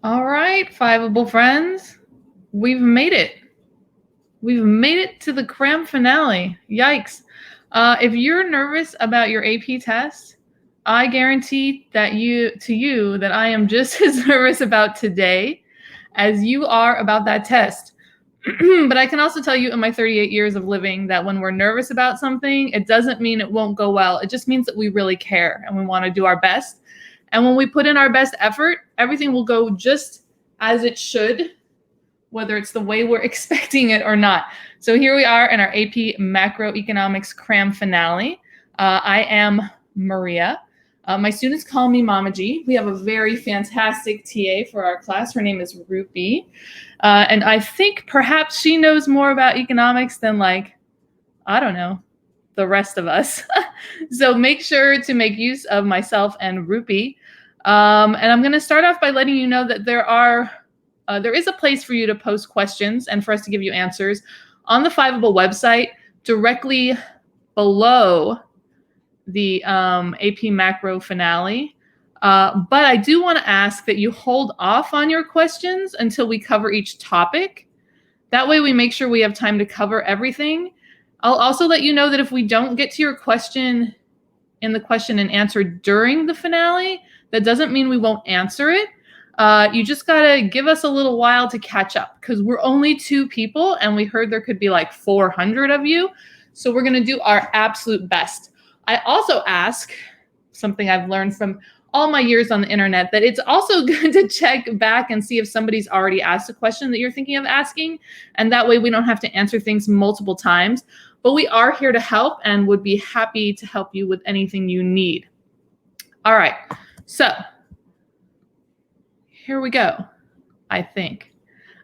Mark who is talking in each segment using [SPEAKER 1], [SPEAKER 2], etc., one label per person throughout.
[SPEAKER 1] All right, Fiveable friends, we've made it. We've made it to the Cram finale. Yikes. If you're nervous about your AP test, I guarantee that that I am just as nervous about today as you are about that test. But I can also tell you in my 38 years of living that when we're nervous about something, it doesn't mean it won't go well. It just means that we really care and we want to do our best. And when we put in our best effort, everything will go just as it should, whether it's the way we're expecting it or not. So here we are in our AP Macroeconomics Cram finale. I am Maria. My students call me Mama G. We have a very fantastic TA for our class. Her name is Rupi. And I think perhaps she knows more about economics than I don't know, the rest of us. So make sure to make use of myself and Rupi. And I'm going to start off by letting you know that there is a place for you to post questions and for us to give you answers on the Fiveable website directly below the AP Macro finale. But I do want to ask that you hold off on your questions until we cover each topic. That way we make sure we have time to cover everything. I'll also let you know that if we don't get to your question in the question and answer during the finale, that doesn't mean we won't answer it. You just gotta give us a little while to catch up because we're only 2 people and we heard there could be like 400 of you. So we're gonna do our absolute best. I also ask something I've learned from all my years on the internet, that it's also good to check back and see if somebody's already asked a question that you're thinking of asking. And that way we don't have to answer things multiple times. But we are here to help and would be happy to help you with anything you need. All right, so here we go, I think.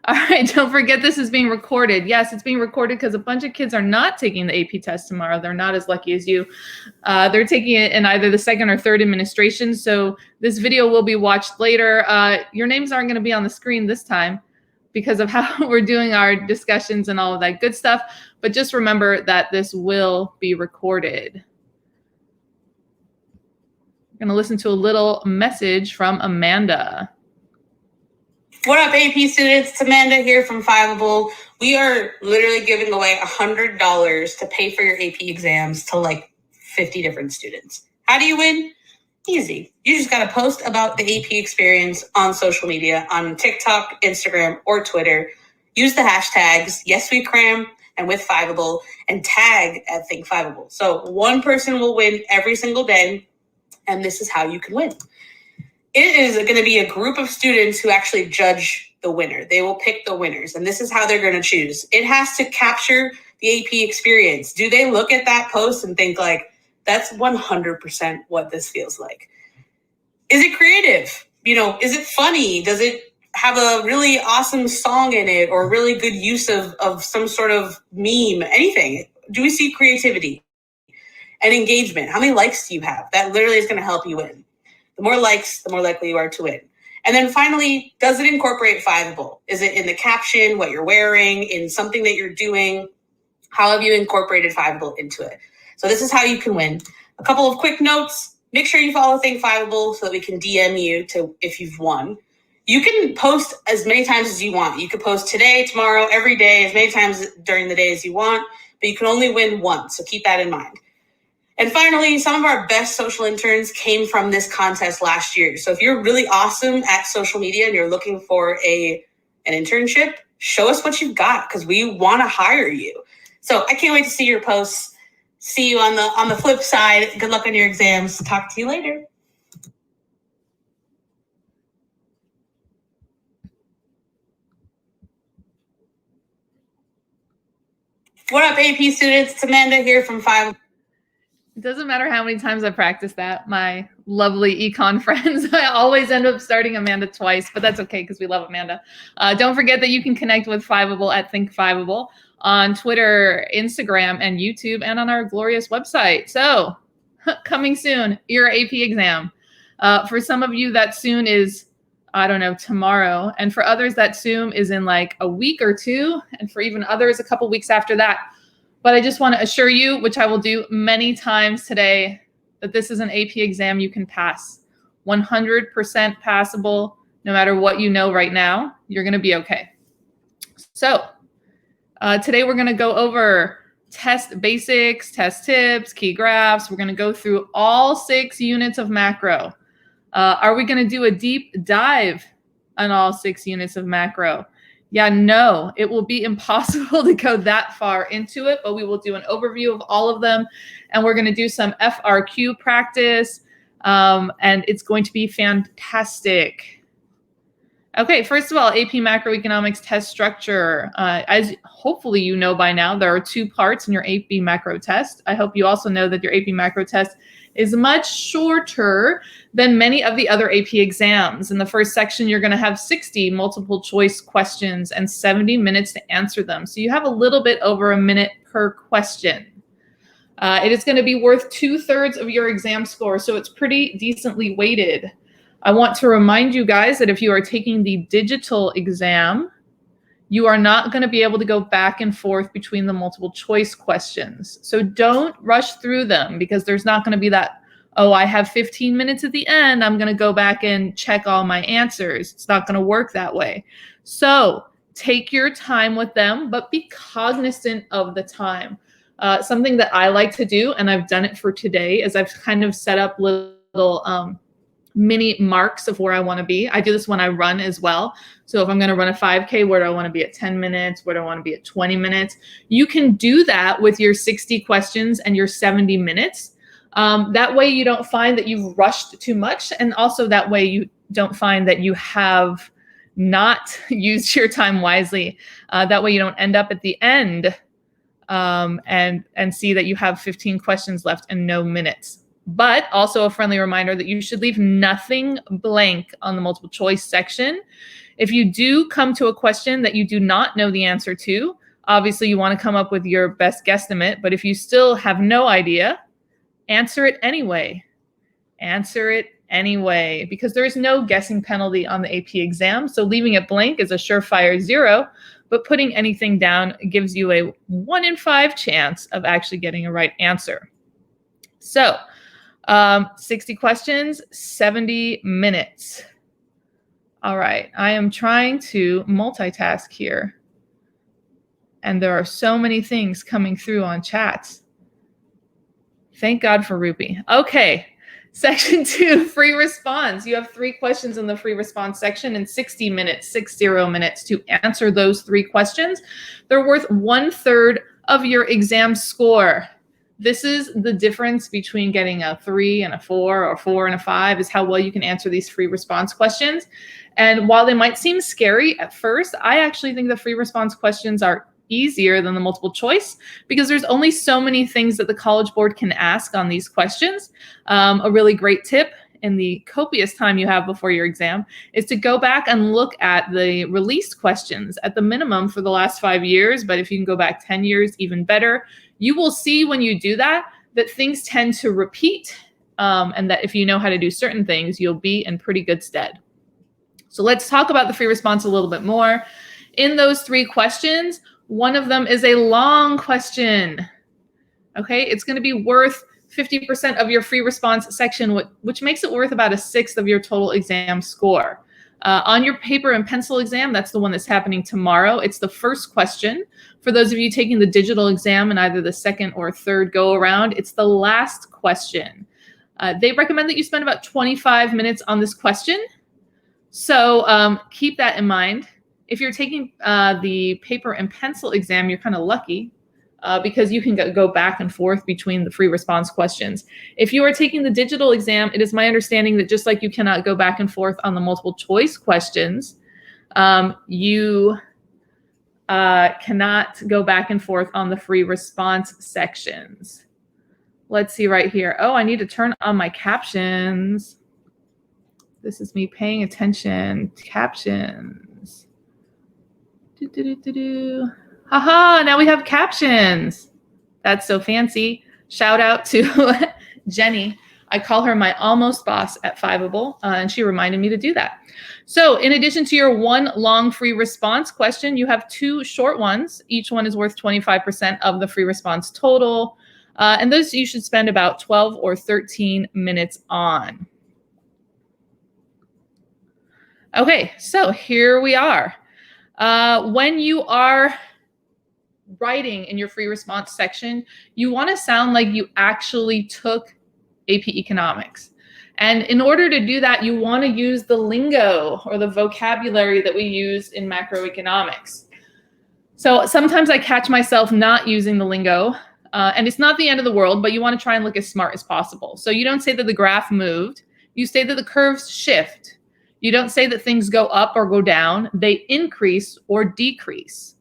[SPEAKER 1] All right, don't forget this is being recorded. Yes, it's being recorded because a bunch of kids are not taking the AP test tomorrow. They're not as lucky as you. They're taking it in either the second or third administration. So this video will be watched later. Your names aren't going to be on the screen this time because of how we're doing our discussions and all of that good stuff. But just remember that this will be recorded. I'm going to listen to a little message from Amanda.
[SPEAKER 2] What up, AP students? It's Amanda here from Fiveable. We are literally giving away $100 to pay for your AP exams to like 50 different students. How do you win? Easy. You just got to post about the AP experience on social media, on TikTok, Instagram, or Twitter. Use the hashtags YesWeCram and with Fiveable and tag at Think Fiveable. So one person will win every single day, and this is how you can win. It is going to be a group of students who actually judge the winner. They will pick the winners, and this is how they're going to choose. It has to capture the AP experience. Do they look at that post and think like, that's 100% what this feels like? Is it creative? Is it funny? Does it have a really awesome song in it or really good use of some sort of meme? Anything? Do we see creativity and engagement? How many likes do you have? That literally is going to help you win. The more likes, the more likely you are to win. And then finally, does it incorporate Fiveable? Is it in the caption, what you're wearing, in something that you're doing? How have you incorporated Fiveable into it? So this is how you can win. A couple of quick notes. Make sure you follow Think Fiveable so that we can DM you if you've won. You can post as many times as you want. You could post today, tomorrow, every day, as many times during the day as you want, but you can only win once. So keep that in mind. And finally, some of our best social interns came from this contest last year. So if you're really awesome at social media and you're looking for an internship, show us what you've got because we want to hire you. So I can't wait to see your posts. See you on the flip side. Good luck on your exams. Talk to you later. What up, AP students? It's Amanda here from Five.
[SPEAKER 1] It doesn't matter how many times I practice that, my lovely econ friends. I always end up starting Amanda twice, but that's okay because we love Amanda. Don't forget that you can connect with Fiveable at Think Fiveable on Twitter, Instagram, and YouTube, and on our glorious website. So coming soon, your AP exam. For some of you, that soon is, I don't know, tomorrow. And for others, that soon is in like a week or two. And for even others, a couple weeks after that. But I just want to assure you, which I will do many times today, that this is an AP exam you can pass. 100% passable, No matter what you know right now, you're going to be okay. So today we're going to go over test basics, test tips, key graphs. We're going to go through all 6 units of macro. Are we going to do a deep dive on all 6 units of macro? Yeah, no, it will be impossible to go that far into it, but we will do an overview of all of them. And we're going to do some FRQ practice, and it's going to be fantastic. Okay, first of all, AP Macroeconomics test structure. As hopefully you know by now, there are 2 parts in your AP Macro test. I hope you also know that your AP Macro test is much shorter than many of the other AP exams. In the first section, you're going to have 60 multiple choice questions and 70 minutes to answer them. So you have a little bit over a minute per question. It is going to be worth 2/3 of your exam score, so it's pretty decently weighted. I want to remind you guys that if you are taking the digital exam, you are not going to be able to go back and forth between the multiple choice questions. So don't rush through them, because there's not going to be that, oh, I have 15 minutes at the end, I'm going to go back and check all my answers. It's not going to work that way. So take your time with them, but be cognizant of the time. Something that I like to do, and I've done it for today, is I've kind of set up little mini marks of where I want to be. I do this when I run as well. So if I'm going to run a 5K, where do I want to be at 10 minutes? Where do I want to be at 20 minutes? You can do that with your 60 questions and your 70 minutes. That way you don't find that you've rushed too much. And also that way you don't find that you have not used your time wisely. That way you don't end up at the end and see that you have 15 questions left and no minutes. But also a friendly reminder that you should leave nothing blank on the multiple choice section. If you do come to a question that you do not know the answer to, obviously you want to come up with your best guesstimate. But if you still have no idea, answer it anyway. Answer it anyway, because there is no guessing penalty on the AP exam. So leaving it blank is a surefire 0, but putting anything down gives you a 1 in 5 chance of actually getting a right answer. So 60 questions, 70 minutes. All right, I am trying to multitask here, and there are so many things coming through on chats. Thank God for Ruby. Okay, section 2, free response. You have 3 questions in the free response section and 60 minutes to answer those 3 questions. They're worth 1/3 of your exam score. This is the difference between getting a 3 and a 4 or 4 and a 5, is how well you can answer these free response questions. And while they might seem scary at first, I actually think the free response questions are easier than the multiple choice, because there's only so many things that the College Board can ask on these questions. A really great tip in the copious time you have before your exam is to go back and look at the released questions at the minimum for the last 5 years. But if you can go back 10 years, even better. You will see when you do that things tend to repeat, and that if you know how to do certain things, you'll be in pretty good stead. So let's talk about the free response a little bit more. In those 3 questions, one of them is a long question. Okay, it's going to be worth 50% of your free response section, which makes it worth about 1/6 of your total exam score. On your paper and pencil exam, that's the one that's happening tomorrow. It's the first question. For those of you taking the digital exam in either the 2nd or 3rd go around, it's the last question. They recommend that you spend about 25 minutes on this question. So keep that in mind. If you're taking the paper and pencil exam, you're kind of lucky because you can go back and forth between the free response questions. If you are taking the digital exam, it is my understanding that just like you cannot go back and forth on the multiple choice questions, you cannot go back and forth on the free response sections. Let's see right here. Oh, I need to turn on my captions. This is me paying attention. Captions. Haha, now we have captions. That's so fancy. Shout out to Jenny. I call her my almost boss at Fiveable, and she reminded me to do that. So in addition to your 1 long free response question, you have 2 short ones. Each one is worth 25% of the free response total. And those you should spend about 12 or 13 minutes on. Okay, so here we are. When you are writing in your free response section, you want to sound like you actually took AP Economics. And in order to do that, you want to use the lingo or the vocabulary that we use in macroeconomics. So sometimes I catch myself not using the lingo, and it's not the end of the world, but you want to try and look as smart as possible. So you don't say that the graph moved. You say that the curves shift. You don't say that things go up or go down. They increase or decrease.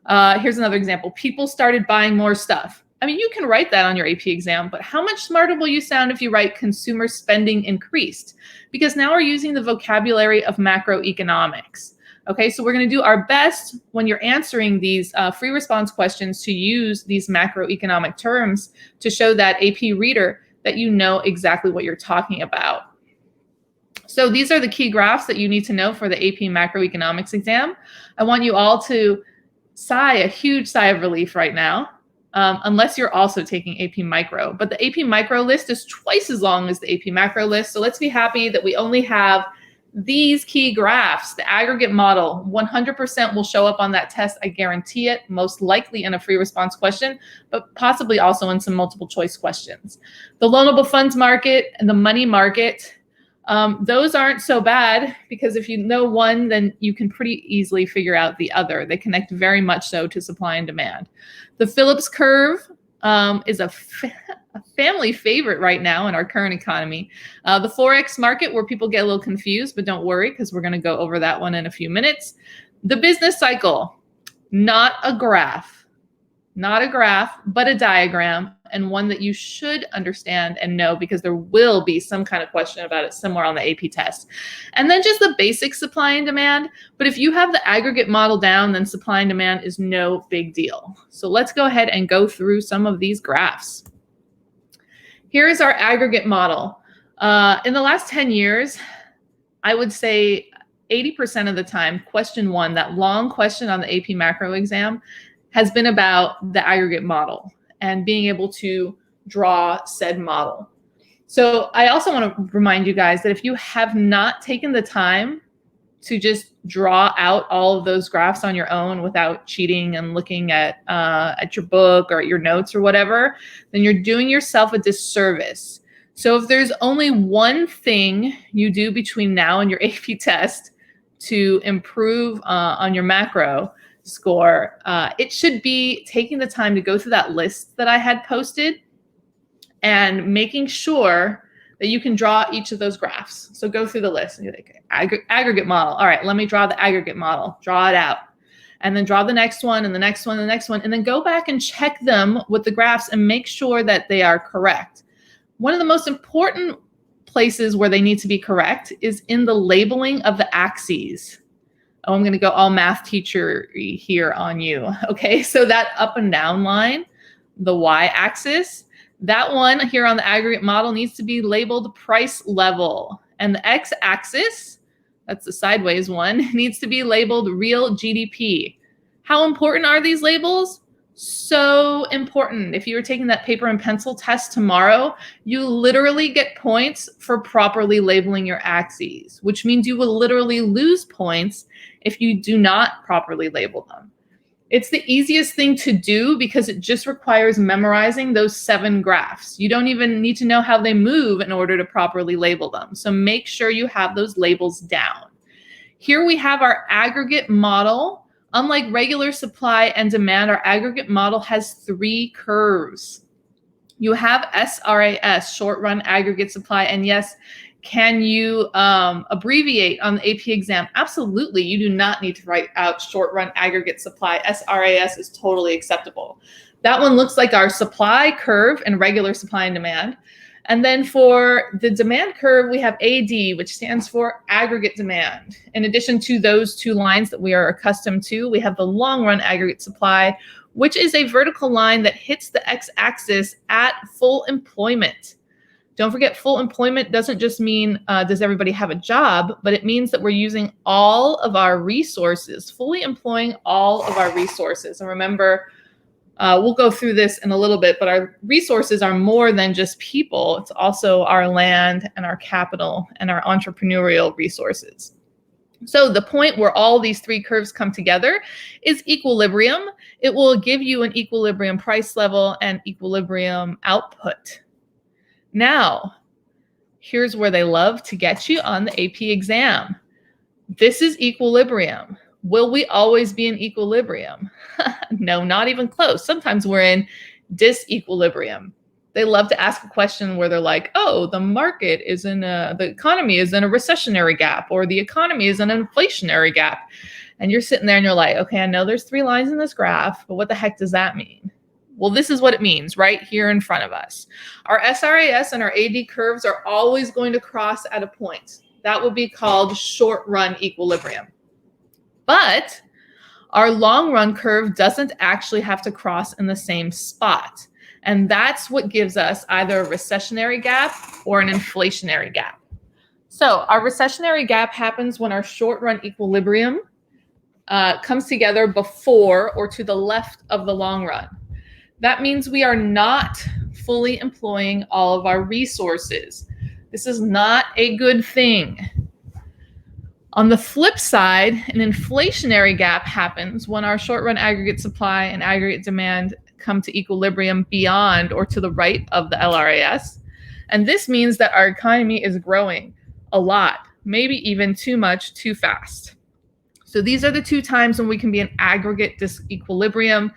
[SPEAKER 1] Here's another example. People started buying more stuff. I mean, you can write that on your AP exam, but how much smarter will you sound if you write consumer spending increased? Because now we're using the vocabulary of macroeconomics. Okay, so we're going to do our best when you're answering these free response questions to use these macroeconomic terms to show that AP reader that you know exactly what you're talking about. So these are the key graphs that you need to know for the AP macroeconomics exam. I want you all to sigh a huge sigh of relief right now, unless you're also taking AP Micro. But the AP Micro list is twice as long as the AP Macro list. So let's be happy that we only have these key graphs. The aggregate model, 100% will show up on that test. I guarantee it, most likely in a free response question, but possibly also in some multiple choice questions. The loanable funds market and the money market, those aren't so bad because if you know one, then you can pretty easily figure out the other. They connect very much so to supply and demand. The Phillips curve is a family favorite right now in our current economy. The Forex market, where people get a little confused, but don't worry because we're going to go over that one in a few minutes. The business cycle, not a graph, but a diagram, and one that you should understand and know because there will be some kind of question about it somewhere on the AP test. And then just the basic supply and demand. But if you have the aggregate model down, then supply and demand is no big deal. So let's go ahead and go through some of these graphs. Here is our aggregate model. In the last 10 years, I would say 80% of the time, question one, that long question on the AP macro exam, has been about the aggregate model and being able to draw said model. So I also want to remind you guys that if you have not taken the time to just draw out all of those graphs on your own without cheating and looking at your book or at your notes or whatever, then you're doing yourself a disservice. So if there's only one thing you do between now and your AP test to improve on your macro score, it should be taking the time to go through that list that I had posted and making sure that you can draw each of those graphs. So go through the list and you're like, aggregate model. All right, let me draw the aggregate model. Draw it out. And then draw the next one and the next one and the next one. And then go back and check them with the graphs and make sure that they are correct. One of the most important places where they need to be correct is in the labeling of the axes. Oh, I'm going to go all math teacher here on you. Okay, so that up and down line, the y-axis, that one here on the aggregate model needs to be labeled price level. And the x-axis, that's the sideways one, needs to be labeled real GDP. How important are these labels? So important. If you were taking that paper and pencil test tomorrow, you literally get points for properly labeling your axes, which means you will literally lose points if you do not properly label them. It's the easiest thing to do because it just requires memorizing those 7 graphs. You don't even need to know how they move in order to properly label them. So make sure you have those labels down. Here we have our aggregate model. Unlike regular supply and demand, our aggregate model has 3 curves. You have SRAS, short run aggregate supply, and yes, can you abbreviate on the AP exam? Absolutely, you do not need to write out short run aggregate supply. SRAS is totally acceptable. That one looks like our supply curve and regular supply and demand. And then for the demand curve, we have AD, which stands for aggregate demand. In addition to those 2 lines that we are accustomed to, we have the long run aggregate supply, which is a vertical line that hits the x-axis at full employment. Don't forget, full employment doesn't just mean does everybody have a job, but it means that we're using all of our resources, fully employing all of our resources. And remember, we'll go through this in a little bit, but our resources are more than just people. It's also our land and our capital and our entrepreneurial resources. So the point where all these three curves come together is equilibrium. It will give you an equilibrium price level and equilibrium output. Now, here's where they love to get you on the AP exam. This is equilibrium. Will we always be in equilibrium? No, not even close. Sometimes we're in disequilibrium. They love to ask a question where they're like, oh, the economy is in a recessionary gap, or the economy is in an inflationary gap. And you're sitting there and you're like, okay, I know there's 3 lines in this graph, but what the heck does that mean? Well, this is what it means right here in front of us. Our SRAS and our AD curves are always going to cross at a point. That will be called short run equilibrium. But our long run curve doesn't actually have to cross in the same spot. And that's what gives us either a recessionary gap or an inflationary gap. So our recessionary gap happens when our short run equilibrium comes together before or to the left of the long run. That means we are not fully employing all of our resources. This is not a good thing. On the flip side, an inflationary gap happens when our short-run aggregate supply and aggregate demand come to equilibrium beyond or to the right of the LRAS. And this means that our economy is growing a lot, maybe even too much, too fast. So these are the 2 times when we can be in aggregate disequilibrium.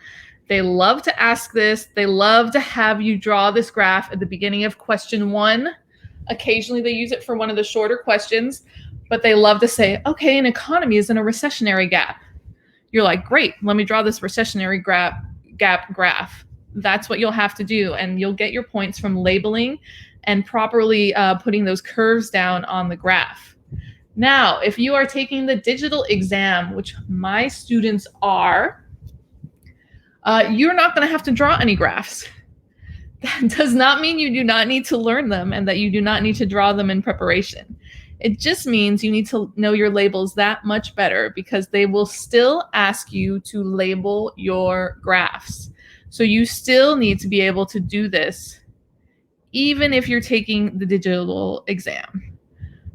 [SPEAKER 1] They love to ask this. They love to have you draw this graph at the beginning of question 1. Occasionally they use it for one of the shorter questions, but they love to say, okay, an economy is in a recessionary gap. You're like, great, let me draw this recessionary gap graph. That's what you'll have to do, and you'll get your points from labeling and properly putting those curves down on the graph. Now, if you are taking the digital exam, which my students are, you're not going to have to draw any graphs. That does not mean you do not need to learn them and that you do not need to draw them in preparation. It just means you need to know your labels that much better, because they will still ask you to label your graphs. So you still need to be able to do this, even if you're taking the digital exam.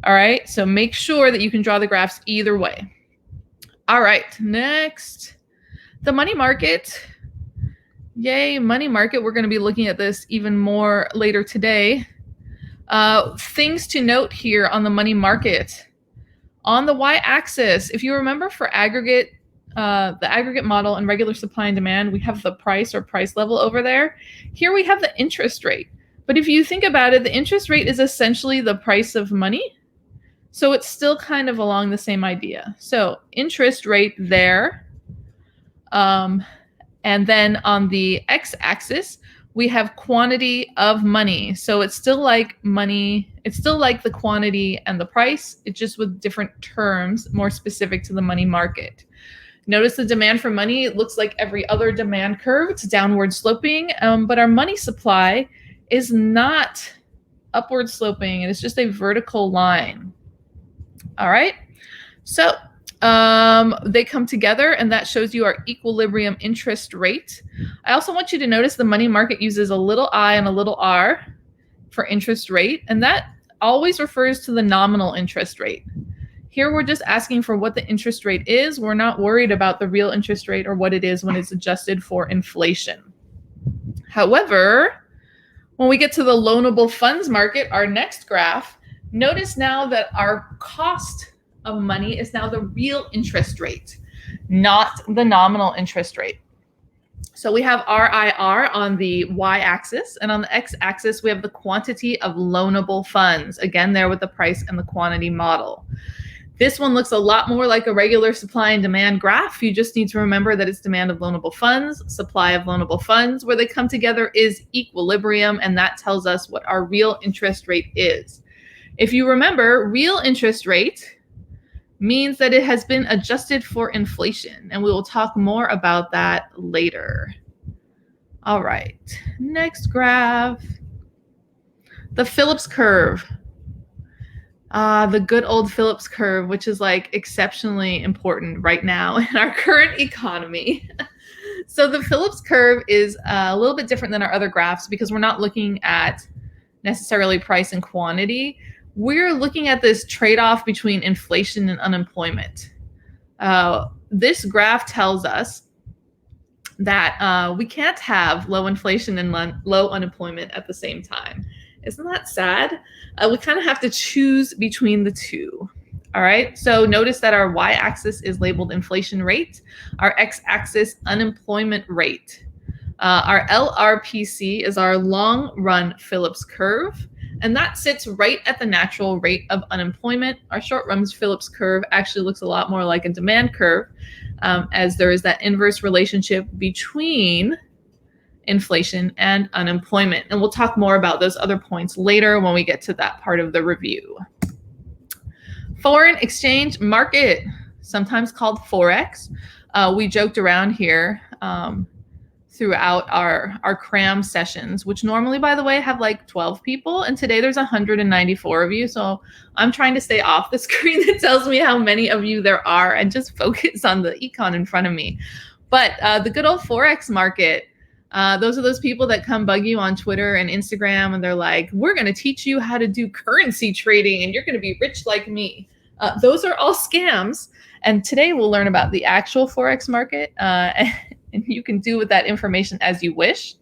[SPEAKER 1] All right, so make sure that you can draw the graphs either way. All right, next, the money market. Yay, money market. We're going to be looking at this even more later today. Things to note here on the money market. On the y-axis, if you remember for aggregate, the aggregate model and regular supply and demand, we have the price or price level over there. Here we have the interest rate. But if you think about it, the interest rate is essentially the price of money. So it's still kind of along the same idea. So interest rate there. And then on the x-axis, we have quantity of money. So it's still like money. It's still like the quantity and the price. It's just with different terms, more specific to the money market. Notice the demand for money. It looks like every other demand curve. It's downward sloping, but our money supply is not upward sloping. It's just a vertical line. All right. So they come together, and that shows you our equilibrium interest rate. I also want you to notice the money market uses a little I and a little r for interest rate, and that always refers to the nominal interest rate. Here we're just asking for what the interest rate is. We're not worried about the real interest rate or what it is when it's adjusted for inflation. However, when we get to the loanable funds market, our next graph, notice now that our cost of money is now the real interest rate, not the nominal interest rate. So we have RIR on the y-axis, and on the x-axis, we have the quantity of loanable funds, again there with the price and the quantity model. This one looks a lot more like a regular supply and demand graph. You just need to remember that it's demand of loanable funds, supply of loanable funds. Where they come together is equilibrium, and that tells us what our real interest rate is. If you remember, real interest rate means that it has been adjusted for inflation, and we will talk more about that later. All right, next graph. The Phillips curve. The good old Phillips curve, which is like exceptionally important right now in our current economy. So the Phillips curve is a little bit different than our other graphs because we're not looking at necessarily price and quantity. we're looking at this trade-off between inflation and unemployment. This graph tells us that we can't have low inflation and low unemployment at the same time. Isn't that sad? We kind of have to choose between the two. All right, so notice that our y-axis is labeled inflation rate, our x-axis unemployment rate. Our LRPC is our long-run Phillips curve, and that sits right at the natural rate of unemployment. Our short-run Phillips curve actually looks a lot more like a demand curve, as there is that inverse relationship between inflation and unemployment. And we'll talk more about those other points later when we get to that part of the review. Foreign exchange market, sometimes called Forex. We joked around here throughout our Cram sessions, which normally, by the way, have like 12 people. And today there's 194 of you. So I'm trying to stay off the screen that tells me how many of you there are and just focus on the econ in front of me. But the good old Forex market, those are those people that come bug you on Twitter and Instagram, and they're like, we're going to teach you how to do currency trading and you're going to be rich like me. Those are all scams. And today we'll learn about the actual Forex market, and you can do with that information as you wish.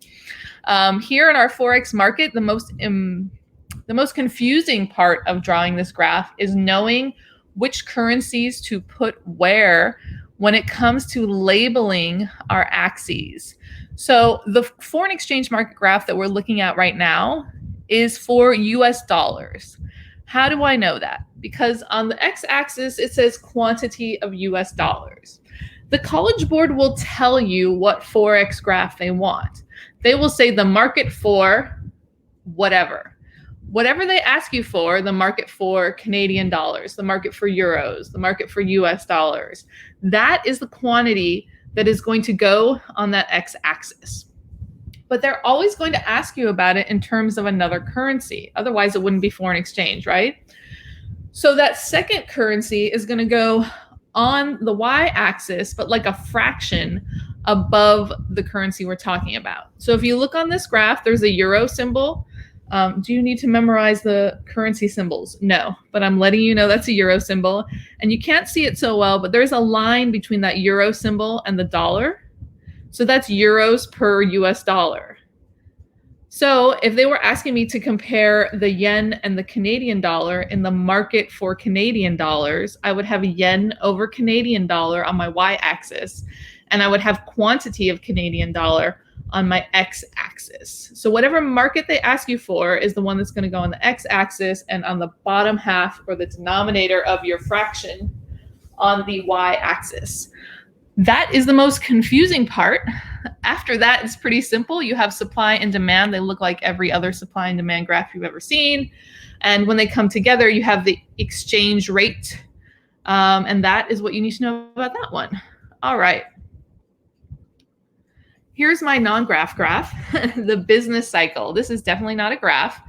[SPEAKER 1] Here in our Forex market, the most confusing part of drawing this graph is knowing which currencies to put where when it comes to labeling our axes. So the foreign exchange market graph that we're looking at right now is for US dollars. How do I know that? Because on the x-axis, it says quantity of US dollars. The College Board will tell you what Forex graph they want. They will say the market for whatever. Whatever they ask you for, the market for Canadian dollars, the market for euros, the market for US dollars, that is the quantity that is going to go on that x-axis. But they're always going to ask you about it in terms of another currency. Otherwise, it wouldn't be foreign exchange, right? So that second currency is going to go on the y-axis, but like a fraction above the currency we're talking about. So if you look on this graph, there's a euro symbol. Do you need to memorize the currency symbols? No, but I'm letting you know that's a euro symbol. And you can't see it so well, but there's a line between that euro symbol and the dollar. So that's euros per US dollar. So if they were asking me to compare the yen and the Canadian dollar in the market for Canadian dollars, I would have yen over Canadian dollar on my y-axis, and I would have quantity of Canadian dollar on my x-axis. So whatever market they ask you for is the one that's going to go on the x-axis, and on the bottom half, or the denominator of your fraction, on the y-axis. That is the most confusing part. After that, it's pretty simple. You have supply and demand. They look like every other supply and demand graph you've ever seen. And when they come together, you have the exchange rate. And that is what you need to know about that one. All right. Here's my non-graph graph, the business cycle. This is definitely not a graph.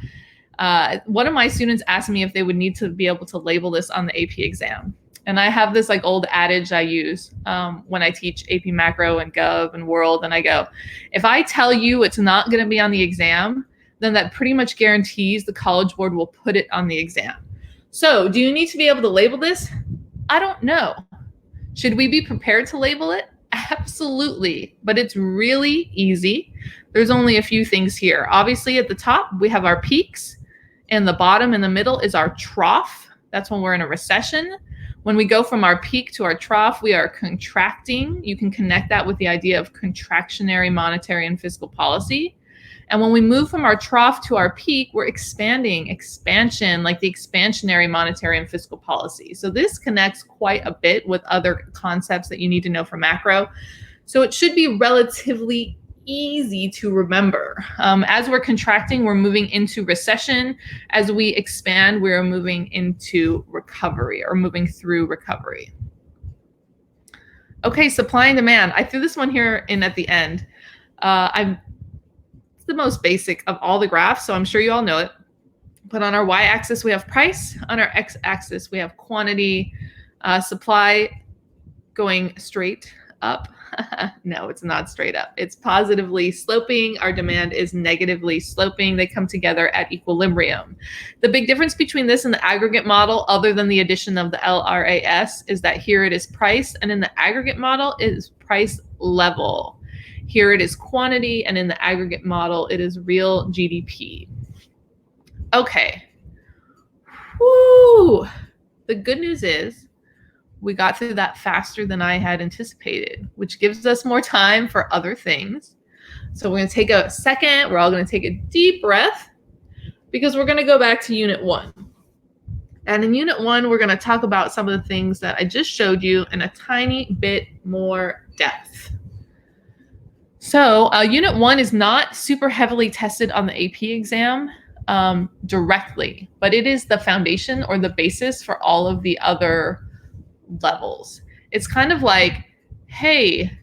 [SPEAKER 1] One of my students asked me if they would need to be able to label this on the AP exam. And I have this like old adage I use when I teach AP Macro and Gov and World. And I go, if I tell you it's not going to be on the exam, then that pretty much guarantees the College Board will put it on the exam. So do you need to be able to label this? I don't know. Should we be prepared to label it? Absolutely. But it's really easy. There's only a few things here. Obviously, at the top, we have our peaks. And the bottom in the middle is our trough. That's when we're in a recession. When we go from our peak to our trough, we are contracting. You can connect that with the idea of contractionary monetary and fiscal policy. And when we move from our trough to our peak, we're expanding, expansion, like the expansionary monetary and fiscal policy. So this connects quite a bit with other concepts that you need to know for macro. So it should be relatively easy to remember. As we're contracting, we're moving into recession. As we expand, we're moving into recovery, or moving through recovery. Okay, supply and demand. I threw this one here in at the end. It's the most basic of all the graphs, so I'm sure you all know it. But on our y-axis, we have price. On our x-axis, we have quantity, supply going straight up. No, it's not straight up. It's positively sloping. Our demand is negatively sloping. They come together at equilibrium. The big difference between this and the aggregate model, other than the addition of the LRAS, is that here it is price, and in the aggregate model it is price level. Here it is quantity, and in the aggregate model it is real GDP. Okay. Woo! The good news is we got through that faster than I had anticipated, which gives us more time for other things. So we're going to take a second. We're all going to take a deep breath because we're going to go back to Unit 1. And in Unit 1, we're going to talk about some of the things that I just showed you in a tiny bit more depth. So Unit 1 is not super heavily tested on the AP exam directly, but it is the foundation or the basis for all of the other levels. It's kind of like, hey,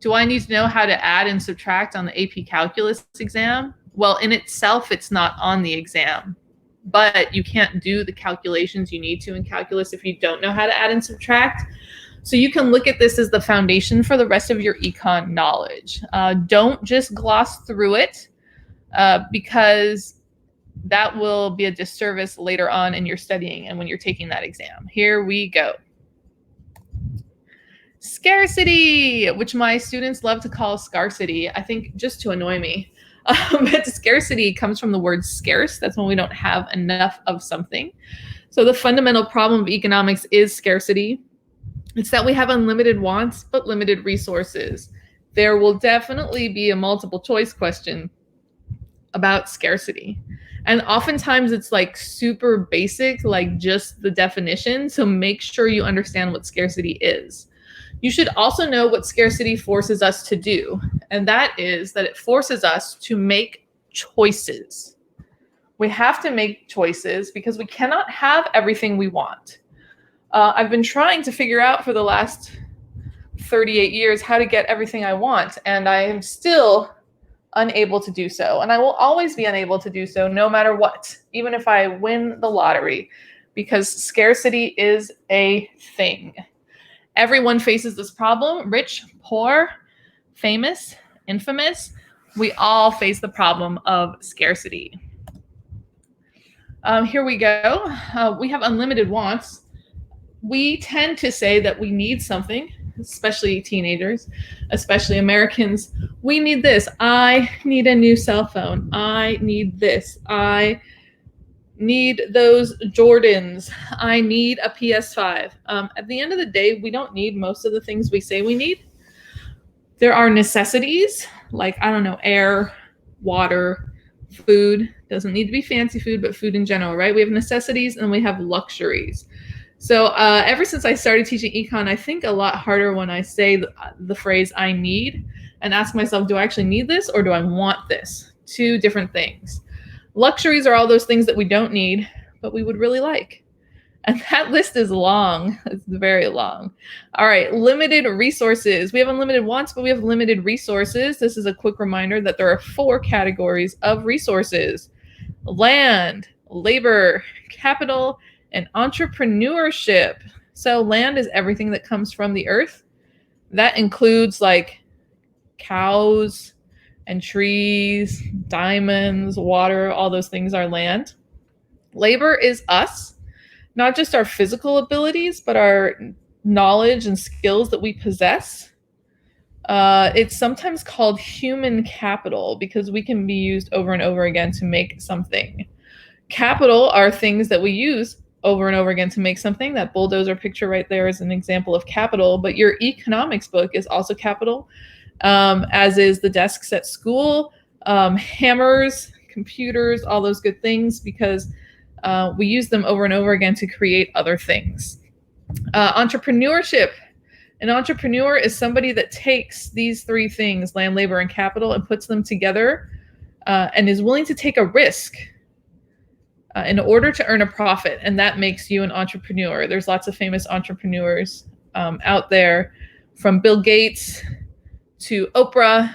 [SPEAKER 1] do I need to know how to add and subtract on the AP Calculus exam? Well, in itself, it's not on the exam, but you can't do the calculations you need to in calculus if you don't know how to add and subtract. So you can look at this as the foundation for the rest of your econ knowledge. Don't just gloss through it because that will be a disservice later on in your studying and when you're taking that exam. Here we go. Scarcity, which my students love to call scarcity, I think just to annoy me. But scarcity comes from the word scarce. That's when we don't have enough of something. So the fundamental problem of economics is scarcity. It's that we have unlimited wants, but limited resources. There will definitely be a multiple choice question about scarcity. And oftentimes it's like super basic, like just the definition. So make sure you understand what scarcity is. You should also know what scarcity forces us to do. And that is that it forces us to make choices. We have to make choices because we cannot have everything we want. I've been trying to figure out for the last 38 years how to get everything I want, and I am still unable to do so. And I will always be unable to do so no matter what, even if I win the lottery, because scarcity is a thing. Everyone faces this problem, rich, poor, famous, infamous. We all face the problem of scarcity. Here we go. We have unlimited wants. We tend to say that we need something, especially teenagers, especially Americans. We need this. I need a new cell phone. I need this. I need those Jordans. I need a PS5. At the end of the day, we don't need most of the things we say we need. There are necessities like, I don't know, air, water, food. Doesn't need to be fancy food, but food in general, right? We have necessities and we have luxuries. So ever since I started teaching econ, I think a lot harder when I say the phrase I need and ask myself, do I actually need this or do I want this? Two different things. Luxuries are all those things that we don't need, but we would really like. And that list is long. It's very long. All right, limited resources. We have unlimited wants, but we have limited resources. This is a quick reminder that there are 4 categories of resources: land, labor, capital, and entrepreneurship. So land is everything that comes from the earth. That includes like cows and trees, diamonds, water, all those things are land. Labor is us, not just our physical abilities, but our knowledge and skills that we possess. It's sometimes called human capital because we can be used over and over again to make something. Capital are things that we use over and over again to make something. That bulldozer picture right there is an example of capital, but your economics book is also capital, as is the desks at school, hammers, computers, all those good things, because we use them over and over again to create other things. Entrepreneurship. An entrepreneur is somebody that takes these 3 things, land, labor, and capital, and puts them together and is willing to take a risk in order to earn a profit. And that makes you an entrepreneur. There's lots of famous entrepreneurs out there, from Bill Gates to Oprah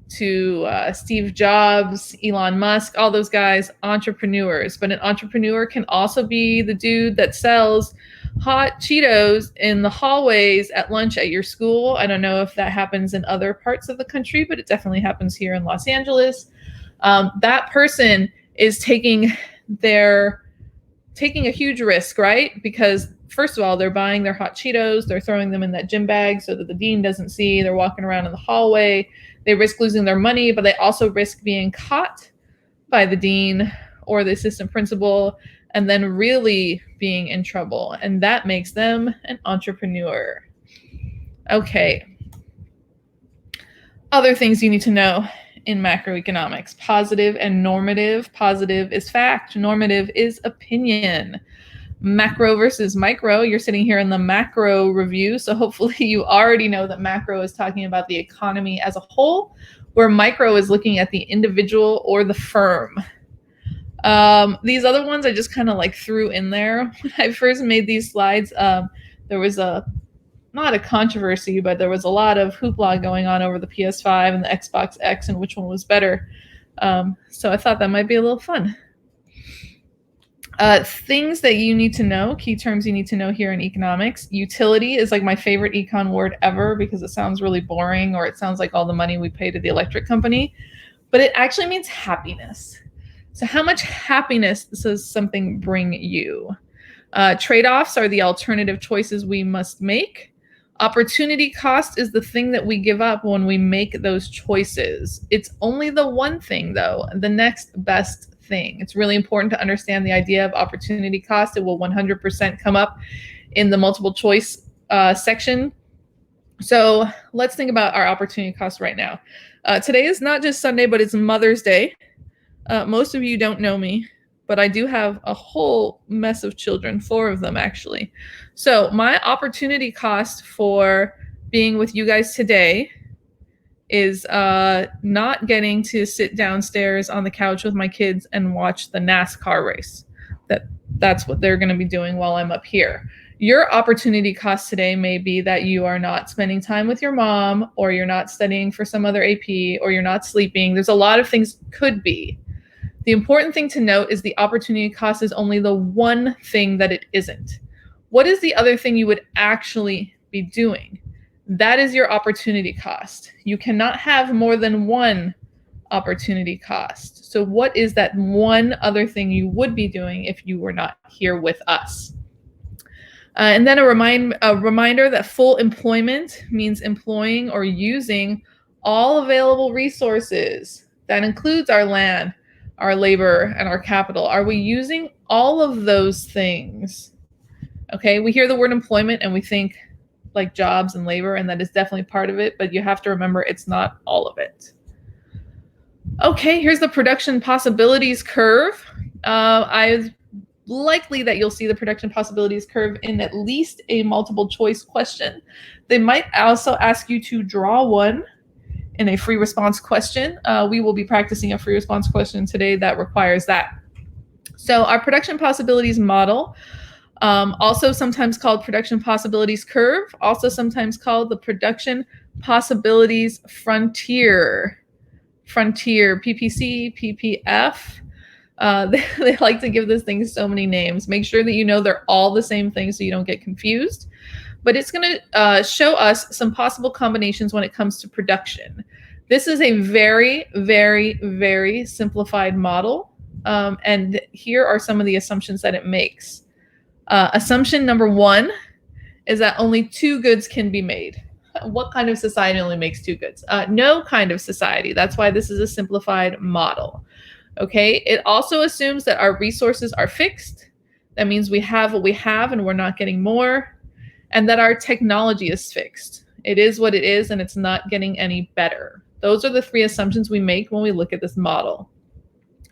[SPEAKER 1] to Steve Jobs, Elon Musk, all those guys, entrepreneurs. But an entrepreneur can also be the dude that sells hot Cheetos in the hallways at lunch at your school. I don't know if that happens in other parts of the country, but it definitely happens here in Los Angeles. That person is taking a huge risk, right? Because first of all, they're buying their hot Cheetos, they're throwing them in that gym bag so that the dean doesn't see, they're walking around in the hallway, they risk losing their money, but they also risk being caught by the dean or the assistant principal and then really being in trouble. And that makes them an entrepreneur. Okay. Other things you need to know in macroeconomics: positive and normative. Positive is fact, normative is opinion. Macro versus micro, you're sitting here in the macro review, so hopefully you already know that macro is talking about the economy as a whole, where micro is looking at the individual or the firm. These other ones I just kind of like threw in there. When I first made these slides, there was not a controversy, but there was a lot of hoopla going on over the PS5 and the Xbox X and which one was better. So I thought that might be a little fun. Things that you need to know, key terms you need to know here in economics. Utility is like my favorite econ word ever because it sounds really boring, or it sounds like all the money we pay to the electric company, but it actually means happiness. So how much happiness does something bring you? Trade-offs are the alternative choices we must make. Opportunity cost is the thing that we give up when we make those choices. It's only the one thing, though, the next best thing. It's really important to understand the idea of opportunity cost. It will 100% come up in the multiple choice section. So let's think about our opportunity cost right now. Today is not just Sunday, but it's Mother's Day. Most of you don't know me, but I do have a whole mess of children, 4 of them actually. So my opportunity cost for being with you guys today is not getting to sit downstairs on the couch with my kids and watch the NASCAR race. That's what they're going to be doing while I'm up here. Your opportunity cost today may be that you are not spending time with your mom, or you're not studying for some other AP, or you're not sleeping. There's a lot of things could be. The important thing to note is the opportunity cost is only the one thing that it isn't. What is the other thing you would actually be doing? That is your opportunity cost. You cannot have more than one opportunity cost. So what is that one other thing you would be doing if you were not here with us? And then a reminder that full employment means employing or using all available resources. That includes our land, our labor, and our capital. Are we using all of those things? Okay, we hear the word employment and we think like jobs and labor, and that is definitely part of it, but you have to remember it's not all of it. Okay, here's the production possibilities curve. It's likely that you'll see the production possibilities curve in at least a multiple choice question. They might also ask you to draw one in a free response question. We will be practicing a free response question today that requires that. So our production possibilities model, also sometimes called production possibilities curve, also sometimes called the production possibilities frontier. Frontier, PPC, PPF. They like to give this thing so many names. Make sure that you know they're all the same thing so you don't get confused. But it's going to show us some possible combinations when it comes to production. This is a very, very, very simplified model. And here are some of the assumptions that it makes. Assumption number 1 is that only 2 goods can be made. What kind of society only makes 2 goods? No kind of society. That's why this is a simplified model. Okay. It also assumes that our resources are fixed. That means we have what we have and we're not getting more. And that our technology is fixed. It is what it is and it's not getting any better. Those are the 3 assumptions we make when we look at this model.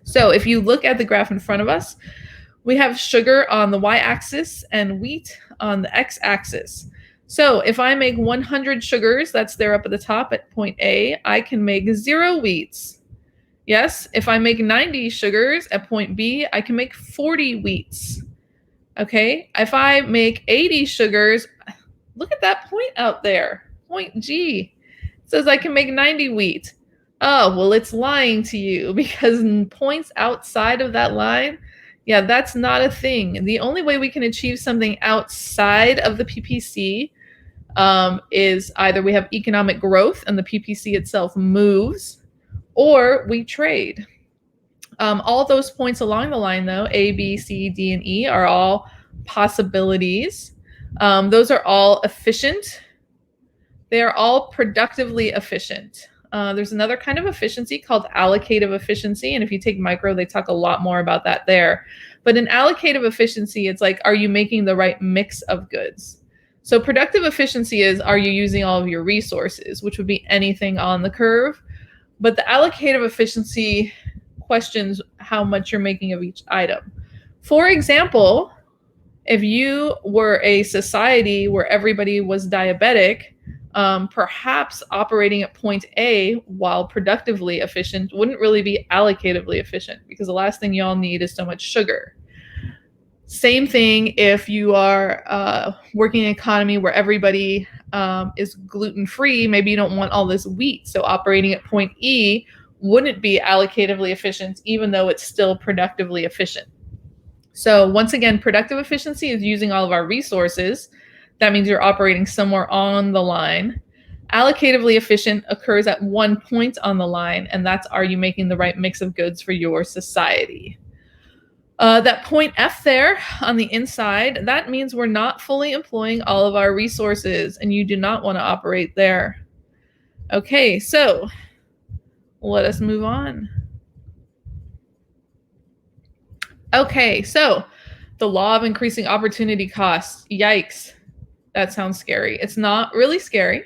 [SPEAKER 1] So if you look at the graph in front of us, we have sugar on the y-axis and wheat on the x-axis. So if I make 100 sugars, that's there up at the top at point A, I can make 0 wheats. Yes, if I make 90 sugars at point B, I can make 40 wheats. Okay, if I make 80 sugars, look at that point out there, point G. It says I can make 90 wheat. Oh, well, it's lying to you because points outside of that line, yeah, that's not a thing. The only way we can achieve something outside of the PPC is either we have economic growth and the PPC itself moves, or we trade. All those points along the line, though, A, B, C, D, and E, are all possibilities. Those are all efficient. They are all productively efficient. There's another kind of efficiency called allocative efficiency. And if you take micro, they talk a lot more about that there. But in allocative efficiency, it's like, are you making the right mix of goods? So productive efficiency is, are you using all of your resources, which would be anything on the curve. But the allocative efficiency questions how much you're making of each item. For example, if you were a society where everybody was diabetic, perhaps operating at point A while productively efficient wouldn't really be allocatively efficient because the last thing y'all need is so much sugar. Same thing if you are working in an economy where everybody is gluten-free, maybe you don't want all this wheat. So operating at point E wouldn't be allocatively efficient, even though it's still productively efficient. So once again, productive efficiency is using all of our resources. That means you're operating somewhere on the line. Allocatively efficient occurs at one point on the line, and that's, are you making the right mix of goods for your society? That point F there on the inside, that means we're not fully employing all of our resources, and you do not want to operate there. Okay, so let us move on. Okay, so the law of increasing opportunity costs. Yikes. That sounds scary. It's not really scary.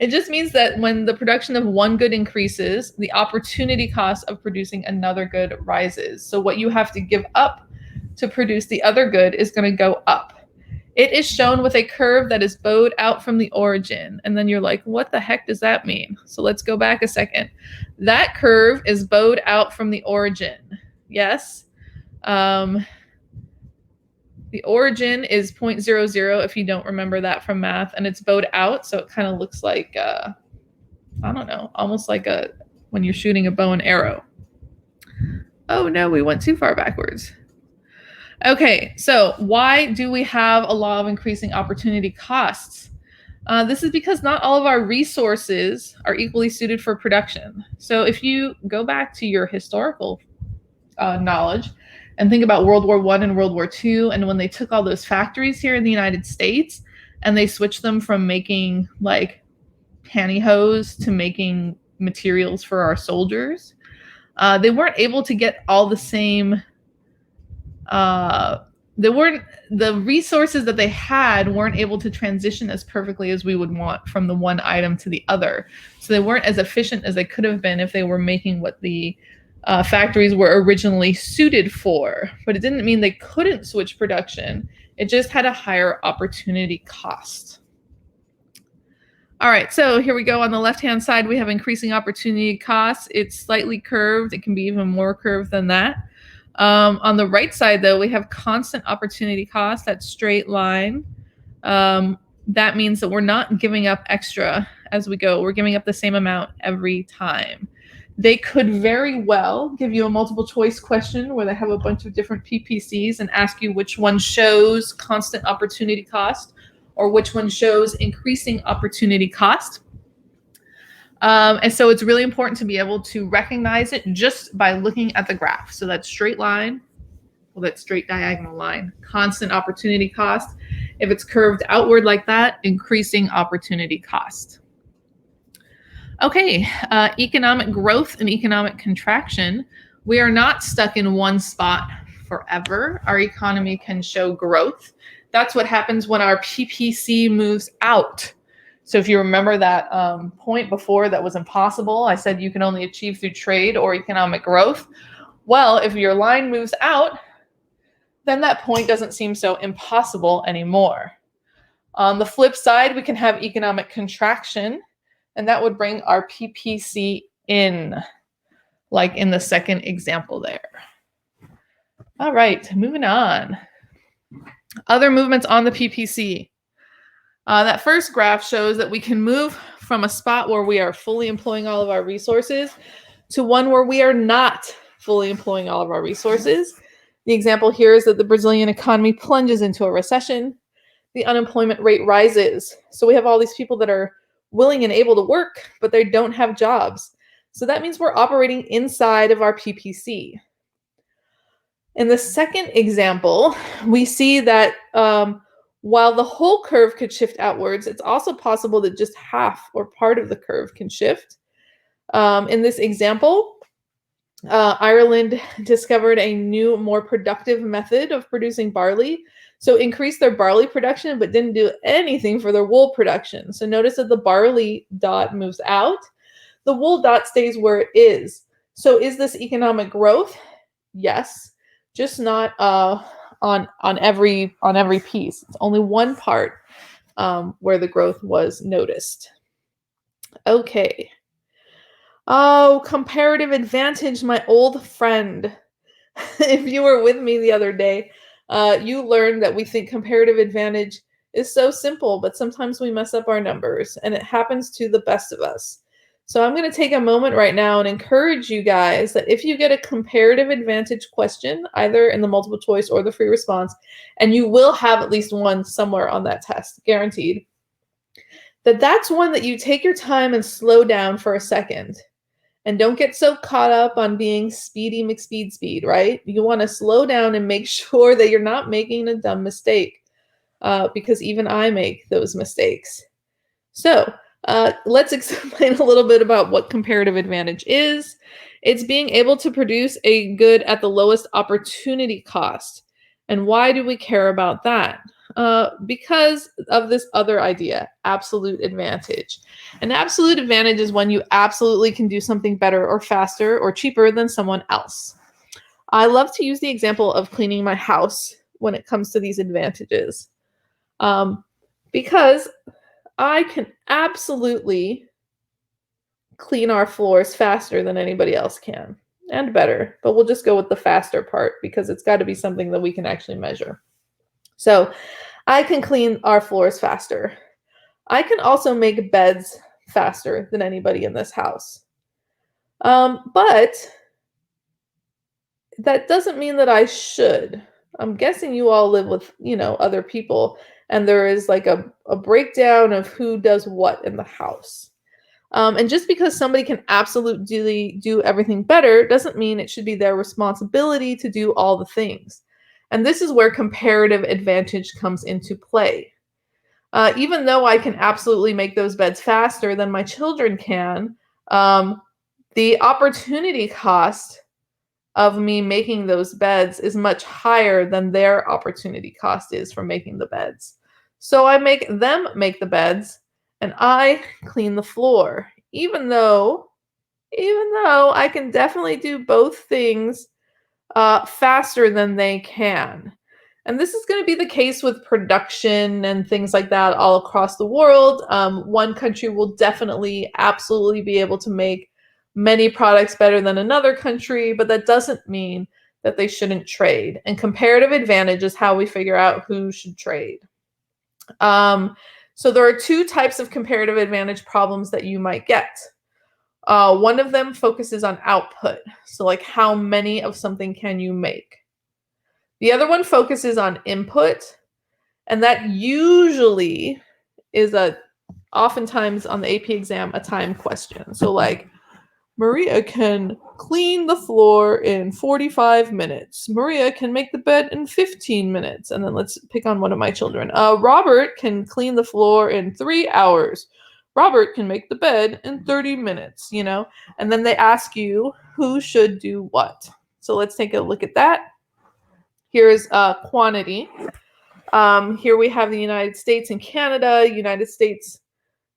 [SPEAKER 1] It just means that when the production of one good increases, the opportunity cost of producing another good rises. So what you have to give up to produce the other good is going to go up. It is shown with a curve that is bowed out from the origin. And then you're like, what the heck does that mean? So let's go back a second. That curve is bowed out from the origin. Yes. The origin is 0.00 if you don't remember that from math, and it's bowed out, so it kind of looks like, I don't know, almost like when you're shooting a bow and arrow. Oh no, we went too far backwards. Okay, so why do we have a law of increasing opportunity costs? This is because not all of our resources are equally suited for production. So if you go back to your historical knowledge, and think about World War I and World War II, and when they took all those factories here in the United States and they switched them from making like pantyhose to making materials for our soldiers, they weren't able to get all the same, the resources that they had weren't able to transition as perfectly as we would want from the one item to the other. So they weren't as efficient as they could have been if they were making what the factories were originally suited for, but it didn't mean they couldn't switch production. It just had a higher opportunity cost. All right, so here we go. On the left-hand side, we have increasing opportunity costs. It's slightly curved. It can be even more curved than that. On the right side, though, we have constant opportunity cost, that straight line. That means that we're not giving up extra as we go. We're giving up the same amount every time. They could very well give you a multiple choice question where they have a bunch of different PPCs and ask you which one shows constant opportunity cost or which one shows increasing opportunity cost. And so it's really important to be able to recognize it just by looking at the graph. So that straight line, well, that straight diagonal line, constant opportunity cost. If it's curved outward like that, increasing opportunity cost. Okay, economic growth and economic contraction. We are not stuck in one spot forever. Our economy can show growth. That's what happens when our PPC moves out. So if you remember that point before that was impossible, I said you can only achieve through trade or economic growth. Well, if your line moves out, then that point doesn't seem so impossible anymore. On the flip side, we can have economic contraction, and that would bring our PPC in, like in the second example there. All right, moving on. Other movements on the PPC. That first graph shows that we can move from a spot where we are fully employing all of our resources to one where we are not fully employing all of our resources. The example here is that the Brazilian economy plunges into a recession. The unemployment rate rises. So we have all these people that are willing and able to work, but they don't have jobs. So that means we're operating inside of our PPC. In the second example, we see that while the whole curve could shift outwards, it's also possible that just half or part of the curve can shift. In this example, Ireland discovered a new, more productive method of producing barley. So increased their barley production, but didn't do anything for their wool production. So notice that the barley dot moves out. The wool dot stays where it is. So is this economic growth? Yes, just not on every piece. It's only one part where the growth was noticed. Okay. Oh, comparative advantage, my old friend. If you were with me the other day, you learned that we think comparative advantage is so simple, but sometimes we mess up our numbers, and it happens to the best of us. So I'm going to take a moment right now and encourage you guys that if you get a comparative advantage question, either in the multiple choice or the free response, and you will have at least one somewhere on that test, guaranteed, that's one that you take your time and slow down for a second. And don't get so caught up on being speedy McSpeed, right? You want to slow down and make sure that you're not making a dumb mistake, because even I make those mistakes. So let's explain a little bit about what comparative advantage is. It's being able to produce a good at the lowest opportunity cost. And why do we care about that? Because of this other idea, absolute advantage. An absolute advantage is when you absolutely can do something better or faster or cheaper than someone else. I love to use the example of cleaning my house when it comes to these advantages, because I can absolutely clean our floors faster than anybody else can, and better, but we'll just go with the faster part because it's got to be something that we can actually measure. So I can clean our floors faster. I can also make beds faster than anybody in this house. But that doesn't mean that I should. I'm guessing you all live with, other people, and there is like a breakdown of who does what in the house. And just because somebody can absolutely do everything better doesn't mean it should be their responsibility to do all the things. And this is where comparative advantage comes into play. Even though I can absolutely make those beds faster than my children can, the opportunity cost of me making those beds is much higher than their opportunity cost is for making the beds. So I make them make the beds, and I clean the floor, even though I can definitely do both things faster than they can. And this is going to be the case with production and things like that all across the world. One country will definitely, absolutely be able to make many products better than another country, but that doesn't mean that they shouldn't trade. And comparative advantage is how we figure out who should trade. So there are two types of comparative advantage problems that you might get. One of them focuses on output. So like how many of something can you make? The other one focuses on input, and that usually is oftentimes on the AP exam, a time question. So like, Maria can clean the floor in 45 minutes. Maria can make the bed in 15 minutes. And then let's pick on one of my children. Robert can clean the floor in 3 hours. Robert can make the bed in 30 minutes, And then they ask you who should do what. So let's take a look at that. Here's quantity. Here we have the United States and Canada. United States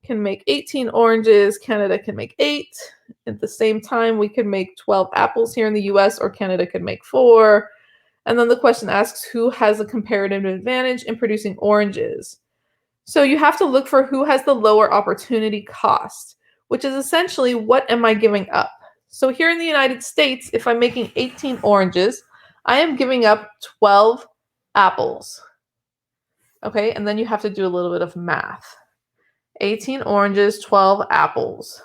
[SPEAKER 1] can make 18 oranges. Canada can make 8. At the same time, we could make 12 apples here in the US, or Canada could make 4. And then the question asks who has a comparative advantage in producing oranges. So you have to look for who has the lower opportunity cost, which is essentially what am I giving up? So here in the United States, if I'm making 18 oranges, I am giving up 12 apples. Okay, and then you have to do a little bit of math. 18 oranges, 12 apples.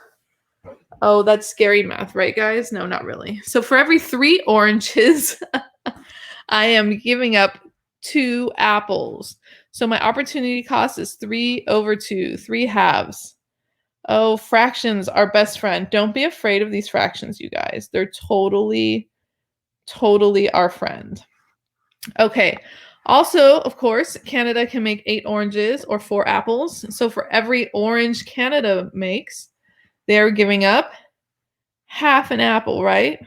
[SPEAKER 1] Oh, that's scary math, right, guys? No, not really. So for every 3 oranges, I am giving up 2 apples. So my opportunity cost is 3 over 2, 3 halves. Oh, fractions are best friend. Don't be afraid of these fractions, you guys. They're totally our friend. Okay. Also, of course, Canada can make 8 oranges or 4 apples. So for every orange Canada makes, they're giving up half an apple, right?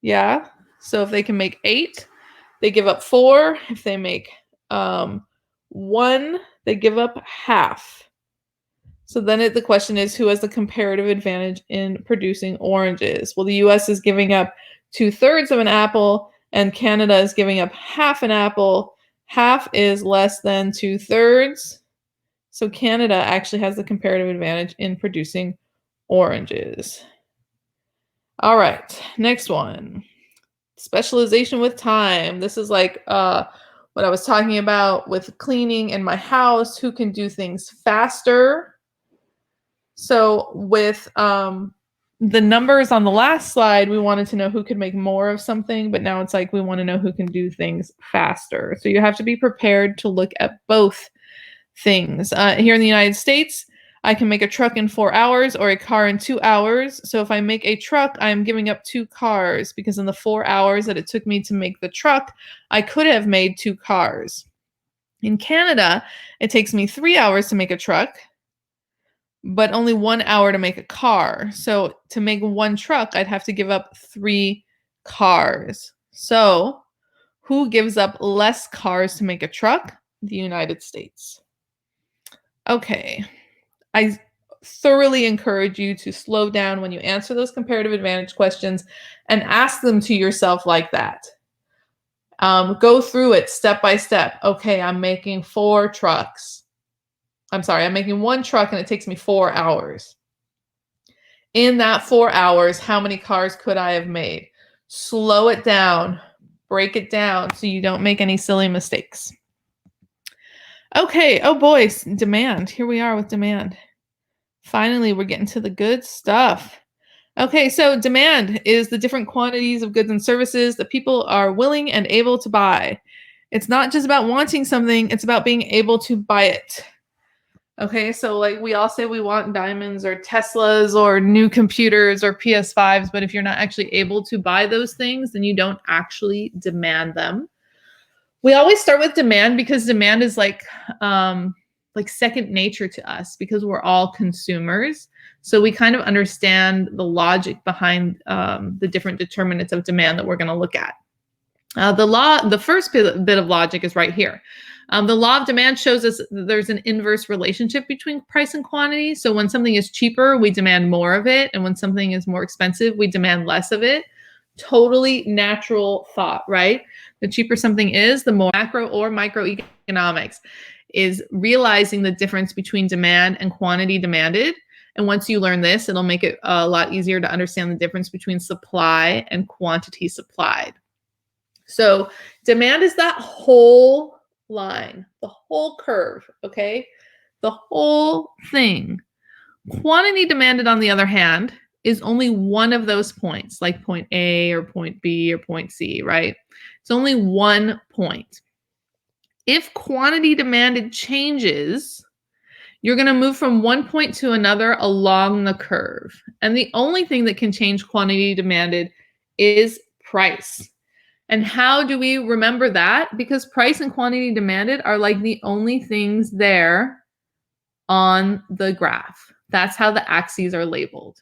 [SPEAKER 1] Yeah. So if they can make 8, they give up 4. If they make 1, they give up half. So then the question is, who has the comparative advantage in producing oranges? Well, the US is giving up 2/3 of an apple, and Canada is giving up half an apple. Half is less than 2/3. So Canada actually has the comparative advantage in producing oranges. All right, next one. Specialization with time. This is like what I was talking about with cleaning in my house. Who can do things faster? So with the numbers on the last slide, we wanted to know who could make more of something, but now it's like we want to know who can do things faster. So you have to be prepared to look at both things. Here in the United States, I can make a truck in 4 hours or a car in 2 hours. So if I make a truck, I'm giving up 2 cars because in the 4 hours that it took me to make the truck, I could have made 2 cars. In Canada, it takes me 3 hours to make a truck, but only 1 hour to make a car. So to make 1 truck, I'd have to give up 3 cars. So who gives up less cars to make a truck? The United States. Okay. I thoroughly encourage you to slow down when you answer those comparative advantage questions and ask them to yourself like that. Go through it step by step. Okay, I'm making 4 trucks. I'm sorry, I'm making 1 truck and it takes me 4 hours. In that 4 hours, how many cars could I have made? Slow it down, break it down so you don't make any silly mistakes. Okay, oh boy, demand. Here we are with demand. Finally, we're getting to the good stuff. Okay, so demand is the different quantities of goods and services that people are willing and able to buy. It's not just about wanting something, it's about being able to buy it. Okay, so like we all say we want diamonds or Teslas or new computers or PS5s, but if you're not actually able to buy those things, then you don't actually demand them. We always start with demand because demand is like second nature to us because we're all consumers. So we kind of understand the logic behind the different determinants of demand that we're going to look at. The first bit of logic is right here. The law of demand shows us that there's an inverse relationship between price and quantity. So when something is cheaper, we demand more of it. And when something is more expensive, we demand less of it. Totally natural thought, right? The cheaper something is, the more macro or microeconomics is realizing the difference between demand and quantity demanded. And once you learn this, it'll make it a lot easier to understand the difference between supply and quantity supplied. So demand is that whole line, the whole curve, okay? The whole thing. Quantity demanded, on the other hand, is only one of those points, like point A or point B or point C, right? It's only one point. If quantity demanded changes, you're going to move from one point to another along the curve. And the only thing that can change quantity demanded is price. And how do we remember that? Because price and quantity demanded are like the only things there on the graph. That's how the axes are labeled.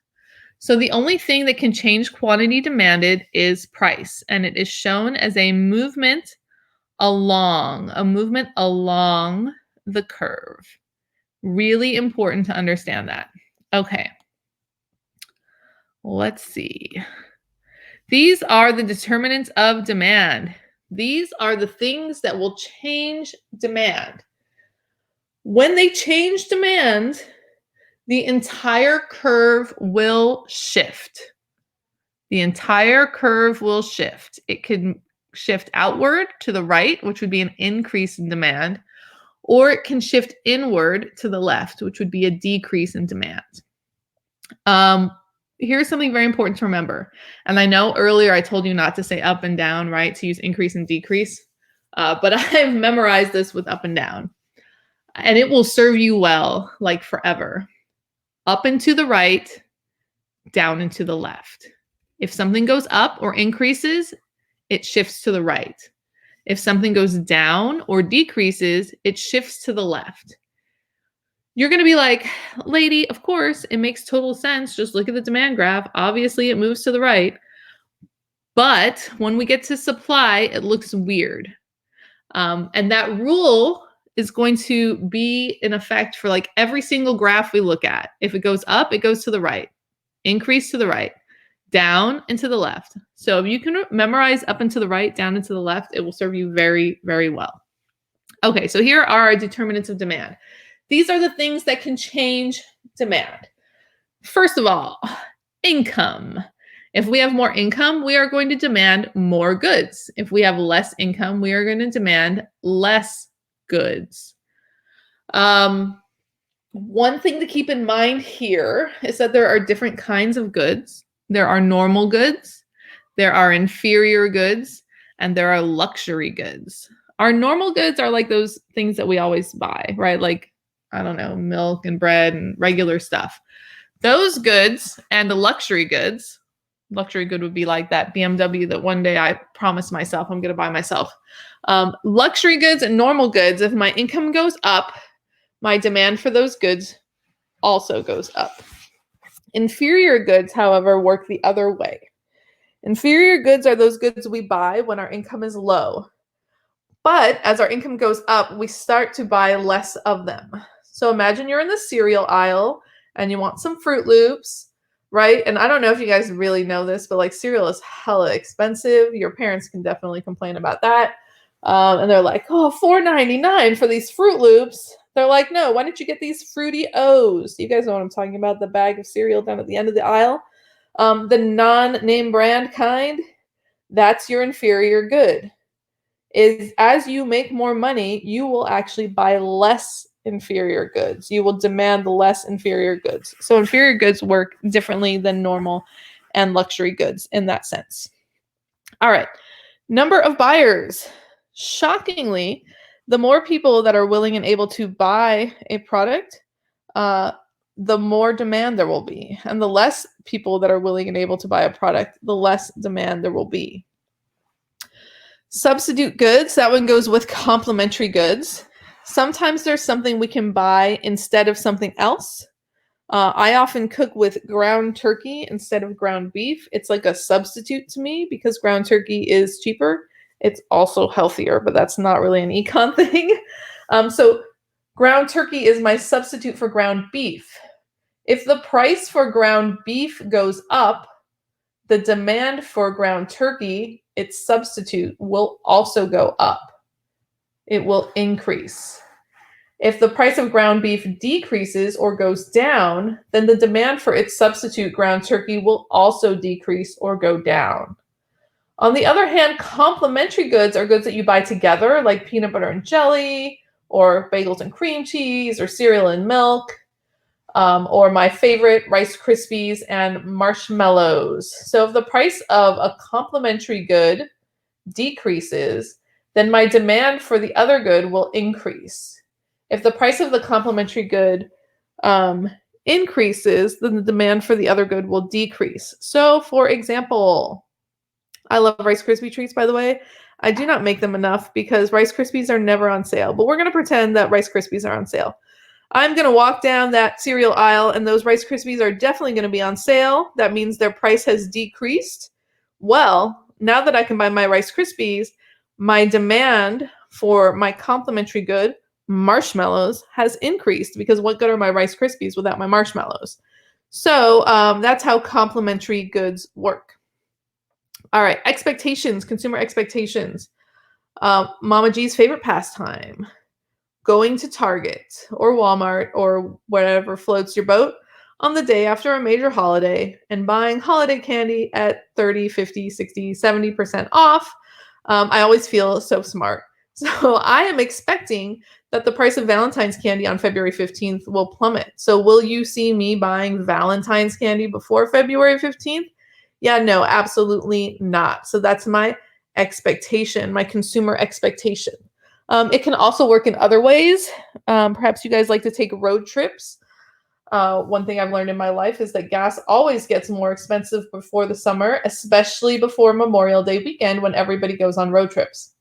[SPEAKER 1] So the only thing that can change quantity demanded is price. And it is shown as a movement along the curve. Really important to understand that. Okay. Let's see. These are the determinants of demand. These are the things that will change demand. When they change demand, the entire curve will shift. The entire curve will shift. It can shift outward to the right, which would be an increase in demand, or it can shift inward to the left, which would be a decrease in demand. Here's something very important to remember. And I know earlier I told you not to say up and down, right? To use increase and decrease. But I've memorized this with up and down. And it will serve you well, like forever. Up and to the right, down and to the left. If something goes up or increases, it shifts to the right. If something goes down or decreases, it shifts to the left. You're going to be like, lady, of course, it makes total sense. Just look at the demand graph. Obviously, it moves to the right. But when we get to supply, it looks weird. And that rule is going to be in effect for like every single graph we look at. If it goes up, it goes to the right. Increase to the right. Down and to the left. So if you can memorize up and to the right, down and to the left, it will serve you very, very well. Okay, so here are our determinants of demand. These are the things that can change demand. First of all, income. If we have more income, we are going to demand more goods. If we have less income, we are going to demand less goods. One thing to keep in mind here is that there are different kinds of goods. There are normal goods, there are inferior goods, and there are luxury goods. Our normal goods are like those things that we always buy, right? Like, I don't know, milk and bread and regular stuff. Those goods and the luxury good would be like that BMW that one day I promised myself I'm going to buy myself. Luxury goods and normal goods, if my income goes up, my demand for those goods also goes up. Inferior goods, however, work the other way. Inferior goods are those goods we buy when our income is low. But as our income goes up, we start to buy less of them. So imagine you're in the cereal aisle and you want some Fruit Loops, right? And I don't know if you guys really know this, but like cereal is hella expensive. Your parents can definitely complain about that. And they're like, oh, $4.99 for these Fruit Loops. They're like, no, why don't you get these Fruity O's? You guys know what I'm talking about, the bag of cereal down at the end of the aisle. The non-name brand kind, that's your inferior good. Is as you make more money, you will actually buy less inferior goods. You will demand less inferior goods. So inferior goods work differently than normal and luxury goods in that sense. All right, number of buyers. Shockingly, the more people that are willing and able to buy a product, the more demand there will be. And the less people that are willing and able to buy a product, the less demand there will be. Substitute goods, that one goes with complementary goods. Sometimes there's something we can buy instead of something else. I often cook with ground turkey instead of ground beef. It's like a substitute to me because ground turkey is cheaper. It's also healthier, but that's not really an econ thing. So ground turkey is my substitute for ground beef. If the price for ground beef goes up, the demand for ground turkey, its substitute, will also go up. It will increase. If the price of ground beef decreases or goes down, then the demand for its substitute, ground turkey, will also decrease or go down. On the other hand, complementary goods are goods that you buy together, like peanut butter and jelly, or bagels and cream cheese, or cereal and milk, or my favorite, Rice Krispies and marshmallows. So if the price of a complementary good decreases, then my demand for the other good will increase. If the price of the complementary good increases, then the demand for the other good will decrease. So, for example, I love Rice Krispie treats, by the way. I do not make them enough because Rice Krispies are never on sale, but we're going to pretend that Rice Krispies are on sale. I'm going to walk down that cereal aisle and those Rice Krispies are definitely going to be on sale. That means their price has decreased. Well, now that I can buy my Rice Krispies, my demand for my complementary good, marshmallows, has increased because what good are my Rice Krispies without my marshmallows? So that's how complementary goods work. All right, expectations, consumer expectations. Mama G's favorite pastime. Going to Target or Walmart or whatever floats your boat on the day after a major holiday and buying holiday candy at 30, 50, 60, 70% off I always feel so smart. So I am expecting that the price of Valentine's candy on February 15th will plummet. So will you see me buying Valentine's candy before February 15th? Yeah, no, absolutely not. So that's my expectation, my consumer expectation. It can also work in other ways. Perhaps you guys like to take road trips. One thing I've learned in my life is that gas always gets more expensive before the summer, especially before Memorial Day weekend when everybody goes on road trips.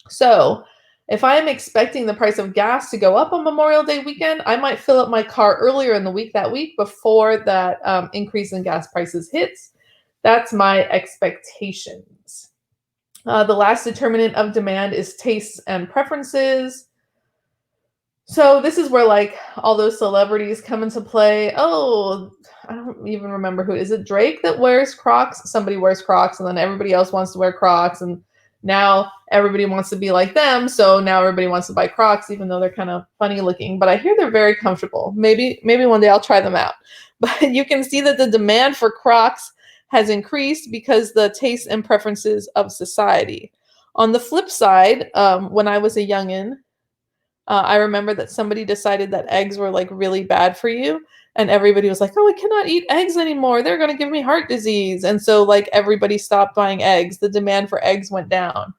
[SPEAKER 1] So if I am expecting the price of gas to go up on Memorial Day weekend, I might fill up my car earlier in the week that week before that increase in gas prices hits. That's my expectations. The last determinant of demand is tastes and preferences. So this is where like all those celebrities come into play. Oh, I don't even remember who. Is it Drake that wears Crocs? Somebody wears Crocs and then everybody else wants to wear Crocs and now everybody wants to be like them. So now everybody wants to buy Crocs even though they're kind of funny looking, but I hear they're very comfortable. Maybe one day I'll try them out. But you can see that the demand for Crocs has increased because the tastes and preferences of society. On the flip side, when I was a youngin', I remember that somebody decided that eggs were like really bad for you. And everybody was like, oh, I cannot eat eggs anymore. They're going to give me heart disease. And so like everybody stopped buying eggs. The demand for eggs went down.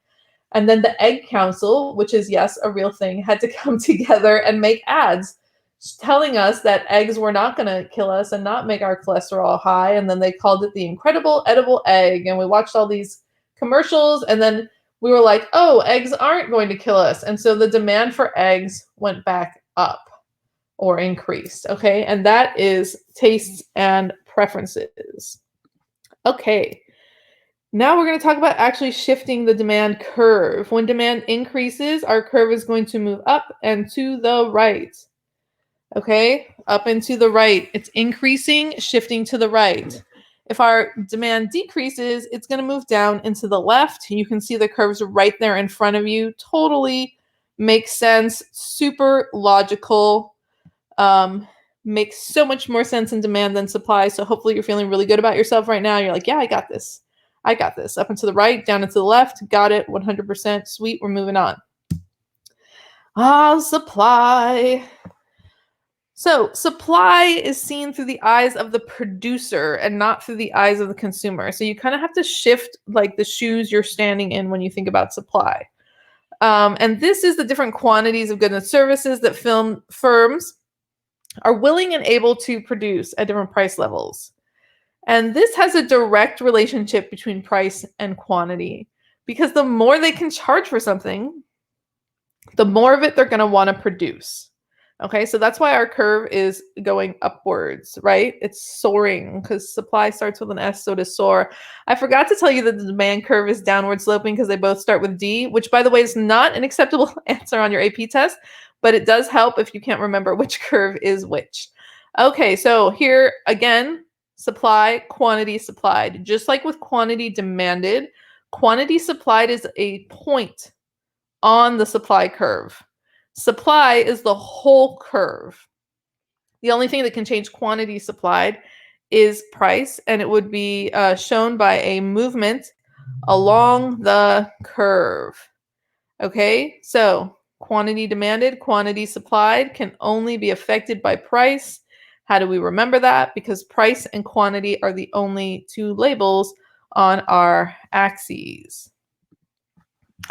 [SPEAKER 1] And then the Egg Council, which is, yes, a real thing, had to come together and make ads telling us that eggs were not going to kill us and not make our cholesterol high. And then they called it the incredible edible egg. And we watched all these commercials and then we were like, oh, eggs aren't going to kill us. And so the demand for eggs went back up or increased. Okay. And that is tastes and preferences. Okay. Now we're going to talk about actually shifting the demand curve. When demand increases, our curve is going to move up and to the right. Okay. Up and to the right. It's increasing, shifting to the right. If our demand decreases, it's going to move down into the left. You can see the curves right there in front of you. Totally makes sense. Super logical. Makes so much more sense in demand than supply. So hopefully you're feeling really good about yourself right now. You're like, yeah, I got this. I got this. Up and to the right, down and to the left. Got it. 100%. Sweet. We're moving on. Supply. So supply is seen through the eyes of the producer and not through the eyes of the consumer. So you kind of have to shift like the shoes you're standing in when you think about supply. And this is the different quantities of goods and services that firms are willing and able to produce at different price levels. And this has a direct relationship between price and quantity because the more they can charge for something, the more of it they're going to want to produce. Okay, so that's why our curve is going upwards, right? It's soaring because supply starts with an S, so does soar. I forgot to tell you that the demand curve is downward sloping because they both start with D, which, by the way, is not an acceptable answer on your AP test, but it does help if you can't remember which curve is which. Okay, so here again, supply, quantity supplied. Just like with quantity demanded, quantity supplied is a point on the supply curve. Supply is the whole curve. The only thing that can change quantity supplied is price, and it would be shown by a movement along the curve. Okay, so quantity demanded, quantity supplied can only be affected by price. How do we remember that? Because price and quantity are the only two labels on our axes.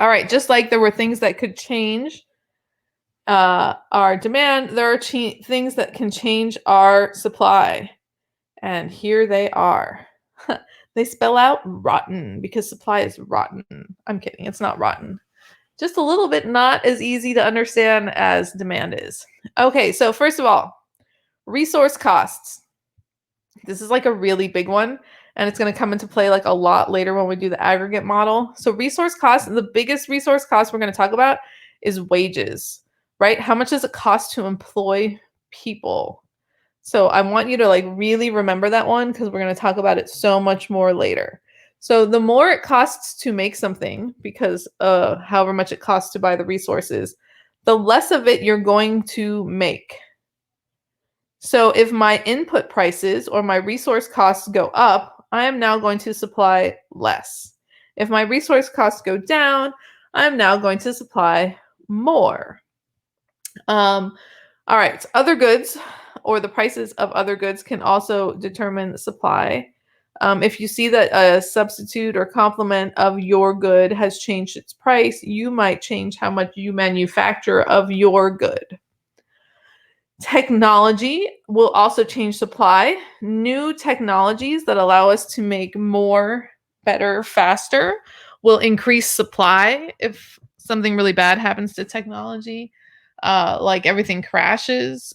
[SPEAKER 1] All right, just like there were things that could change our demand, there are things that can change our supply. And here they are. They spell out rotten because supply is rotten. I'm kidding, it's not rotten. Just a little bit not as easy to understand as demand is. Okay, so first of all, resource costs. This is like a really big one, and it's going to come into play like a lot later when we do the aggregate model. So resource costs, the biggest resource cost we're going to talk about is wages, right? How much does it cost to employ people? So I want you to like really remember that one because we're going to talk about it so much more later. So the more it costs to make something, because however much it costs to buy the resources, the less of it you're going to make. So if my input prices or my resource costs go up, I am now going to supply less. If my resource costs go down, I'm now going to supply more. All right, other goods or the prices of other goods can also determine supply. If you see that a substitute or complement of your good has changed its price, you might change how much you manufacture of your good. Technology will also change supply. New technologies that allow us to make more, better, faster will increase supply if something really bad happens to technology. Like everything crashes,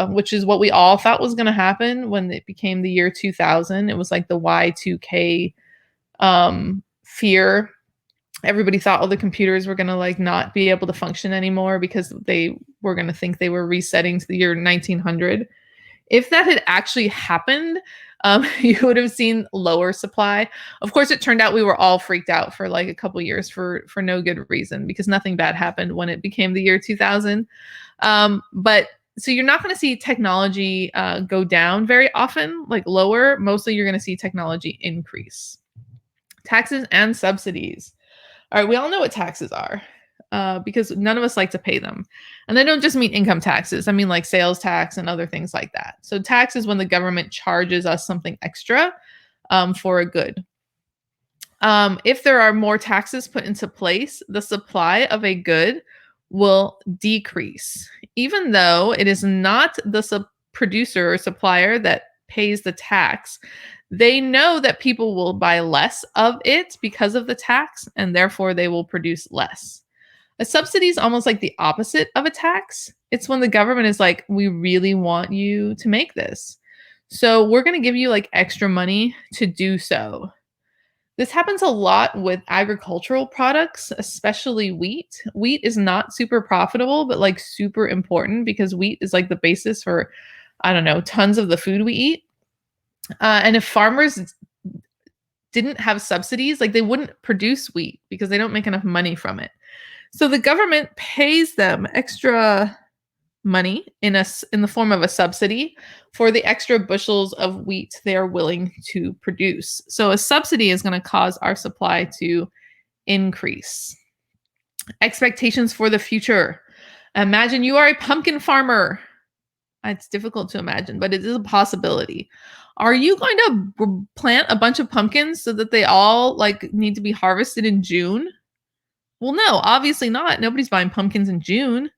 [SPEAKER 1] which is what we all thought was going to happen when it became the year 2000. It was like the Y2K fear. Everybody thought all the computers were going to like not be able to function anymore because they were going to think they were resetting to the year 1900. If that had actually happened, you would have seen lower supply. Of course, it turned out we were all freaked out for like a couple years for no good reason because nothing bad happened when it became the year 2000. But so you're not going to see technology go down very often, like lower. Mostly you're going to see technology increase. Taxes and subsidies. All right, we all know what taxes are because none of us like to pay them. And I don't just mean income taxes. I mean like sales tax and other things like that. So tax is when the government charges us something extra for a good. If there are more taxes put into place, the supply of a good will decrease, even though it is not the producer or supplier that pays the tax. They know that people will buy less of it because of the tax, and therefore they will produce less. A subsidy is almost like the opposite of a tax. It's when the government is like, we really want you to make this, so we're going to give you like extra money to do so. This happens a lot with agricultural products, especially wheat. Wheat is not super profitable, but like super important because wheat is like the basis for, I don't know, tons of the food we eat. And if farmers didn't have subsidies, like they wouldn't produce wheat because they don't make enough money from it. So the government pays them extra money in the form of a subsidy for the extra bushels of wheat they are willing to produce. So a subsidy is going to cause our supply to increase. Expectations for the future. Imagine you are a pumpkin farmer. It's difficult to imagine, but it is a possibility. Are you going to plant a bunch of pumpkins so that they all like need to be harvested in June? Well, no, obviously not. Nobody's buying pumpkins in June.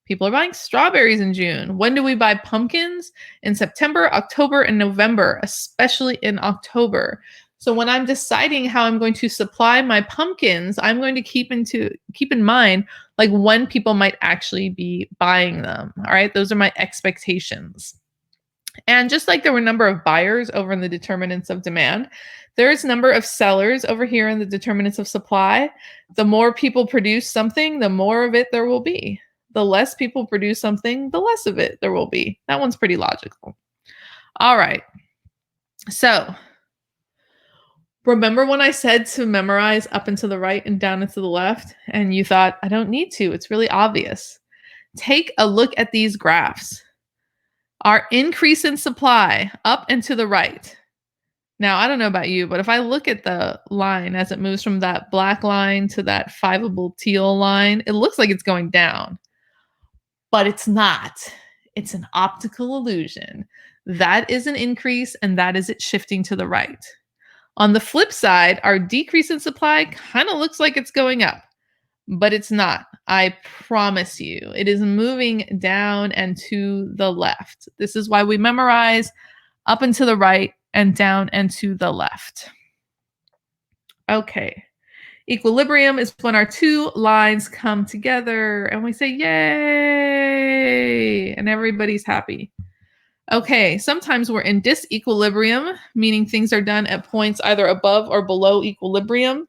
[SPEAKER 1] People are buying strawberries in June. When do we buy pumpkins? In September, October, and November, especially in October. So when I'm deciding how I'm going to supply my pumpkins, I'm going to keep in mind like when people might actually be buying them. All right, those are my expectations. And just like there were a number of buyers over in the determinants of demand, there's a number of sellers over here in the determinants of supply. The more people produce something, the more of it there will be. The less people produce something, the less of it there will be. That one's pretty logical. All right. So remember when I said to memorize up and to the right and down and to the left, and you thought, I don't need to. It's really obvious. Take a look at these graphs. Our increase in supply up and to the right. Now, I don't know about you, but if I look at the line as it moves from that black line to that fiveable teal line, it looks like it's going down. But it's not. It's an optical illusion. That is an increase, and that is it shifting to the right. On the flip side, our decrease in supply kind of looks like it's going up, but it's not. I promise you. It is moving down and to the left. This is why we memorize up and to the right and down and to the left. Okay. Equilibrium is when our two lines come together and we say, yay, and everybody's happy. Okay, sometimes we're in disequilibrium, meaning things are done at points either above or below equilibrium.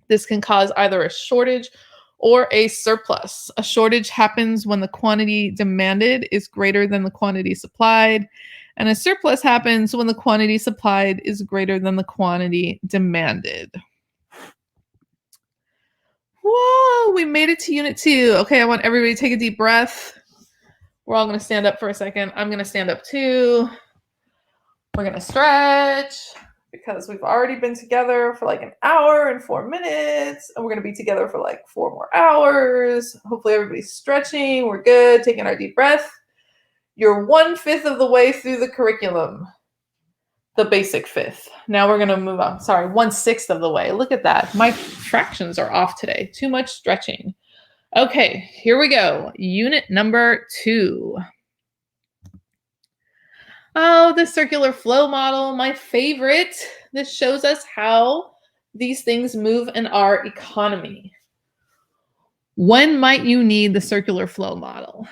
[SPEAKER 1] This can cause either a shortage or a surplus. A shortage happens when the quantity demanded is greater than the quantity supplied, and a surplus happens when the quantity supplied is greater than the quantity demanded. Whoa, we made it to Unit 2. Okay, I want everybody to take a deep breath. We're all going to stand up for a second. I'm going to stand up too. We're going to stretch.
[SPEAKER 3] because we've already been together for like an hour and 4 minutes, and we're going to be together for like 4 more hours. Hopefully everybody's stretching. We're good, taking our deep breath. You're 1/5 of the way through the curriculum, the basic fifth. Now we're going to move on. Sorry, 1/6 of the way. Look at that. My fractions are off today. Too much stretching. Okay, here we go. Unit number 2. Oh, the circular flow model, my favorite. This shows us how these things move in our economy. When might you need the circular flow model?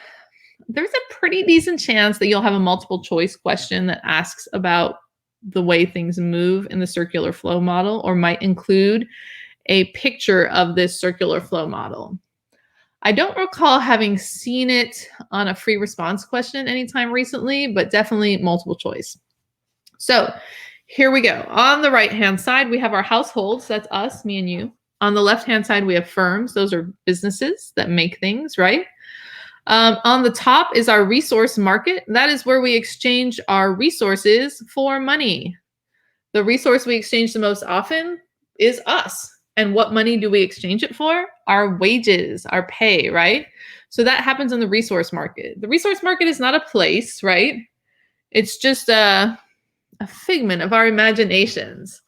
[SPEAKER 3] There's a pretty decent chance that you'll have a multiple choice question that asks about the way things move in the circular flow model, or might include a picture of this circular flow model. I don't recall having seen it on a free response question anytime recently, but definitely multiple choice. So here we go. On the right-hand side, we have our households. That's us, me and you. On the left-hand side, we have firms. Those are businesses that make things, right? On the top is our resource market. That is where we exchange our resources for money. The resource we exchange the most often is us. And what money do we exchange it for? Our wages, our pay, right? So that happens in the resource market. The resource market is not a place, right? It's just a figment of our imaginations.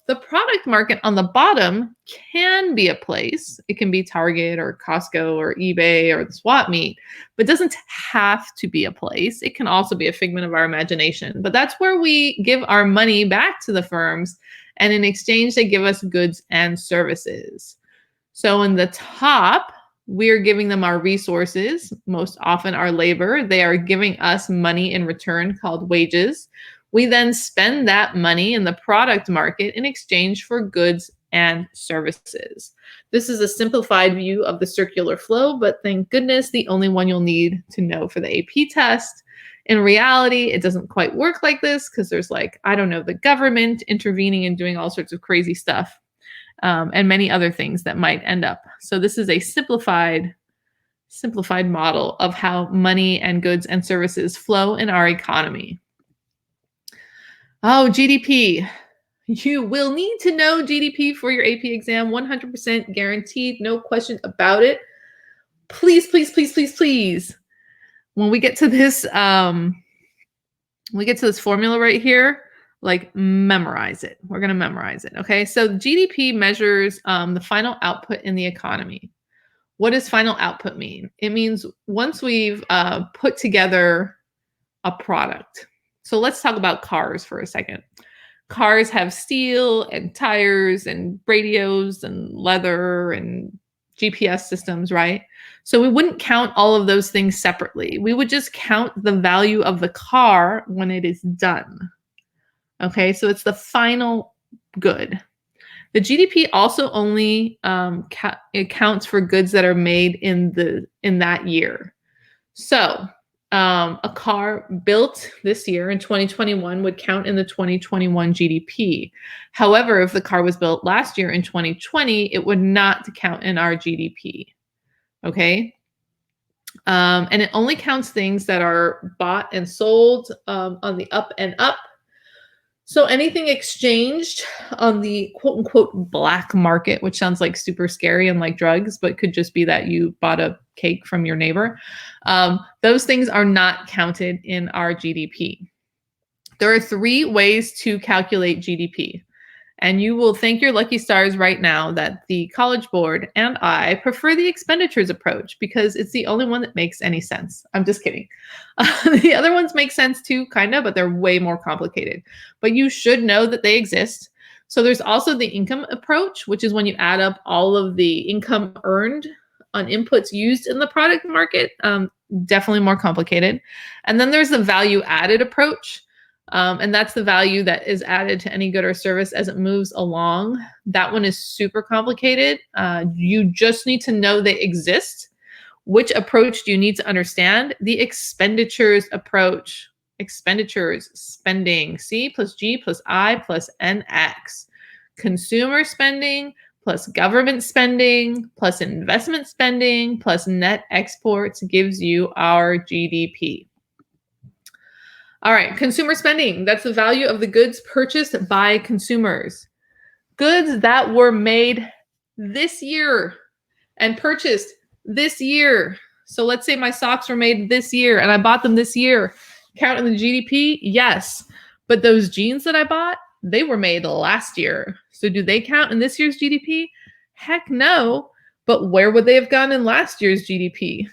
[SPEAKER 3] The product market on the bottom can be a place. It can be Target or Costco or eBay or the swap meet, but doesn't have to be a place. It can also be a figment of our imagination. But that's where we give our money back to the firms, and in exchange, they give us goods and services. So in the top, we're giving them our resources, most often our labor. They are giving us money in return called wages. We then spend that money in the product market in exchange for goods and services. This is a simplified view of the circular flow, but thank goodness the only one you'll need to know for the AP test. In reality, it doesn't quite work like this because there's the government intervening and doing all sorts of crazy stuff, and many other things that might end up. So this is a simplified model of how money and goods and services flow in our economy. Oh, GDP. You will need to know GDP for your AP exam, 100% guaranteed, no question about it. Please, please, please, please, please. When we get to this, formula right here, memorize it. We're going to memorize it, okay? So GDP measures the final output in the economy. What does final output mean? It means once we've put together a product. So let's talk about cars for a second. Cars have steel and tires and radios and leather and GPS systems, right? So we wouldn't count all of those things separately. We would just count the value of the car when it is done. Okay, so it's the final good. The GDP also only accounts for goods that are made in that year. So a car built this year in 2021 would count in the 2021 GDP. However, if the car was built last year in 2020, it would not count in our GDP. Okay. And it only counts things that are bought and sold on the up and up. So anything exchanged on the quote unquote black market, which sounds like super scary and like drugs, but could just be that you bought a cake from your neighbor. Those things are not counted in our GDP. There are 3 ways to calculate GDP. And you will thank your lucky stars right now that the College Board and I prefer the expenditures approach because it's the only one that makes any sense. I'm just kidding. The other ones make sense too, kind of, but they're way more complicated. But you should know that they exist. So there's also the income approach, which is when you add up all of the income earned on inputs used in the product market. Definitely more complicated. And then there's the value added approach. And that's the value that is added to any good or service as it moves along. That one is super complicated. You just need to know they exist. Which approach do you need to understand? The expenditures approach. Expenditures, spending, C plus G plus I plus NX. Consumer spending plus government spending plus investment spending plus net exports gives you our GDP. All right, consumer spending. That's the value of the goods purchased by consumers. Goods that were made this year and purchased this year. So let's say my socks were made this year and I bought them this year. Count in the GDP? Yes. But those jeans that I bought, they were made last year. So do they count in this year's GDP? Heck no. But where would they have gone in last year's GDP?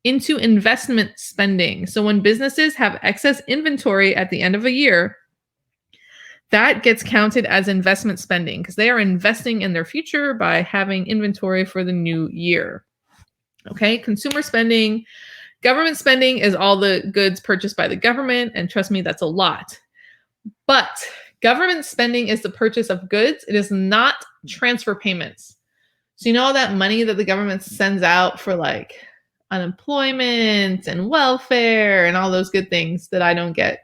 [SPEAKER 3] Into investment spending. So when businesses have excess inventory at the end of a year, that gets counted as investment spending because they are investing in their future by having inventory for the new year. Okay, consumer spending. Government spending is all the goods purchased by the government, and trust me, that's a lot. But government spending is the purchase of goods. It is not transfer payments. So you know all that money that the government sends out for like unemployment and welfare and all those good things that I don't get.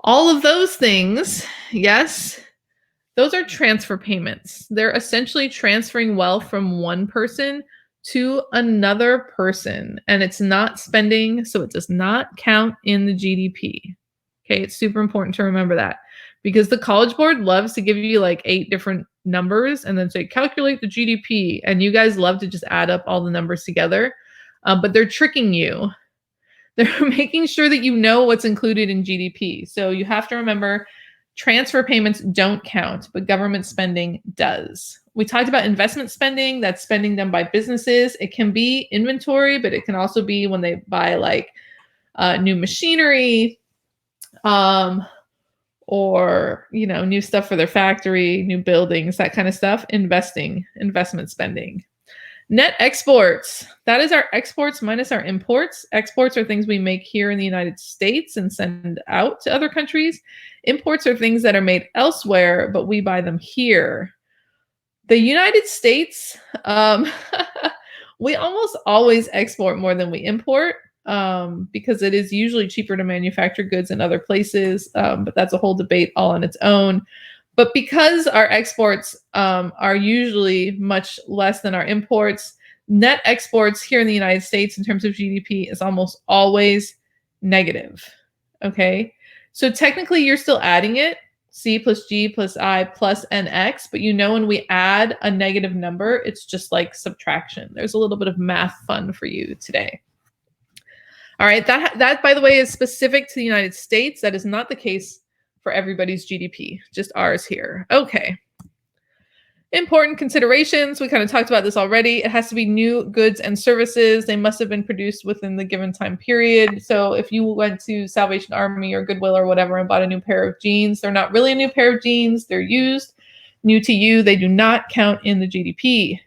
[SPEAKER 3] All of those things, yes, those are transfer payments. They're essentially transferring wealth from one person to another person, and it's not spending, so it does not count in the GDP. Okay, it's super important to remember that because the College Board loves to give you like 8 different numbers and then say, calculate the GDP. And you guys love to just add up all the numbers together, but they're tricking you. They're making sure that you know what's included in GDP. So you have to remember transfer payments don't count, but government spending does. We talked about investment spending, that's spending done by businesses. It can be inventory, but it can also be when they buy like new machinery, or new stuff for their factory, new buildings, that kind of stuff. Investment spending. Net exports. That is our exports minus our imports. Exports are things we make here in the United States and send out to other countries. Imports are things that are made elsewhere, but we buy them here. The United States, we almost always export more than we import because it is usually cheaper to manufacture goods in other places, but that's a whole debate all on its own. But because our exports are usually much less than our imports, net exports here in the United States in terms of GDP is almost always negative. Okay, so technically you're still adding it, C plus G plus I plus NX, but when we add a negative number, it's just like subtraction. There's a little bit of math fun for you today. All right, that by the way is specific to the United States. That is not the case for everybody's GDP, just ours here. Okay. Important considerations. We kind of talked about this already. It has to be new goods and services. They must have been produced within the given time period. So if you went to Salvation Army or Goodwill or whatever and bought a new pair of jeans, they're not really a new pair of jeans. They're used, new to you. They do not count in the GDP.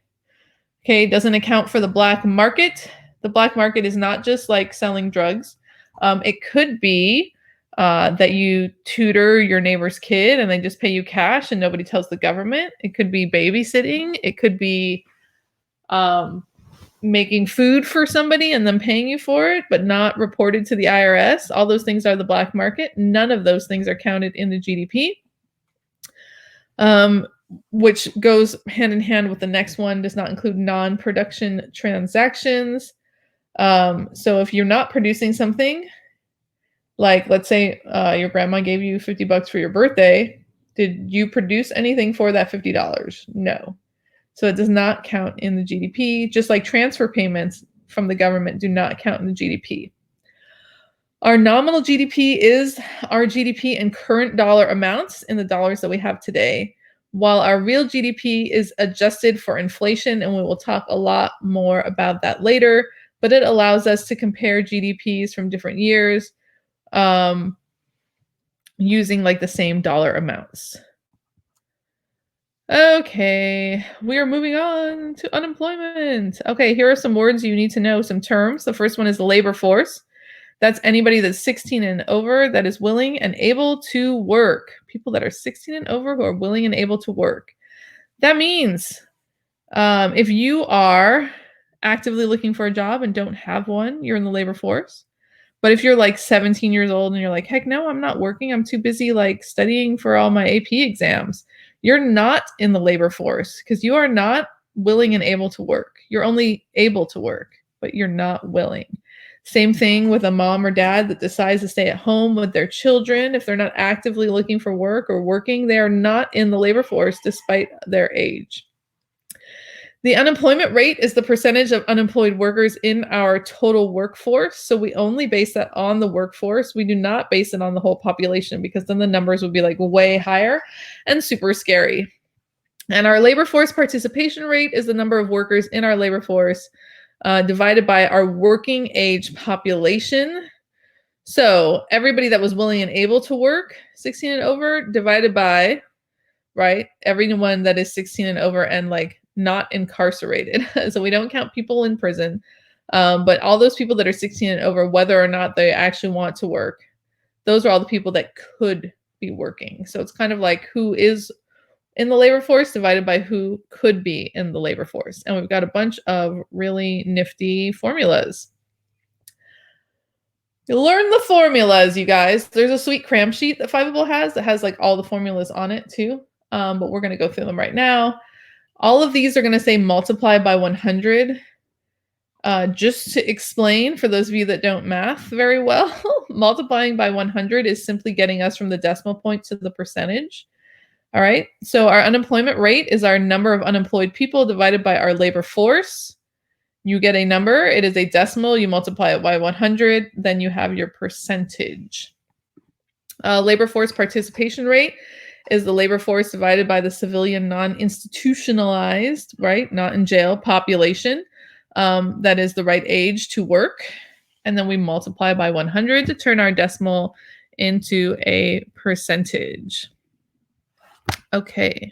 [SPEAKER 3] Okay, doesn't account for the black market. The black market is not just like selling drugs. It could be that you tutor your neighbor's kid and they just pay you cash and nobody tells the government. It could be babysitting. It could be making food for somebody and then paying you for it, but not reported to the IRS. All those things are the black market. None of those things are counted in the GDP, which goes hand in hand with the next one, does not include non-production transactions. So if you're not producing something, like, let's say your grandma gave you $50 for your birthday. Did you produce anything for that $50? No. So it does not count in the GDP, just like transfer payments from the government do not count in the GDP. Our nominal GDP is our GDP in current dollar amounts in the dollars that we have today, while our real GDP is adjusted for inflation, and we will talk a lot more about that later, but it allows us to compare GDPs from different years using like the same dollar amounts. Okay, we are moving on to unemployment. Okay, here are some words you need to know, some terms. The first one is the labor force. That's anybody that's 16 and over that is willing and able to work. People that are 16 and over who are willing and able to work. That means if you are actively looking for a job and don't have one, you're in the labor force. But if you're like 17 years old and you're like, heck no, I'm not working, I'm too busy like studying for all my AP exams, you're not in the labor force because you are not willing and able to work. You're only able to work, but you're not willing. Same thing with a mom or dad that decides to stay at home with their children. If they're not actively looking for work or working, they are not in the labor force despite their age. The unemployment rate is the percentage of unemployed workers in our total workforce. So we only base that on the workforce. We do not base it on the whole population because then the numbers would be like way higher and super scary. And our labor force participation rate is the number of workers in our labor force divided by our working age population. So everybody that was willing and able to work, 16 and over, divided by, right, everyone that is 16 and over and like not incarcerated. So we don't count people in prison, but all those people that are 16 and over, whether or not they actually want to work, those are all the people that could be working. So it's kind of like who is in the labor force divided by who could be in the labor force. And we've got a bunch of really nifty formulas. You learn the formulas, you guys. There's a sweet cram sheet that Fiveable has that has like all the formulas on it too. But we're going to go through them right now. All of these are going to say multiply by 100. Just to explain, for those of you that don't math very well, multiplying by 100 is simply getting us from the decimal point to the percentage. All right, so our unemployment rate is our number of unemployed people divided by our labor force. You get a number, it is a decimal, you multiply it by 100, then you have your percentage. Labor force participation rate is the labor force divided by the civilian non-institutionalized, right, not in jail, population. That is the right age to work. And then we multiply by 100 to turn our decimal into a percentage. Okay.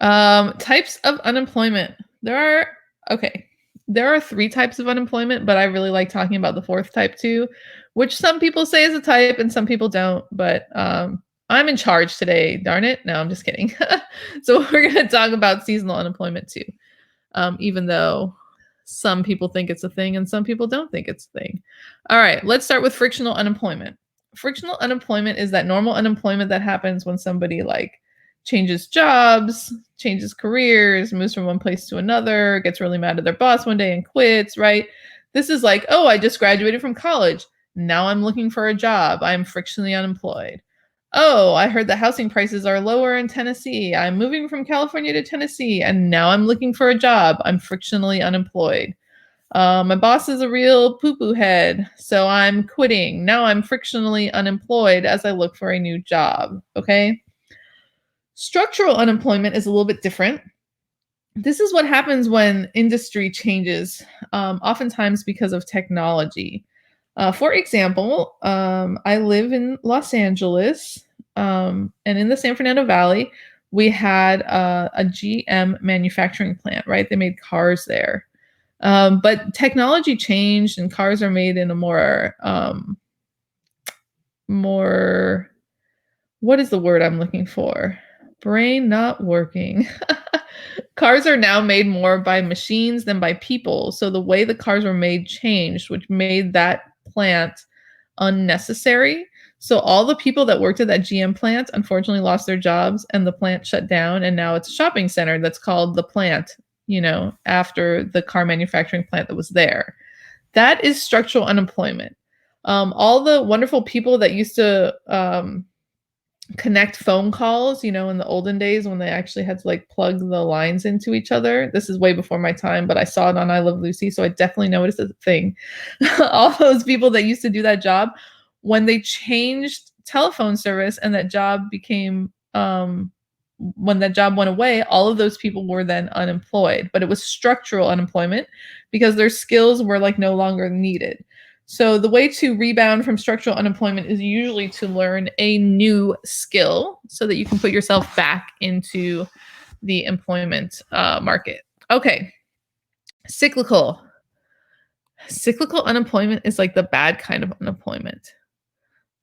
[SPEAKER 3] Types of unemployment. There are 3 types of unemployment, but I really like talking about the 4th type too, which some people say is a type and some people don't, but I'm in charge today, darn it. No, I'm just kidding. So we're going to talk about seasonal unemployment too, even though some people think it's a thing and some people don't think it's a thing. All right, let's start with frictional unemployment. Frictional unemployment is that normal unemployment that happens when somebody like changes jobs, changes careers, moves from one place to another, gets really mad at their boss one day and quits, right? This is like, oh, I just graduated from college. Now I'm looking for a job. I'm frictionally unemployed. Oh, I heard that housing prices are lower in Tennessee. I'm moving from California to Tennessee, and now I'm looking for a job. I'm frictionally unemployed. My boss is a real poo-poo head, so I'm quitting. Now I'm frictionally unemployed as I look for a new job, okay? Structural unemployment is a little bit different. This is what happens when industry changes, oftentimes because of technology. For example, I live in Los Angeles, and in the San Fernando Valley, we had a GM manufacturing plant, right? They made cars there. But technology changed and cars are made in a more, what is the word I'm looking for? Brain not working. Cars are now made more by machines than by people. So the way the cars were made changed, which made that plant unnecessary. So all the people that worked at that GM plant unfortunately lost their jobs and the plant shut down. And now it's a shopping center that's called The Plant, you know, after the car manufacturing plant that was there. That is structural unemployment. All the wonderful people that used to connect phone calls, you know, in the olden days when they actually had to like plug the lines into each other. This is way before my time, but I saw it on I Love Lucy, so I definitely know it is a thing. All those people that used to do that job, when they changed telephone service and that job became, when that job went away, all of those people were then unemployed, but it was structural unemployment because their skills were like no longer needed. So the way to rebound from structural unemployment is usually to learn a new skill so that you can put yourself back into the employment market. Okay, cyclical. Cyclical unemployment is like the bad kind of unemployment.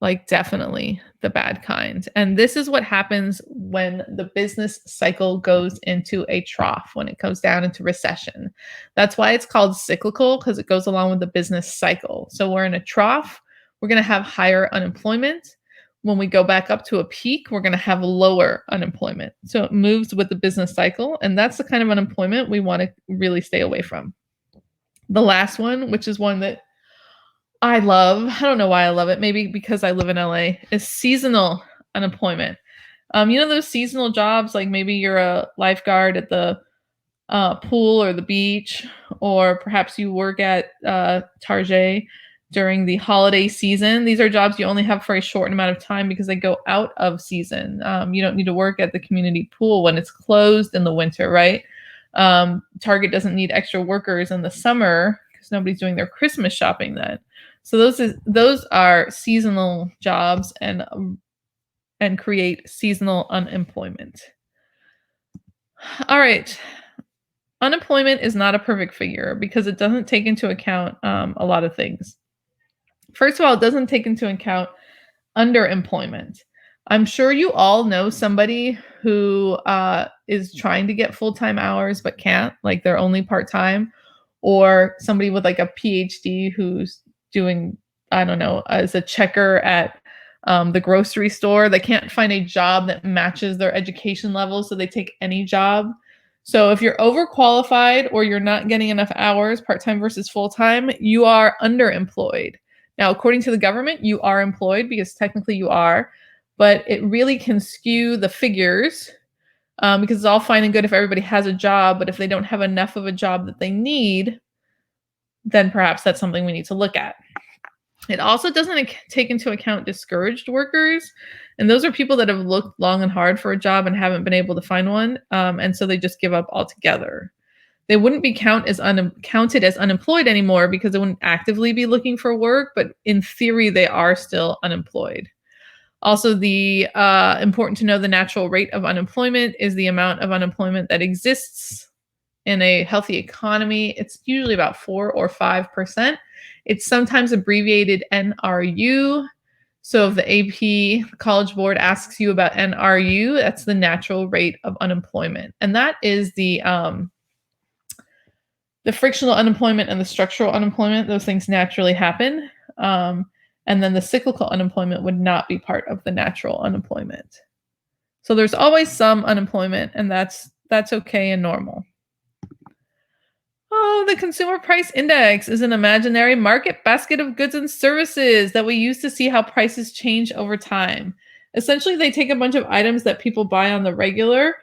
[SPEAKER 3] Like definitely the bad kind. And this is what happens when the business cycle goes into a trough, when it goes down into recession. That's why it's called cyclical, because it goes along with the business cycle. So we're in a trough, we're going to have higher unemployment. When we go back up to a peak, we're going to have lower unemployment. So it moves with the business cycle. And that's the kind of unemployment we want to really stay away from. The last one, which is one that I don't know why I love it. Maybe because I live in LA, is seasonal unemployment. You know those seasonal jobs, like maybe you're a lifeguard at the pool or the beach, or perhaps you work at Target during the holiday season. These are jobs you only have for a short amount of time because they go out of season. You don't need to work at the community pool when it's closed in the winter, right? Target doesn't need extra workers in the summer because nobody's doing their Christmas shopping then. So those are seasonal jobs and create seasonal unemployment. All right. Unemployment is not a perfect figure because it doesn't take into account a lot of things. First of all, it doesn't take into account underemployment. I'm sure you all know somebody who is trying to get full-time hours but can't, like they're only part-time, or somebody with like a PhD who's doing, I don't know, as a checker at the grocery store. They can't find a job that matches their education level, so they take any job. So if you're overqualified or you're not getting enough hours, part-time versus full-time, you are underemployed. Now, according to the government, you are employed because technically you are, but it really can skew the figures because it's all fine and good if everybody has a job, but if they don't have enough of a job that they need, then perhaps that's something we need to look at. It also doesn't take into account discouraged workers. And those are people that have looked long and hard for a job and haven't been able to find one. And so they just give up altogether. They wouldn't be counted as unemployed anymore because they wouldn't actively be looking for work. But in theory, they are still unemployed. Also, important to know, the natural rate of unemployment is the amount of unemployment that exists in a healthy economy. It's usually about 4 or 5%. It's sometimes abbreviated NRU. So if the AP, the College Board, asks you about NRU, that's the natural rate of unemployment. And that is the frictional unemployment and the structural unemployment. Those things naturally happen. And then the cyclical unemployment would not be part of the natural unemployment. So there's always some unemployment, and that's okay and normal. Oh, the Consumer Price Index is an imaginary market basket of goods and services that we use to see how prices change over time. Essentially, they take a bunch of items that people buy on the regular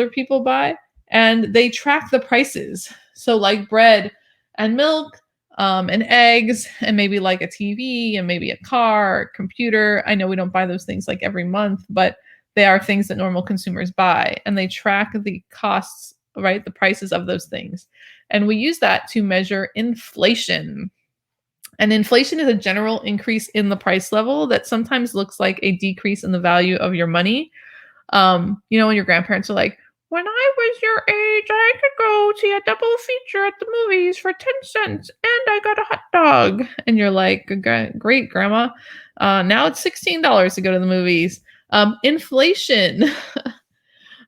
[SPEAKER 3] people buy, and they track the prices. So like bread and milk and eggs, and maybe like a TV and maybe a car, or computer. I know we don't buy those things like every month, but they are things that normal consumers buy, and they track the costs, right? The prices of those things. And we use that to measure inflation. And inflation is a general increase in the price level that sometimes looks like a decrease in the value of your money. When your grandparents are like, when I was your age, I could go see a double feature at the movies for 10 cents and I got a hot dog. And you're like, great, Grandma. Now it's $16 to go to the movies. Inflation.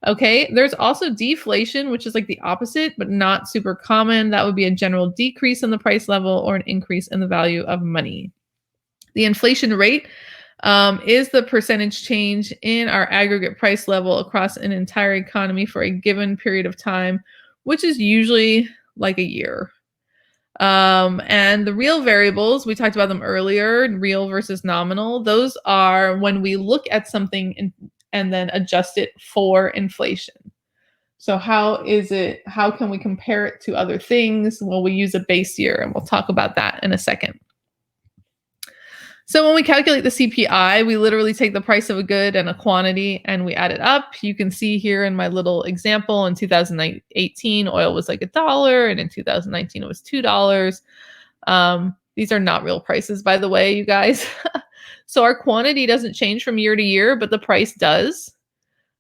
[SPEAKER 3] Okay, there's also deflation, which is like the opposite, but not super common. That would be a general decrease in the price level or an increase in the value of money. The inflation rate is the percentage change in our aggregate price level across an entire economy for a given period of time, which is usually like a year. And the real variables, we talked about them earlier, real versus nominal. Those are when we look at something and then adjust it for inflation. So how can we compare it to other things? Well, we use a base year, and we'll talk about that in a second. So when we calculate the CPI, we literally take the price of a good and a quantity and we add it up. You can see here in my little example, in 2018, oil was like $1, and in 2019, it was $2. These are not real prices, by the way, you guys. So our quantity doesn't change from year to year, but the price does.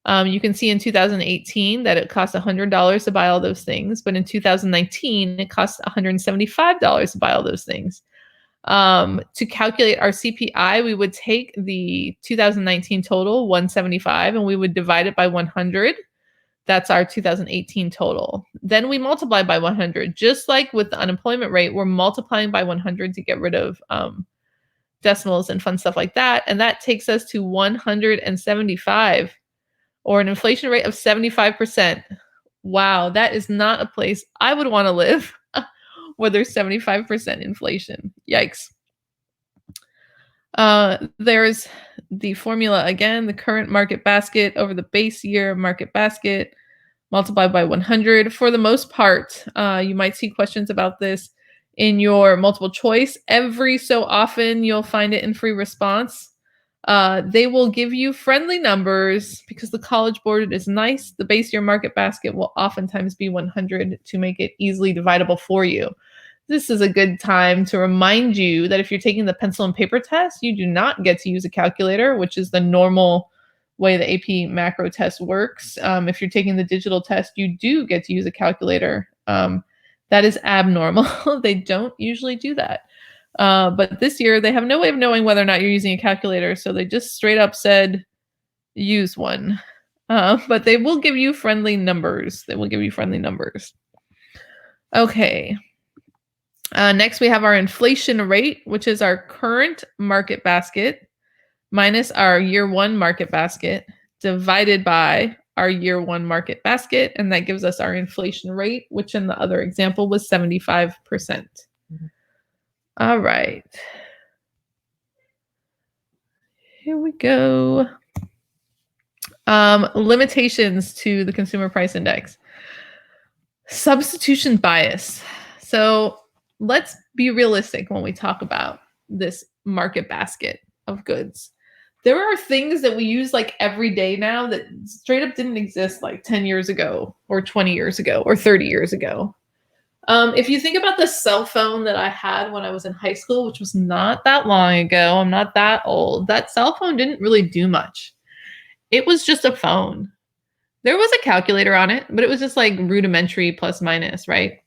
[SPEAKER 3] You can see in 2018 that it cost $100 to buy all those things, but in 2019, it cost $175 to buy all those things. To calculate our CPI, we would take the 2019 total, 175, and we would divide it by 100. That's our 2018 total. Then we multiply by 100. Just like with the unemployment rate, we're multiplying by 100 to get rid of decimals and fun stuff like that. And that takes us to 175, or an inflation rate of 75%. Wow, that is not a place I would want to live. where there's 75% inflation. Yikes. There's the formula again, the current market basket over the base year market basket multiplied by 100. For the most part, you might see questions about this in your multiple choice. Every so often, you'll find it in free response. They will give you friendly numbers because the College Board is nice. The base year market basket will oftentimes be 100 to make it easily dividable for you. This is a good time to remind you that if you're taking the pencil and paper test, you do not get to use a calculator, which is the normal way the AP macro test works. If you're taking the digital test, you do get to use a calculator. That is abnormal. They don't usually do that. But this year, they have no way of knowing whether or not you're using a calculator, so they just straight up said, use one. But they will give you friendly numbers. They will give you friendly numbers. Okay. Next, we have our inflation rate, which is our current market basket minus our year one market basket divided by our year one market basket. And that gives us our inflation rate, which in the other example was 75%. All right. Here we go. Limitations to the consumer price index. Substitution bias. So let's be realistic when we talk about this market basket of goods. There are things that we use like every day now that straight up didn't exist like 10 years ago or 20 years ago or 30 years ago. If you think about the cell phone that I had when I was in high school, which was not that long ago, I'm not that old, that cell phone didn't really do much. It was just a phone. There was a calculator on it, but it was just like rudimentary plus minus, right?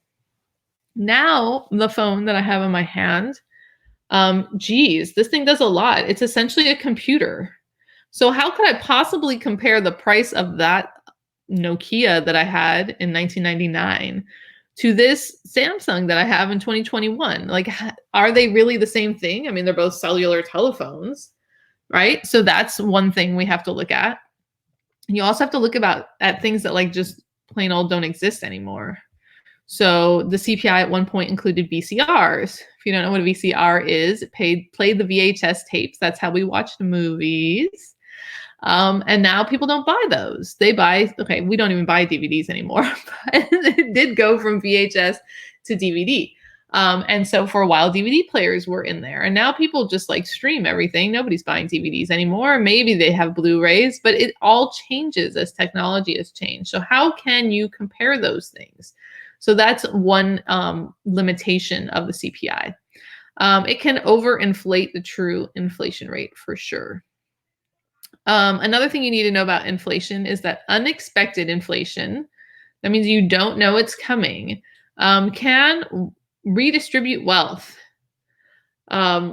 [SPEAKER 3] Now, the phone that I have in my hand, this thing does a lot. It's essentially a computer. So how could I possibly compare the price of that Nokia that I had in 1999 to this Samsung that I have in 2021? Like, are they really the same thing? I mean, they're both cellular telephones, right? So that's one thing we have to look at. And you also have to look at things that like just plain old don't exist anymore. So the CPI at one point included VCRs. If you don't know what a VCR is, it played the VHS tapes. That's how we watched movies. And now people don't buy those. We don't even buy DVDs anymore, but it did go from VHS to DVD. And so for a while, DVD players were in there. And now people just like stream everything. Nobody's buying DVDs anymore. Maybe they have Blu-rays, but it all changes as technology has changed. So how can you compare those things? So that's one limitation of the CPI. It can overinflate the true inflation rate for sure. Another thing you need to know about inflation is that unexpected inflation, that means you don't know it's coming, can redistribute wealth,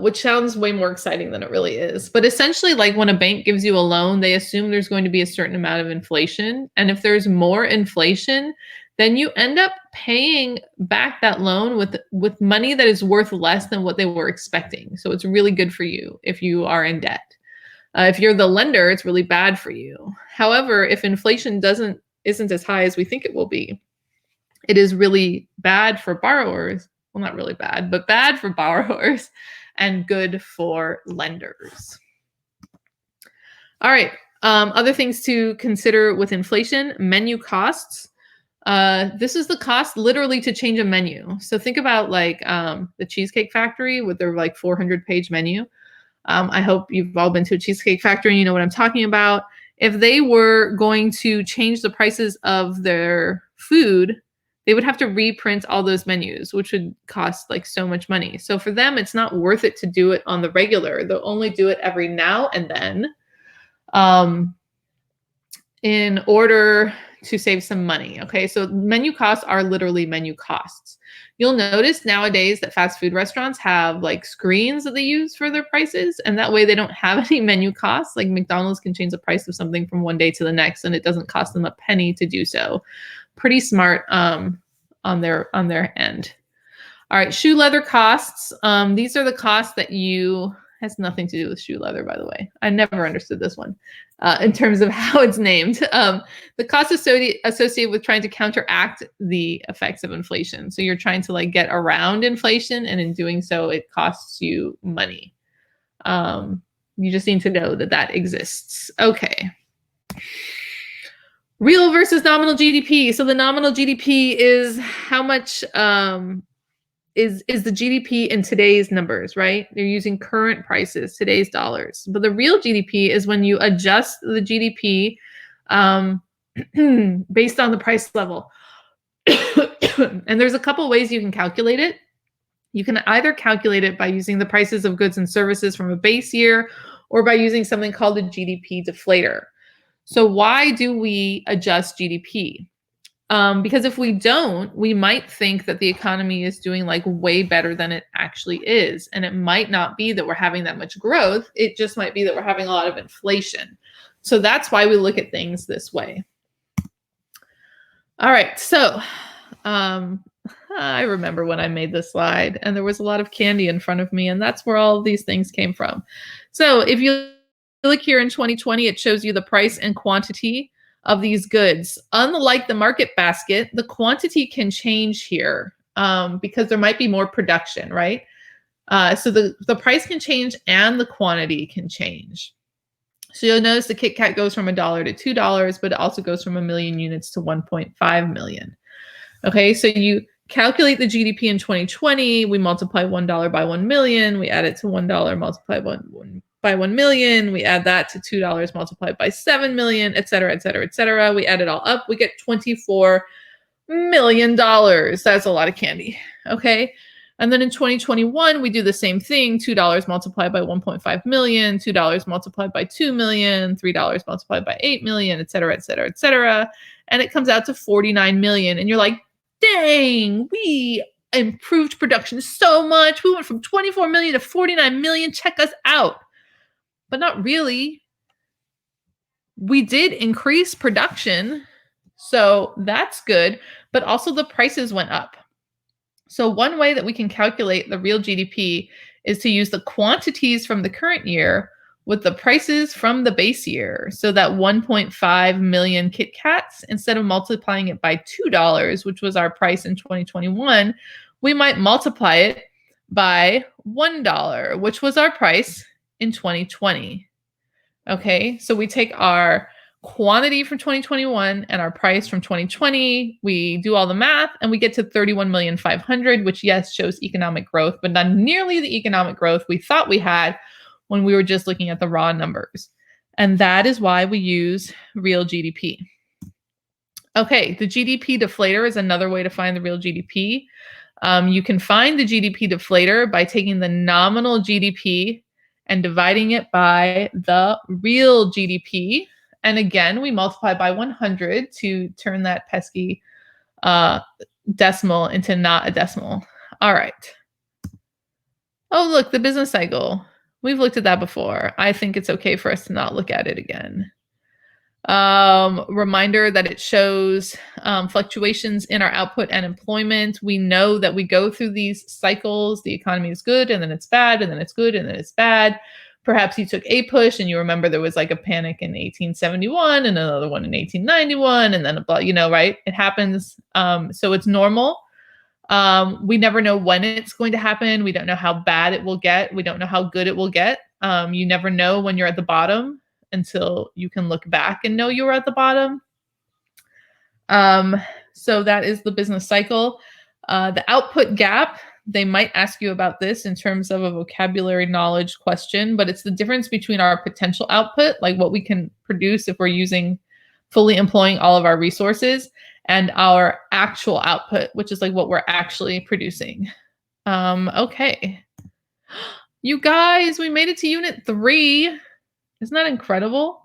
[SPEAKER 3] which sounds way more exciting than it really is. But essentially, like when a bank gives you a loan, they assume there's going to be a certain amount of inflation. And if there's more inflation, then you end up paying back that loan with money that is worth less than what they were expecting. So it's really good for you if you are in debt. If you're the lender, it's really bad for you. However, if inflation isn't as high as we think it will be, it is really bad for borrowers. Well, not really bad, but bad for borrowers and good for lenders. All right. Other things to consider with inflation: menu costs. This is the cost literally to change a menu. So think about like the Cheesecake Factory with their like 400-page menu. I hope you've all been to a Cheesecake Factory and you know what I'm talking about. If they were going to change the prices of their food, they would have to reprint all those menus, which would cost like so much money. So for them, it's not worth it to do it on the regular. They'll only do it every now and then in order to save some money. Okay, so menu costs are literally menu costs. You'll notice nowadays that fast food restaurants have like screens that they use for their prices, and that way they don't have any menu costs. Like McDonald's can change the price of something from one day to the next, and it doesn't cost them a penny to do so. Pretty smart on their end. All right, shoe leather costs. These are the costs that you Has nothing to do with shoe leather, by the way. I never understood this one in terms of how it's named. The costs associated with trying to counteract the effects of inflation. So you're trying to like get around inflation, and in doing so, it costs you money. You just need to know that that exists. Okay. Real versus nominal GDP. So the nominal GDP is how much is the GDP in today's numbers, right? They're using current prices, today's dollars. But the real GDP is when you adjust the GDP based on the price level. And there's a couple ways you can calculate it. You can either calculate it by using the prices of goods and services from a base year, or by using something called a GDP deflator. So why do we adjust GDP? Because if we don't, we might think that the economy is doing like way better than it actually is. And it might not be that we're having that much growth. It just might be that we're having a lot of inflation. So that's why we look at things this way. All right. So I remember when I made this slide and there was a lot of candy in front of me, and that's where all of these things came from. So if you look here in 2020, it shows you the price and quantity of these goods. Unlike the market basket, the quantity can change here because there might be more production, right? So the price can change and the quantity can change. So you'll notice the Kit Kat goes from $1 to $2, but it also goes from 1 million units to 1.5 million. Okay, so you calculate the GDP in 2020, we multiply $1 by 1 million, we add it to $1 multiplied by 1 million, we add that to $2 multiplied by 7 million, et cetera, et cetera, et cetera. We add it all up, we get $24 million. That's a lot of candy, okay? And then in 2021, we do the same thing, $2 multiplied by 1.5 million, $2 multiplied by 2 million, $3 multiplied by 8 million, et cetera, et cetera, et cetera. And it comes out to 49 million. And you're like, dang, we improved production so much. We went from 24 million to 49 million. Check us out. But not really. We did increase production, so that's good, but also the prices went up. So one way that we can calculate the real GDP is to use the quantities from the current year with the prices from the base year. So that 1.5 million Kit Kats, instead of multiplying it by $2, which was our price in 2021, we might multiply it by $1, which was our price in 2020. Okay, so we take our quantity from 2021 and our price from 2020, we do all the math, and we get to 31,500,000, which yes, shows economic growth, but not nearly the economic growth we thought we had when we were just looking at the raw numbers. And that is why we use real GDP. Okay, the GDP deflator is another way to find the real GDP. You can find the GDP deflator by taking the nominal GDP and dividing it by the real GDP. And again, we multiply by 100 to turn that pesky decimal into not a decimal. All right. Oh, look, the business cycle. We've looked at that before. I think it's okay for us to not look at it again. Reminder that it shows fluctuations in our output and employment. We know that we go through these cycles. The economy is good, and then it's bad, and then it's good, and then it's bad. Perhaps you took a push and you remember there was like a panic in 1871 and another one in 1891, and then, you know, right? It happens. So it's normal. We never know when it's going to happen. We don't know how bad it will get. We don't know how good it will get. You never know when you're at the bottom until you can look back and know you were at the bottom. So that is the business cycle. The output gap, they might ask you about this in terms of a vocabulary knowledge question, but it's the difference between our potential output, like what we can produce if we're fully employing all of our resources, and our actual output, which is like what we're actually producing. Okay. You guys, we made it to Unit 3. Isn't that incredible?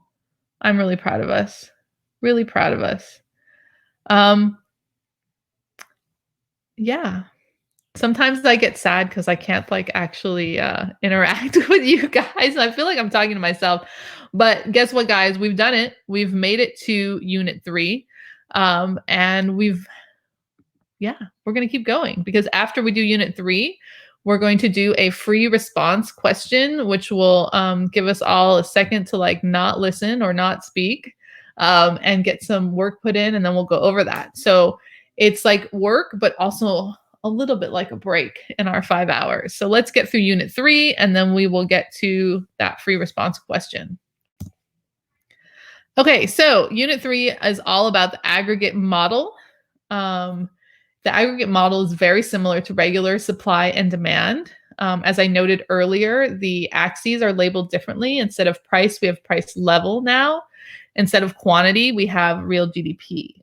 [SPEAKER 3] I'm really proud of us. Really proud of us. Yeah. Sometimes I get sad because I can't like actually interact with you guys. I feel like I'm talking to myself. But guess what, guys? We've done it. We've made it to Unit 3. And we're going to keep going, because after we do Unit 3, we're going to do a free response question, which will give us all a second to like not listen or not speak and get some work put in, and then we'll go over that. So it's like work, but also a little bit like a break in our 5 hours. So let's get through Unit 3, and then we will get to that free response question. Okay, so Unit 3 is all about the aggregate model. The aggregate model is very similar to regular supply and demand. As I noted earlier, the axes are labeled differently. Instead of price, we have price level now. Instead of quantity, we have real GDP.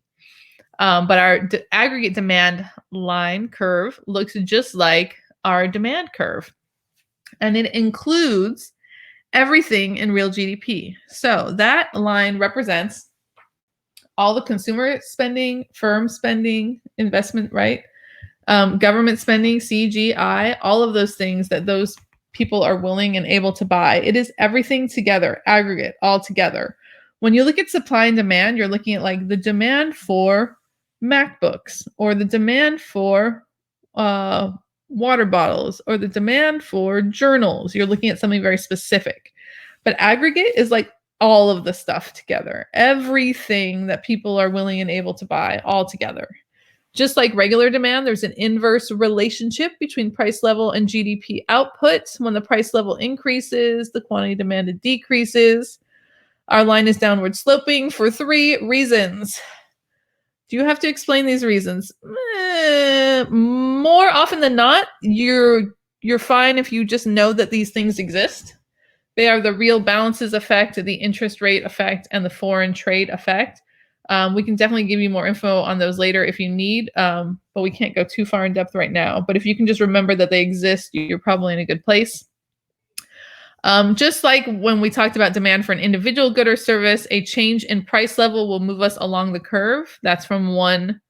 [SPEAKER 3] But our aggregate demand line curve looks just like our demand curve. And it includes everything in real GDP. So that line represents all the consumer spending, firm spending, investment, right? Government spending, CGI, all of those things that those people are willing and able to buy. It is everything together, aggregate, all together. When you look at supply and demand, you're looking at like the demand for MacBooks, or the demand for water bottles, or the demand for journals. You're looking at something very specific. But aggregate is like all of the stuff together, everything that people are willing and able to buy all together. Just like regular demand, there's an inverse relationship between price level and GDP output. When the price level increases, the quantity demanded decreases. Our line is downward sloping for 3 reasons. Do you have to explain these reasons? More often than not, you're fine if you just know that these things exist. They are the real balances effect, the interest rate effect, and the foreign trade effect. We can definitely give you more info on those later if you need, but we can't go too far in depth right now. But if you can just remember that they exist, you're probably in a good place. Just like when we talked about demand for an individual good or service, a change in price level will move us along the curve. That's from one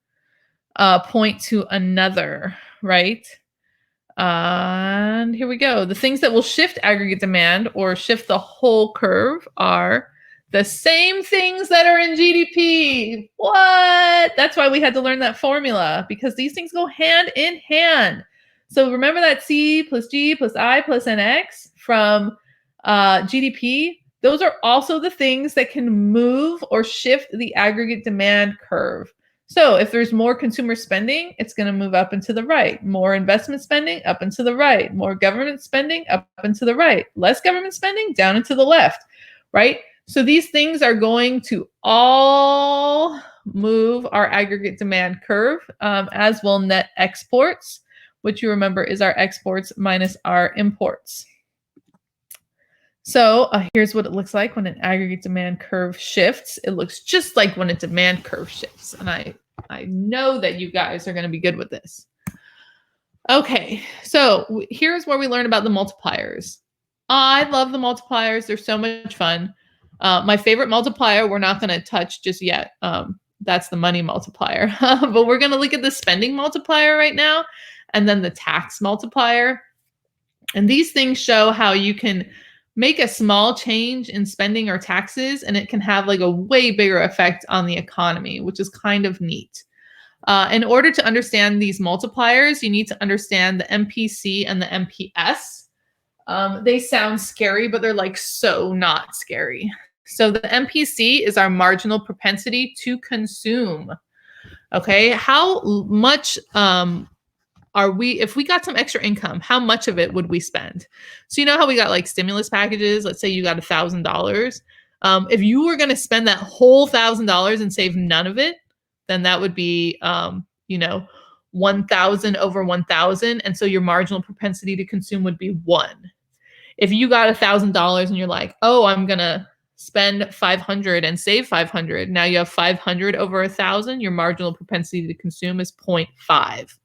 [SPEAKER 3] point to another, right? And here we go. The things that will shift aggregate demand or shift the whole curve are the same things that are in GDP. What? That's why we had to learn that formula, because these things go hand in hand. So remember that C plus G plus I plus NX from GDP. Those are also the things that can move or shift the aggregate demand curve. So if there's more consumer spending, it's going to move up and to the right. More investment spending, up and to the right. More government spending, up and to the right. Less government spending, down and to the left, right? So these things are going to all move our aggregate demand curve, as will net exports, which you remember is our exports minus our imports. So here's what it looks like when an aggregate demand curve shifts. It looks just like when a demand curve shifts. And I know that you guys are going to be good with this. Okay, so here's where we learn about the multipliers. I love the multipliers. They're so much fun. My favorite multiplier we're not going to touch just yet. That's the money multiplier. But we're going to look at the spending multiplier right now, and then the tax multiplier. And these things show how you can make a small change in spending or taxes, and it can have like a way bigger effect on the economy, which is kind of neat. In order to understand these multipliers, you need to understand the MPC and the MPS. They sound scary, but they're like so not scary. So the MPC is our marginal propensity to consume. Okay, how much if we got some extra income, how much of it would we spend? So you know how we got like stimulus packages? Let's say you got $1,000. If you were going to spend that whole $1,000 and save none of it, then that would be, 1,000 over 1,000. And so your marginal propensity to consume would be 1. If you got $1,000 and you're like, oh, I'm going to spend 500 and save 500. Now you have 500 over 1,000. Your marginal propensity to consume is 0.5.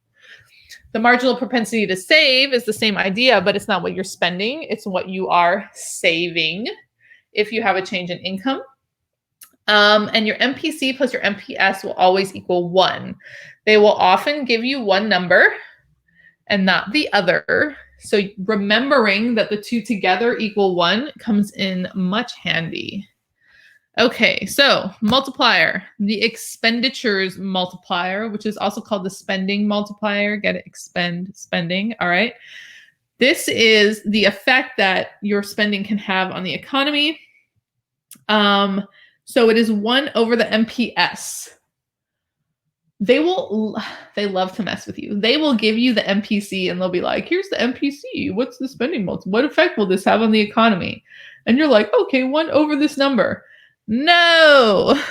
[SPEAKER 3] The marginal propensity to save is the same idea, but it's not what you're spending. It's what you are saving if you have a change in income. And your MPC plus your MPS will always equal 1. They will often give you one number and not the other. So remembering that the two together equal 1 comes in much handy. Okay, so multiplier, the expenditures multiplier, which is also called the spending multiplier. Get it? Expend, spending. All right. This is the effect that your spending can have on the economy. So it is 1 over the MPS. They love to mess with you. They will give you the MPC and they'll be like, here's the MPC. What's the spending multiple? What effect will this have on the economy? And you're like, okay, 1 over this number. No,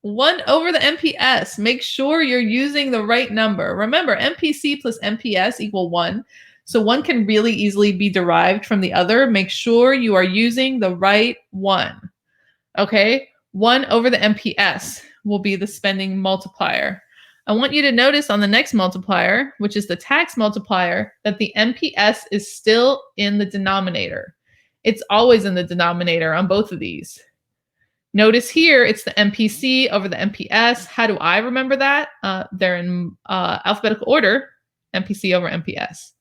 [SPEAKER 3] 1 over the MPS. Make sure you're using the right number. Remember, MPC plus MPS equal 1. So one can really easily be derived from the other. Make sure you are using the right one. Okay, 1 over the MPS will be the spending multiplier. I want you to notice on the next multiplier, which is the tax multiplier, that the MPS is still in the denominator. It's always in the denominator on both of these. Notice here, it's the MPC over the MPS. How do I remember that? They're in alphabetical order, MPC over MPS.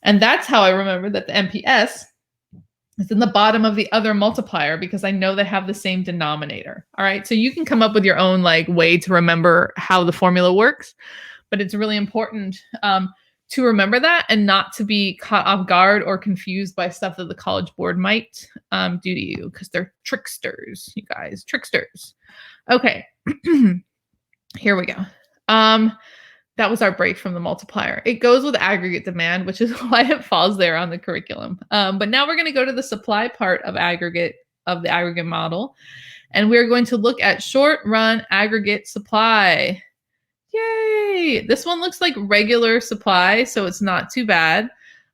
[SPEAKER 3] And that's how I remember that the MPS is in the bottom of the other multiplier because I know they have the same denominator. All right, so you can come up with your own way to remember how the formula works, but it's really important to remember that and not to be caught off guard or confused by stuff that the College Board might do to you because they're tricksters, you guys, tricksters. Okay, here we go. That was our break from the multiplier. It goes with aggregate demand, which is why it falls there on the curriculum. But now we're going to go to the supply part of the aggregate model. And we're going to look at short run aggregate supply. Yay! This one looks like regular supply, so it's not too bad.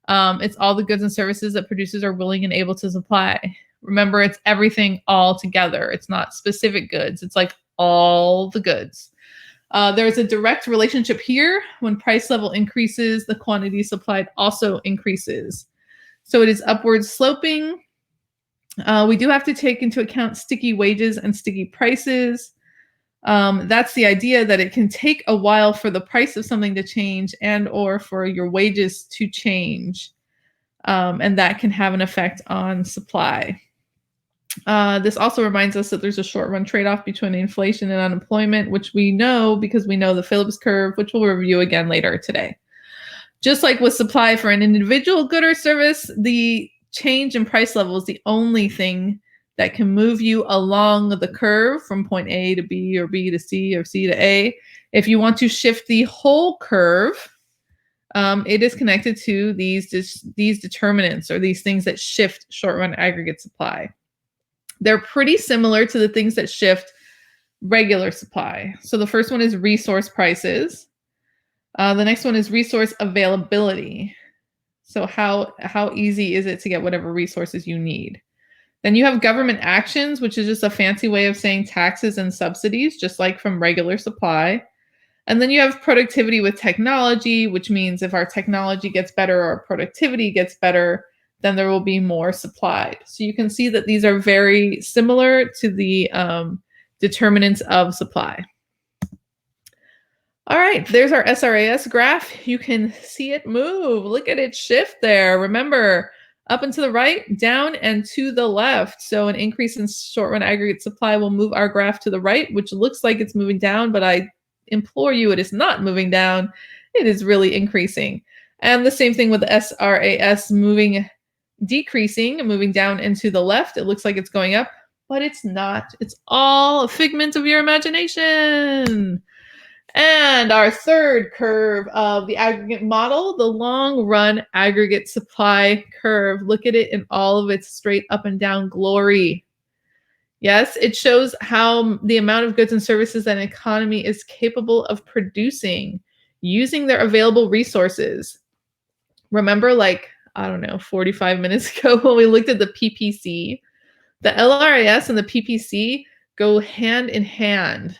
[SPEAKER 3] It's all the goods and services that producers are willing and able to supply. Remember, it's everything all together. It's not specific goods. It's like all the goods. There's a direct relationship here. When price level increases, the quantity supplied also increases. So it is upward sloping. We do have to take into account sticky wages and sticky prices. That's the idea that it can take a while for the price of something to change and or for your wages to change. And that can have an effect on supply. This also reminds us that there's a short-run trade-off between inflation and unemployment, which we know because we know the Phillips curve, which we'll review again later today. Just like with supply for an individual good or service, the change in price level is the only thing that can move you along the curve from point A to B or B to C or C to A. If you want to shift the whole curve, it is connected to these determinants or these things that shift short-run aggregate supply. They're pretty similar to the things that shift regular supply. So the first one is resource prices. The next one is resource availability. So how easy is it to get whatever resources you need? Then you have government actions, which is just a fancy way of saying taxes and subsidies, just like from regular supply. And then you have productivity with technology, which means if our technology gets better, our productivity gets better, then there will be more supplied. So you can see that these are very similar to the determinants of supply. All right, there's our SRAS graph. You can see it move. Look at it shift there. Remember, up and to the right, down and to the left. So an increase in short-run aggregate supply will move our graph to the right, which looks like it's moving down, but I implore you, it is not moving down. It is really increasing. And the same thing with the SRAS decreasing and moving down and to the left. It looks like it's going up, but it's not. It's all a figment of your imagination. And our third curve of the aggregate model, the long run aggregate supply curve. Look at it in all of its straight up and down glory. Yes, it shows how the amount of goods and services that an economy is capable of producing using their available resources. Remember, 45 minutes ago when we looked at the PPC, the LRAS and the PPC go hand in hand,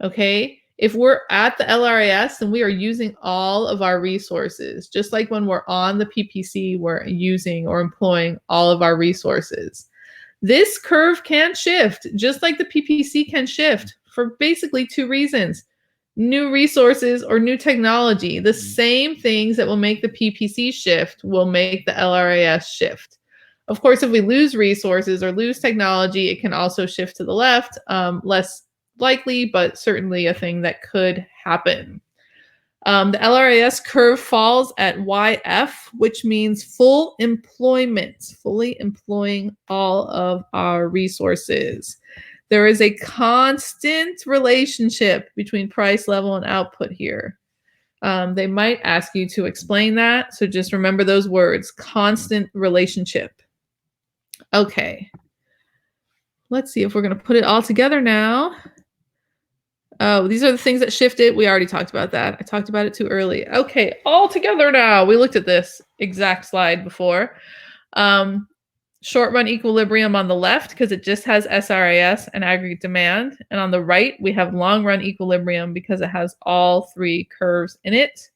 [SPEAKER 3] okay? If we're at the LRAS, then we are using all of our resources. Just like when we're on the PPC, we're using or employing all of our resources. This curve can shift, just like the PPC can shift for basically 2 reasons. New resources or new technology. The same things that will make the PPC shift will make the LRAS shift. Of course, if we lose resources or lose technology, it can also shift to the left. Less likely, but certainly a thing that could happen. The LRAS curve falls at YF, which means full employment, fully employing all of our resources. There is a constant relationship between price level and output here. They might ask you to explain that, so just remember those words, constant relationship. Okay. Let's see if we're going to put it all together now. Oh, these are the things that shifted. We already talked about that. I talked about it too early. Okay, all together now. We looked at this exact slide before. Short run equilibrium on the left because it just has SRAS and aggregate demand. And on the right, we have long run equilibrium because it has all three curves in it.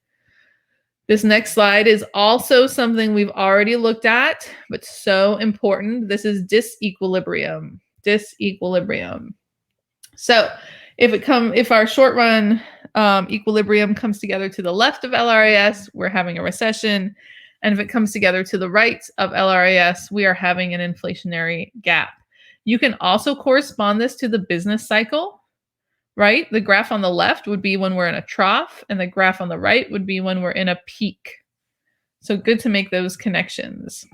[SPEAKER 3] This next slide is also something we've already looked at, but so important. This is disequilibrium. Disequilibrium. So if our short run equilibrium comes together to the left of LRAS, we're having a recession. And if it comes together to the right of LRAS, we are having an inflationary gap. You can also correspond this to the business cycle, right? The graph on the left would be when we're in a trough, and the graph on the right would be when we're in a peak. So good to make those connections.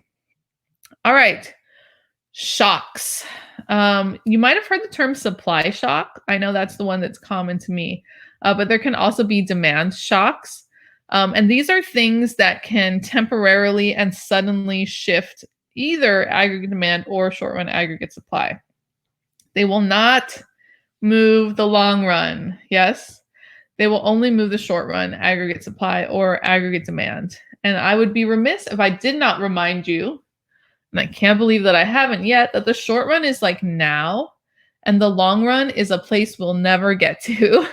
[SPEAKER 3] All right. Shocks. You might have heard the term supply shock. I know that's the one that's common to me, but there can also be demand shocks. And these are things that can temporarily and suddenly shift either aggregate demand or short run aggregate supply. They will not move the long run. Yes, they will only move the short run aggregate supply or aggregate demand. And I would be remiss if I did not remind you, and I can't believe that I haven't yet, that the short run is like now, and the long run is a place we'll never get to.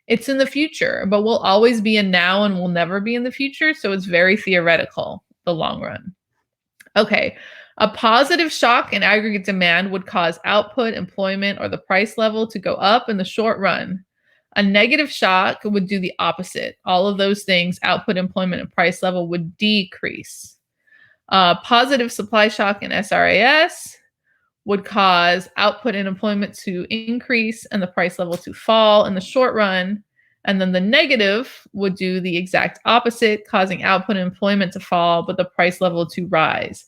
[SPEAKER 3] It's in the future, but we'll always be in now and we'll never be in the future. So it's very theoretical, the long run. Okay, a positive shock in aggregate demand would cause output, employment, or the price level to go up in the short run. A negative shock would do the opposite. All of those things, output, employment, and price level, would decrease. Positive supply shock in SRAS would cause output and employment to increase and the price level to fall in the short run. And then the negative would do the exact opposite, causing output and employment to fall, but the price level to rise.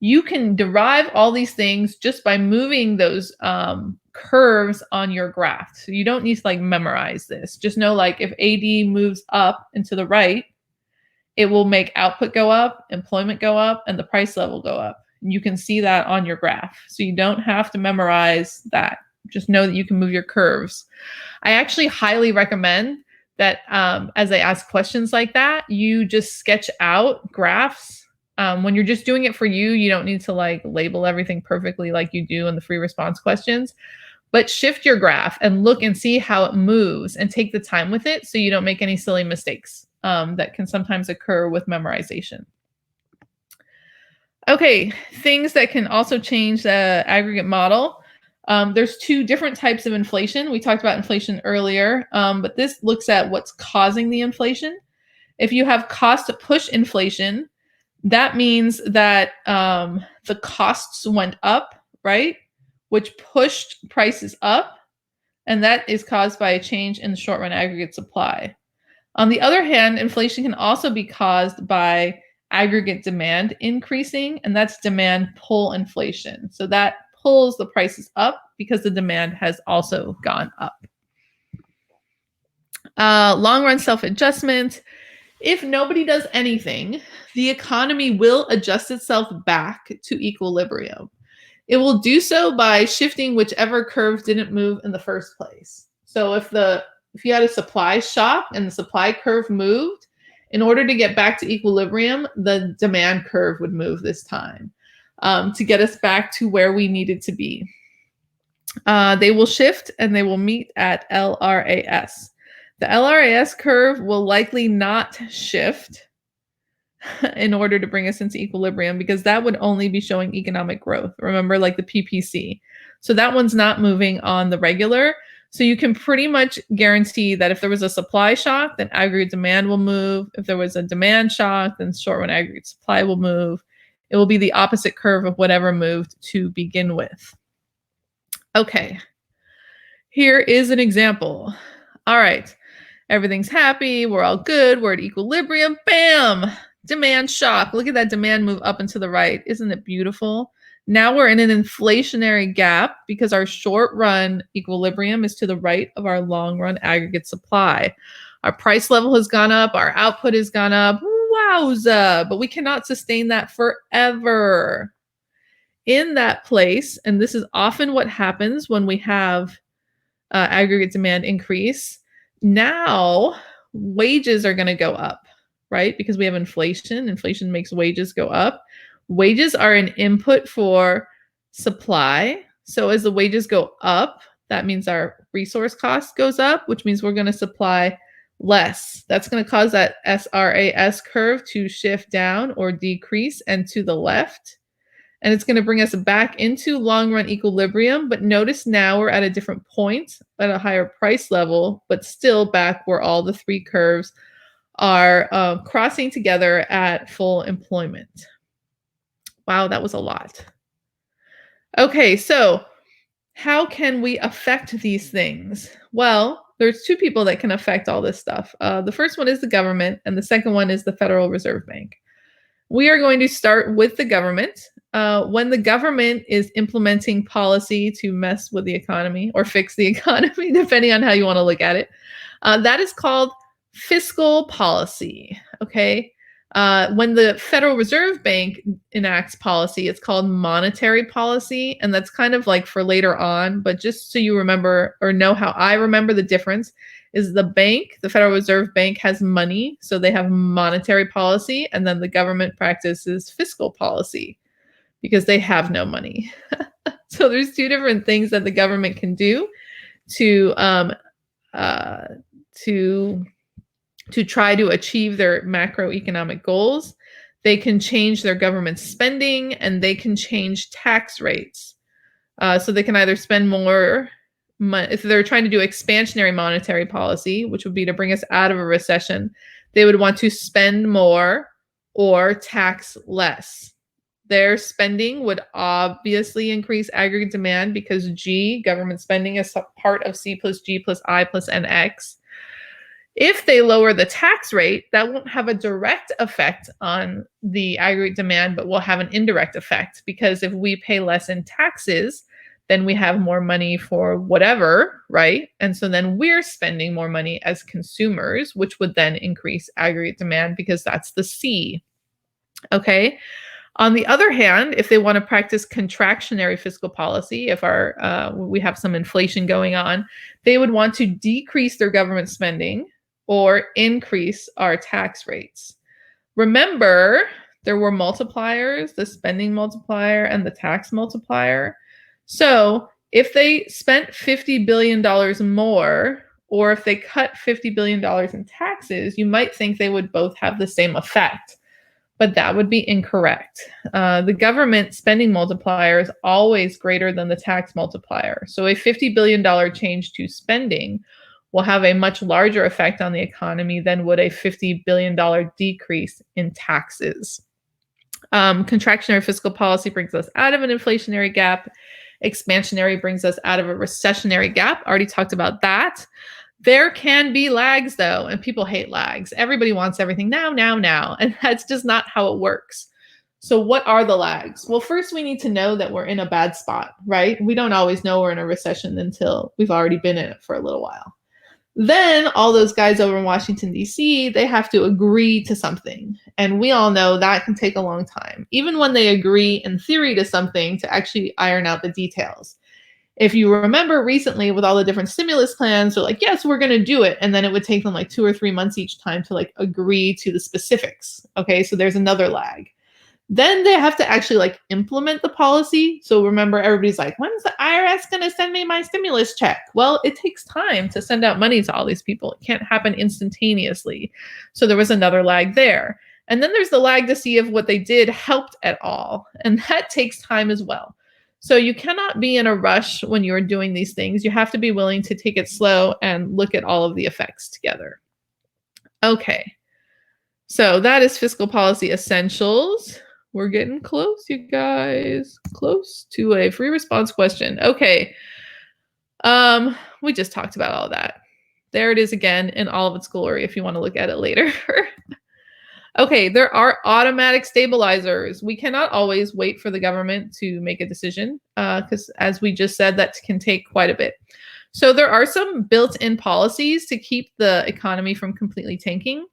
[SPEAKER 3] You can derive all these things just by moving those curves on your graph. So you don't need to like memorize this. Just know like if AD moves up and to the right, it will make output go up, employment go up, and the price level go up. You can see that on your graph. So you don't have to memorize that. Just know that you can move your curves. I actually highly recommend that as I ask questions like that, you just sketch out graphs. When you're just doing it for you, you don't need to like label everything perfectly like you do in the free response questions. But shift your graph and look and see how it moves and take the time with it so you don't make any silly mistakes that can sometimes occur with memorization. Okay, things that can also change the aggregate model. There's two different types of inflation. We talked about inflation earlier, but this looks at what's causing the inflation. If you have cost push inflation, that means that the costs went up, right? Which pushed prices up, and that is caused by a change in the short run aggregate supply. On the other hand, inflation can also be caused by aggregate demand increasing, and that's demand pull inflation. So that pulls the prices up because the demand has also gone up. Long run self-adjustment. If nobody does anything, the economy will adjust itself back to equilibrium. It will do so by shifting whichever curve didn't move in the first place. So if you had a supply shock and the supply curve moved, in order to get back to equilibrium, the demand curve would move this time to get us back to where we needed to be. They will shift and they will meet at LRAS. The LRAS curve will likely not shift in order to bring us into equilibrium because that would only be showing economic growth. Remember, like the PPC. So that one's not moving on the regular. So you can pretty much guarantee that if there was a supply shock, then aggregate demand will move. If there was a demand shock, then short run aggregate supply will move. It will be the opposite curve of whatever moved to begin with. Okay, here is an example. All right, Everything's happy. We're all good. We're at equilibrium. Bam! Demand shock. Look at that demand move up and to the right. Isn't it beautiful? Now we're in an inflationary gap because our short run equilibrium is to the right of our long run aggregate supply. Our price level has gone up. Our output has gone up. Wowza! But we cannot sustain that forever. In that place, and this is often what happens when we have aggregate demand increase, now wages are going to go up, right? Because we have inflation. Inflation makes wages go up. Wages are an input for supply. So as the wages go up, that means our resource cost goes up, which means we're going to supply less. That's going to cause that SRAS curve to shift down or decrease and to the left. And it's going to bring us back into long run equilibrium. But notice now we're at a different point at a higher price level, but still back where all the three curves are crossing together at full employment. Wow, that was a lot. Okay, so how can we affect these things? Well, there's two people that can affect all this stuff. The first one is the government, and the second one is the Federal Reserve Bank. We are going to start with the government. When the government is implementing policy to mess with the economy or fix the economy, depending on how you want to look at it, that is called fiscal policy. Okay. When the Federal Reserve Bank enacts policy, it's called monetary policy. And that's kind of like for later on. But just so you remember or know how I remember the difference is the bank, the Federal Reserve Bank has money. So they have monetary policy. And then the government practices fiscal policy because they have no money. So there's two different things that the government can do to try to achieve their macroeconomic goals. They can change their government spending and they can change tax rates. So they can either spend more if they're trying to do expansionary monetary policy, which would be to bring us out of a recession, they would want to spend more or tax less. Their spending would obviously increase aggregate demand because G, government spending, is part of C plus G plus I plus NX. If they lower the tax rate, that won't have a direct effect on the aggregate demand, but will have an indirect effect because if we pay less in taxes, then we have more money for whatever, right? And so then we're spending more money as consumers, which would then increase aggregate demand because that's the C. Okay. On the other hand, if they want to practice contractionary fiscal policy, if we have some inflation going on, they would want to decrease their government spending or increase our tax rates. Remember, there were multipliers, the spending multiplier and the tax multiplier. So if they spent $50 billion more, or if they cut $50 billion in taxes, you might think they would both have the same effect. But that would be incorrect. The government spending multiplier is always greater than the tax multiplier. So a $50 billion change to spending will have a much larger effect on the economy than would a $50 billion decrease in taxes. Contractionary fiscal policy brings us out of an inflationary gap. Expansionary brings us out of a recessionary gap. Already talked about that. There can be lags though, and people hate lags. Everybody wants everything now, and that's just not how it works. So what are the lags? Well, first we need to know that we're in a bad spot, right? We don't always know we're in a recession until we've already been in it for a little while. Then all those guys over in Washington, D.C., they have to agree to something. And we all know that can take a long time, even when they agree in theory to something to actually iron out the details. If you remember recently with all the different stimulus plans, they're like, yes, we're going to do it. And then it would take them like 2 or 3 months each time to like agree to the specifics. Okay, so there's another lag. Then they have to actually like implement the policy. So remember, everybody's like, when's the IRS going to send me my stimulus check? Well, it takes time to send out money to all these people. It can't happen instantaneously. So there was another lag there. And then there's the lag to see if what they did helped at all. And that takes time as well. So you cannot be in a rush when you're doing these things. You have to be willing to take it slow and look at all of the effects together. Okay. So that is fiscal policy essentials. We're getting close, you guys. Close to a free response question. Okay. We just talked about all that. There it is again in all of its glory if you want to look at it later. Okay, there are automatic stabilizers. We cannot always wait for the government to make a decision because, as we just said, that can take quite a bit. So there are some built-in policies to keep the economy from completely tanking.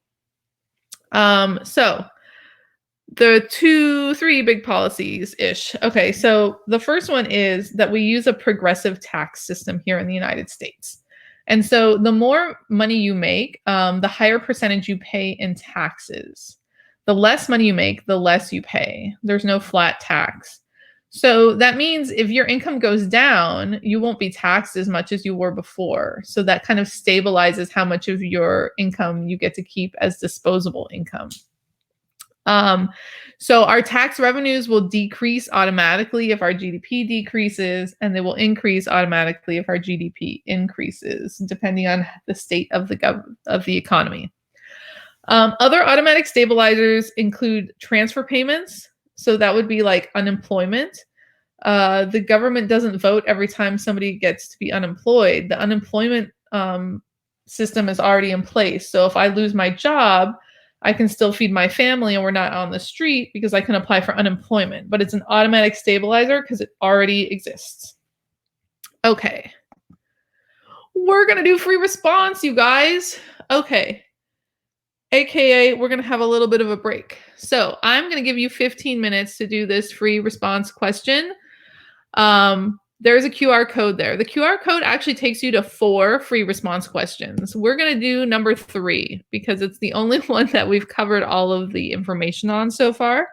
[SPEAKER 3] So the 3 big policies-ish. Okay, so the first one is that we use a progressive tax system here in the United States. And so the more money you make, the higher percentage you pay in taxes. The less money you make, the less you pay. There's no flat tax. So that means if your income goes down, you won't be taxed as much as you were before. So that kind of stabilizes how much of your income you get to keep as disposable income. So our tax revenues will decrease automatically if our GDP decreases, and they will increase automatically if our GDP increases, depending on the state of the economy. Other automatic stabilizers include transfer payments. So that would be like unemployment. The government doesn't vote every time somebody gets to be unemployed. The unemployment system is already in place. So if I lose my job, I can still feed my family and we're not on the street because I can apply for unemployment, but it's an automatic stabilizer because it already exists. Okay. We're going to do free response, you guys. Okay. AKA, we're going to have a little bit of a break. So I'm going to give you 15 minutes to do this free response question. There's a QR code there. The QR code actually takes you to 4 free response questions. We're going to do number 3 because it's the only one that we've covered all of the information on so far.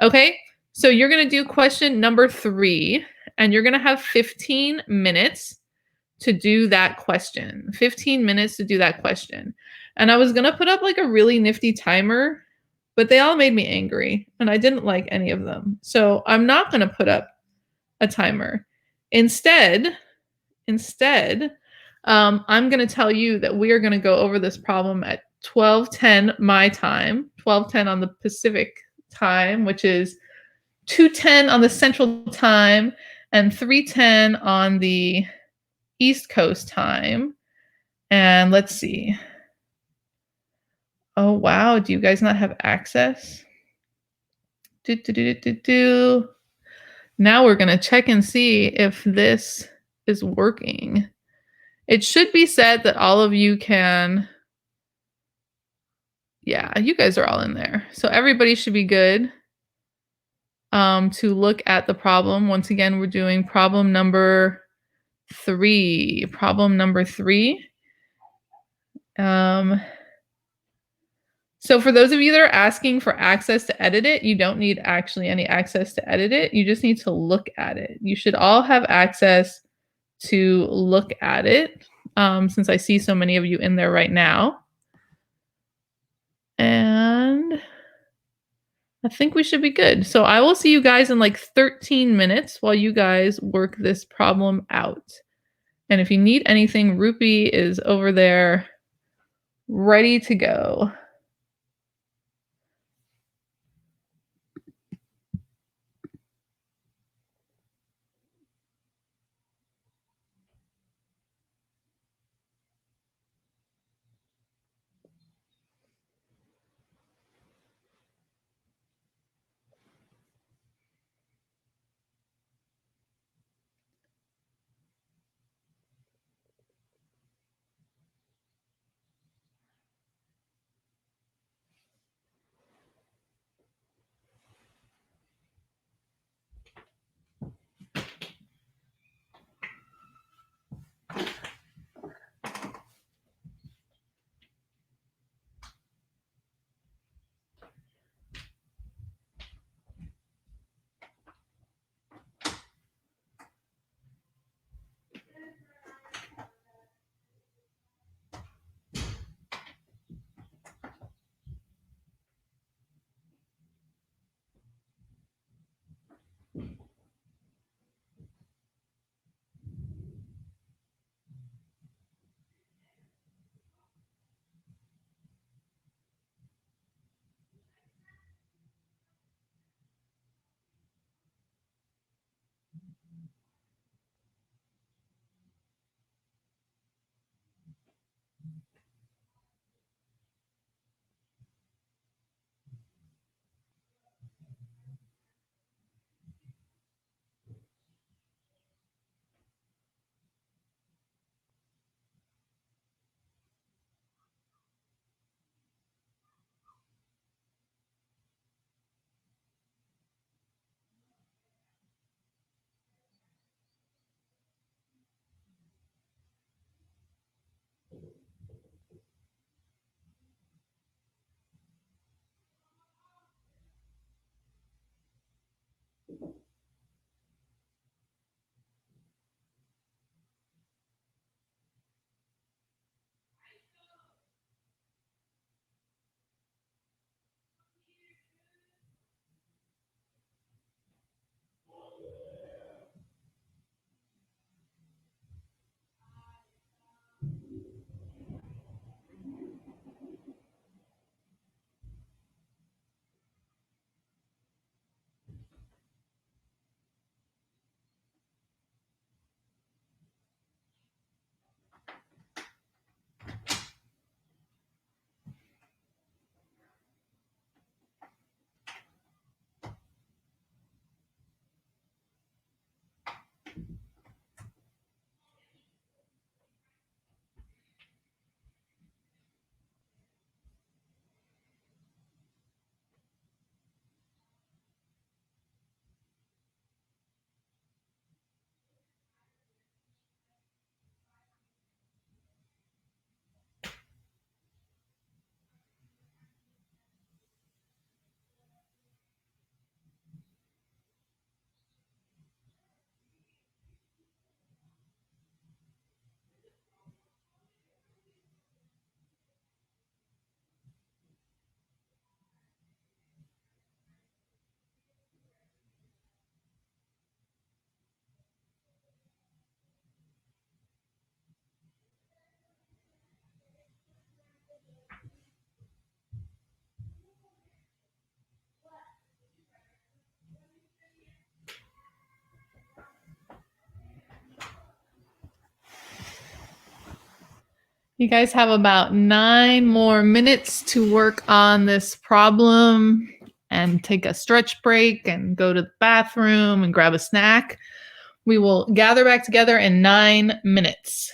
[SPEAKER 3] Okay, so you're going to do question number 3, and you're going to have 15 minutes to do that question. 15 minutes to do that question. And I was going to put up like a really nifty timer, but they all made me angry, and I didn't like any of them. So I'm not going to put up a timer. Instead, I'm going to tell you that we are going to go over this problem at 12:10 my time, 12:10 on the Pacific time, which is 2:10 on the Central time, and 3:10 on the East Coast time. And let's see. Oh, wow. Do you guys not have access? Now we're going to check and see if this is working. It should be said that all of you can. Yeah, you guys are all in there. So everybody should be good to look at the problem. Once again, we're doing problem number 3. Problem number 3. So for those of you that are asking for access to edit it, you don't need actually any access to edit it. You just need to look at it. You should all have access to look at it, since I see so many of you in there right now. And I think we should be good. So I will see you guys in like 13 minutes while you guys work this problem out. And if you need anything, Rupi is over there ready to go. You guys have about 9 more minutes to work on this problem and take a stretch break and go to the bathroom and grab a snack. We will gather back together in 9 minutes.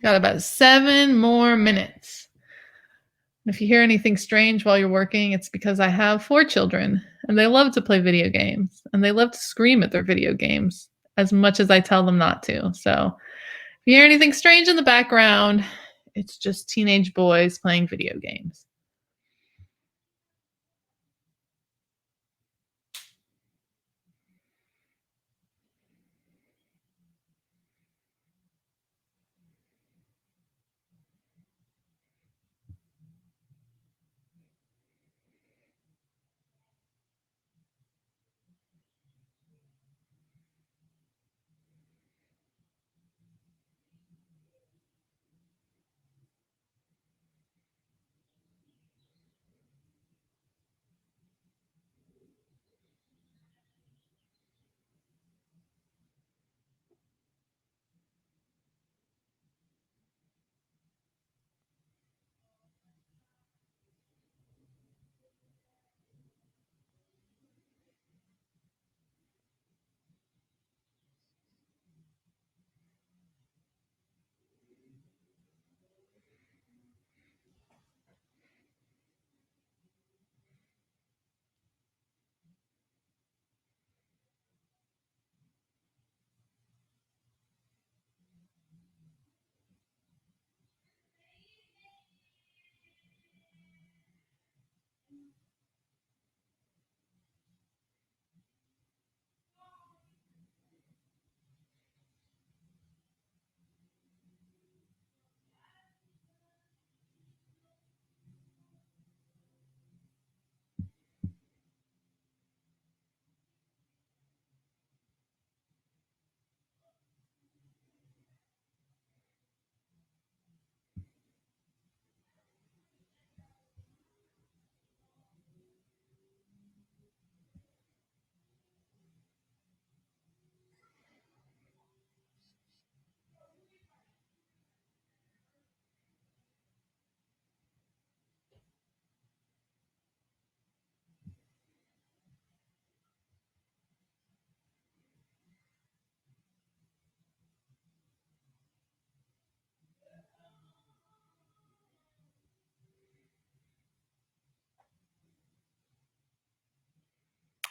[SPEAKER 3] Got about 7 more minutes. If you hear anything strange while you're working, it's because I have 4 children and they love to play video games and they love to scream at their video games as much as I tell them not to. So if you hear anything strange in the background, it's just teenage boys playing video games.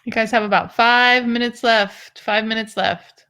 [SPEAKER 3] You guys have about 5 minutes left. 5 minutes left.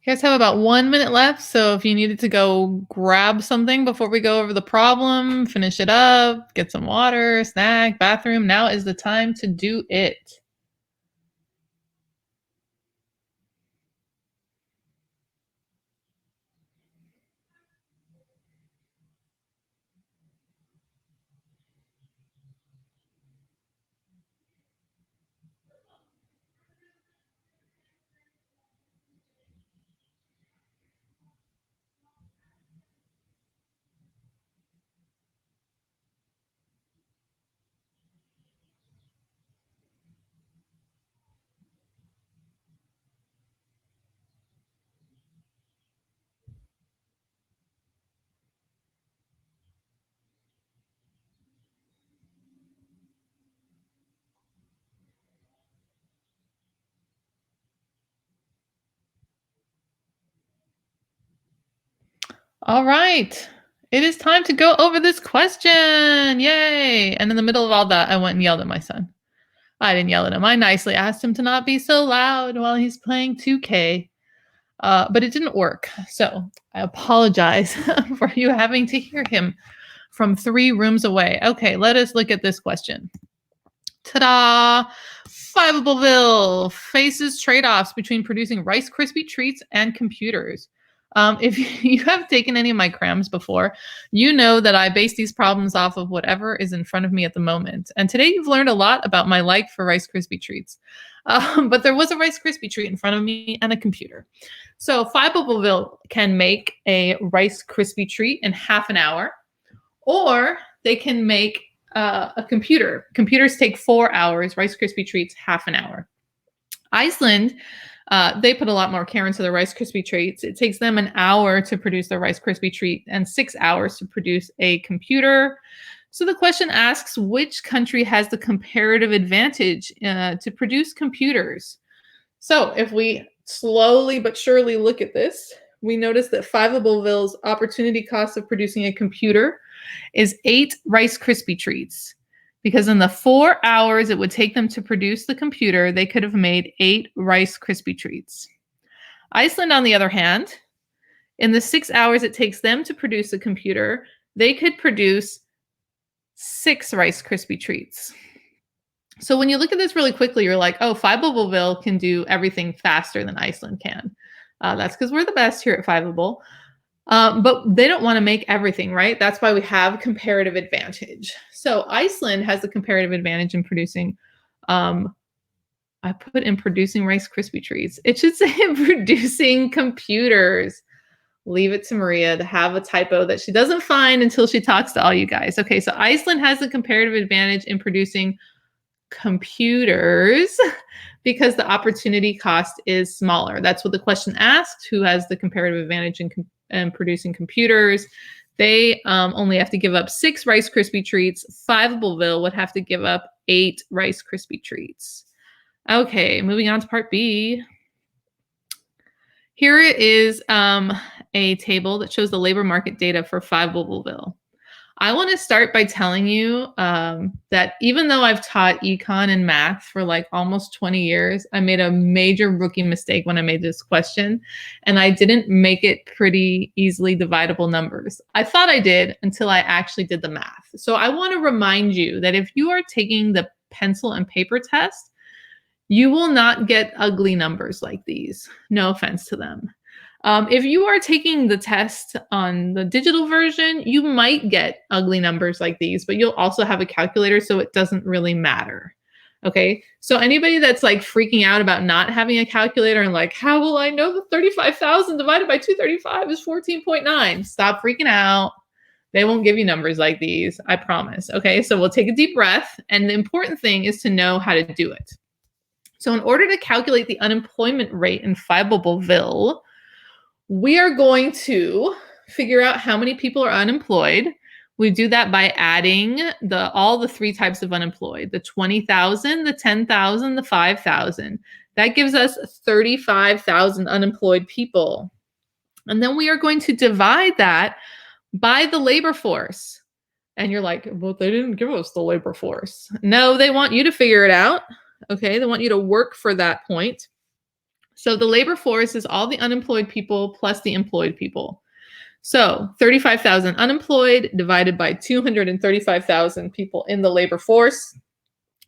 [SPEAKER 3] You guys have about 1 minute left, so if you needed to go grab something before we go over the problem, finish it up, get some water, snack, bathroom, now is the time to do it. All right. It is time to go over this question. Yay. And in the middle of all that, I went and yelled at my son. I didn't yell at him. I nicely asked him to not be so loud while he's playing 2K. But it didn't work. So I apologize for you having to hear him from 3 rooms away. Okay, let us look at this question. Ta-da! Fiveableville faces trade-offs between producing Rice Krispie treats and computers. If you have taken any of my crams before, you know that I base these problems off of whatever is in front of me at the moment. And today you've learned a lot about my like for Rice Krispie treats. But there was a Rice Krispie treat in front of me and a computer. So Fiveableville can make a Rice Krispie treat in half an hour, or they can make a computer. Computers take 4 hours, Rice Krispie treats half an hour. Iceland, they put a lot more care into the Rice Krispie treats. It takes them an hour to produce the Rice Krispie treat and 6 hours to produce a computer. So the question asks, which country has the comparative advantage to produce computers? So if we slowly but surely look at this, we notice that Fiveableville's opportunity cost of producing a computer is 8 Rice Krispie treats. Because in the 4 hours it would take them to produce the computer, they could have made 8 Rice Krispie treats. Iceland, on the other hand, in the 6 hours it takes them to produce a computer, they could produce 6 Rice Krispie treats. So when you look at this really quickly, you're like, oh, Fiveableville can do everything faster than Iceland can. That's because we're the best here at Fiveable. But they don't want to make everything, right? That's why we have comparative advantage. So Iceland has the comparative advantage in producing, I put in producing Rice Krispie treats. It should say producing computers. Leave it to Maria to have a typo that she doesn't find until she talks to all you guys. Okay, so Iceland has the comparative advantage in producing computers because the opportunity cost is smaller. That's what the question asked. Who has the comparative advantage in producing computers? They only have to give up 6 Rice Krispie treats. Fiveableville would have to give up 8 Rice Krispie treats. Okay, moving on to part B. Here is a table that shows the labor market data for Fiveableville. I want to start by telling you that even though I've taught econ and math for like almost 20 years, I made a major rookie mistake when I made this question, and I didn't make it pretty easily dividable numbers. I thought I did until I actually did the math. So I want to remind you that if you are taking the pencil and paper test, you will not get ugly numbers like these. No offense to them. If you are taking the test on the digital version, you might get ugly numbers like these, but you'll also have a calculator, so it doesn't really matter. Okay, so anybody that's like freaking out about not having a calculator and like, how will I know that 35,000 divided by 235 is 14.9? Stop freaking out. They won't give you numbers like these, I promise. Okay, so we'll take a deep breath, and the important thing is to know how to do it. So in order to calculate the unemployment rate in Fiveableville, we are going to figure out how many people are unemployed. We do that by adding all the 3 types of unemployed, the 20,000, the 10,000, the 5,000. That gives us 35,000 unemployed people. And then we are going to divide that by the labor force. And you're like, well, they didn't give us the labor force. No, they want you to figure it out. Okay, they want you to work for that point. So the labor force is all the unemployed people plus the employed people. So 35,000 unemployed divided by 235,000 people in the labor force.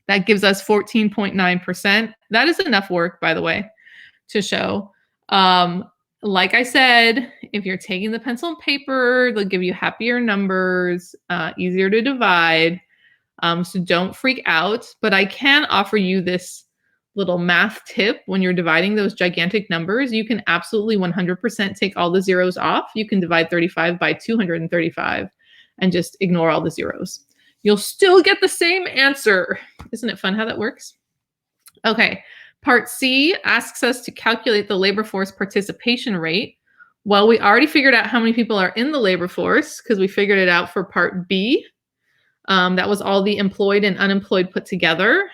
[SPEAKER 3] That gives us 14.9%. That is enough work, by the way, to show. Like I said, if you're taking the pencil and paper, they'll give you happier numbers, easier to divide. So don't freak out. But I can offer you this little math tip. When you're dividing those gigantic numbers, you can absolutely 100% take all the zeros off. You can divide 35 by 235 and just ignore all the zeros. You'll still get the same answer. Isn't it fun how that works? Okay, part C asks us to calculate the labor force participation rate. Well, we already figured out how many people are in the labor force because we figured it out for part B. That was all the employed and unemployed put together.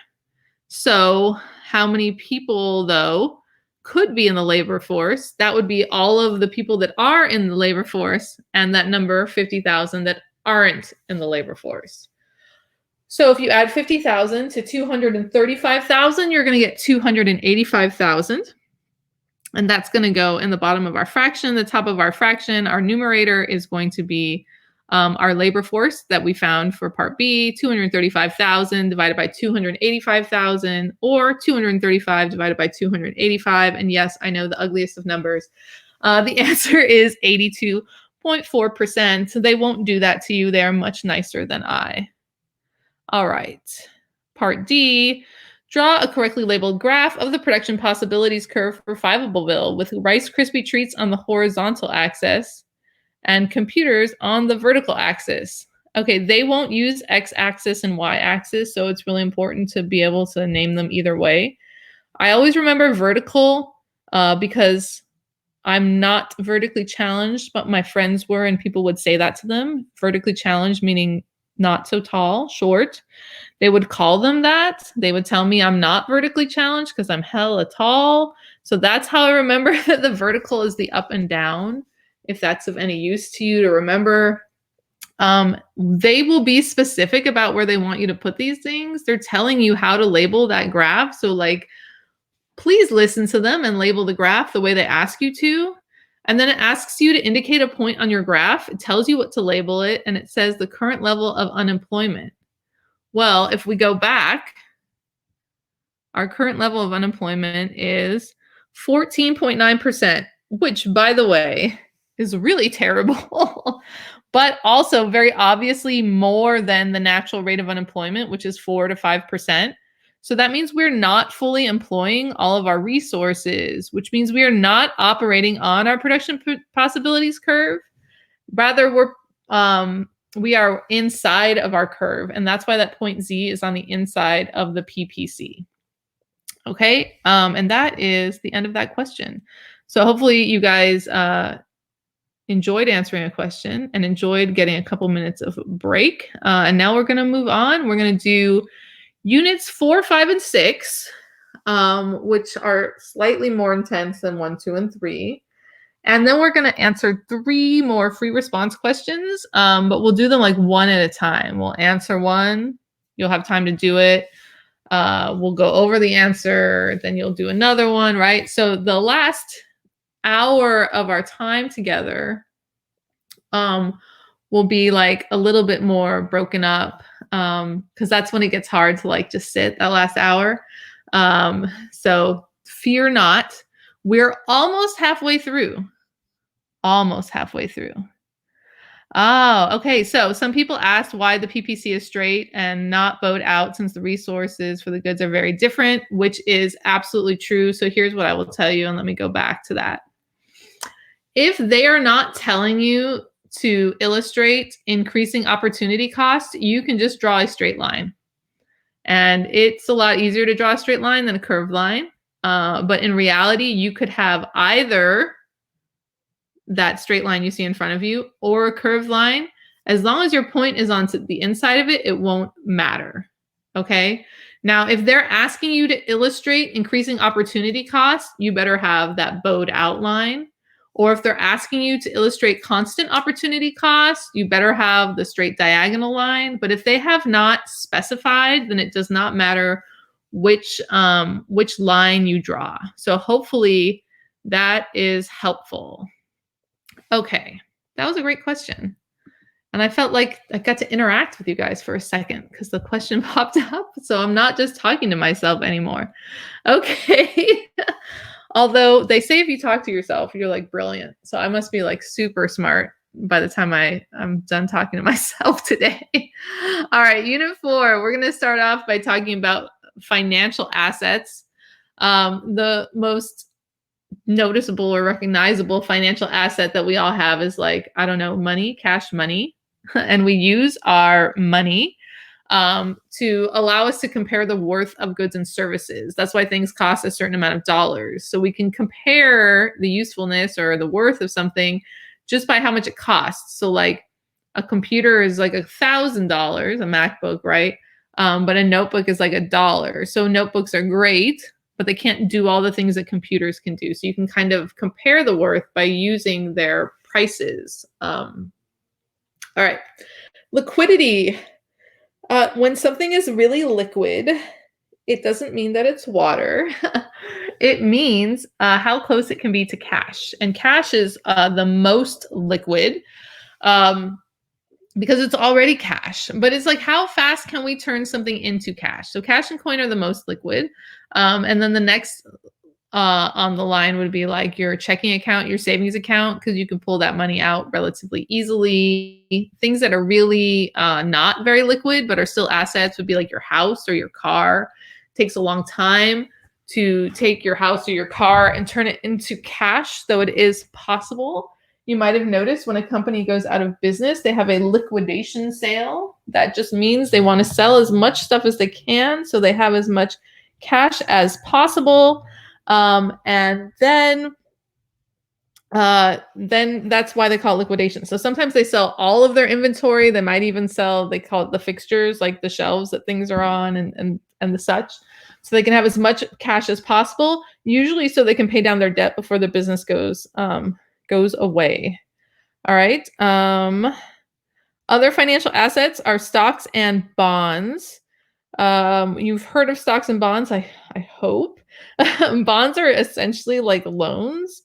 [SPEAKER 3] So how many people, though, could be in the labor force? That would be all of the people that are in the labor force and that number, 50,000, that aren't in the labor force. So if you add 50,000 to 235,000, you're going to get 285,000. And that's going to go in the bottom of our fraction. The top of our fraction, our numerator, is going to be our labor force that we found for part B, 235,000 divided by 285,000, or 235 divided by 285. And yes, I know, the ugliest of numbers. The answer is 82.4%. So they won't do that to you. They are much nicer than I. All right. Part D, draw a correctly labeled graph of the production possibilities curve for Fiveableville with Rice Krispie treats on the horizontal axis and computers on the vertical axis. Okay, they won't use x-axis and y-axis, so it's really important to be able to name them either way. I always remember vertical because I'm not vertically challenged, but my friends were, and people would say that to them. Vertically challenged meaning not so tall, short. They would call them that. They would tell me I'm not vertically challenged because I'm hella tall. So that's how I remember that the vertical is the up and down, if that's of any use to you to remember. They will be specific about where they want you to put these things. They're telling you how to label that graph. So like, please listen to them and label the graph the way they ask you to. And then it asks you to indicate a point on your graph. It tells you what to label it. And it says the current level of unemployment. Well, if we go back, our current level of unemployment is 14.9%, which, by the way, is really terrible, but also very obviously more than the natural rate of unemployment, which is 4 to 5%. So that means we're not fully employing all of our resources, which means we are not operating on our production possibilities curve. Rather, we are inside of our curve, and that's why that point Z is on the inside of the PPC. Okay, and that is the end of that question. So hopefully you guys enjoyed answering a question and enjoyed getting a couple minutes of break. And now we're going to move on. We're going to do units 4, 5, and 6, which are slightly more intense than 1, 2, and 3. And then we're going to answer 3 more free response questions, but we'll do them like one at a time. We'll answer one. You'll have time to do it. We'll go over the answer. Then you'll do another one, right? So the last hour of our time together will be like a little bit more broken up because that's when it gets hard to like just sit that last hour. So fear not. We're almost halfway through. Almost halfway through. Oh, okay. So some people asked why the PPC is straight and not bowed out since the resources for the goods are very different, which is absolutely true. So here's what I will tell you, and let me go back to that. If they are not telling you to illustrate increasing opportunity cost, you can just draw a straight line. And it's a lot easier to draw a straight line than a curved line. But in reality, you could have either that straight line you see in front of you or a curved line. As long as your point is on the inside of it, it won't matter. Okay. Now, if they're asking you to illustrate increasing opportunity cost, you better have that bowed outline. Or if they're asking you to illustrate constant opportunity cost, you better have the straight diagonal line. But if they have not specified, then it does not matter which line you draw. So hopefully that is helpful. Okay, that was a great question. And I felt like I got to interact with you guys for a second because the question popped up. So I'm not just talking to myself anymore. Okay. Although they say if you talk to yourself, you're like brilliant. So I must be like super smart by the time I'm done talking to myself today. All right, Unit 4, we're going to start off by talking about financial assets. The most noticeable or recognizable financial asset that we all have is like, I don't know, money, cash money. And we use our money to allow us to compare the worth of goods and services. That's why things cost a certain amount of dollars. So we can compare the usefulness or the worth of something just by how much it costs. So like a computer is like $1,000, a MacBook, right? But a notebook is like $1. So notebooks are great, but they can't do all the things that computers can do. So you can kind of compare the worth by using their prices. All right, liquidity. When something is really liquid, it doesn't mean that it's water. It means how close it can be to cash. And cash is the most liquid because it's already cash. But it's like, how fast can we turn something into cash? So cash and coin are the most liquid. And then the next on the line would be like your checking account, your savings account, because you can pull that money out relatively easily. Things that are really not very liquid but are still assets would be like your house or your car. It takes a long time to take your house or your car and turn it into cash, though it is possible. You might have noticed when a company goes out of business, they have a liquidation sale. That just means they want to sell as much stuff as they can so they have as much cash as possible. And then that's why they call it liquidation. So sometimes they sell all of their inventory. They might even sell, they call it the fixtures, like the shelves that things are on and the such. So they can have as much cash as possible, usually so they can pay down their debt before the business goes away. All right. Other financial assets are stocks and bonds. You've heard of stocks and bonds, I hope. Bonds are essentially like loans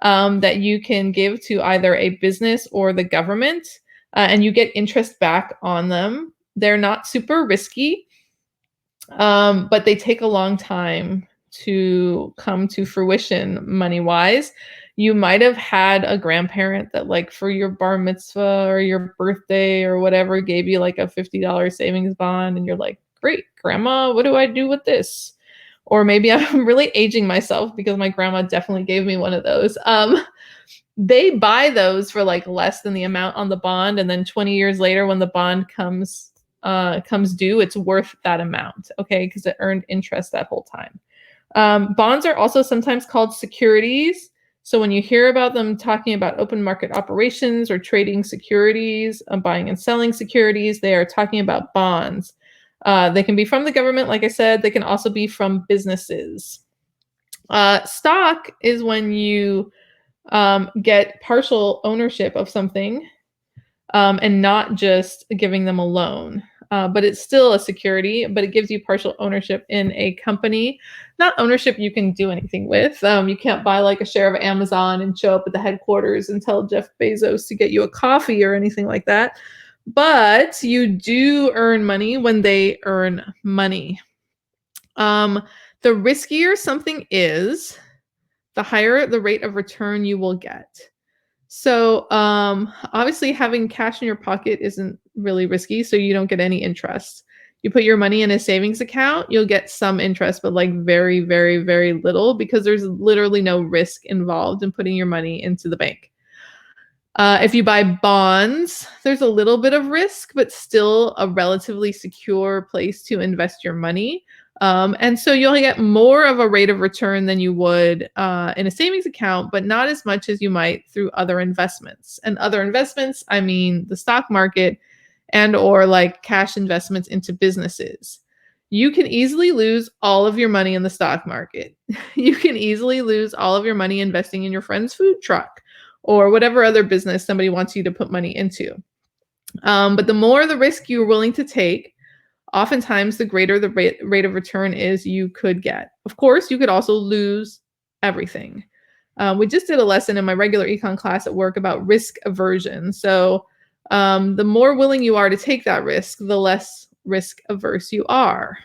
[SPEAKER 3] that you can give to either a business or the government, and you get interest back on them. They're not super risky, but they take a long time to come to fruition money-wise. You might have had a grandparent that like for your bar mitzvah or your birthday or whatever gave you like a $50 savings bond, and you're like, great, grandma, what do I do with this? Or maybe I'm really aging myself because my grandma definitely gave me one of those. They buy those for like less than the amount on the bond, and then 20 years later when the bond comes due, it's worth that amount, okay, because it earned interest that whole time. Bonds are also sometimes called securities. So when you hear about them talking about open market operations or trading securities, buying and selling securities, they are talking about bonds. They can be from the government, like I said. They can also be from businesses. Stock is when you get partial ownership of something and not just giving them a loan. But it's still a security, but it gives you partial ownership in a company. Not ownership you can do anything with. You can't buy like a share of Amazon and show up at the headquarters and tell Jeff Bezos to get you a coffee or anything like that. But you do earn money when they earn money. The riskier something is, the higher the rate of return you will get. So obviously having cash in your pocket isn't really risky, so you don't get any interest. You put your money in a savings account, you'll get some interest, but like very, very, very little, because there's literally no risk involved in putting your money into the bank. If you buy bonds, there's a little bit of risk, but still a relatively secure place to invest your money. And so you'll get more of a rate of return than you would in a savings account, but not as much as you might through other investments. And other investments, I mean the stock market and or like cash investments into businesses. You can easily lose all of your money in the stock market. You can easily lose all of your money investing in your friend's food truck or whatever other business somebody wants you to put money into. But the more the risk you're willing to take, oftentimes the greater the rate of return is you could get. Of course, you could also lose everything. We just did a lesson in my regular econ class at work about risk aversion. So the more willing you are to take that risk, the less risk averse you are.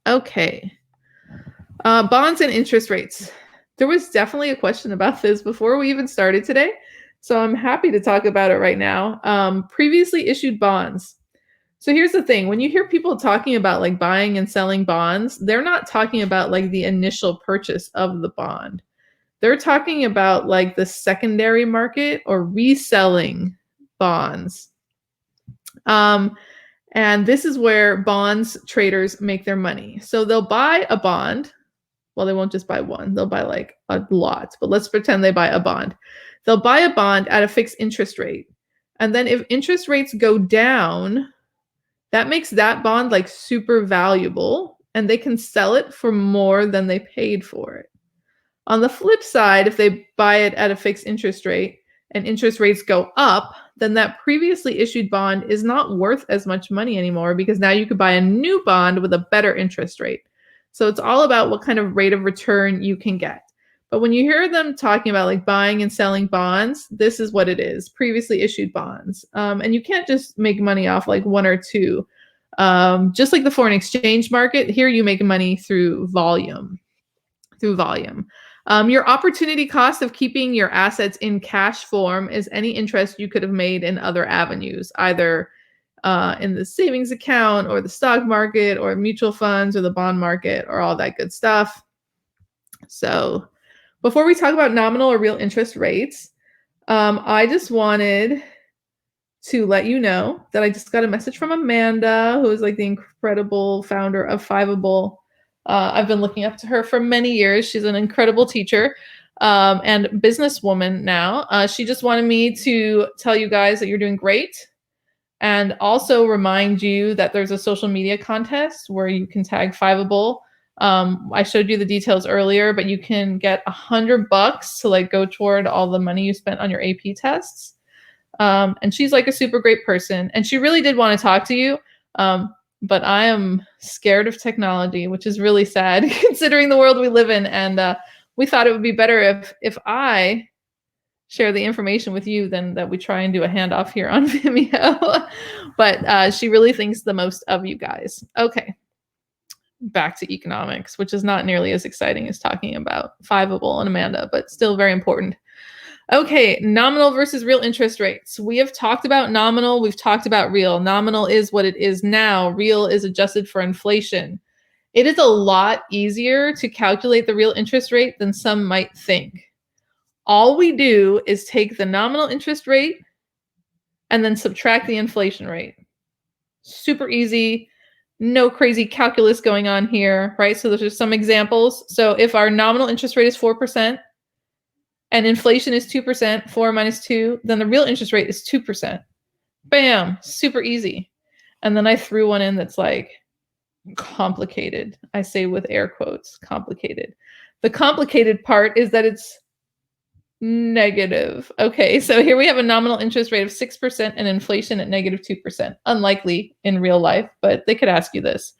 [SPEAKER 3] Okay. Bonds and interest rates. There was definitely a question about this before we even started today, so I'm happy to talk about it right now. Previously issued bonds. So here's the thing. When you hear people talking about like buying and selling bonds, they're not talking about like the initial purchase of the bond. They're talking about like the secondary market or reselling bonds. And this is where bonds traders make their money. So they'll buy a bond. Well, they won't just buy one. They'll buy like a lot, but let's pretend they buy a bond. They'll buy a bond at a fixed interest rate. And then if interest rates go down, that makes that bond like super valuable and they can sell it for more than they paid for it. On the flip side, if they buy it at a fixed interest rate and interest rates go up, then that previously issued bond is not worth as much money anymore because now you could buy a new bond with a better interest rate. So it's all about what kind of rate of return you can get. But when you hear them talking about like buying and selling bonds, this is what it is, previously issued bonds. And you can't just make money off like one or two. Just like the foreign exchange market, here you make money through volume. Your opportunity cost of keeping your assets in cash form is any interest you could have made in other avenues, either in the savings account or the stock market or mutual funds or the bond market or all that good stuff. So before we talk about nominal or real interest rates, I just wanted to let you know that I just got a message from Amanda, who is like the incredible founder of Fiveable. I've been looking up to her for many years. She's an incredible teacher and businesswoman now. She just wanted me to tell you guys that you're doing great. And also remind you that there's a social media contest where you can tag Fiveable. I showed you the details earlier, but you can get $100 to like go toward all the money you spent on your AP tests. And she's like a super great person. And she really did want to talk to you. But I am scared of technology, which is really sad considering the world we live in. And we thought it would be better if I share the information with you than that we try and do a handoff here on Vimeo. But she really thinks the most of you guys. Okay, back to economics, which is not nearly as exciting as talking about Fiveable and Amanda, but still very important. Okay, nominal versus real interest rates. We have talked about nominal, we've talked about real. Nominal is what it is now. Real is adjusted for inflation. It is a lot easier to calculate the real interest rate than some might think. All we do is take the nominal interest rate and then subtract the inflation rate. Super easy, no crazy calculus going on here, right? So those are some examples. So if our nominal interest rate is 4% and inflation is 2%, 4 minus 2, then the real interest rate is 2%. Bam, super easy. And then I threw one in that's like complicated. I say with air quotes, complicated. The complicated part is that it's negative. Okay, so here we have a nominal interest rate of 6% and inflation at negative 2%. Unlikely in real life, but they could ask you this.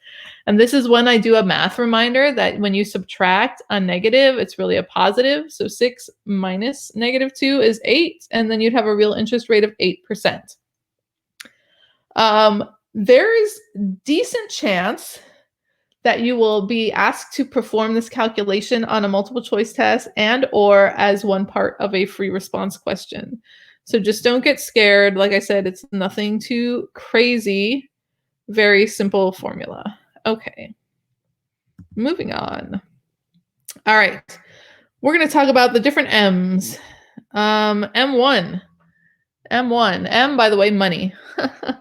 [SPEAKER 3] And this is when I do a math reminder that when you subtract a negative, it's really a positive. So 6 minus negative 2 is 8, and then you'd have a real interest rate of 8%. There is decent chance that you will be asked to perform this calculation on a multiple choice test and or as one part of a free response question. So just don't get scared. Like I said, it's nothing too crazy. Very simple formula. Okay, moving on. All right, we're going to talk about the different M's. M1. M, by the way, money.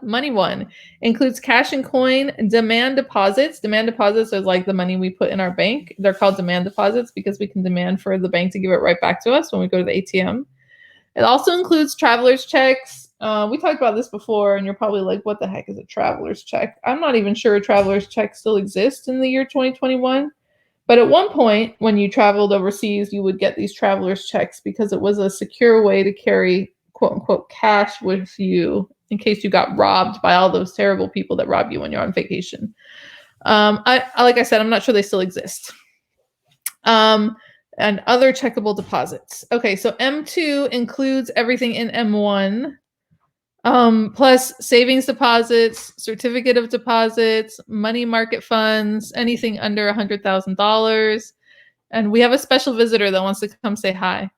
[SPEAKER 3] Money one includes cash and coin, demand deposits. Demand deposits are like the money we put in our bank. They're called demand deposits because we can demand for the bank to give it right back to us when we go to the ATM. It also includes traveler's checks. We talked about this before, and you're probably like, what the heck is a traveler's check? I'm not even sure a traveler's check still exists in the year 2021. But at one point, when you traveled overseas, you would get these traveler's checks because it was a secure way to carry quote unquote cash with you in case you got robbed by all those terrible people that rob you when you're on vacation. Like I said, I'm not sure they still exist. And other checkable deposits. Okay, so M2 includes everything in M1, plus savings deposits, certificate of deposits, money market funds, anything under $100,000. And we have a special visitor that wants to come say hi.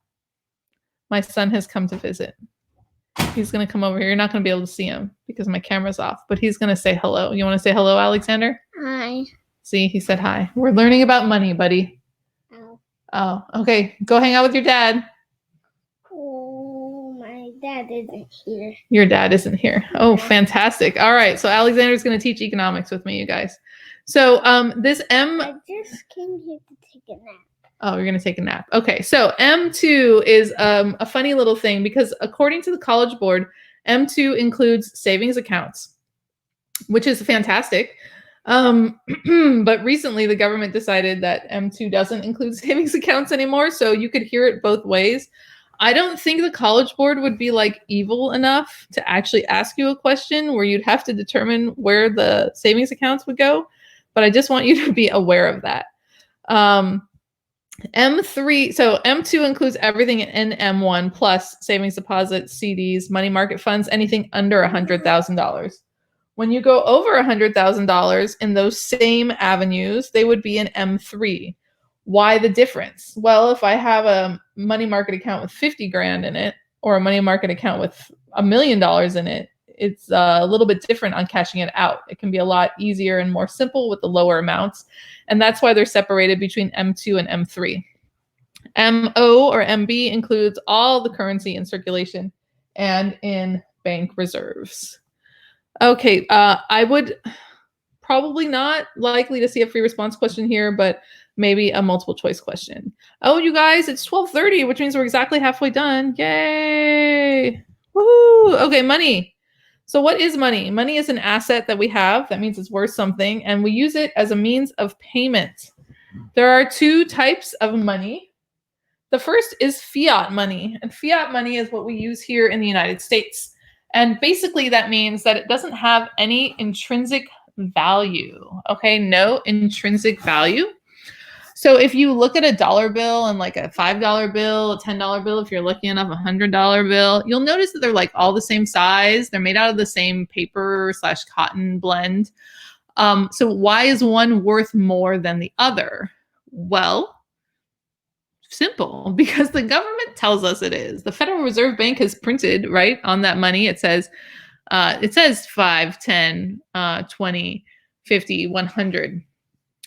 [SPEAKER 3] My son has come to visit. He's going to come over here. You're not going to be able to see him because my camera's off, but he's going to say hello. You want to say hello, Alexander?
[SPEAKER 4] Hi.
[SPEAKER 3] See, he said hi. We're learning about money, buddy. Oh, okay. Go hang out with your dad.
[SPEAKER 4] Oh, my dad isn't here.
[SPEAKER 3] Your dad isn't here. Oh, fantastic. All right. So Alexander's going to teach economics with me, you guys. So this M...
[SPEAKER 4] I just came here to take a nap.
[SPEAKER 3] Oh, you're going to take a nap. Okay. So M2 is a funny little thing because according to the College Board, M2 includes savings accounts, which is fantastic. But recently the government decided that M2 doesn't include savings accounts anymore. So you could hear it both ways. I don't think the College Board would be like evil enough to actually ask you a question where you'd have to determine where the savings accounts would go. But I just want you to be aware of that. M3, so M2 includes everything in M1 plus savings deposits, CDs, money market funds, anything under $100,000. When you go over $100,000 in those same avenues, they would be in M3. Why the difference? Well, if I have a money market account with 50 grand in it, or a money market account with $1 million in it, it's a little bit different on cashing it out. It can be a lot easier and more simple with the lower amounts. And that's why they're separated between M2 and M3. MO or MB includes all the currency in circulation and in bank reserves. Okay, I would probably not likely to see a free response question here, but maybe a multiple choice question. Oh, you guys, it's 12:30, which means we're exactly halfway done. Yay! Woo! Okay, money. So what is money? Money is an asset that we have. That means it's worth something, and we use it as a means of payment. There are two types of money. The first is fiat money, and fiat money is what we use here in the United States. And basically that means that it doesn't have any intrinsic value, okay? No intrinsic value. So if you look at a dollar bill and like a $5 bill, a $10 bill, if you're lucky enough, a $100 bill, you'll notice that they're like all the same size. They're made out of the same paper / cotton blend. So why is one worth more than the other? Well, simple, because the government tells us it is. The Federal Reserve Bank has printed, right, on that money. It says 5, 10, 20, 50, 100.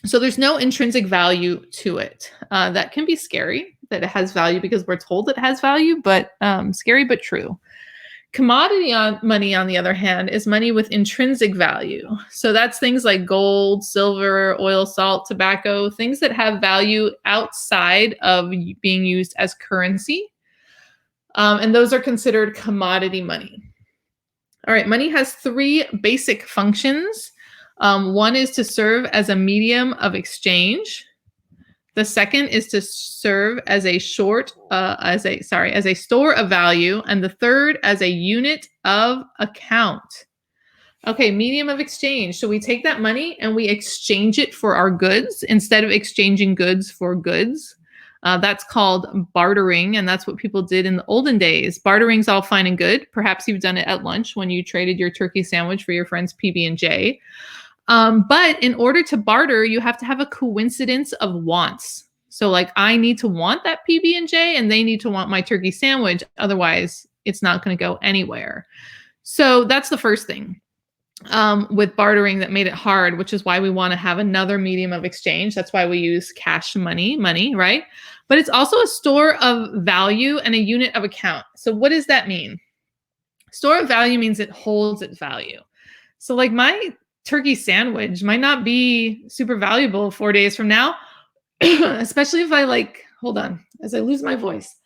[SPEAKER 3] So there's no intrinsic value to it. That can be scary that it has value because we're told it has value, but scary but true. Commodity money, on the other hand, is money with intrinsic value. So that's things like gold, silver, oil, salt, tobacco, things that have value outside of being used as currency. And those are considered commodity money. All right, money has three basic functions. One is to serve as a medium of exchange. The second is to serve as a store of value, and the third as a unit of account. Okay, medium of exchange. So we take that money and we exchange it for our goods instead of exchanging goods for goods. That's called bartering, and that's what people did in the olden days. Bartering's all fine and good. Perhaps you've done it at lunch when you traded your turkey sandwich for your friend's PB&J. But in order to barter, you have to have a coincidence of wants. So like I need to want that PB&J and they need to want my turkey sandwich. Otherwise, it's not going to go anywhere. So that's the first thing with bartering that made it hard, which is why we want to have another medium of exchange. That's why we use cash money, right? But it's also a store of value and a unit of account. So what does that mean? Store of value means it holds its value. So like my turkey sandwich might not be super valuable 4 days from now, especially if I hold on, as I lose my voice.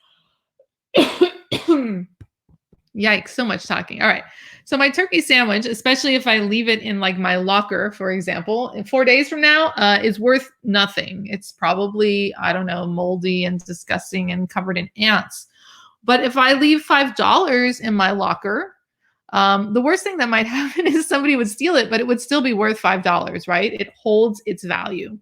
[SPEAKER 3] Yikes, so much talking. All right. So my turkey sandwich, especially if I leave it in like my locker, for example, in 4 days from now, is worth nothing. It's probably, I don't know, moldy and disgusting and covered in ants. But if I leave $5 in my locker, The worst thing that might happen is somebody would steal it, but it would still be worth $5, right? It holds its value.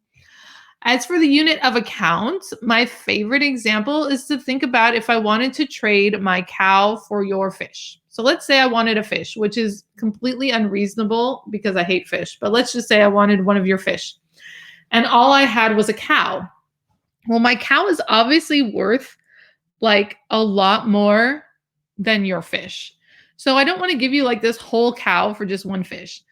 [SPEAKER 3] As for the unit of account, my favorite example is to think about if I wanted to trade my cow for your fish. So let's say I wanted a fish, which is completely unreasonable because I hate fish, but let's just say I wanted one of your fish. And all I had was a cow. Well, my cow is obviously worth like a lot more than your fish. So I don't want to give you like this whole cow for just one fish.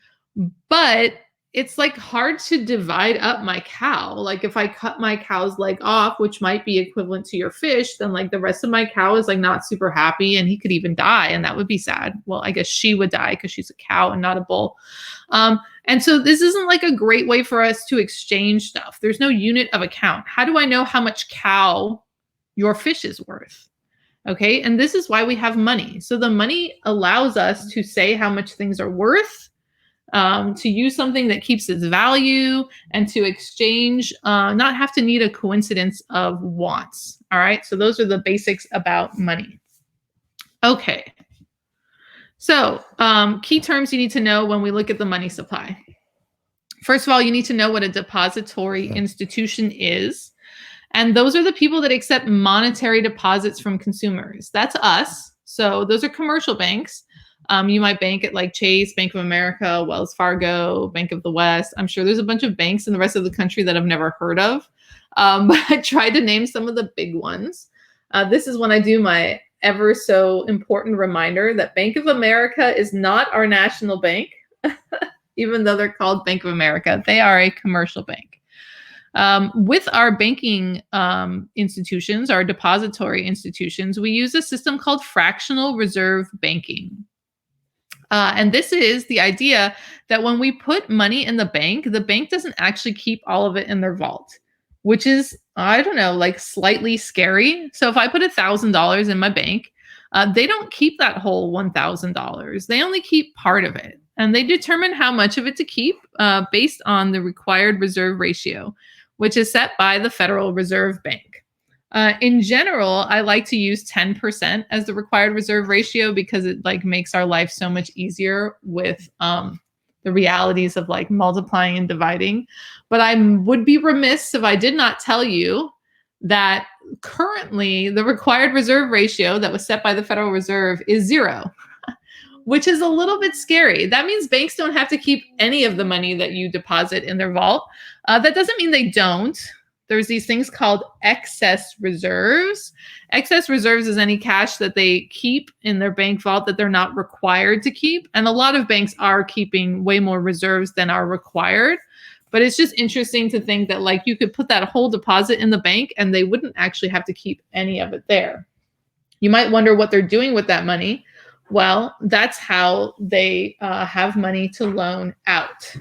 [SPEAKER 3] But it's like hard to divide up my cow. Like if I cut my cow's leg off, which might be equivalent to your fish, then like the rest of my cow is like not super happy and he could even die. And that would be sad. Well, I guess she would die because she's a cow and not a bull. And so this isn't like a great way for us to exchange stuff. There's no unit of account. How do I know how much cow your fish is worth? Okay. And this is why we have money. So the money allows us to say how much things are worth, to use something that keeps its value, and to exchange, not have to need a coincidence of wants. All right. So those are the basics about money. Okay. So key terms you need to know when we look at the money supply. First of all, you need to know what a depository institution is. And those are the people that accept monetary deposits from consumers. That's us. So those are commercial banks. You might bank at like Chase, Bank of America, Wells Fargo, Bank of the West. I'm sure there's a bunch of banks in the rest of the country that I've never heard of. But I tried to name some of the big ones. This is when I do my ever so important reminder that Bank of America is not our national bank, even though they're called Bank of America. They are a commercial bank. With our banking institutions, our depository institutions, we use a system called fractional reserve banking. And this is the idea that when we put money in the bank doesn't actually keep all of it in their vault, which is, I don't know, like slightly scary. So if I put $1,000 in my bank, they don't keep that whole $1,000. They only keep part of it. And they determine how much of it to keep based on the required reserve ratio, which is set by the Federal Reserve Bank. In general, I like to use 10% as the required reserve ratio because it like makes our life so much easier with the realities of like multiplying and dividing. But I would be remiss if I did not tell you that currently the required reserve ratio that was set by the Federal Reserve is 0, which is a little bit scary. That means banks don't have to keep any of the money that you deposit in their vault. That doesn't mean they don't. There's these things called excess reserves. Excess reserves is any cash that they keep in their bank vault that they're not required to keep. And a lot of banks are keeping way more reserves than are required. But it's just interesting to think that like you could put that whole deposit in the bank and they wouldn't actually have to keep any of it there. You might wonder what they're doing with that money. Well, that's how they have money to loan out.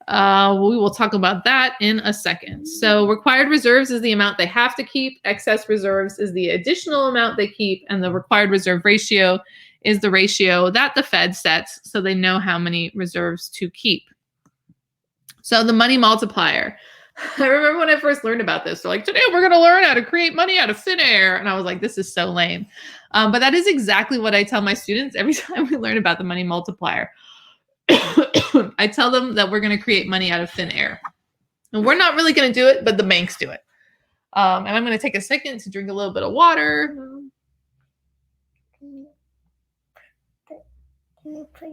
[SPEAKER 3] We will talk about that in a second. So required reserves is the amount they have to keep. Excess reserves is the additional amount they keep. And the required reserve ratio is the ratio that the Fed sets so they know how many reserves to keep. So the money multiplier. I remember when I first learned about this, they're like, today we're going to learn how to create money out of thin air. And I was like, this is so lame. But that is exactly what I tell my students every time we learn about the money multiplier. I tell them that we're going to create money out of thin air. And we're not really going to do it, but the banks do it. And I'm going to take a second to drink a little bit of water.
[SPEAKER 4] Can you put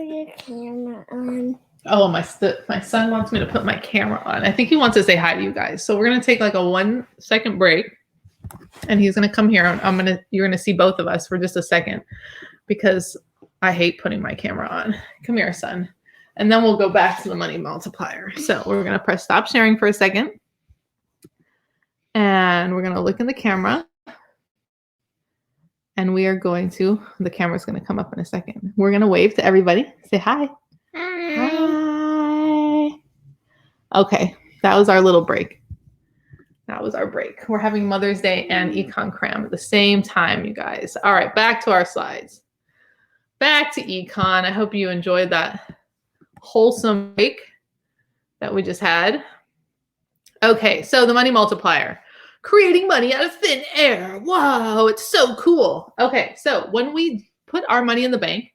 [SPEAKER 4] your camera on?
[SPEAKER 3] Oh, my son wants me to put my camera on. I think he wants to say hi to you guys. So we're going to take like a 1 second break. And he's going to come here. You're going to see both of us for just a second because I hate putting my camera on. Come here, son. And then we'll go back to the money multiplier. So we're going to press stop sharing for a second. And we're going to look in the camera. And we are going to, the camera's going to come up in a second. We're going to wave to everybody. Say hi.
[SPEAKER 4] Hi.
[SPEAKER 3] Hi. Okay. That was our little break. That was our break. We're having Mother's Day and Econ Cram at the same time, you guys. All right. Back to our slides. Back to econ. I hope you enjoyed that wholesome break that we just had. Okay, so the money multiplier. Creating money out of thin air. Wow, it's so cool. Okay, so when we put our money in the bank,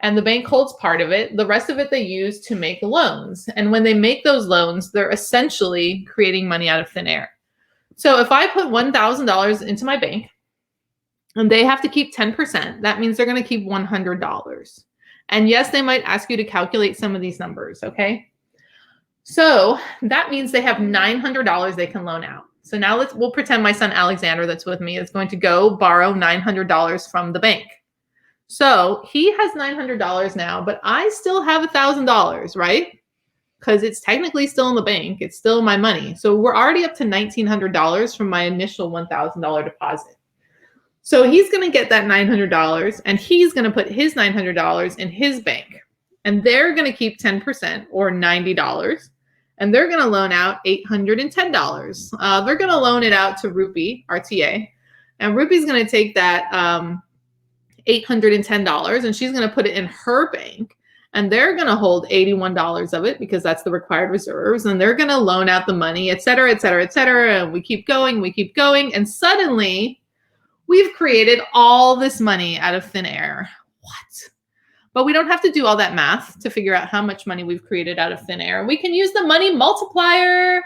[SPEAKER 3] and the bank holds part of it. The rest of it they use to make loans. And when they make those loans, they're essentially creating money out of thin air. So if I put $1,000 into my bank and they have to keep 10%, that means they're going to keep $100. And yes, they might ask you to calculate some of these numbers, okay? So that means they have $900 they can loan out. So now we'll pretend my son Alexander that's with me is going to go borrow $900 from the bank. So he has $900 now, but I still have $1,000, right? Because it's technically still in the bank. It's still my money. So we're already up to $1,900 from my initial $1,000 deposit. So he's going to get that $900 and he's going to put his $900 in his bank. And they're going to keep 10% or $90. And they're going to loan out $810. They're going to loan it out to Rupi, our TA. And Rupi's going to take that $810 and she's going to put it in her bank. And they're going to hold $81 of it because that's the required reserves. And they're going to loan out the money, et cetera, et cetera, et cetera. And we keep going, we keep going. And suddenly we've created all this money out of thin air. What? But we don't have to do all that math to figure out how much money we've created out of thin air. We can use the money multiplier,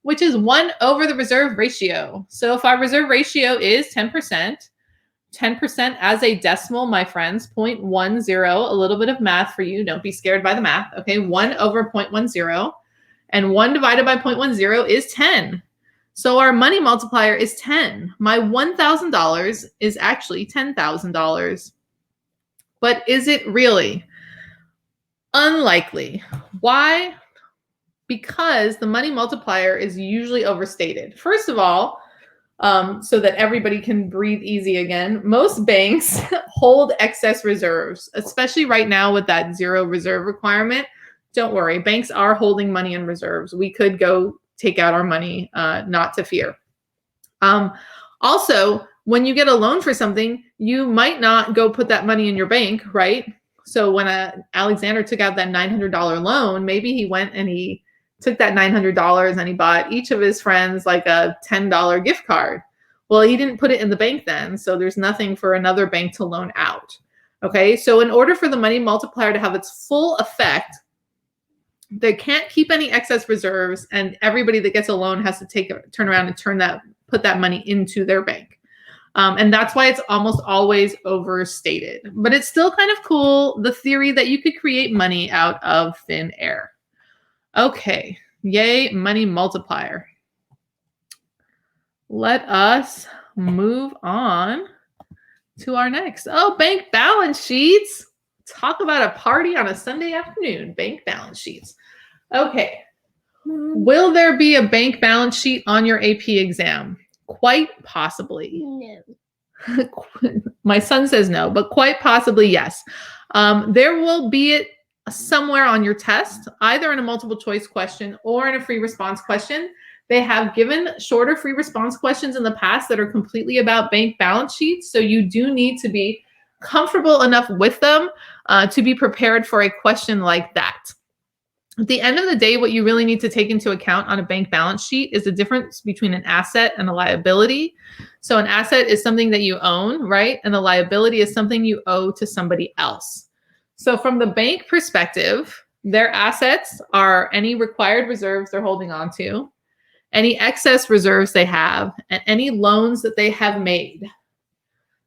[SPEAKER 3] which is 1 over the reserve ratio. So if our reserve ratio is 10%, 10% as a decimal, my friends, 0.10, a little bit of math for you. Don't be scared by the math. Okay, 1 over 0.10 and 1 divided by 0.10 is 10. So our money multiplier is 10. My $1,000 is actually $10,000. But is it really? Unlikely. Why? Because the money multiplier is usually overstated. First of all, so that everybody can breathe easy again, most banks hold excess reserves, especially right now with that zero reserve requirement. Don't worry, banks are holding money in reserves. We could go take out our money, not to fear. Also, when you get a loan for something, you might not go put that money in your bank, right? So when Alexander took out that $900 loan, maybe he went and he took that $900 and he bought each of his friends like a $10 gift card. Well, he didn't put it in the bank then, so there's nothing for another bank to loan out. Okay, so in order for the money multiplier to have its full effect, they can't keep any excess reserves, and everybody that gets a loan has to turn around and put that money into their bank. And that's why it's almost always overstated. But it's still kind of cool, the theory that you could create money out of thin air. Okay, yay, money multiplier. Let us move on to our next. Oh, bank balance sheets. Talk about a party on a Sunday afternoon. Bank balance sheets. Okay. Will there be a bank balance sheet on your AP exam? Quite possibly.
[SPEAKER 4] No.
[SPEAKER 3] My son says no, but quite possibly yes. There will be it somewhere on your test, either in a multiple choice question or in a free response question. They have given shorter free response questions in the past that are completely about bank balance sheets. So you do need to be comfortable enough with them to be prepared for a question like that. At the end of the day, what you really need to take into account on a bank balance sheet is the difference between an asset and a liability. So an asset is something that you own, right? And the liability is something you owe to somebody else. So from the bank perspective, their assets are any required reserves they're holding on to, any excess reserves they have, and any loans that they have made.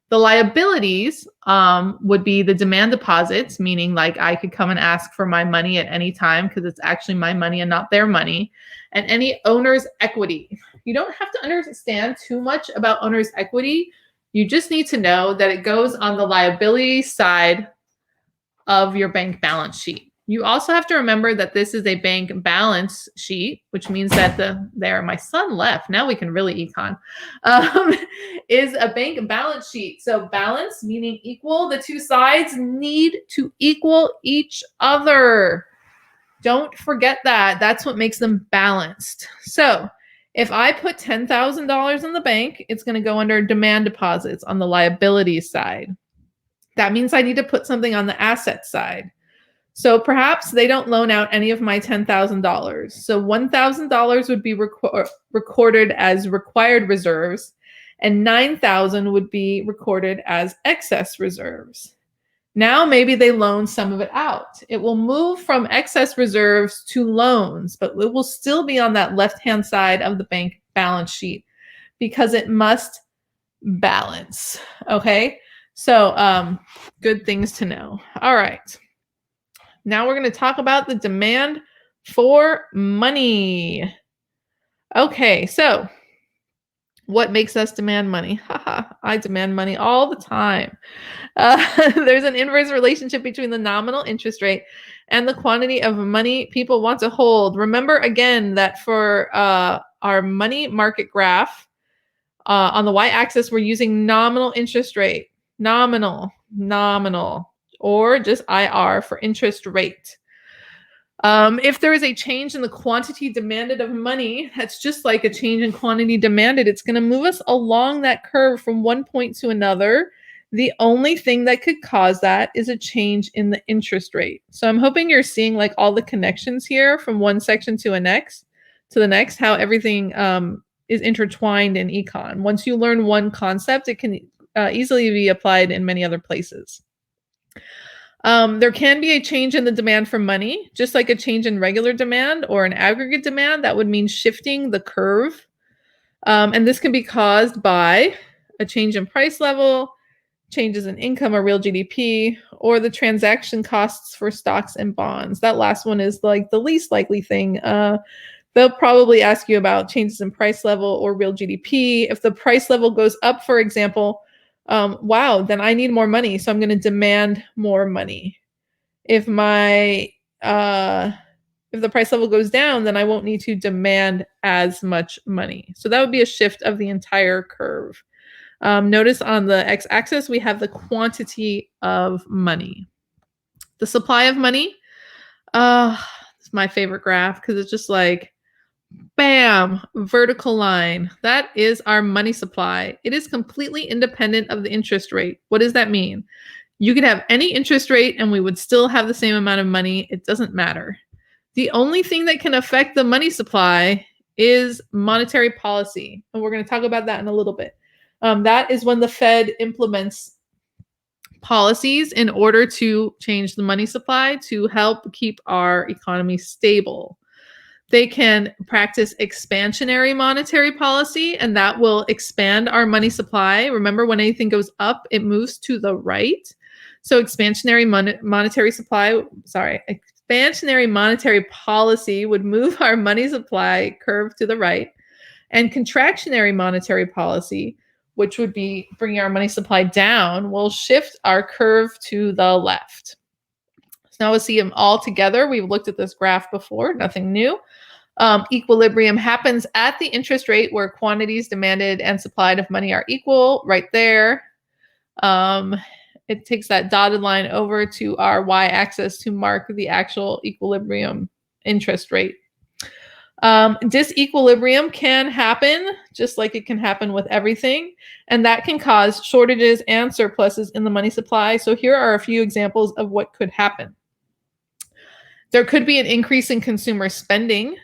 [SPEAKER 3] The liabilities would be the demand deposits, meaning like I could come and ask for my money at any time because it's actually my money and not their money, and any owner's equity. You don't have to understand too much about owner's equity. You just need to know that it goes on the liability side of your bank balance sheet. You also have to remember that this is a bank balance sheet, which means that my son left. Now we can really econ, is a bank balance sheet. So balance meaning equal. The two sides need to equal each other. Don't forget that. That's what makes them balanced. So if I put $10,000 in the bank, it's going to go under demand deposits on the liability side. That means I need to put something on the asset side. So perhaps they don't loan out any of my $10,000. So $1,000 would be recorded as required reserves, and $9,000 would be recorded as excess reserves. Now maybe they loan some of it out. It will move from excess reserves to loans, but it will still be on that left-hand side of the bank balance sheet because it must balance. Okay, so good things to know. All right, now we're going to talk about the demand for money. Okay, so what makes us demand money? Haha, I demand money all the time. There's an inverse relationship between the nominal interest rate and the quantity of money people want to hold. Remember again that for our money market graph, on the y-axis, we're using nominal interest rate, nominal, or just IR for interest rate. If there is a change in the quantity demanded of money, that's just like a change in quantity demanded. It's going to move us along that curve from one point to another. The only thing that could cause that is a change in the interest rate. So I'm hoping you're seeing like all the connections here from one section to the next, how everything is intertwined in econ. Once you learn one concept, it can easily be applied in many other places. There can be a change in the demand for money, just like a change in regular demand or an aggregate demand. That would mean shifting the curve. And this can be caused by a change in price level, changes in income or real GDP, or the transaction costs for stocks and bonds. That last one is like the least likely thing. They'll probably ask you about changes in price level or real GDP. If the price level goes up, for example, wow, then I need more money, so I'm going to demand more money. If the price level goes down, then I won't need to demand as much money. So that would be a shift of the entire curve. Notice on the x-axis, we have the quantity of money. The supply of money, it's my favorite graph because it's just like, bam, vertical line. That is our money supply. It is completely independent of the interest rate. What does that mean? You could have any interest rate and we would still have the same amount of money. It doesn't matter. The only thing that can affect the money supply is monetary policy. And we're going to talk about that in a little bit. That is when the Fed implements policies in order to change the money supply to help keep our economy stable. They can practice expansionary monetary policy, and that will expand our money supply. Remember, when anything goes up, it moves to the right. So expansionary monetary policy would move our money supply curve to the right. And contractionary monetary policy, which would be bringing our money supply down, will shift our curve to the left. So now we'll see them all together. We've looked at this graph before, nothing new. Equilibrium happens at the interest rate where quantities demanded and supplied of money are equal, right there. It takes that dotted line over to our y-axis to mark the actual equilibrium interest rate. Disequilibrium can happen, just like it can happen with everything, and that can cause shortages and surpluses in the money supply. So here are a few examples of what could happen. There could be an increase in consumer spending.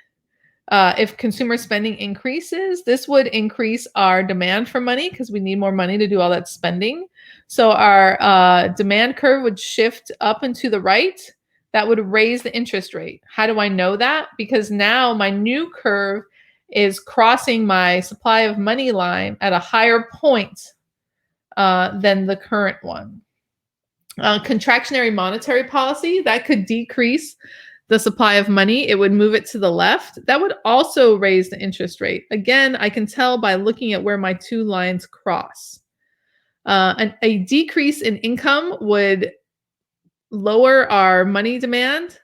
[SPEAKER 3] If consumer spending increases, this would increase our demand for money because we need more money to do all that spending. So our demand curve would shift up and to the right. That would raise the interest rate. How do I know that? Because now my new curve is crossing my supply of money line at a higher point than the current one. Contractionary monetary policy, that could decrease the supply of money. It would move it to the left. That would also raise the interest rate. Again, I can tell by looking at where my two lines cross. A decrease in income would lower our money demand,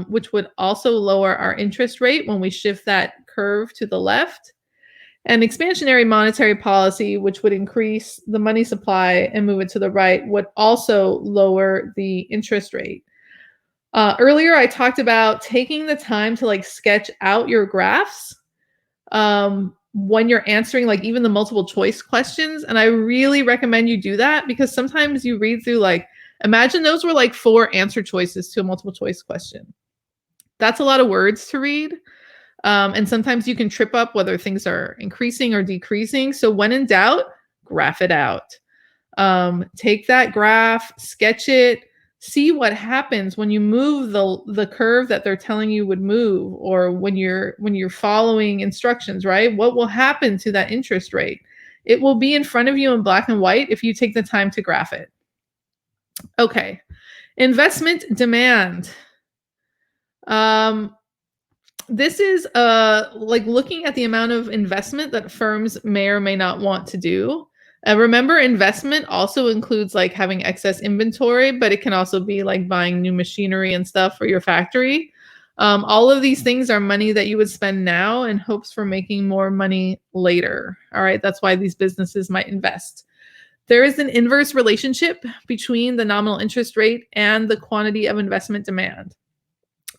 [SPEAKER 3] which would also lower our interest rate when we shift that curve to the left. And expansionary monetary policy, which would increase the money supply and move it to the right, would also lower the interest rate. Earlier, I talked about taking the time to like sketch out your graphs when you're answering like even the multiple choice questions. And I really recommend you do that because sometimes you read through like, imagine those were like 4 answer choices to a multiple choice question. That's a lot of words to read. And sometimes you can trip up whether things are increasing or decreasing. So when in doubt, graph it out. Take that graph, sketch it, see what happens when you move the curve that they're telling you would move, or when you're following instructions, right? What will happen to that interest rate? It will be in front of you in black and white if you take the time to graph it. Okay, investment demand. This is like looking at the amount of investment that firms may or may not want to do. Remember, investment also includes like having excess inventory, but it can also be like buying new machinery and stuff for your factory. All of these things are money that you would spend now in hopes for making more money later. All right, that's why these businesses might invest. There is an inverse relationship between the nominal interest rate and the quantity of investment demand.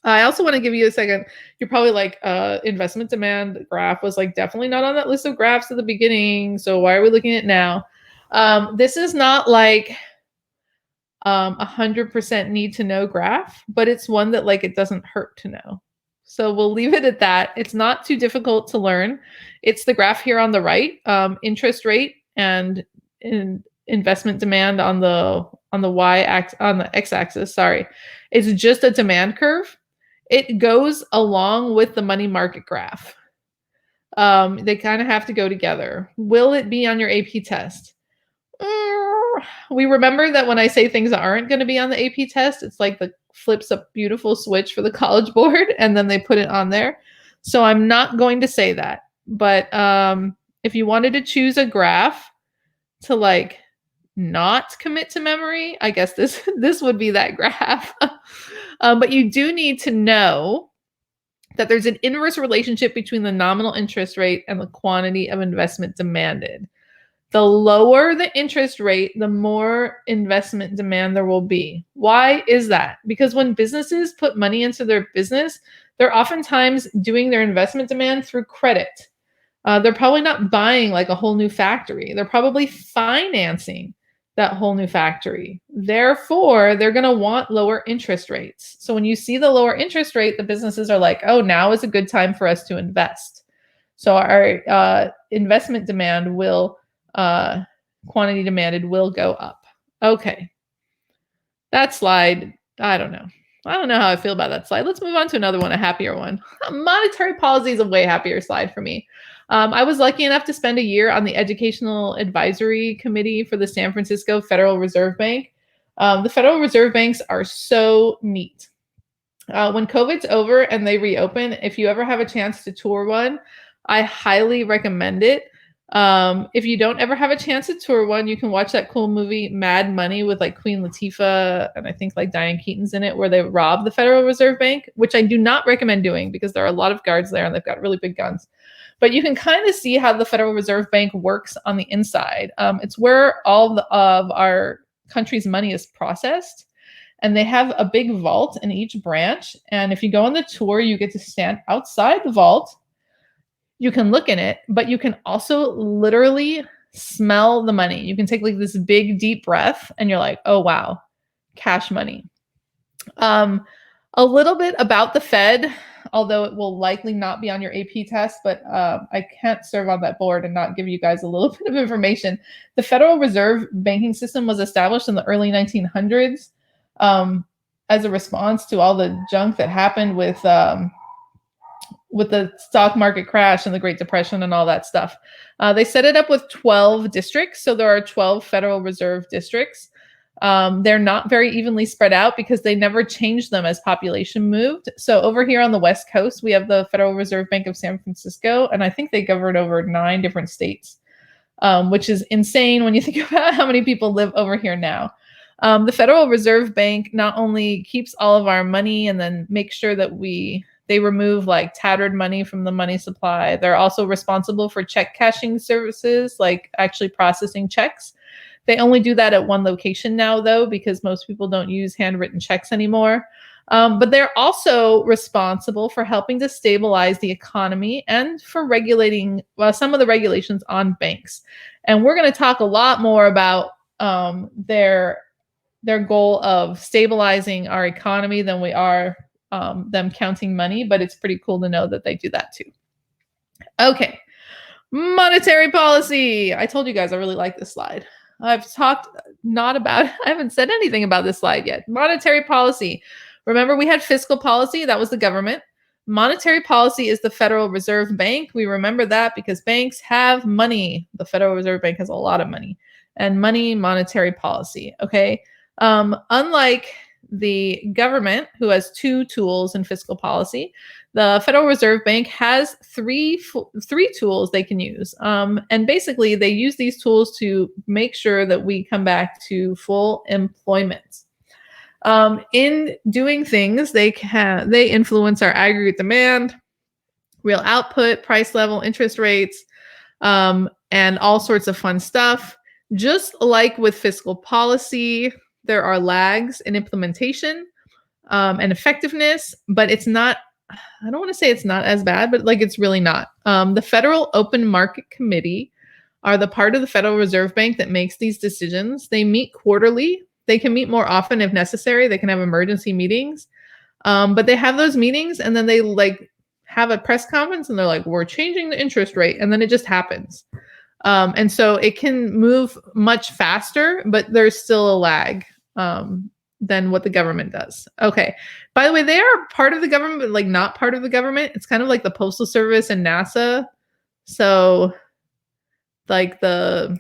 [SPEAKER 3] I also want to give you a second. You're probably like, investment demand graph was like definitely not on that list of graphs at the beginning. So why are we looking at it now? This is not like 100% need to know graph, but it's one that like it doesn't hurt to know. So we'll leave it at that. It's not too difficult to learn. It's the graph here on the right, interest rate and investment demand on the x-axis. Sorry, it's just a demand curve. It goes along with the money market graph. They kind of have to go together. Will it be on your AP test? We remember that when I say things aren't going to be on the AP test, it's like the flips a beautiful switch for the College Board and then they put it on there. So I'm not going to say that. But if you wanted to choose a graph to like not commit to memory, I guess this would be that graph. But you do need to know that there's an inverse relationship between the nominal interest rate and the quantity of investment demanded. The lower the interest rate, the more investment demand there will be. Why is that? Because when businesses put money into their business, they're oftentimes doing their investment demand through credit. They're probably not buying like a whole new factory. They're probably financing that whole new factory. Therefore, they're going to want lower interest rates. So when you see the lower interest rate, the businesses are like, oh, now is a good time for us to invest. So our investment demand will, quantity demanded will go up. Okay. That slide, I don't know. I don't know how I feel about that slide. Let's move on to another one, a happier one. Monetary policy is a way happier slide for me. I was lucky enough to spend a year on the Educational Advisory Committee for the San Francisco Federal Reserve Bank. The Federal Reserve Banks are so neat. When COVID's over and they reopen, if you ever have a chance to tour one, I highly recommend it. If you don't ever have a chance to tour one, you can watch that cool movie Mad Money with like Queen Latifah and I think like Diane Keaton's in it, where they rob the Federal Reserve Bank, which I do not recommend doing because there are a lot of guards there and they've got really big guns. But you can kind of see how the Federal Reserve Bank works on the inside. It's where all of our country's money is processed. And they have a big vault in each branch. And if you go on the tour, you get to stand outside the vault. You can look in it, but you can also literally smell the money. You can take like this big, deep breath and you're like, oh, wow, cash money. A little bit about the Fed, although it will likely not be on your AP test, but I can't serve on that board and not give you guys a little bit of information. The Federal Reserve banking system was established in the early 1900s as a response to all the junk that happened with the stock market crash and the Great Depression and all that stuff. They set it up with 12 districts. So there are 12 Federal Reserve districts. They're not very evenly spread out because they never changed them as population moved. So over here on the West Coast, we have the Federal Reserve Bank of San Francisco, and I think they govern over 9 different states, which is insane when you think about how many people live over here now. The Federal Reserve Bank not only keeps all of our money and then makes sure that they remove like tattered money from the money supply. They're also responsible for check cashing services, like actually processing checks. They only do that at one location now, though, because most people don't use handwritten checks anymore. But they're also responsible for helping to stabilize the economy and for regulating some of the regulations on banks. And we're going to talk a lot more about their goal of stabilizing our economy than we are them counting money, but it's pretty cool to know that they do that too. Okay, monetary policy. I told you guys I really like this slide. I've talked not about, I haven't said anything about this slide yet. Monetary policy. Remember, we had fiscal policy, that was the government. Monetary policy is the Federal Reserve Bank. We remember that because banks have money. The Federal Reserve Bank has a lot of money. And money, monetary policy. Okay. Unlike the government, who has 2 tools in fiscal policy, the Federal Reserve Bank has three tools they can use. And basically, they use these tools to make sure that we come back to full employment. In doing things, they influence our aggregate demand, real output, price level, interest rates, and all sorts of fun stuff. Just like with fiscal policy, there are lags in implementation and effectiveness, but it's not, I don't want to say it's not as bad, but like it's really not. The Federal Open Market Committee are the part of the Federal Reserve Bank that makes these decisions. They meet quarterly. They can meet more often if necessary. They can have emergency meetings. But they have those meetings and then they like have a press conference and they're like, we're changing the interest rate. And then it just happens. And so it can move much faster, but there's still a lag than what the government does. Okay. By the way, they are part of the government, but like not part of the government. It's kind of like the Postal Service and NASA. So like the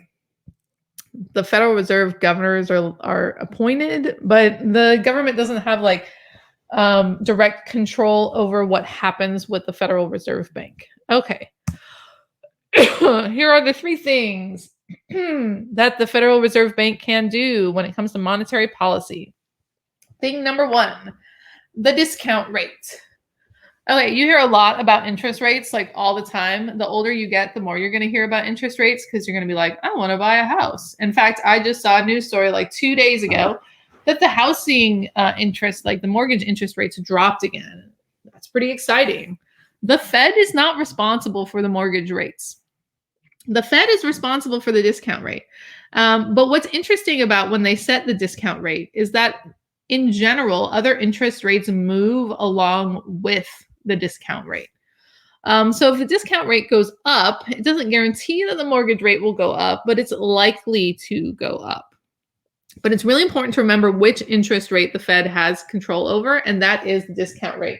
[SPEAKER 3] Federal Reserve governors are appointed, but the government doesn't have like direct control over what happens with the Federal Reserve Bank. Okay. Here are the 3 things that the Federal Reserve Bank can do when it comes to monetary policy. Thing number 1, the discount rate. Okay, you hear a lot about interest rates like all the time. The older you get, the more you're going to hear about interest rates because you're going to be like, I want to buy a house. In fact, I just saw a news story like 2 days ago that the housing interest, like the mortgage interest rates dropped again. That's pretty exciting. The Fed is not responsible for the mortgage rates. The Fed is responsible for the discount rate. But what's interesting about when they set the discount rate is that in general, other interest rates move along with the discount rate. So if the discount rate goes up, it doesn't guarantee that the mortgage rate will go up, but it's likely to go up. But it's really important to remember which interest rate the Fed has control over, and that is the discount rate.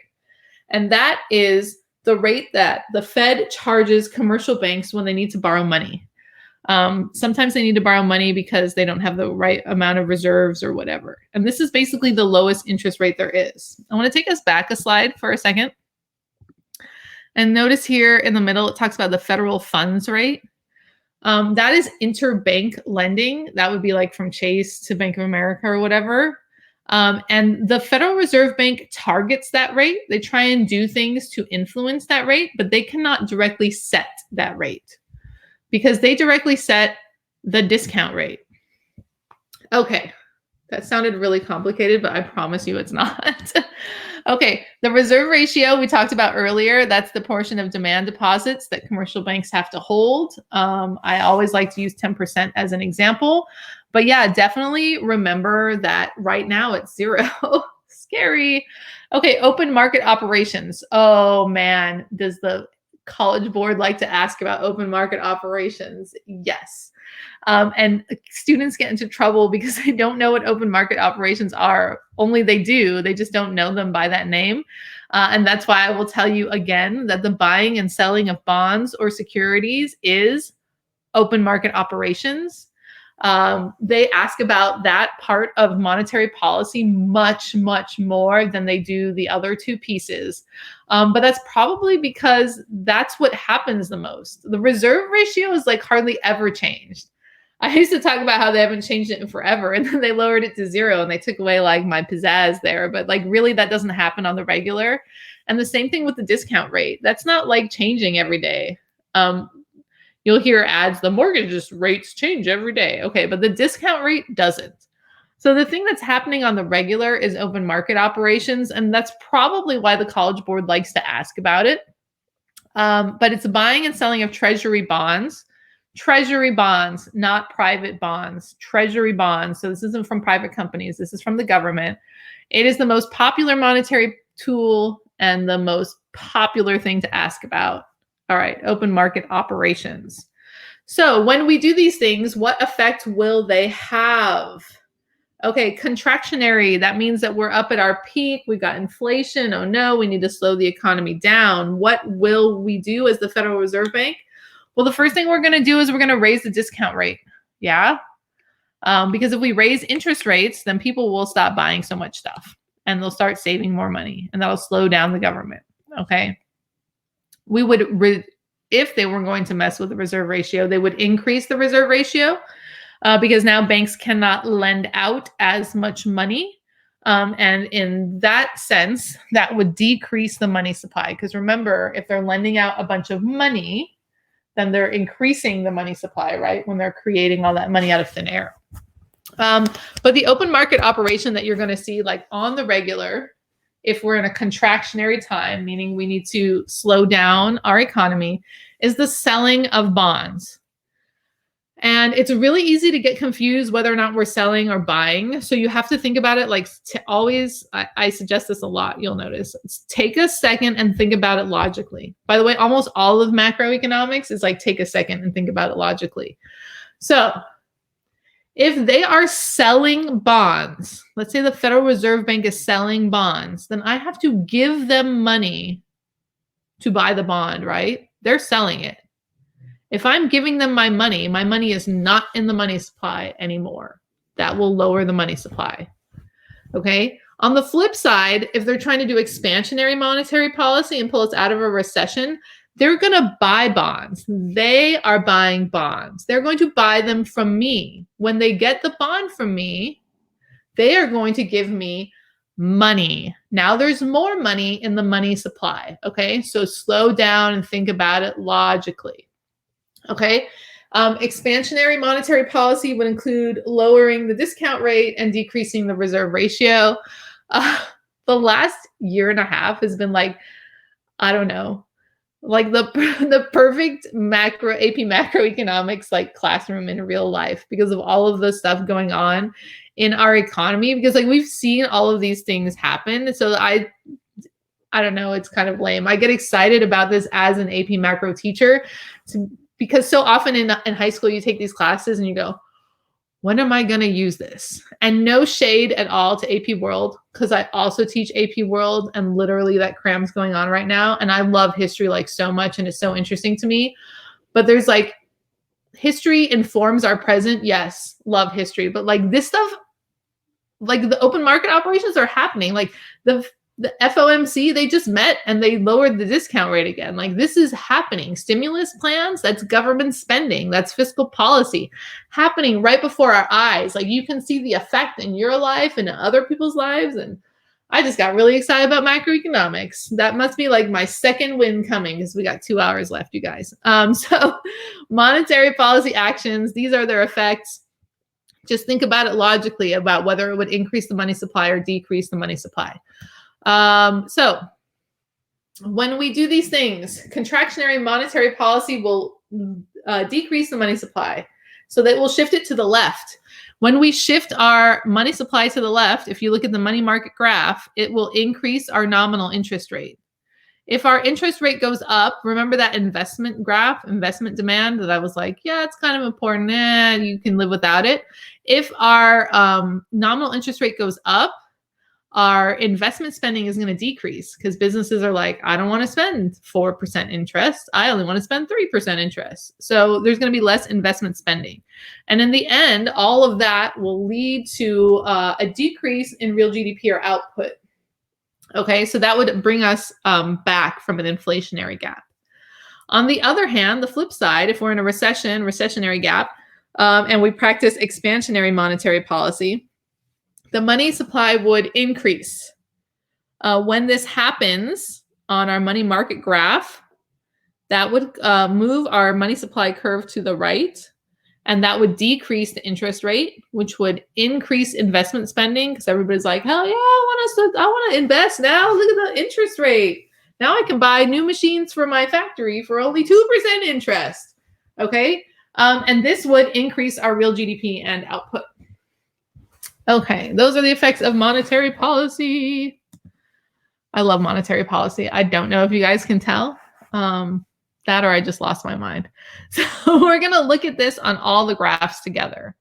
[SPEAKER 3] And that is the rate that the Fed charges commercial banks when they need to borrow money. Sometimes they need to borrow money because they don't have the right amount of reserves or whatever. And this is basically the lowest interest rate there is. I want to take us back a slide for a second. And notice here in the middle, it talks about the federal funds rate. That is interbank lending. That would be like from Chase to Bank of America or whatever. And the Federal Reserve Bank targets that rate. They try and do things to influence that rate, but they cannot directly set that rate because they directly set the discount rate. Okay, that sounded really complicated, but I promise you it's not. Okay, the reserve ratio we talked about earlier, that's the portion of demand deposits that commercial banks have to hold. I always like to use 10% as an example. But yeah, definitely remember that right now it's 0. Scary. Okay, open market operations. Oh man, does the College Board like to ask about open market operations? Yes. And students get into trouble because they don't know what open market operations are. Only they do. They just don't know them by that name. And that's why I will tell you again that the buying and selling of bonds or securities is open market operations. They ask about that part of monetary policy much, much more than they do the other 2 pieces. But that's probably because that's what happens the most. The reserve ratio is like hardly ever changed. I used to talk about how they haven't changed it in forever, and then they lowered it to 0 and they took away like my pizzazz there. But like really that doesn't happen on the regular. And the same thing with the discount rate. That's not like changing every day. You'll hear ads, the mortgage rates change every day. Okay, but the discount rate doesn't. So the thing that's happening on the regular is open market operations, and that's probably why the College Board likes to ask about it. But it's buying and selling of treasury bonds. Treasury bonds, not private bonds. Treasury bonds. So this isn't from private companies. This is from the government. It is the most popular monetary tool and the most popular thing to ask about. All right, open market operations. So when we do these things, what effect will they have? Okay, contractionary, that means that we're up at our peak. We've got inflation. Oh no, we need to slow the economy down. What will we do as the Federal Reserve Bank? Well, the first thing we're going to do is we're going to raise the discount rate. Yeah. Because if we raise interest rates, then people will stop buying so much stuff and they'll start saving more money, and that'll slow down the government. Okay. We would, if they were going to mess with the reserve ratio, they would increase the reserve ratio. Because now banks cannot lend out as much money. And in that sense, that would decrease the money supply. Because remember, if they're lending out a bunch of money, then they're increasing the money supply, right? When they're creating all that money out of thin air. But the open market operation that you're going to see like on the regular, if we're in a contractionary time, meaning we need to slow down our economy, is the selling of bonds. And it's really easy to get confused whether or not we're selling or buying. So you have to think about it like always. I suggest this a lot. You'll notice. Take a second and think about it logically. By the way, almost all of macroeconomics is like take a second and think about it logically. So if they are selling bonds, let's say the Federal Reserve Bank is selling bonds, then I have to give them money to buy the bond, right? They're selling it. If I'm giving them my money is not in the money supply anymore. That will lower the money supply. Okay. On the flip side, if they're trying to do expansionary monetary policy and pull us out of a recession, they're going to buy bonds. They are buying bonds. They're going to buy them from me. When they get the bond from me, they are going to give me money. Now there's more money in the money supply. Okay. So slow down and think about it logically. Okay. Expansionary monetary policy would include lowering the discount rate and decreasing the reserve ratio. The last year and a half has been like, I don't know, like the perfect AP macroeconomics like classroom in real life because of all of the stuff going on in our economy, because like we've seen all of these things happen. So I don't know, it's kind of lame. I get excited about this as an AP macro teacher because so often in high school, you take these classes and you go, when am I going to use this? And no shade at all to AP World, because I also teach AP World and literally that cram's going on right now. And I love history like so much and it's so interesting to me. But there's like, history informs our present. Yes, love history. But like this stuff, like the open market operations are happening. Like the FOMC, they just met and they lowered the discount rate again. Like this is happening. Stimulus plans, that's government spending, that's fiscal policy happening right before our eyes. Like you can see the effect in your life and in other people's lives. And I just got really excited about macroeconomics. That must be like my second win coming because we got 2 hours left, you guys. So monetary policy actions, these are their effects. Just think about it logically about whether it would increase the money supply or decrease the money supply. So when we do these things, contractionary monetary policy will decrease the money supply. So that will shift it to the left. When we shift our money supply to the left, if you look at the money market graph, it will increase our nominal interest rate. If our interest rate goes up, remember that investment graph, investment demand that I was like, yeah, it's kind of important. You can live without it. If our nominal interest rate goes up, our investment spending is going to decrease because businesses are like, I don't want to spend 4% interest. I only want to spend 3% interest. So there's going to be less investment spending. And in the end, all of that will lead to a decrease in real GDP or output. Okay, so that would bring us back from an inflationary gap. On the other hand, the flip side, if we're in a recessionary gap, and we practice expansionary monetary policy, the money supply would increase. When this happens on our money market graph, that would move our money supply curve to the right, and that would decrease the interest rate, which would increase investment spending because everybody's like, hell yeah, I want to invest now. Look at the interest rate. Now I can buy new machines for my factory for only 2% interest. Okay, and this would increase our real GDP and output. Okay, those are the effects of monetary policy. I love monetary policy. I don't know if you guys can tell. That or I just lost my mind. So we're going to look at this on all the graphs together.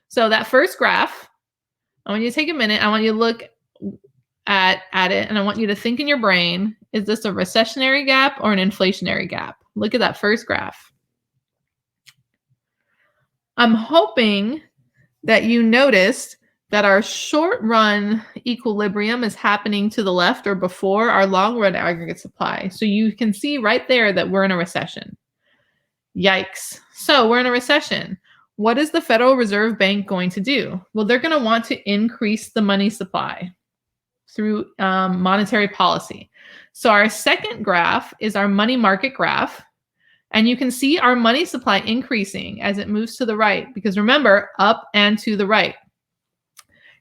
[SPEAKER 3] So that first graph, I want you to take a minute. I want you to look at it, and I want you to think in your brain, is this a recessionary gap or an inflationary gap? Look at that first graph. I'm hoping that you noticed that our short run equilibrium is happening to the left or before our long run aggregate supply. So you can see right there that we're in a recession. Yikes. So we're in a recession. What is the Federal Reserve Bank going to do? Well, they're going to want to increase the money supply through monetary policy. So our second graph is our money market graph. And you can see our money supply increasing as it moves to the right, because remember, up and to the right.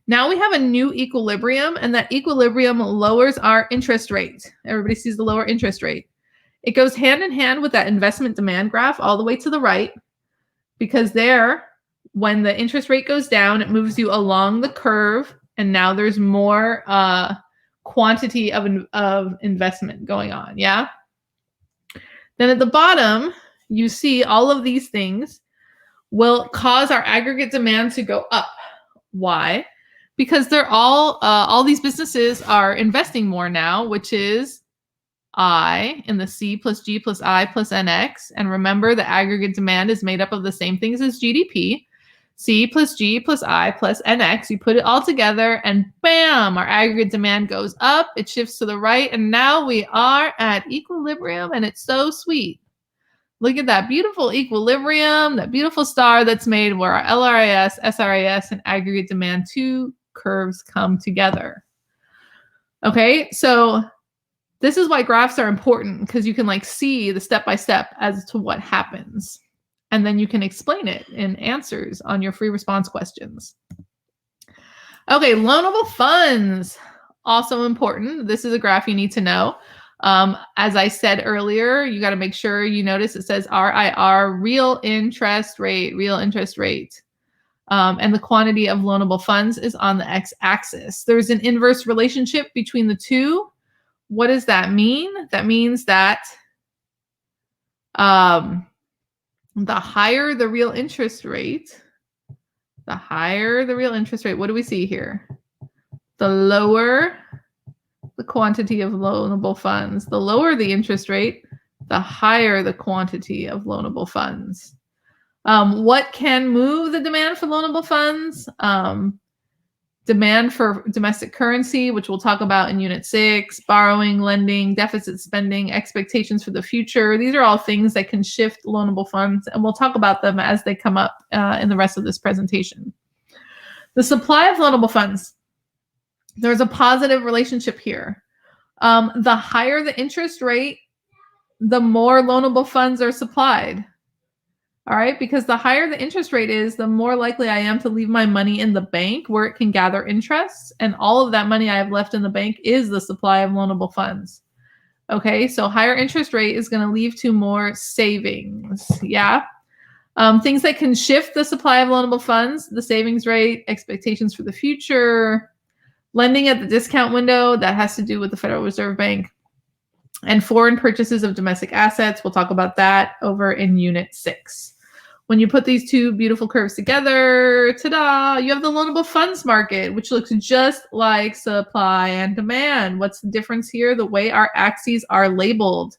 [SPEAKER 3] Now we have a new equilibrium, and that equilibrium lowers our interest rate. Everybody sees the lower interest rate. It goes hand in hand with that investment demand graph all the way to the right, because there, when the interest rate goes down, it moves you along the curve, and now there's more quantity of investment going on, yeah? Then at the bottom, you see all of these things will cause our aggregate demand to go up. Why? Because they're all these businesses are investing more now, which is I in the C plus G plus I plus NX. And remember, the aggregate demand is made up of the same things as GDP. C plus G plus I plus NX. You put it all together and bam, our aggregate demand goes up. It shifts to the right. And now we are at equilibrium, and it's so sweet. Look at that beautiful equilibrium, that beautiful star that's made where our LRAS, SRAS, and aggregate demand, two curves come together. Okay, so this is why graphs are important, because you can like see the step-by-step as to what happens. And then you can explain it in answers on your free response questions. Okay, loanable funds, also important. This is a graph you need to know. As I said earlier, you got to make sure you notice it says RIR, real interest rate, and the quantity of loanable funds is on the x-axis. There's an inverse relationship between the two. What does that mean? That means that the higher the real interest rate, what do we see here? The lower the quantity of loanable funds. The lower the interest rate, the higher the quantity of loanable funds. What can move the demand for loanable funds? Demand for domestic currency, which we'll talk about in Unit 6, borrowing, lending, deficit spending, expectations for the future. These are all things that can shift loanable funds, and we'll talk about them as they come up in the rest of this presentation. The supply of loanable funds. There's a positive relationship here. The higher the interest rate, the more loanable funds are supplied. All right, because the higher the interest rate is, the more likely I am to leave my money in the bank where it can gather interest. And all of that money I have left in the bank is the supply of loanable funds. Okay, so higher interest rate is going to lead to more savings. Yeah. Things that can shift the supply of loanable funds, the savings rate, expectations for the future, lending at the discount window, that has to do with the Federal Reserve Bank, and foreign purchases of domestic assets. We'll talk about that over in Unit 6. When you put these two beautiful curves together, ta-da, you have the loanable funds market, which looks just like supply and demand. What's the difference here? The way our axes are labeled.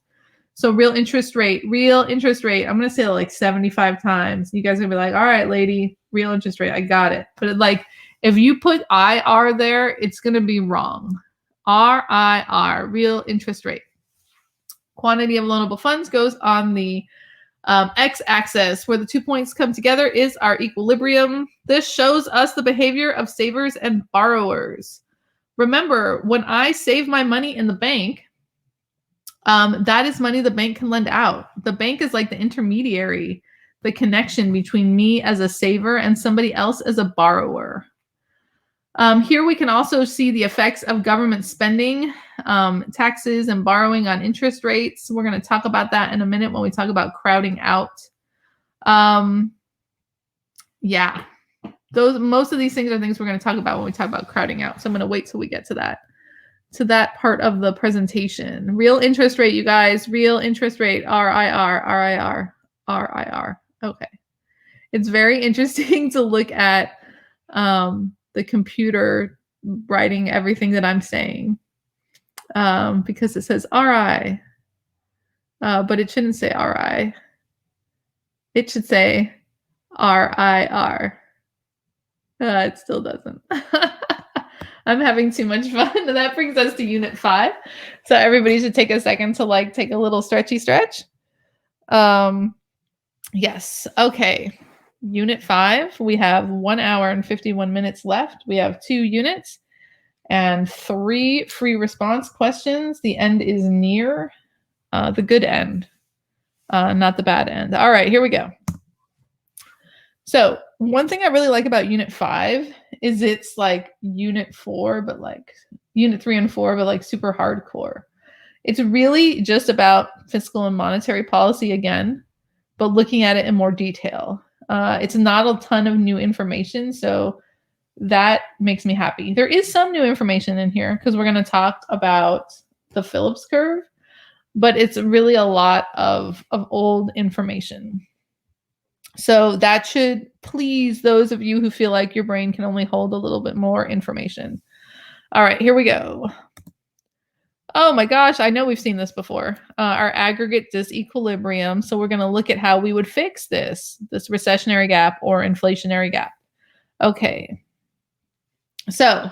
[SPEAKER 3] So real interest rate. I'm going to say it like 75 times. You guys are going to be like, all right, lady, real interest rate. I got it. But if you put IR there, it's going to be wrong. RIR, real interest rate. Quantity of loanable funds goes on the x-axis. Where the 2 points come together is our equilibrium. This shows us the behavior of savers and borrowers. Remember, when I save my money in the bank, that is money the bank can lend out. The bank is like the intermediary, the connection between me as a saver and somebody else as a borrower. Here we can also see the effects of government spending, taxes, and borrowing on interest rates. We're going to talk about that in a minute when we talk about crowding out. Yeah, most of these things are things we're going to talk about when we talk about crowding out. So I'm going to wait till we get to that. to that part of the presentation. Real interest rate, you guys. Real interest rate. RIR, RIR, RIR. Okay. It's very interesting to look at the computer writing everything that I'm saying because it says RI, but it shouldn't say RI. It should say RIR. It still doesn't. I'm having too much fun. That brings us to Unit 5. So everybody should take a second to like take a little stretchy stretch. Yes. Okay. Unit 5. We have 1 hour and 51 minutes left. We have 2 units and 3 free response questions. The end is near. The good end, not the bad end. All right, here we go. So one thing I really like about Unit 5 is it's like Unit 4, but like Unit 3 and 4, but like super hardcore. It's really just about fiscal and monetary policy again, but looking at it in more detail. It's not a ton of new information, so that makes me happy. There is some new information in here because we're going to talk about the Phillips curve, but it's really a lot of old information. So that should please those of you who feel like your brain can only hold a little bit more information. All right, here we go. Oh my gosh, I know we've seen this before. Our aggregate disequilibrium. So we're going to look at how we would fix this recessionary gap or inflationary gap. Okay. So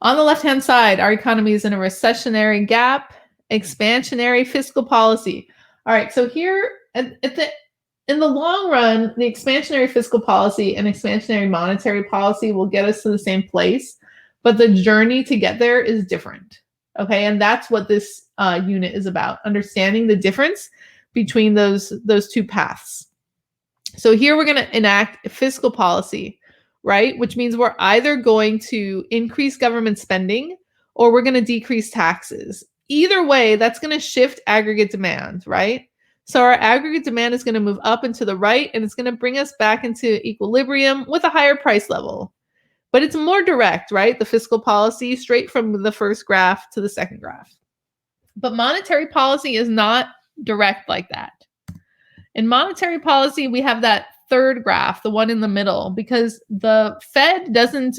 [SPEAKER 3] on the left-hand side, our economy is in a recessionary gap, expansionary fiscal policy. All right, so here in the long run, the expansionary fiscal policy and expansionary monetary policy will get us to the same place, but the journey to get there is different. Okay, and that's what this unit is about, understanding the difference between those two paths. So here we're going to enact fiscal policy, right? Which means we're either going to increase government spending or we're going to decrease taxes. Either way, that's going to shift aggregate demand, right? So our aggregate demand is going to move up and to the right, and it's going to bring us back into equilibrium with a higher price level. But it's more direct, right? The fiscal policy straight from the first graph to the second graph. But monetary policy is not direct like that. In monetary policy, we have that third graph, the one in the middle, because the Fed doesn't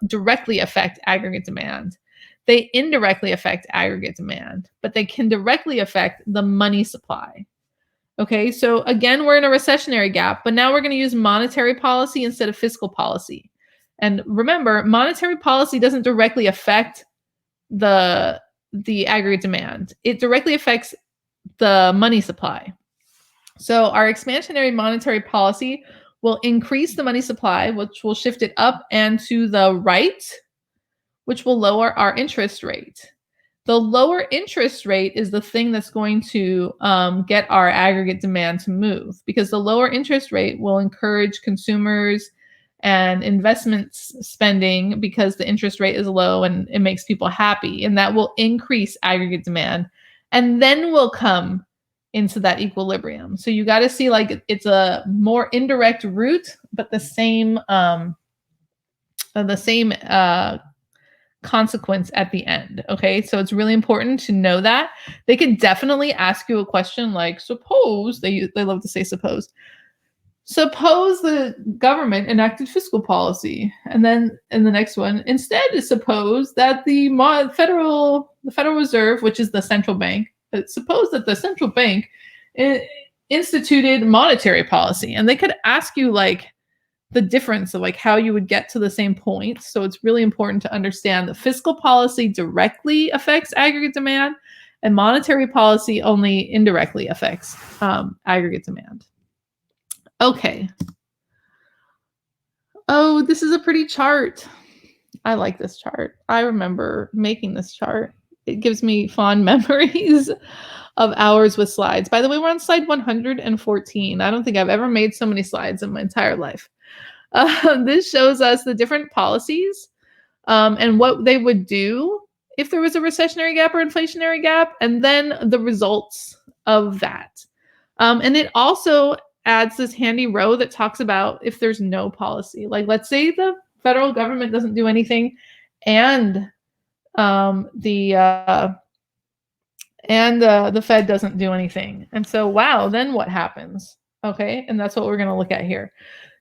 [SPEAKER 3] directly affect aggregate demand. They indirectly affect aggregate demand, but they can directly affect the money supply. Okay, so again, we're in a recessionary gap, but now we're going to use monetary policy instead of fiscal policy. And remember, monetary policy doesn't directly affect the aggregate demand. It directly affects the money supply. So our expansionary monetary policy will increase the money supply, which will shift it up and to the right, which will lower our interest rate. The lower interest rate is the thing that's going to get our aggregate demand to move, because the lower interest rate will encourage consumers and investments spending because the interest rate is low and it makes people happy, and that will increase aggregate demand. And then we'll come into that equilibrium. So you got to see like it's a more indirect route, but the same consequence at the end. Okay, so it's really important to know that. They can definitely ask you a question like, suppose, they love to say suppose the government enacted fiscal policy, and then in the next one, instead suppose that the Federal Reserve, which is the central bank, suppose that the central bank instituted monetary policy. And they could ask you like the difference of like how you would get to the same point. So it's really important to understand that fiscal policy directly affects aggregate demand and monetary policy only indirectly affects aggregate demand. Okay. Oh, this is a pretty chart. I like this chart. I remember making this chart. It gives me fond memories of hours with slides. By the way, we're on slide 114. I don't think I've ever made so many slides in my entire life. This shows us the different policies and what they would do if there was a recessionary gap or inflationary gap, and then the results of that. And it also adds this handy row that talks about if there's no policy. Like let's say the federal government doesn't do anything and The Fed doesn't do anything. And so, wow, then what happens? Okay, and that's what we're going to look at here.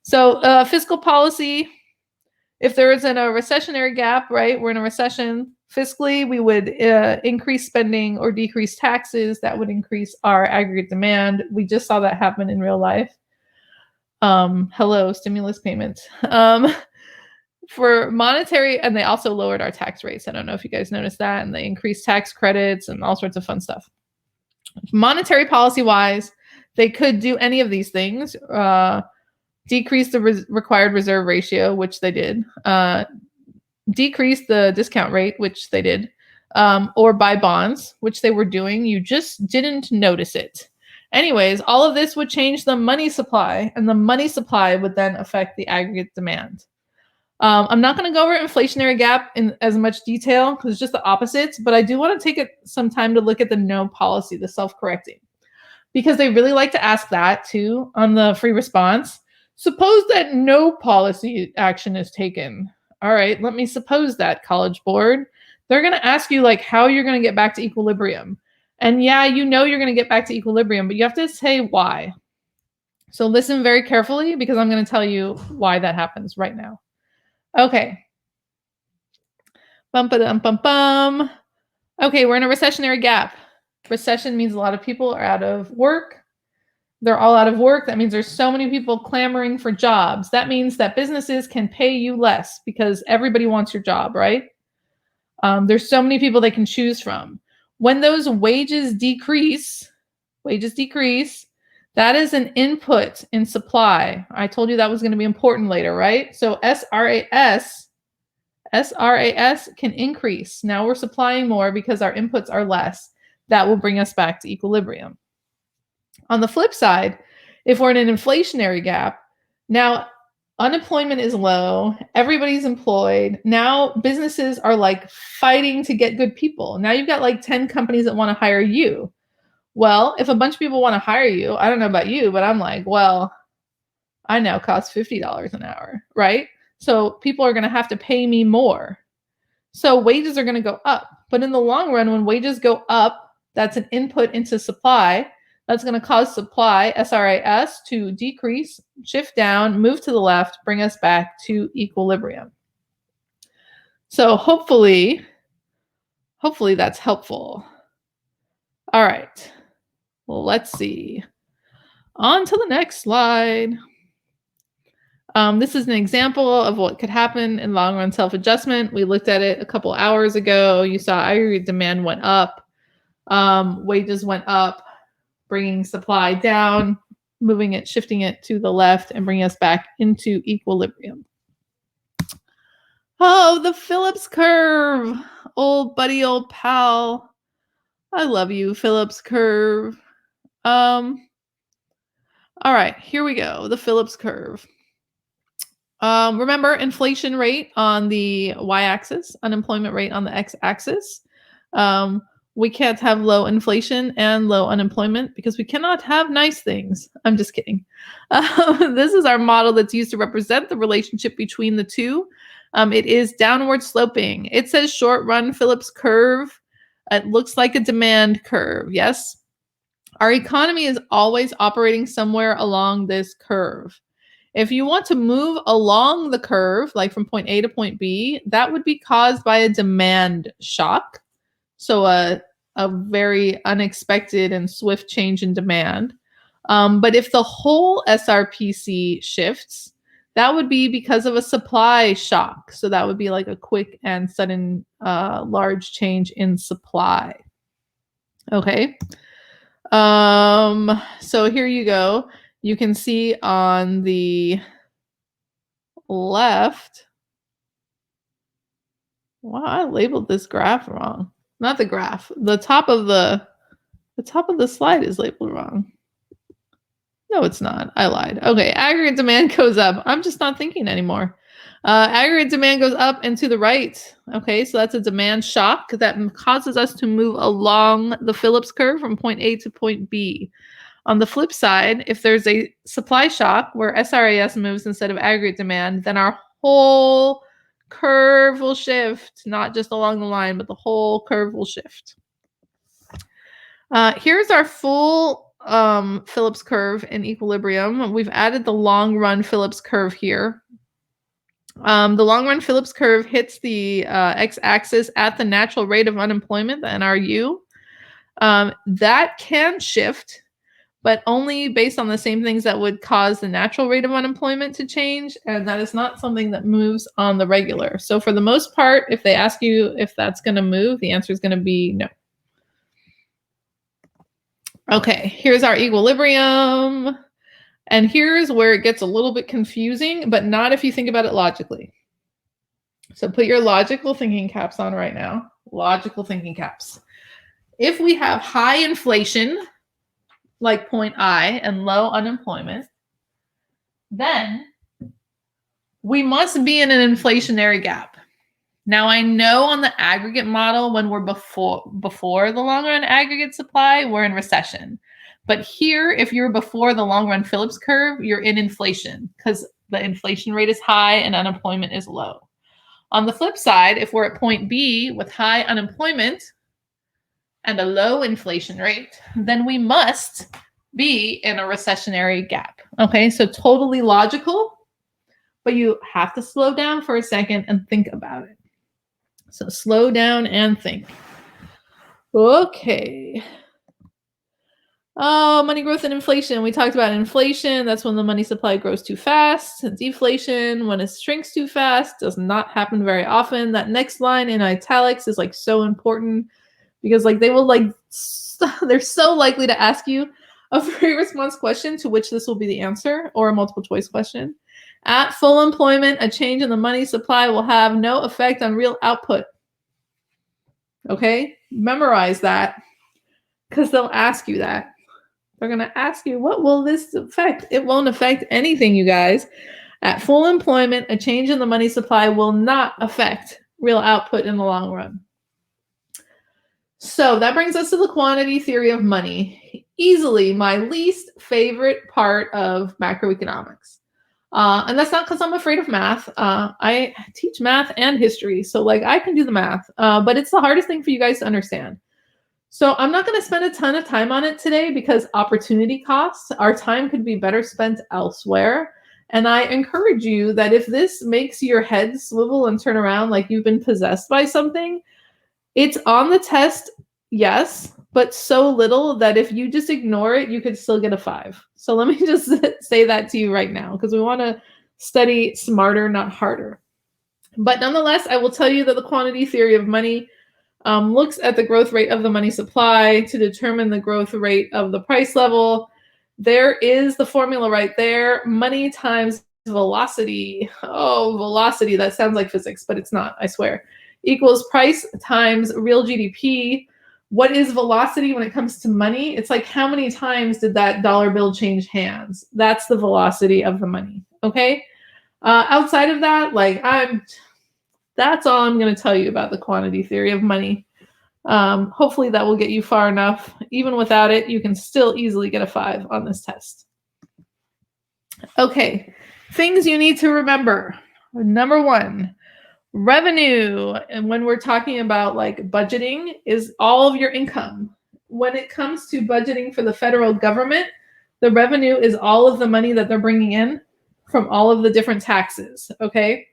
[SPEAKER 3] So fiscal policy, if there isn't a recessionary gap, right, we're in a recession, fiscally, we would increase spending or decrease taxes. That would increase our aggregate demand. We just saw that happen in real life. Hello, stimulus payments. For monetary, and they also lowered our tax rates. I don't know if you guys noticed that, and they increased tax credits and all sorts of fun stuff. Monetary policy wise, they could do any of these things. Decrease the required reserve ratio, which they did. Decrease the discount rate, which they did. Or buy bonds, which they were doing. You just didn't notice it. Anyways, all of this would change the money supply, and the money supply would then affect the aggregate demand. I'm not going to go over inflationary gap in as much detail because it's just the opposites, but I do want to take some time to look at the no policy, the self-correcting, because they really like to ask that too on the free response. Suppose that no policy action is taken. All right, let me suppose that, College Board. They're going to ask you like how you're going to get back to equilibrium. And yeah, you know you're going to get back to equilibrium, but you have to say why. So listen very carefully because I'm going to tell you why that happens right now. Okay. Bum-ba-dum-bum-bum. Okay, we're in a recessionary gap. Recession means a lot of people are out of work. They're all out of work. That means there's so many people clamoring for jobs. That means that businesses can pay you less because everybody wants your job, right? There's so many people they can choose from. When those wages decrease, that is an input in supply. I told you that was going to be important later, right? So SRAS can increase. Now we're supplying more because our inputs are less. That will bring us back to equilibrium. On the flip side, if we're in an inflationary gap, now unemployment is low, everybody's employed. Now businesses are like fighting to get good people. Now you've got like 10 companies that want to hire you. Well, if a bunch of people want to hire you, I don't know about you, but I'm like, well, I now cost $50 an hour, right? So people are going to have to pay me more. So wages are going to go up. But in the long run, when wages go up, that's an input into supply. That's going to cause supply, SRAS, to decrease, shift down, move to the left, bring us back to equilibrium. So hopefully that's helpful. All right. Well, let's see. On to the next slide. This is an example of what could happen in long-run self-adjustment. We looked at it a couple hours ago. You saw aggregate demand went up. Wages went up, bringing supply down, shifting it to the left, and bringing us back into equilibrium. Oh, the Phillips curve. Old buddy, old pal. I love you, Phillips curve. All right, here we go. The Phillips curve. Remember, inflation rate on the y-axis, unemployment rate on the x-axis. We can't have low inflation and low unemployment because we cannot have nice things. I'm just kidding. This is our model that's used to represent the relationship between the two. It is downward sloping. It says short run Phillips curve. It looks like a demand curve. Yes. Our economy is always operating somewhere along this curve. If you want to move along the curve, like from point A to point B, that would be caused by a demand shock. So a very unexpected and swift change in demand. But if the whole SRPC shifts, that would be because of a supply shock. So that would be like a quick and sudden large change in supply. Okay. So here you go. You can see on the left. Wow, I labeled this graph wrong. Not the graph. The top of the slide is labeled wrong. No, it's not. I lied. Okay, aggregate demand goes up. I'm just not thinking anymore. Aggregate demand goes up and to the right. Okay, so that's a demand shock that causes us to move along the Phillips curve from point A to point B. On the flip side, if there's a supply shock where SRAS moves instead of aggregate demand, then our whole curve will shift, not just along the line, but the whole curve will shift. Here's our full Phillips curve in equilibrium. We've added the long run Phillips curve here. The long run Phillips curve hits the x-axis at the natural rate of unemployment, the NRU. That can shift, but only based on the same things that would cause the natural rate of unemployment to change, and that is not something that moves on the regular. So for the most part, if they ask you if that's going to move, the answer is going to be no. Okay, here's our equilibrium. And here's where it gets a little bit confusing, but not if you think about it logically. So put your logical thinking caps on right now. Logical thinking caps. If we have high inflation, like point I, and low unemployment, then we must be in an inflationary gap. Now, I know on the aggregate model, when we're before the long run aggregate supply, we're in recession. But here, if you're before the long run Phillips curve, you're in inflation because the inflation rate is high and unemployment is low. On the flip side, if we're at point B with high unemployment and a low inflation rate, then we must be in a recessionary gap. Okay, so totally logical, but you have to slow down for a second and think about it. So slow down and think. Okay. Oh, money growth and inflation. We talked about inflation. That's when the money supply grows too fast. Deflation, when it shrinks too fast, does not happen very often. That next line in italics is like so important because like they will like, they're so likely to ask you a free response question to which this will be the answer or a multiple choice question. At full employment, a change in the money supply will have no effect on real output. Okay, memorize that because they'll ask you that. They're going to ask you, what will this affect? It won't affect anything, you guys. At full employment, a change in the money supply will not affect real output in the long run. So that brings us to the quantity theory of money. Easily my least favorite part of macroeconomics. And that's not because I'm afraid of math. I teach math and history, so like I can do the math, but it's the hardest thing for you guys to understand. So I'm not going to spend a ton of time on it today because opportunity costs. Our time could be better spent elsewhere. And I encourage you that if this makes your head swivel and turn around like you've been possessed by something, it's on the test, yes, but so little that if you just ignore it, you could still get a 5. So let me just say that to you right now because we want to study smarter, not harder. But nonetheless, I will tell you that the quantity theory of money looks at the growth rate of the money supply to determine the growth rate of the price level. There is the formula right there. Money times velocity. Oh, velocity. That sounds like physics, but it's not, I swear. Equals price times real GDP. What is velocity when it comes to money? It's like how many times did that dollar bill change hands? That's the velocity of the money, okay? Outside of that, like that's all I'm going to tell you about the quantity theory of money. Hopefully that will get you far enough. Even without it, you can still easily get a 5 on this test. Okay, things you need to remember. Number 1, revenue. And when we're talking about like budgeting is all of your income. When it comes to budgeting for the federal government, the revenue is all of the money that they're bringing in from all of the different taxes, okay?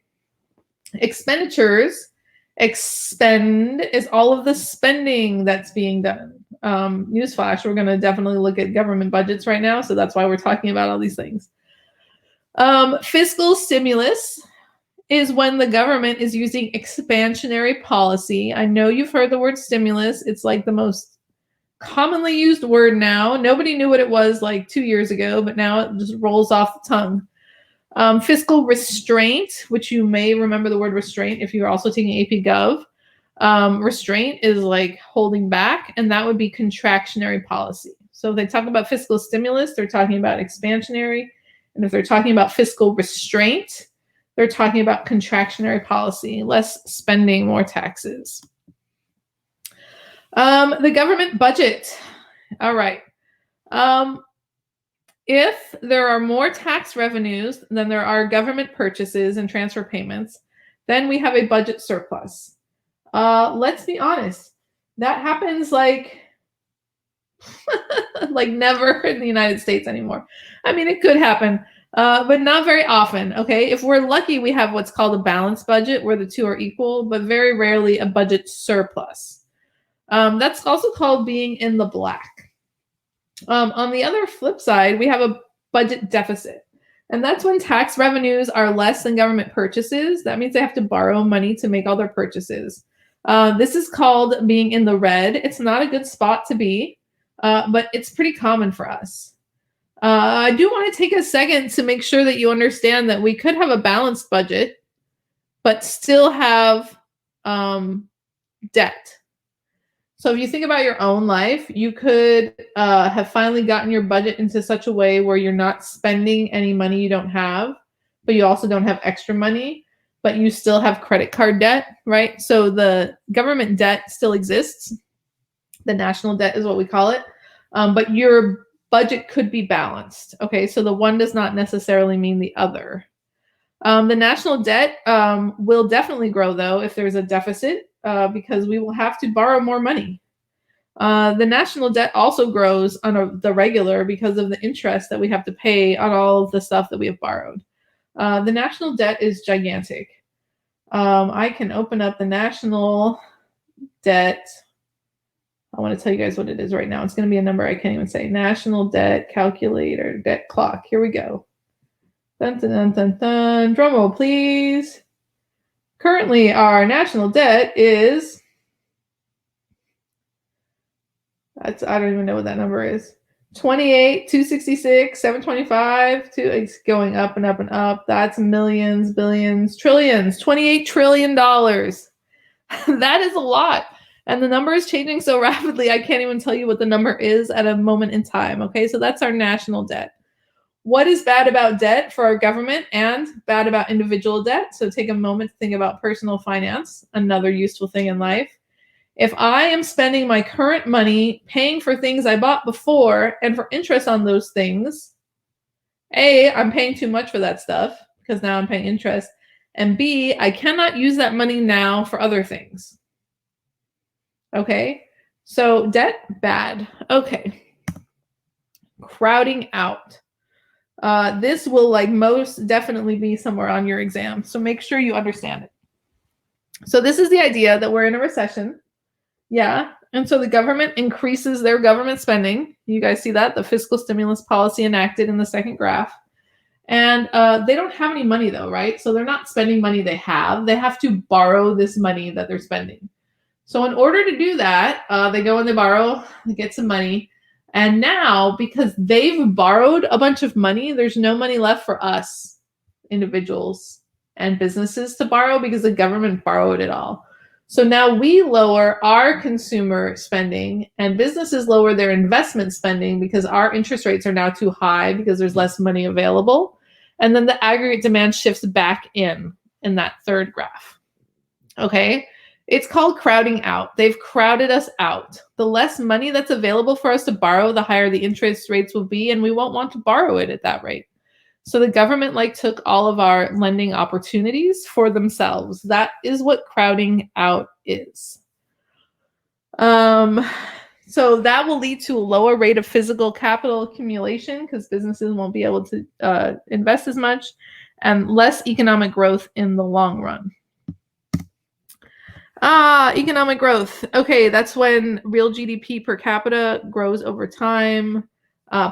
[SPEAKER 3] Expenditures, expend is all of the spending that's being done. Newsflash, we're going to definitely look at government budgets right now, so that's why we're talking about all these things. Fiscal stimulus is when the government is using expansionary policy. I know you've heard the word stimulus. It's like the most commonly used word now. Nobody knew what it was like 2 years ago, but now it just rolls off the tongue. Fiscal restraint, which you may remember the word restraint if you're also taking AP Gov. Restraint is like holding back, and that would be contractionary policy. So if they talk about fiscal stimulus, they're talking about expansionary. And if they're talking about fiscal restraint, they're talking about contractionary policy, less spending, more taxes. The government budget. All right. If there are more tax revenues than there are government purchases and transfer payments, Then we have a budget surplus. Let's be honest. That happens like like never in the United States anymore. I mean, it could happen, but not very often. Okay. If we're lucky, we have what's called a balanced budget where the two are equal, but very rarely a budget surplus. That's also called being in the black. On the other flip side, we have a budget deficit. And that's when tax revenues are less than government purchases. That means they have to borrow money to make all their purchases. This is called being in the red. It's not a good spot to be, but it's pretty common for us. I do want to take a second to make sure that you understand that we could have a balanced budget, but still have debt. So if you think about your own life, you could have finally gotten your budget into such a way where you're not spending any money you don't have, but you also don't have extra money, but you still have credit card debt, right? So the government debt still exists. The national debt is what we call it. But your budget could be balanced. Okay, so the one does not necessarily mean the other. The national debt will definitely grow, though, if there's a deficit, because we will have to borrow more money. The national debt also grows on the regular because of the interest that we have to pay on all of the stuff that we have borrowed. The national debt is gigantic. I can open up the national debt. I want to tell you guys what it is right now. It's going to be a number I can't even say. National debt calculator, debt clock. Here we go. Dun, dun, dun, dun, dun. Drum roll, please. Currently, our national debt is, I don't even know what that number is. 28, 266, 725, it's going up and up and up. That's millions, billions, trillions, $28 trillion. That is a lot. And the number is changing so rapidly, I can't even tell you what the number is at a moment in time. Okay, so that's our national debt. What is bad about debt for our government and bad about individual debt? So take a moment to think about personal finance, another useful thing in life. If I am spending my current money paying for things I bought before and for interest on those things, A, I'm paying too much for that stuff because now I'm paying interest. And B, I cannot use that money now for other things. Okay, so debt, bad. Okay, crowding out. This will most definitely be somewhere on your exam, so make sure you understand it. So this is the idea that we're in a recession. Yeah, and so the government increases their government spending. You guys see that? The fiscal stimulus policy enacted in the second graph. And they don't have any money though, right? So they're not spending money they have. They have to borrow this money that they're spending. So in order to do that, they go and they borrow, they get some money. And now, because they've borrowed a bunch of money, there's no money left for us, individuals and businesses, to borrow because the government borrowed it all. So now we lower our consumer spending and businesses lower their investment spending because our interest rates are now too high because there's less money available. And then the aggregate demand shifts back in that third graph. Okay. It's called crowding out. They've crowded us out. The less money that's available for us to borrow, the higher the interest rates will be, and we won't want to borrow it at that rate. So the government took all of our lending opportunities for themselves. That is what crowding out is. So that will lead to a lower rate of physical capital accumulation because businesses won't be able to invest as much, and less economic growth in the long run. Economic growth. Okay, that's when real GDP per capita grows over time.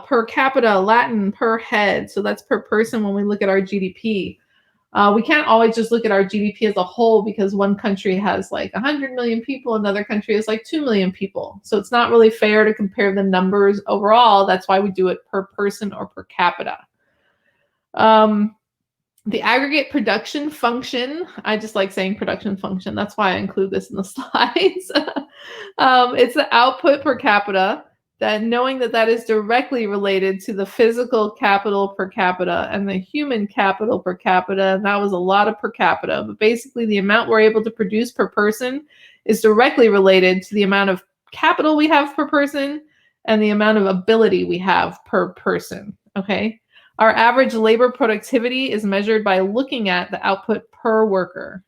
[SPEAKER 3] Per capita, Latin, per head. So that's per person when we look at our GDP. We can't always just look at our GDP as a whole because one country has 100 million people, another country has 2 million people. So it's not really fair to compare the numbers overall. That's why we do it per person or per capita. The aggregate production function, I just like saying production function. That's why I include this in the slides. It's the output per capita, that knowing that is directly related to the physical capital per capita and the human capital per capita. And that was a lot of per capita, but basically the amount we're able to produce per person is directly related to the amount of capital we have per person and the amount of ability we have per person, okay? Our average labor productivity is measured by looking at the output per worker.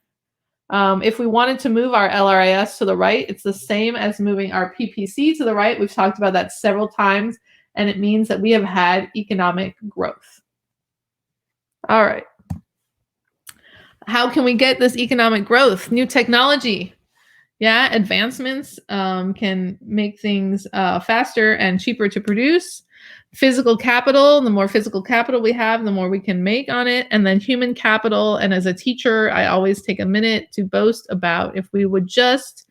[SPEAKER 3] If we wanted to move our LRAS to the right, it's the same as moving our PPC to the right. We've talked about that several times, and it means that we have had economic growth. All right. How can we get this economic growth? New technology. Yeah, advancements can make things faster and cheaper to produce. Physical capital, the more physical capital we have, the more we can make on it. And then human capital. And as a teacher, I always take a minute to boast about if we would just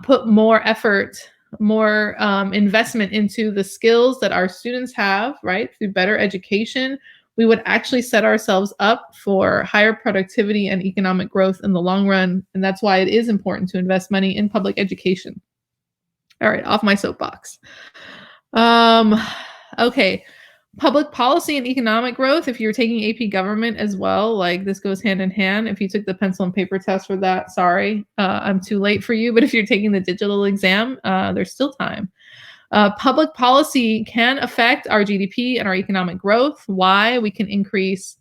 [SPEAKER 3] put more effort, more investment into the skills that our students have, right, through better education, we would actually set ourselves up for higher productivity and economic growth in the long run. And that's why it is important to invest money in public education. All right, off my soapbox. Okay, public policy and economic growth. If you're taking AP government as well, like this goes hand in hand. If you took the pencil and paper test for that, sorry, I'm too late for you. But if you're taking the digital exam, there's still time. Public policy can affect our GDP and our economic growth. Why? We can increase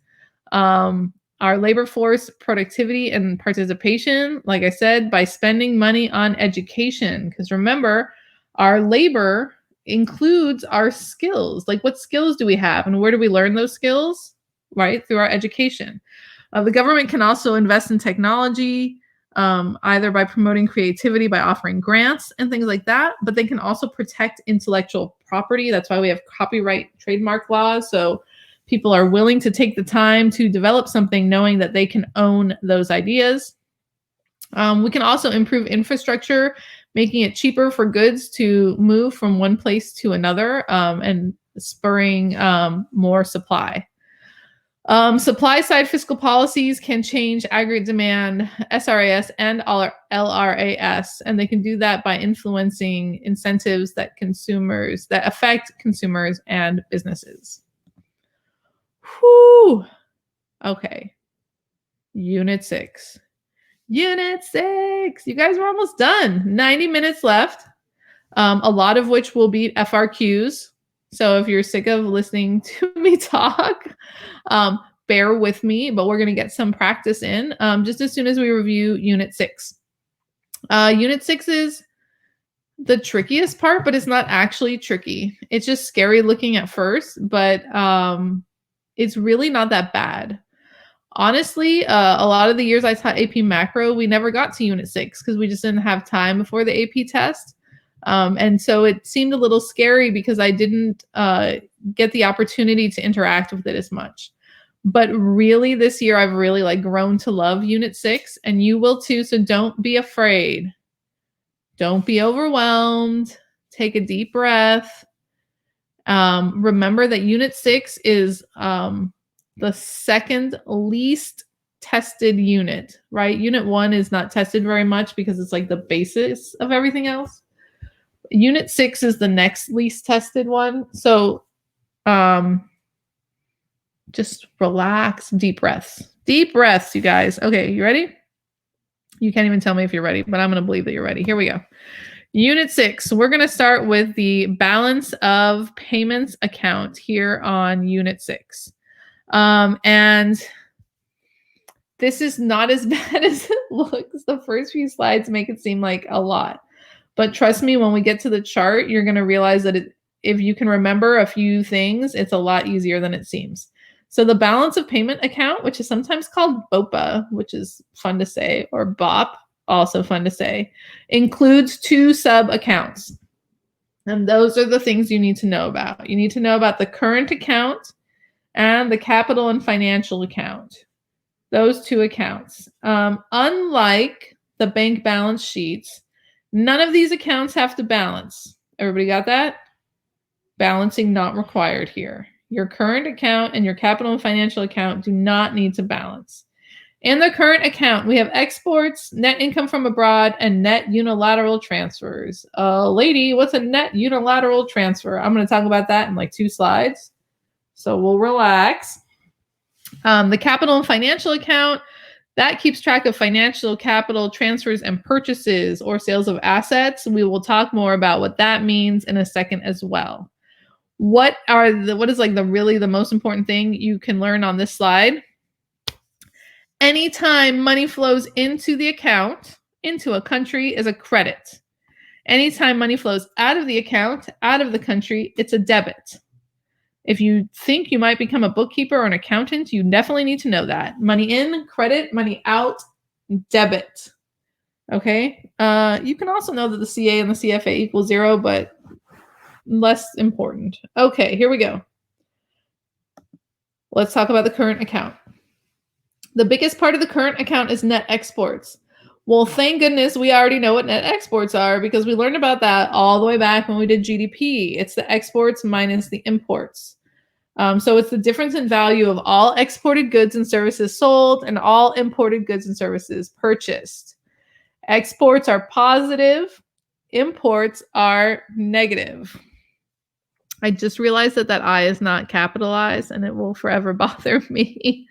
[SPEAKER 3] our labor force productivity and participation, like I said, by spending money on education. Because remember, our labor includes our skills. Like, what skills do we have and where do we learn those skills? Right? Through our education. The government can also invest in technology, either by promoting creativity, by offering grants and things like that, but they can also protect intellectual property. That's why we have copyright trademark laws. So people are willing to take the time to develop something knowing that they can own those ideas. We can also improve infrastructure, making it cheaper for goods to move from one place to another, and spurring more supply. Supply side fiscal policies can change aggregate demand, SRAS, and LRAS, and they can do that by influencing incentives that affect consumers and businesses. Whew. Okay. Unit 6. Unit 6. You guys are almost done. 90 minutes left, a lot of which will be FRQs. So if you're sick of listening to me talk, bear with me, but we're going to get some practice in just as soon as we review Unit 6. Unit 6 is the trickiest part, but it's not actually tricky. It's just scary looking at first, but it's really not that bad. Honestly, a lot of the years I taught AP Macro, we never got to Unit 6 because we just didn't have time before the AP test. And so it seemed a little scary because I didn't get the opportunity to interact with it as much. But really this year, I've really grown to love Unit 6, and you will too. So don't be afraid. Don't be overwhelmed. Take a deep breath. Remember that Unit 6 is the second least tested unit, right? Unit 1 is not tested very much because it's like the basis of everything else. Unit 6 is the next least tested one. So just relax, deep breaths. Deep breaths, you guys. Okay, you ready? You can't even tell me if you're ready, but I'm going to believe that you're ready. Here we go. Unit 6. We're going to start with the balance of payments account here on Unit 6. And this is not as bad as it looks. The first few slides make it seem like a lot. But trust me, when we get to the chart, you're going to realize that if you can remember a few things, it's a lot easier than it seems. So the balance of payment account, which is sometimes called BOPA, which is fun to say, or BOP, also fun to say, includes 2 sub-accounts. And those are the things you need to know about. You need to know about the current account and the capital and financial account. Those 2 accounts. Unlike the bank balance sheets, none of these accounts have to balance. Everybody got that? Balancing not required here. Your current account and your capital and financial account do not need to balance. In the current account, we have exports, net income from abroad, and net unilateral transfers. Lady, what's a net unilateral transfer? I'm going to talk about that in like 2 slides. So we'll relax. The capital and financial account, that keeps track of financial capital transfers and purchases or sales of assets. We will talk more about what that means in a second as well. What is like the most important thing you can learn on this slide? Anytime money flows into the account, into a country, is a credit. Anytime money flows out of the account, out of the country, it's a debit. If you think you might become a bookkeeper or an accountant, you definitely need to know that. Money in, credit, money out, debit. Okay? You can also know that the CA and the CFA equal 0, but less important. Okay, here we go. Let's talk about the current account. The biggest part of the current account is net exports. Well, thank goodness we already know what net exports are because we learned about that all the way back when we did GDP. It's the exports minus the imports. So it's the difference in value of all exported goods and services sold and all imported goods and services purchased. Exports are positive, imports are negative. I just realized that that I is not capitalized and it will forever bother me.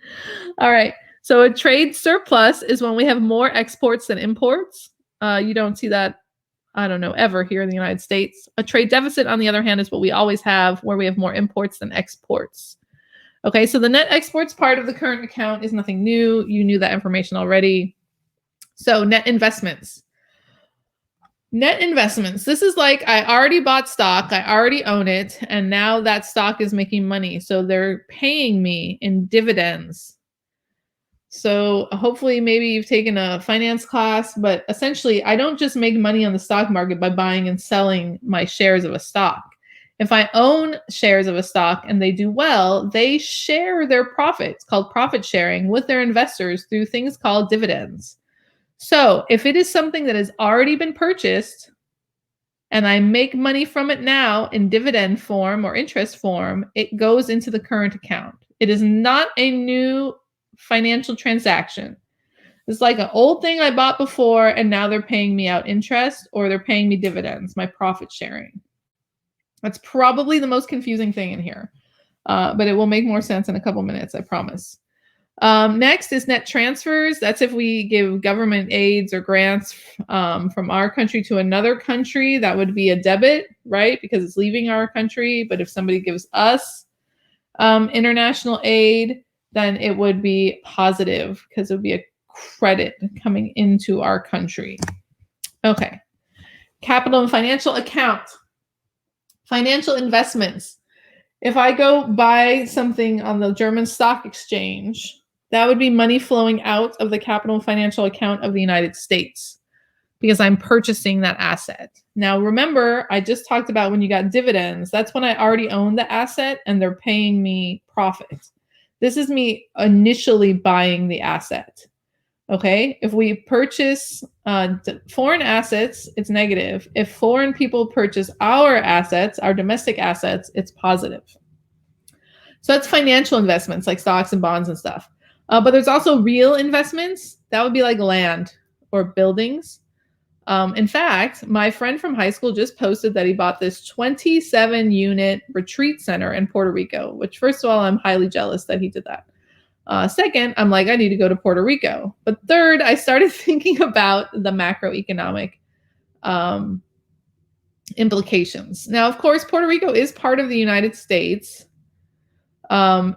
[SPEAKER 3] All right. So a trade surplus is when we have more exports than imports. You don't see that, I don't know, ever here in the United States. A trade deficit, on the other hand, is what we always have, where we have more imports than exports. Okay, so the net exports part of the current account is nothing new. You knew that information already. So net investments. Net investments. This is like I already bought stock, I already own it, and now that stock is making money. So they're paying me in dividends. So hopefully maybe you've taken a finance class, but essentially I don't just make money on the stock market by buying and selling my shares of a stock. If I own shares of a stock and they do well, they share their profits, called profit sharing, with their investors through things called dividends. So if it is something that has already been purchased and I make money from it now in dividend form or interest form, it goes into the current account. It is not a new financial transaction. It's like an old thing I bought before and now they're paying me out interest or they're paying me dividends, my profit sharing. That's probably the most confusing thing in here, but it will make more sense in a couple minutes, I promise. Next is net transfers. That's if we give government aids or grants from our country to another country. That would be a debit, right? Because it's leaving our country. But if somebody gives us international aid, then it would be positive because it would be a credit coming into our country. Okay. Capital and financial account. Financial investments. If I go buy something on the German stock exchange, that would be money flowing out of the capital and financial account of the United States because I'm purchasing that asset. Now, remember, I just talked about when you got dividends, that's when I already own the asset and they're paying me profit. This is me initially buying the asset. Okay, if we purchase foreign assets, it's negative. If foreign people purchase our assets, our domestic assets, it's positive. So that's financial investments like stocks and bonds and stuff. But there's also real investments. That would be like land or buildings. In fact, my friend from high school just posted that he bought this 27-unit retreat center in Puerto Rico, which first of all, I'm highly jealous that he did that. Second, I'm like, I need to go to Puerto Rico. But third, I started thinking about the macroeconomic implications. Now, of course, Puerto Rico is part of the United States.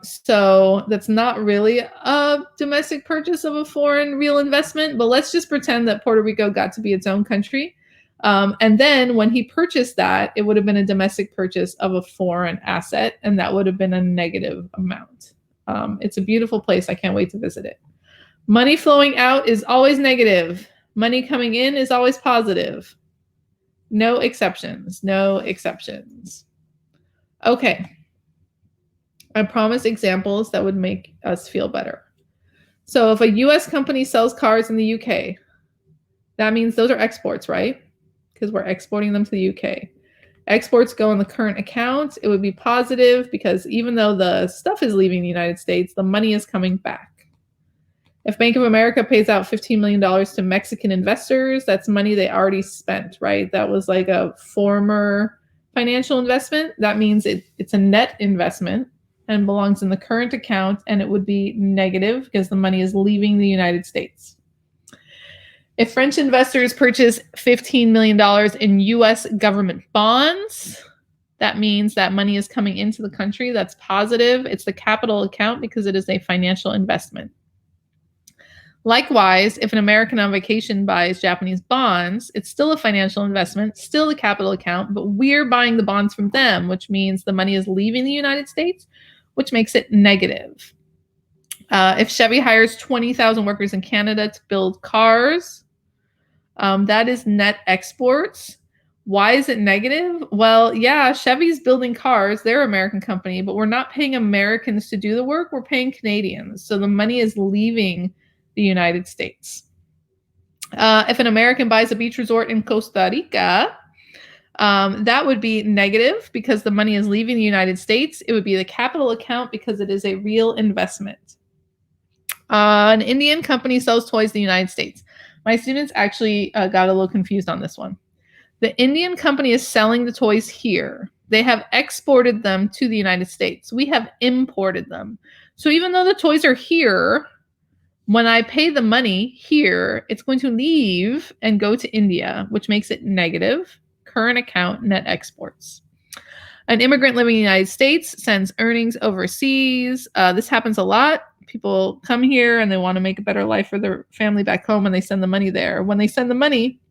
[SPEAKER 3] So that's not really a domestic purchase of a foreign real investment, but let's just pretend that Puerto Rico got to be its own country. And then when he purchased that, it would have been a domestic purchase of a foreign asset, and that would have been a negative amount. It's a beautiful place. I can't wait to visit it. Money flowing out is always negative. Money coming in is always positive. No exceptions. No exceptions. Okay. I promise examples that would make us feel better. So if a US company sells cars in the UK, that means those are exports, right? Because we're exporting them to the UK. Exports go in the current account. It would be positive because even though the stuff is leaving the United States, the money is coming back. If Bank of America pays out $15 million to Mexican investors, that's money they already spent, right? That was like a former financial investment. That means it's a net investment and belongs in the current account, and it would be negative because the money is leaving the United States. If French investors purchase $15 million in US government bonds, that means that money is coming into the country. That's positive. It's the capital account because it is a financial investment. Likewise, if an American on vacation buys Japanese bonds, it's still a financial investment, still a capital account, but we're buying the bonds from them, which means the money is leaving the United States, which makes it negative. If Chevy hires 20,000 workers in Canada to build cars, that is net exports. Why is it negative? Well, yeah, Chevy's building cars. They're an American company, but we're not paying Americans to do the work. We're paying Canadians. So the money is leaving the United States. If an American buys a beach resort in Costa Rica, that would be negative because the money is leaving the United States. It would be the capital account because it is a real investment. An Indian company sells toys in the United States. My students actually got a little confused on this one. The Indian company is selling the toys here. They have exported them to the United States. We have imported them. So even though the toys are here, when I pay the money here, it's going to leave and go to India, which makes it negative. Current account net exports. An immigrant living in the United States sends earnings overseas. This happens a lot. People come here and they want to make a better life for their family back home and they send the money there. When they send the money,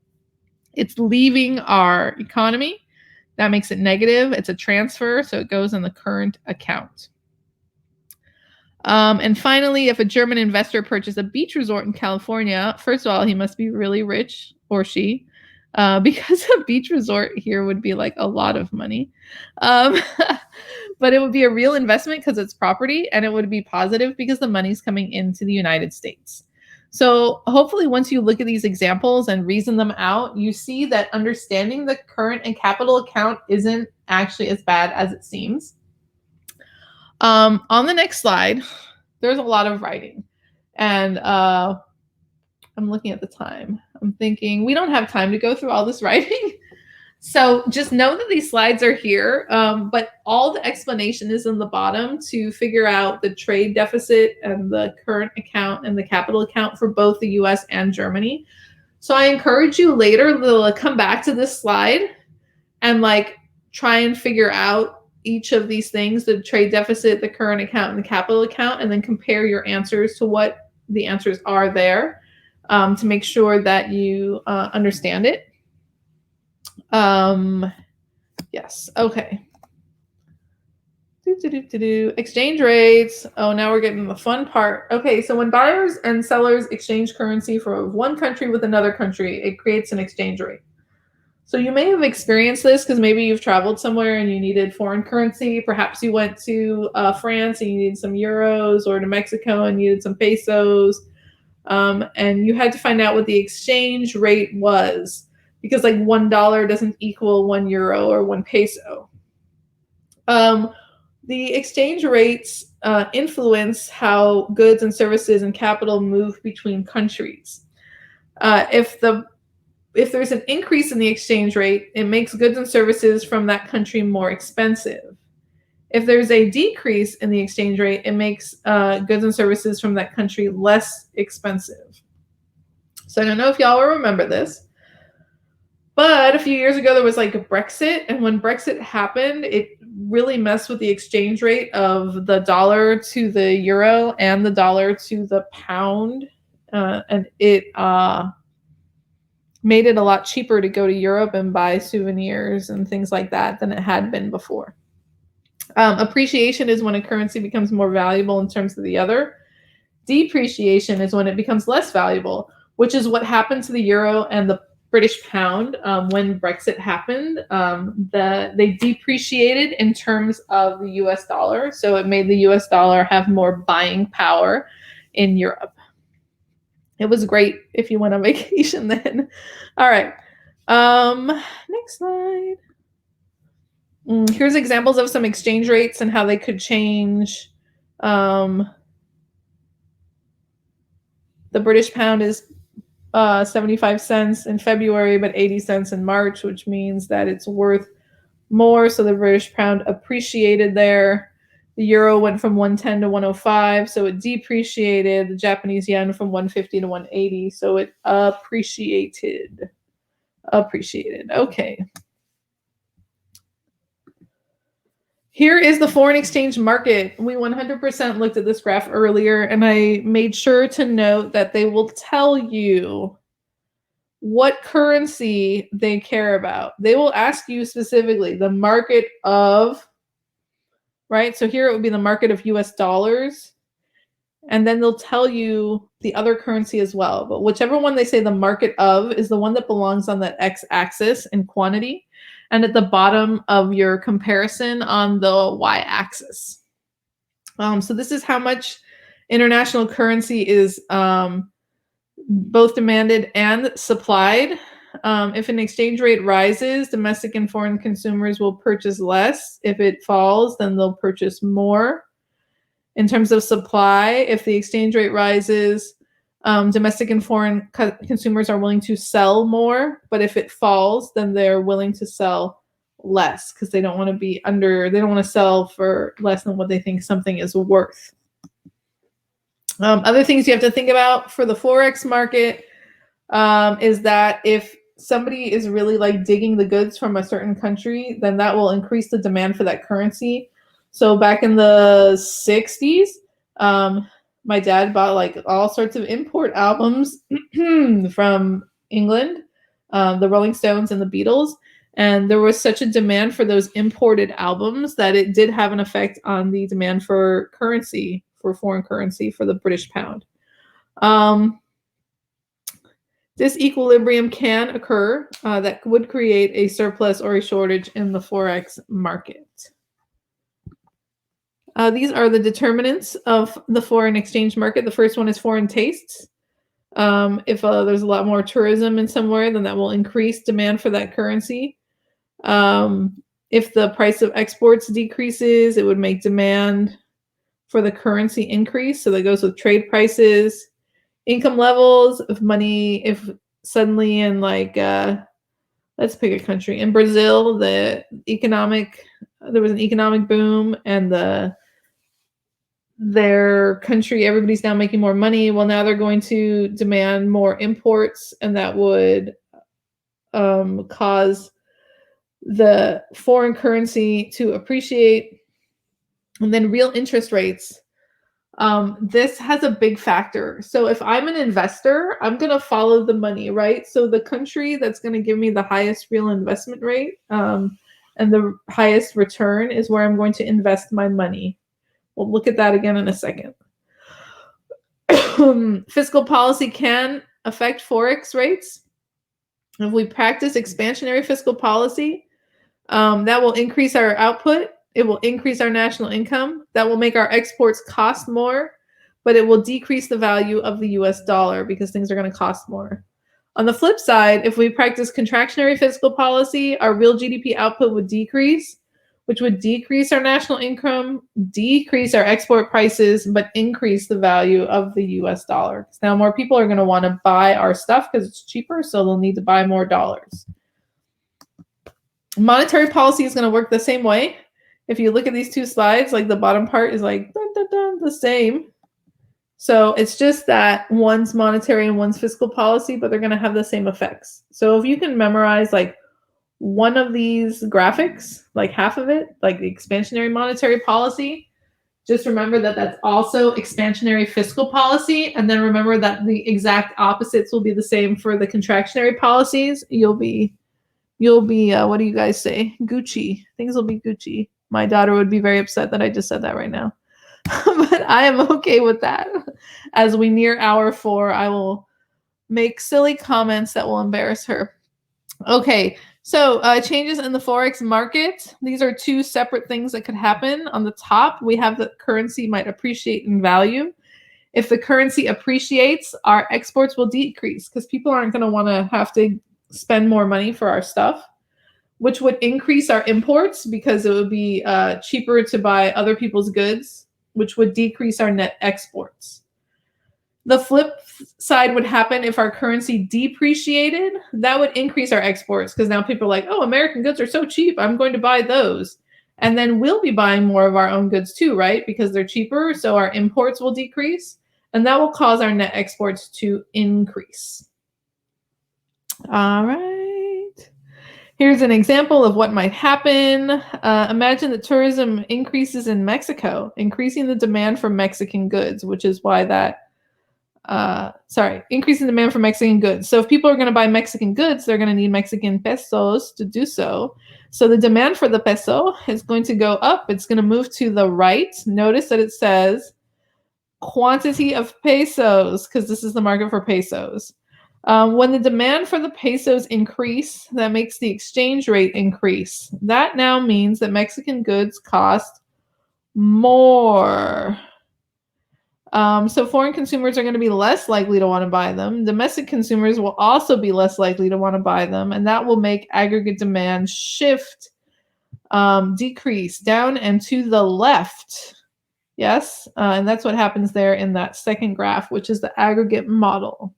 [SPEAKER 3] it's leaving our economy. That makes it negative. It's a transfer, so it goes in the current account. And finally, if a German investor purchases a beach resort in California, first of all, he must be really rich, or she, because a beach resort here would be like a lot of money. But it would be a real investment because it's property, and it would be positive because the money's coming into the United States. So hopefully once you look at these examples and reason them out, you see that understanding the current and capital account isn't actually as bad as it seems. On the next slide, there's a lot of writing. And I'm looking at the time. I'm thinking we don't have time to go through all this writing. So just know that these slides are here, but all the explanation is in the bottom to figure out the trade deficit and the current account and the capital account for both the US and Germany. So I encourage you later to come back to this slide and like try and figure out each of these things, the trade deficit, the current account, and the capital account, and then compare your answers to what the answers are there to make sure that you understand it. Yes, okay. Exchange rates. Oh, now we're getting the fun part. Okay, so when buyers and sellers exchange currency from one country with another country, it creates an exchange rate. So you may have experienced this because maybe you've traveled somewhere and you needed foreign currency. Perhaps you went to France and you needed some euros, or to Mexico and you needed some pesos. And you had to find out what the exchange rate was, because like $1 doesn't equal €1 or 1 peso. The exchange rates influence how goods and services and capital move between countries. If there's an increase in the exchange rate, it makes goods and services from that country more expensive. If there's a decrease in the exchange rate, it makes goods and services from that country less expensive. So I don't know if y'all will remember this, but a few years ago there was like a Brexit, and when Brexit happened, it really messed with the exchange rate of the dollar to the euro and the dollar to the pound, and it made it a lot cheaper to go to Europe and buy souvenirs and things like that than it had been before. Appreciation is when a currency becomes more valuable in terms of the other. Depreciation is when it becomes less valuable, which is what happened to the euro and the British pound when Brexit happened. They depreciated in terms of the US dollar, so it made the US dollar have more buying power in Europe. It was great if you went on vacation then. All right. Next slide. Here's examples of some exchange rates and how they could change. The British pound is 75 cents in February, but 80 cents in March, which means that it's worth more. So the British pound appreciated there. The euro went from 110 to 105, so it depreciated. The Japanese yen from 150 to 180, so it appreciated. Okay. Here is the foreign exchange market. We 100% looked at this graph earlier, and I made sure to note that they will tell you what currency they care about. They will ask you specifically the market of, right? So here it would be the market of US dollars. And then they'll tell you the other currency as well. But whichever one they say the market of is the one that belongs on that x-axis in quantity, and at the bottom of your comparison on the y-axis. So this is how much international currency is both demanded and supplied. If an exchange rate rises, domestic and foreign consumers will purchase less. If it falls, then they'll purchase more. In terms of supply, if the exchange rate rises, domestic and foreign consumers are willing to sell more, but if it falls, then they're willing to sell less because they don't want to be under, they don't want to sell for less than what they think something is worth. Other things you have to think about for the Forex market is that if somebody is really like digging the goods from a certain country, then that will increase the demand for that currency. So back in the 60s, my dad bought like all sorts of import albums from England, the Rolling Stones and the Beatles. And there was such a demand for those imported albums that it did have an effect on the demand for currency, for foreign currency, for the British pound. This equilibrium can occur that would create a surplus or a shortage in the Forex market. These are the determinants of the foreign exchange market. The first one is foreign tastes. If there's a lot more tourism in somewhere, then that will increase demand for that currency. If the price of exports decreases, it would make demand for the currency increase. So that goes with trade prices, income levels, if money, if suddenly in like, let's pick a country. In Brazil, there was an economic boom and their country, everybody's now making more money. Well, now they're going to demand more imports, and that would cause the foreign currency to appreciate. And then real interest rates. This has a big factor. So if I'm an investor, I'm going to follow the money, right? So the country that's going to give me the highest real investment rate and the highest return is where I'm going to invest my money. We'll look at that again in a second. Fiscal policy can affect Forex rates. If we practice expansionary fiscal policy, that will increase our output. It will increase our national income. That will make our exports cost more, but it will decrease the value of the US dollar because things are going to cost more. On the flip side, if we practice contractionary fiscal policy, our real GDP output would decrease, which would decrease our national income, decrease our export prices, but increase the value of the US dollar. Now, more people are going to want to buy our stuff because it's cheaper, so they'll need to buy more dollars. Monetary policy is going to work the same way. If you look at these two slides, like the bottom part is like the same. So it's just that one's monetary and one's fiscal policy, but they're going to have the same effects. So if you can memorize like one of these graphics, like half of it, like the expansionary monetary policy, just remember that that's also expansionary fiscal policy. And then remember that the exact opposites will be the same for the contractionary policies. You'll be, what do you guys say? Gucci. Things will be Gucci. My daughter would be very upset that I just said that right now. But I am okay with that. As we near hour 4, I will make silly comments that will embarrass her. Okay, so changes in the Forex market. These are two separate things that could happen. On the top, we have the currency might appreciate in value. If the currency appreciates, our exports will decrease because people aren't going to want to have to spend more money for our stuff, which would increase our imports because it would be cheaper to buy other people's goods, which would decrease our net exports. The flip side would happen if our currency depreciated. That would increase our exports because now people are like, oh, American goods are so cheap, I'm going to buy those. And then we'll be buying more of our own goods too, right? Because they're cheaper, so our imports will decrease, and that will cause our net exports to increase. All right. Here's an example of what might happen. Imagine that tourism increases in Mexico, increasing the demand for Mexican goods, which is why that, increasing demand for Mexican goods. So if people are going to buy Mexican goods, they're going to need Mexican pesos to do so. So the demand for the peso is going to go up. It's going to move to the right. Notice that it says quantity of pesos, because this is the market for pesos. When the demand for the pesos increase, that makes the exchange rate increase. That now means that Mexican goods cost more. So foreign consumers are going to be less likely to want to buy them. Domestic consumers will also be less likely to want to buy them, and that will make aggregate demand shift, decrease down and to the left. Yes, and that's what happens there in that second graph, which is the aggregate model.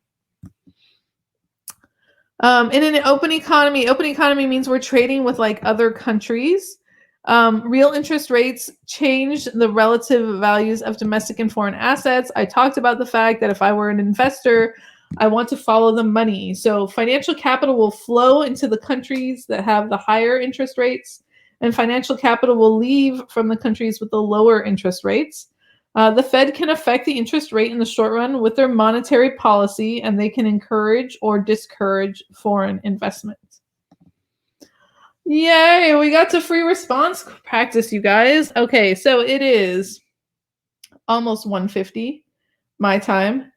[SPEAKER 3] In an open economy means we're trading with like other countries. Real interest rates change the relative values of domestic and foreign assets. I talked about the fact that if I were an investor, I want to follow the money. So financial capital will flow into the countries that have the higher interest rates, and financial capital will leave from the countries with the lower interest rates. The Fed can affect the interest rate in the short run with their monetary policy, and they can encourage or discourage foreign investment. Yay, we got to free response practice, you guys. Okay, so it is almost 1:50 my time,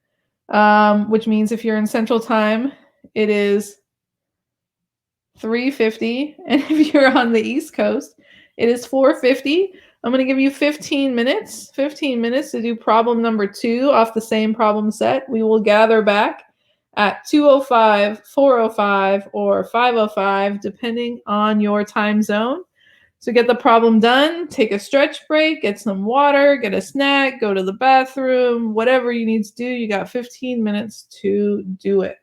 [SPEAKER 3] which means if you're in Central Time, it is 3:50, and if you're on the East Coast, it is 4:50. I'm going to give you 15 minutes to do problem number 2 off the same problem set. We will gather back at 2:05, 4:05, or 5:05, depending on your time zone. So get the problem done, take a stretch break, get some water, get a snack, go to the bathroom, whatever you need to do. You got 15 minutes to do it.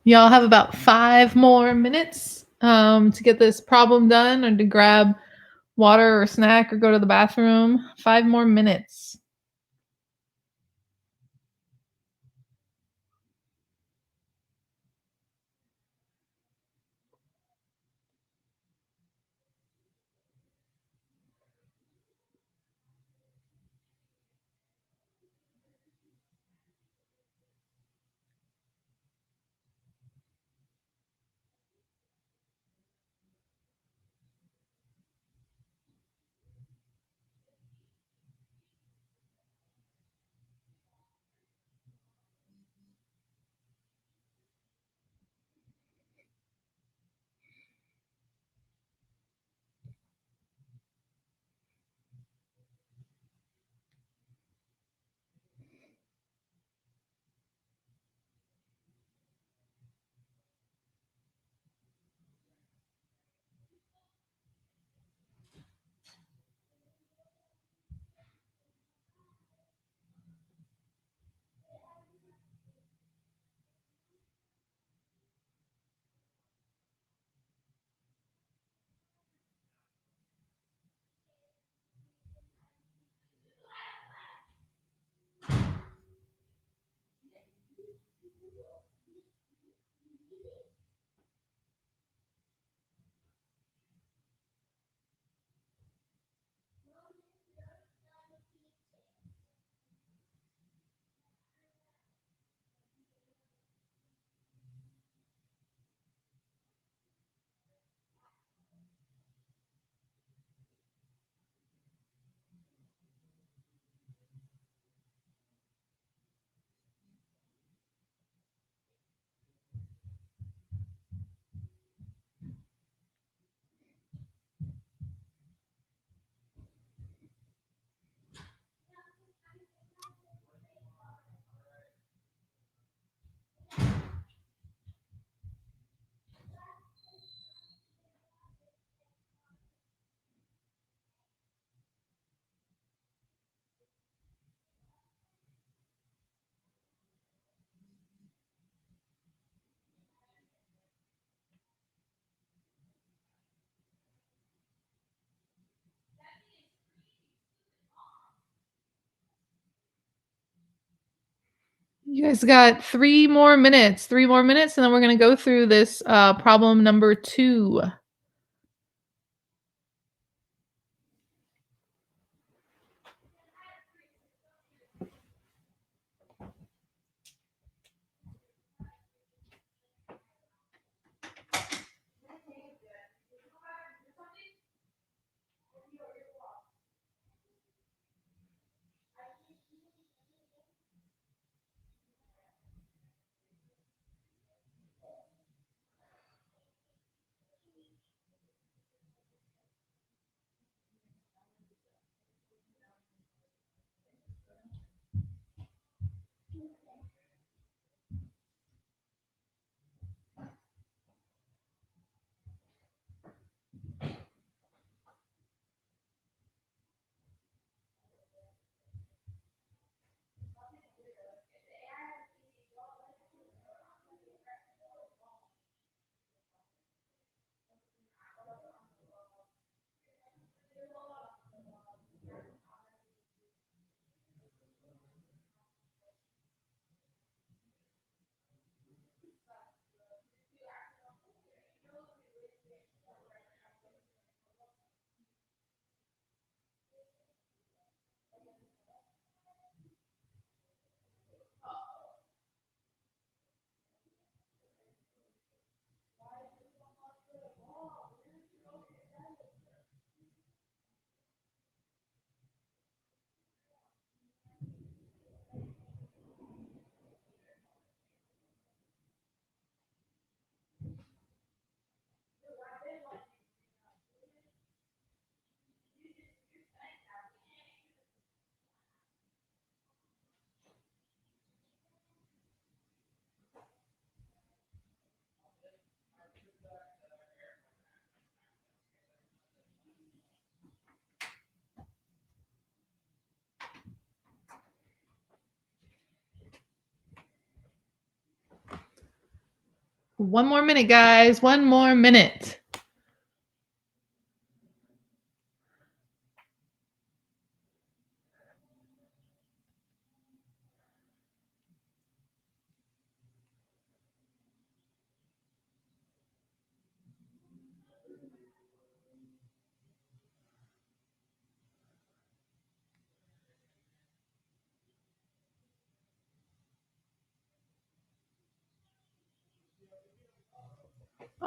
[SPEAKER 3] Y'all have about 5 more minutes to get this problem done or to grab water or snack or go to the bathroom. 5 more minutes. You guys got 3 more minutes. 3 more minutes, and then we're going to go through this problem number 2. One more minute, guys. One more minute.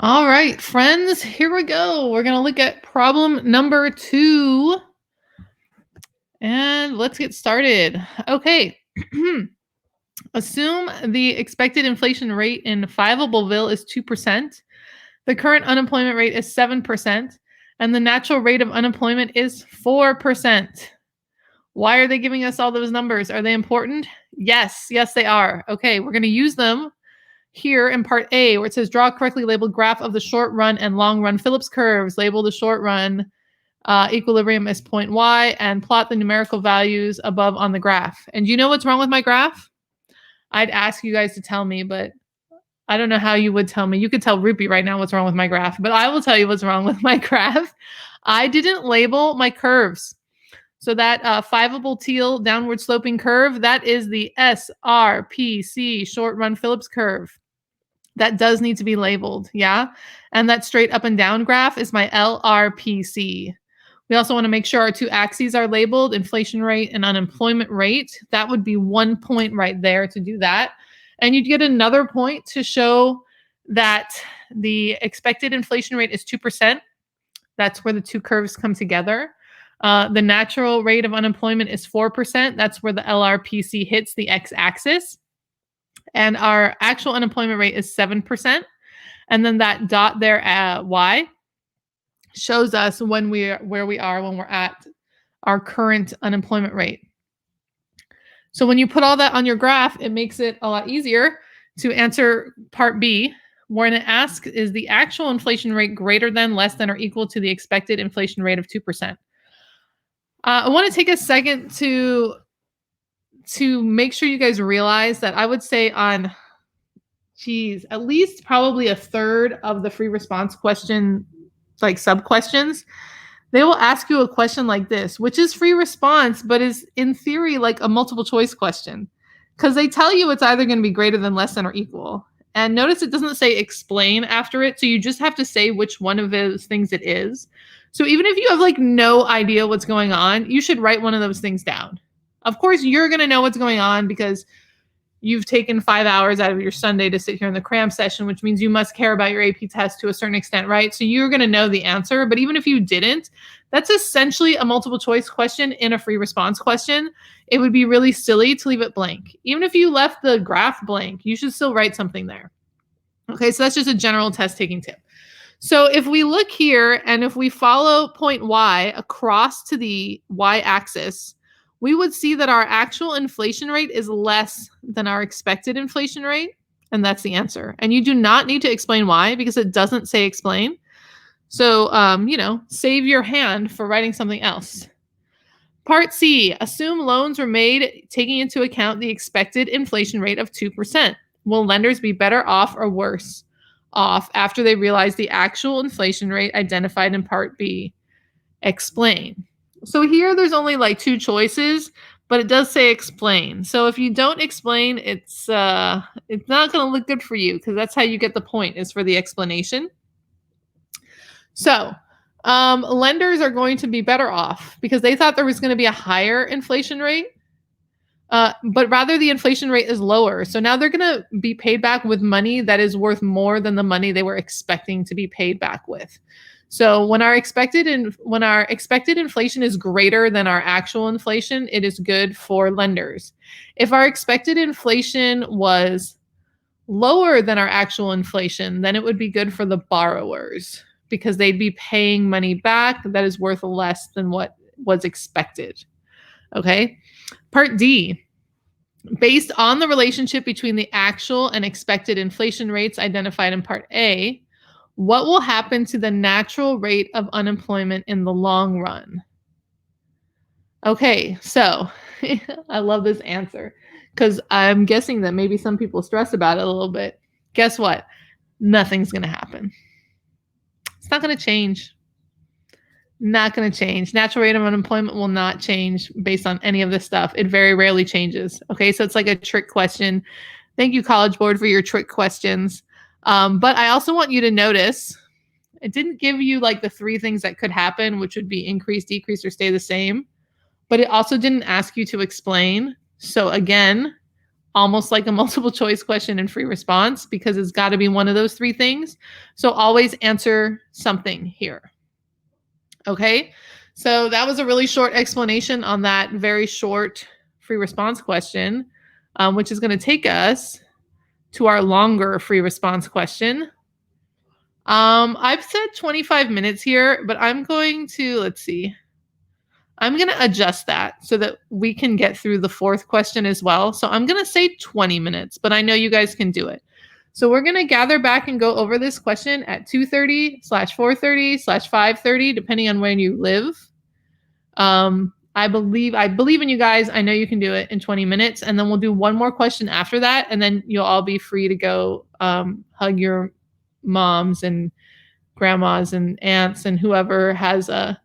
[SPEAKER 3] All right, friends, here we go. We're going to look at problem number 2. And let's get started. Okay. Assume the expected inflation rate in Fiveableville is 2%. The current unemployment rate is 7%. And the natural rate of unemployment is 4%. Why are they giving us all those numbers? Are they important? Yes, they are. Okay, we're going to use them here in part A, where it says draw a correctly labeled graph of the short run and long run Phillips curves. Label the short run equilibrium as point Y and plot the numerical values above on the graph. And do you know what's wrong with my graph? I'd ask you guys to tell me, but I don't know how you would tell me. You could tell Rupi right now what's wrong with my graph, but I will tell you what's wrong with my graph. I didn't label my curves. So that fiveable teal downward sloping curve, that is the SRPC, short run Phillips curve. That does need to be labeled, yeah? And that straight up and down graph is my LRPC. We also want to make sure our two axes are labeled, inflation rate and unemployment rate. That would be 1 point right there to do that. And you'd get another point to show that the expected inflation rate is 2%. That's where the two curves come together. The natural rate of unemployment is 4%. That's where the LRPC hits the x-axis. And our actual unemployment rate is 7%. And then that dot there at Y shows us where we are when we're at our current unemployment rate. So when you put all that on your graph, it makes it a lot easier to answer part B, when it asks, is the actual inflation rate greater than, less than, or equal to the expected inflation rate of 2%? I want to take a second to make sure you guys realize that I would say on, at least probably a third of the free response question, like sub-questions, they will ask you a question like this, which is free response, but is in theory like a multiple choice question. Because they tell you it's either going to be greater than, less than, or equal. And notice it doesn't say explain after it, so you just have to say which one of those things it is. So even if you have like no idea what's going on, you should write one of those things down. Of course, you're going to know what's going on because you've taken 5 hours out of your Sunday to sit here in the Cram session, which means you must care about your AP test to a certain extent, right? So you're going to know the answer. But even if you didn't, that's essentially a multiple choice question in a free response question. It would be really silly to leave it blank. Even if you left the graph blank, you should still write something there. Okay, so that's just a general test taking tip. So if we look here and if we follow point Y across to the Y axis, we would see that our actual inflation rate is less than our expected inflation rate. And that's the answer. And you do not need to explain why, because it doesn't say explain. So, save your hand for writing something else. Part C, assume loans were made taking into account the expected inflation rate of 2%. Will lenders be better off or worse off after they realize the actual inflation rate identified in Part B? Explain. So here there's only like two choices, but it does say explain. So if you don't explain, it's not going to look good for you, because that's how you get the point, is for the explanation. So lenders are going to be better off because they thought there was going to be a higher inflation rate, but rather the inflation rate is lower. So now they're going to be paid back with money that is worth more than the money they were expecting to be paid back with. So when our expected inflation is greater than our actual inflation, it is good for lenders. If our expected inflation was lower than our actual inflation, then it would be good for the borrowers, because they'd be paying money back that is worth less than what was expected. Okay. Part D, based on the relationship between the actual and expected inflation rates identified in Part A, what will happen to the natural rate of unemployment in the long run? Okay, so I love this answer because I'm guessing that maybe some people stress about it a little bit. Guess what? nothing's going to happen. It's not going to change. Not going to change. Natural rate of unemployment will not change based on any of this stuff. It very rarely changes. Okay, so it's like a trick question. Thank you, College Board, for your trick questions. But I also want you to notice it didn't give you like the 3 things that could happen, which would be increase, decrease, or stay the same. But it also didn't ask you to explain. So again, almost like a multiple choice question and free response, because it's got to be one of those 3 things. So always answer something here. Okay, so that was a really short explanation on that very short free response question, which is going to take us to our longer free response question. I've said 25 minutes here, but I'm going to, let's see. I'm going to adjust that so that we can get through the 4th question as well. So I'm going to say 20 minutes, but I know you guys can do it. So we're going to gather back and go over this question at 2:30/4:30/5:30, depending on when you live. I believe in you guys. I know you can do it in 20 minutes. And then we'll do one more question after that. And then you'll all be free to go hug your moms and grandmas and aunts and whoever has a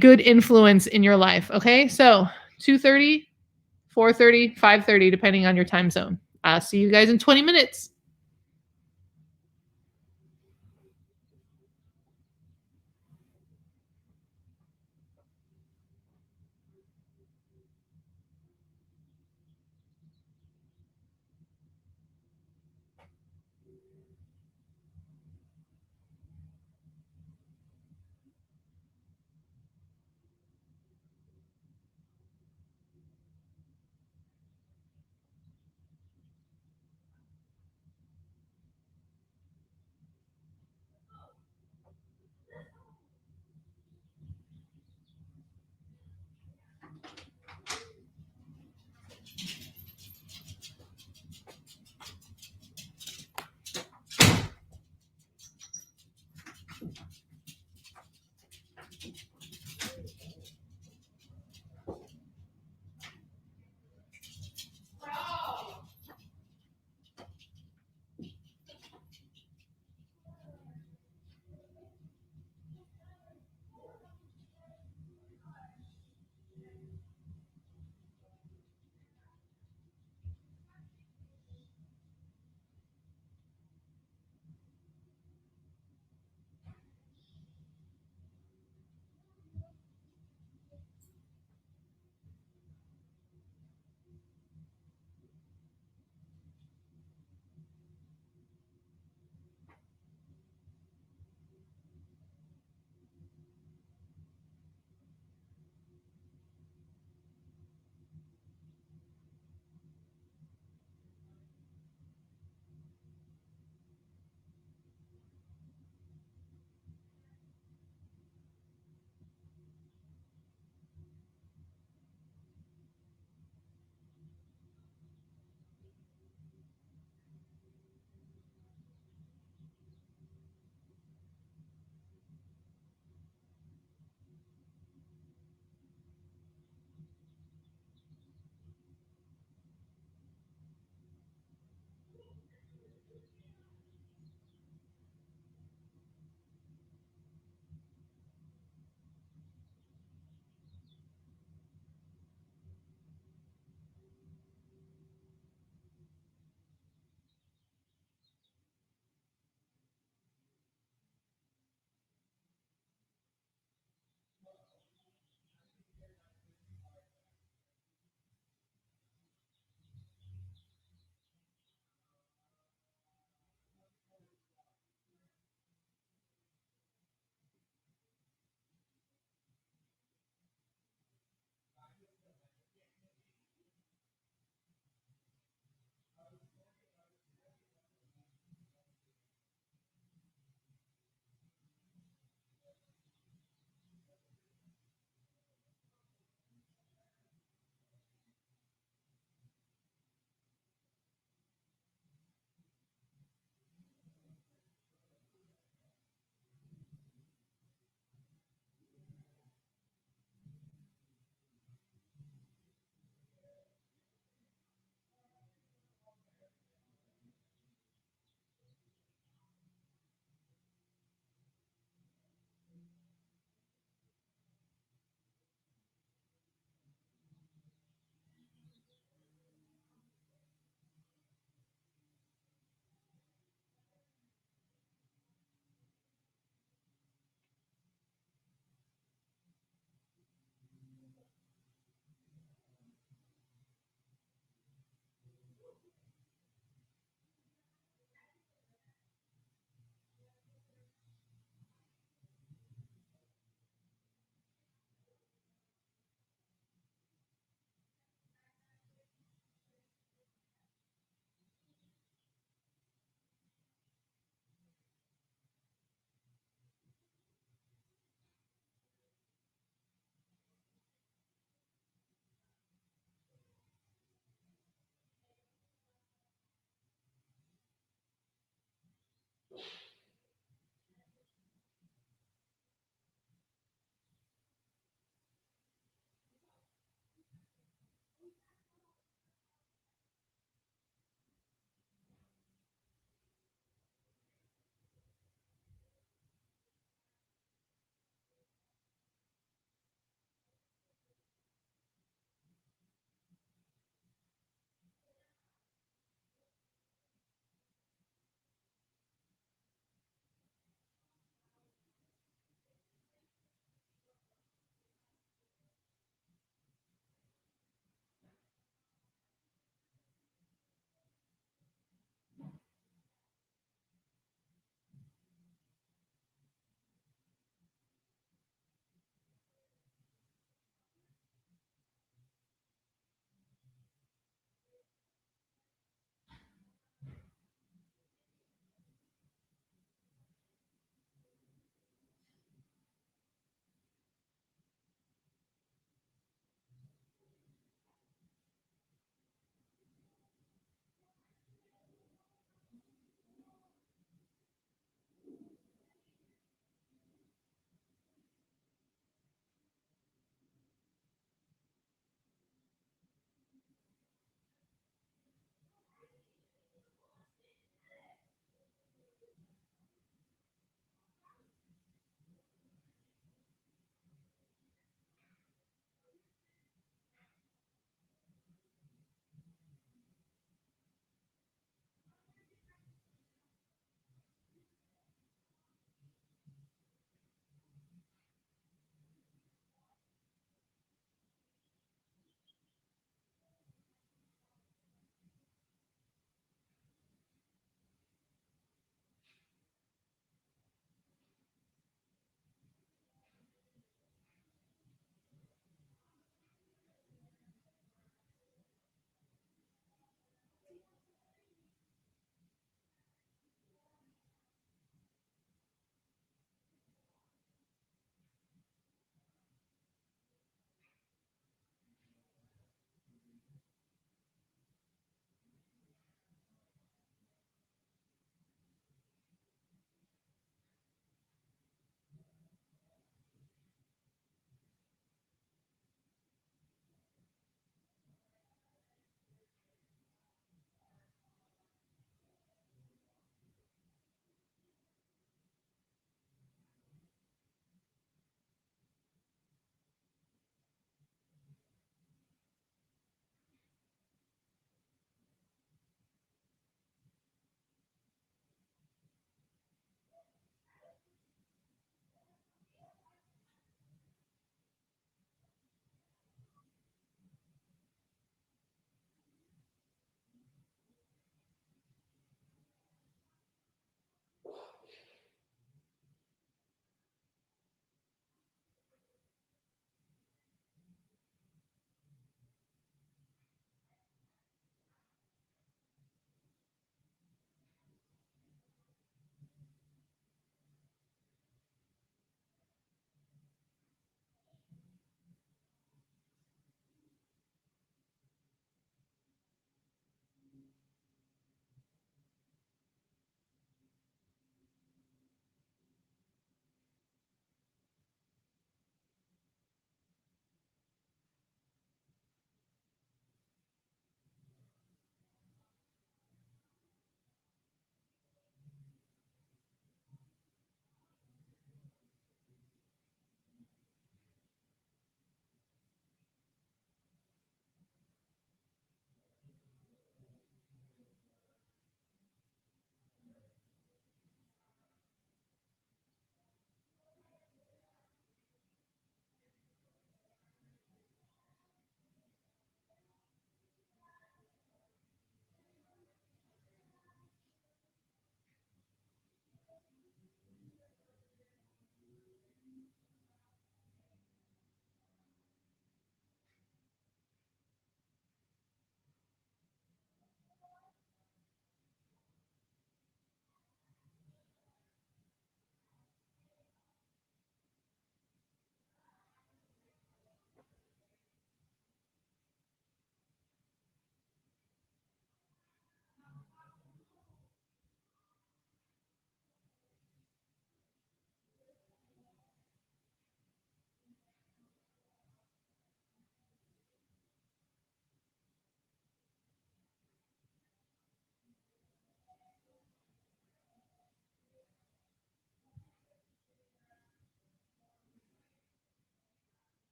[SPEAKER 3] good influence in your life. Okay, so 2:30, 4:30, 5:30, depending on your time zone. I'll see you guys in 20 minutes.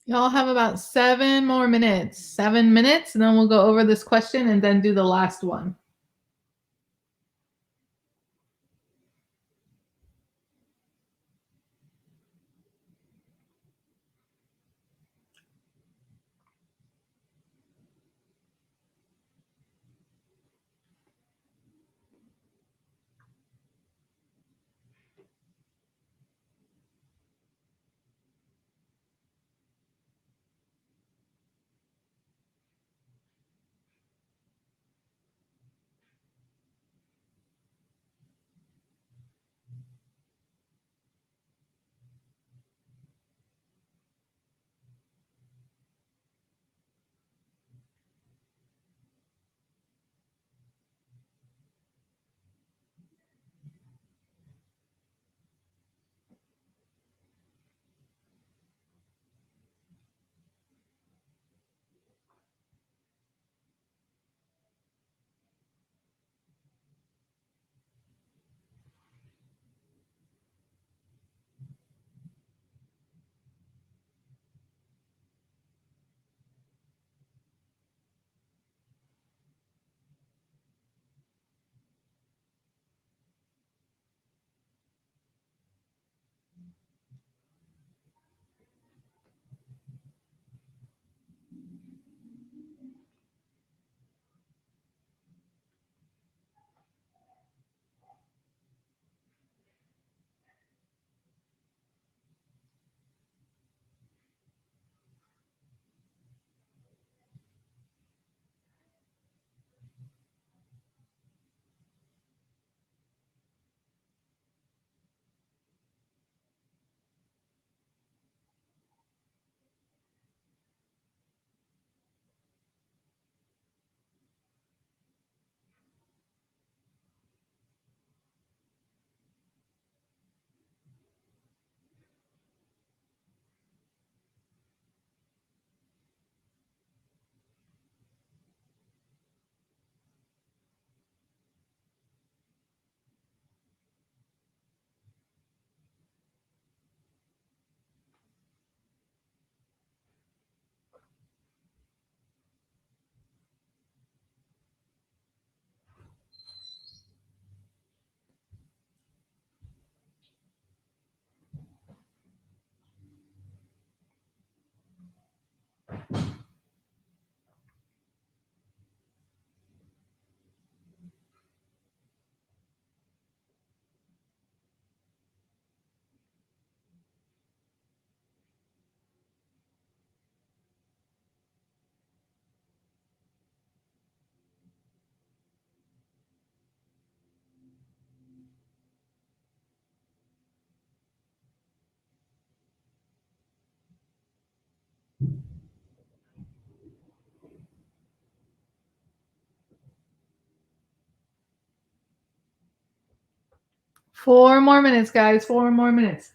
[SPEAKER 3] Y'all have about 7 more minutes. 7 minutes, and then we'll go over this question and then do the last one. Four more minutes, guys. 4 more minutes.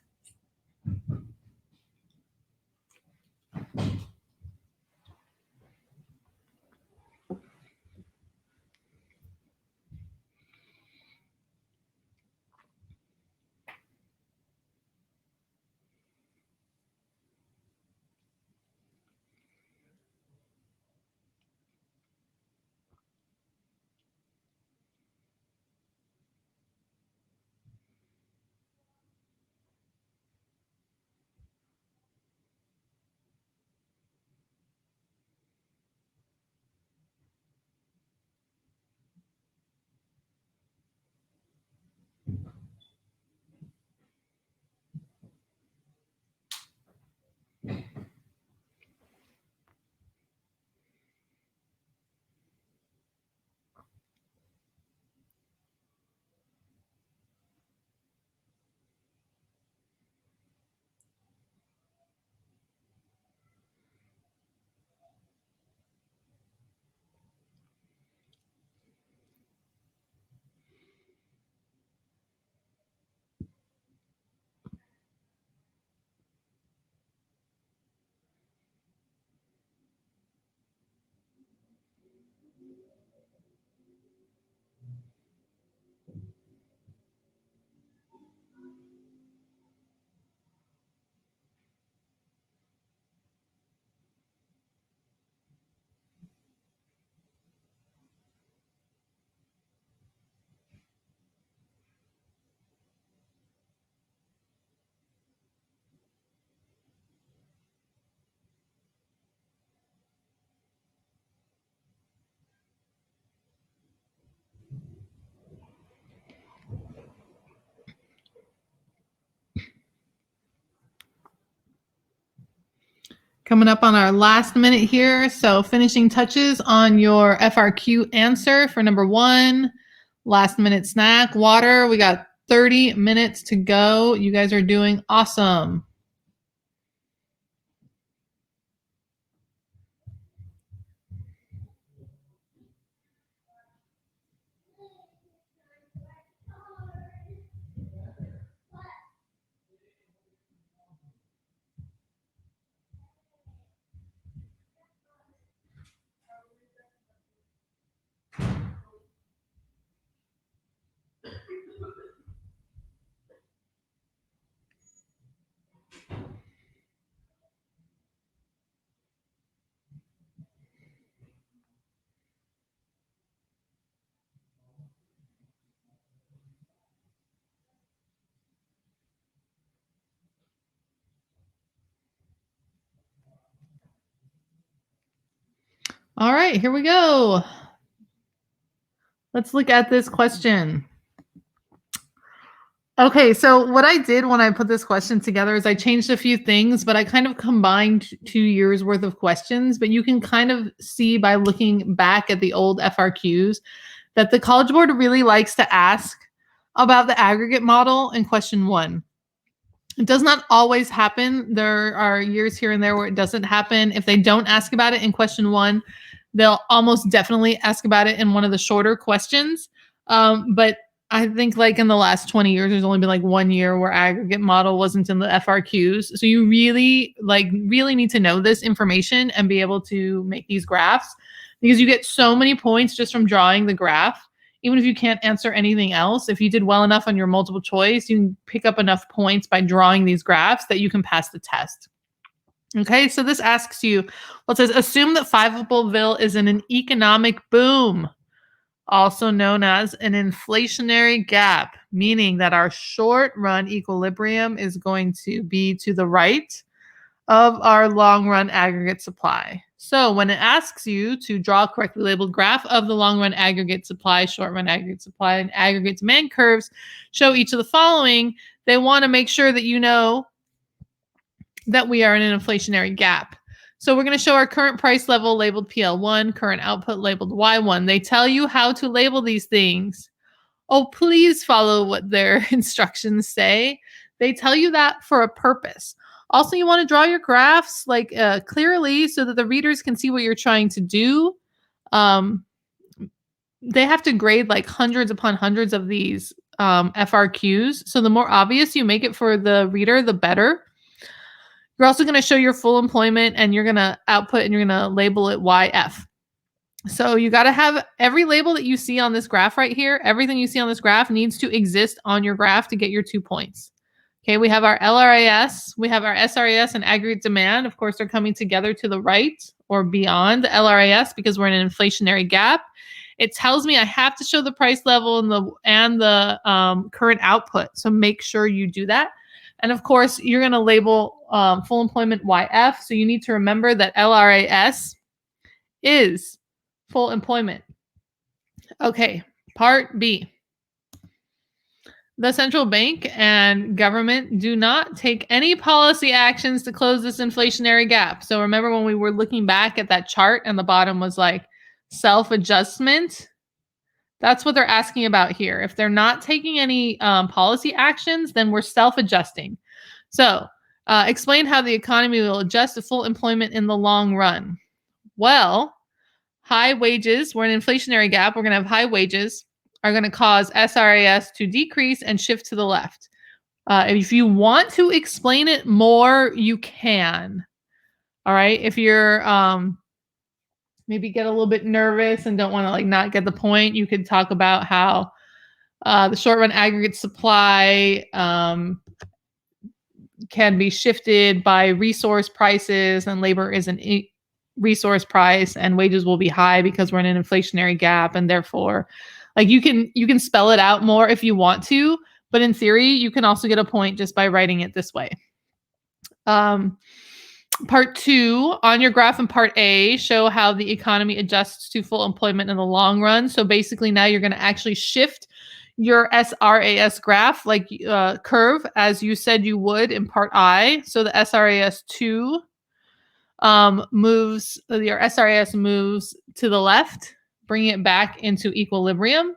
[SPEAKER 3] Coming up on our last minute here. So finishing touches on your FRQ answer for number 1. Last minute snack, water. We got 30 minutes to go. You guys are doing awesome. All right, here we go. Let's look at this question. Okay, so what I did when I put this question together is I changed a few things, but I kind of combined 2 years worth of questions. But you can kind of see by looking back at the old FRQs that the College Board really likes to ask about the aggregate model in question 1. It does not always happen. There are years here and there where it doesn't happen. If they don't ask about it in question 1, they'll almost definitely ask about it in one of the shorter questions. But I think like in the last 20 years, there's only been like 1 year where aggregate model wasn't in the FRQs. So you really need to know this information and be able to make these graphs because you get so many points just from drawing the graph. Even if you can't answer anything else, if you did well enough on your multiple choice, you can pick up enough points by drawing these graphs that you can pass the test. Okay, so this asks you, well, it says, assume that Fiveable is in an economic boom, also known as an inflationary gap, meaning that our short-run equilibrium is going to be to the right of our long-run aggregate supply. So when it asks you to draw a correctly labeled graph of the long-run aggregate supply, short-run aggregate supply, and aggregate demand curves show each of the following, they want to make sure that you know that we are in an inflationary gap. So we're going to show our current price level labeled PL1, current output labeled Y1. They tell you how to label these things. Oh, please follow what their instructions say. They tell you that for a purpose. Also, you want to draw your graphs clearly so that the readers can see what you're trying to do. They have to grade like hundreds upon hundreds of these FRQs. So the more obvious you make it for the reader, the better. You're also going to show your full employment and you're going to output and you're going to label it YF. So you got to have every label that you see on this graph right here. Everything you see on this graph needs to exist on your graph to get your 2 points. Okay, we have our LRAS, we have our SRAS and aggregate demand. Of course, they're coming together to the right or beyond the LRAS because we're in an inflationary gap. It tells me I have to show the price level and the current output. So make sure you do that. And of course, you're going to label full employment YF. So you need to remember that LRAS is full employment. Okay, part B. The central bank and government do not take any policy actions to close this inflationary gap. So remember when we were looking back at that chart and the bottom was like self-adjustment? That's what they're asking about here. If they're not taking any policy actions, then we're self-adjusting. So explain how the economy will adjust to full employment in the long run. Well, high wages, we're in an inflationary gap. We're going to have high wages are going to cause SRAS to decrease and shift to the left. If you want to explain it more, you can. All right. If you're maybe get a little bit nervous and don't want to not get the point, you could talk about how the short run aggregate supply can be shifted by resource prices and labor is an resource price and wages will be high because we're in an inflationary gap and therefore you can spell it out more if you want to, but in theory, you can also get a point just by writing it this way. Part 2, on your graph in part A, show how the economy adjusts to full employment in the long run. So basically now you're going to actually shift your SRAS graph, curve, as you said you would in part I. So the SRAS 2 moves, your SRAS moves to the left, bringing it back into equilibrium.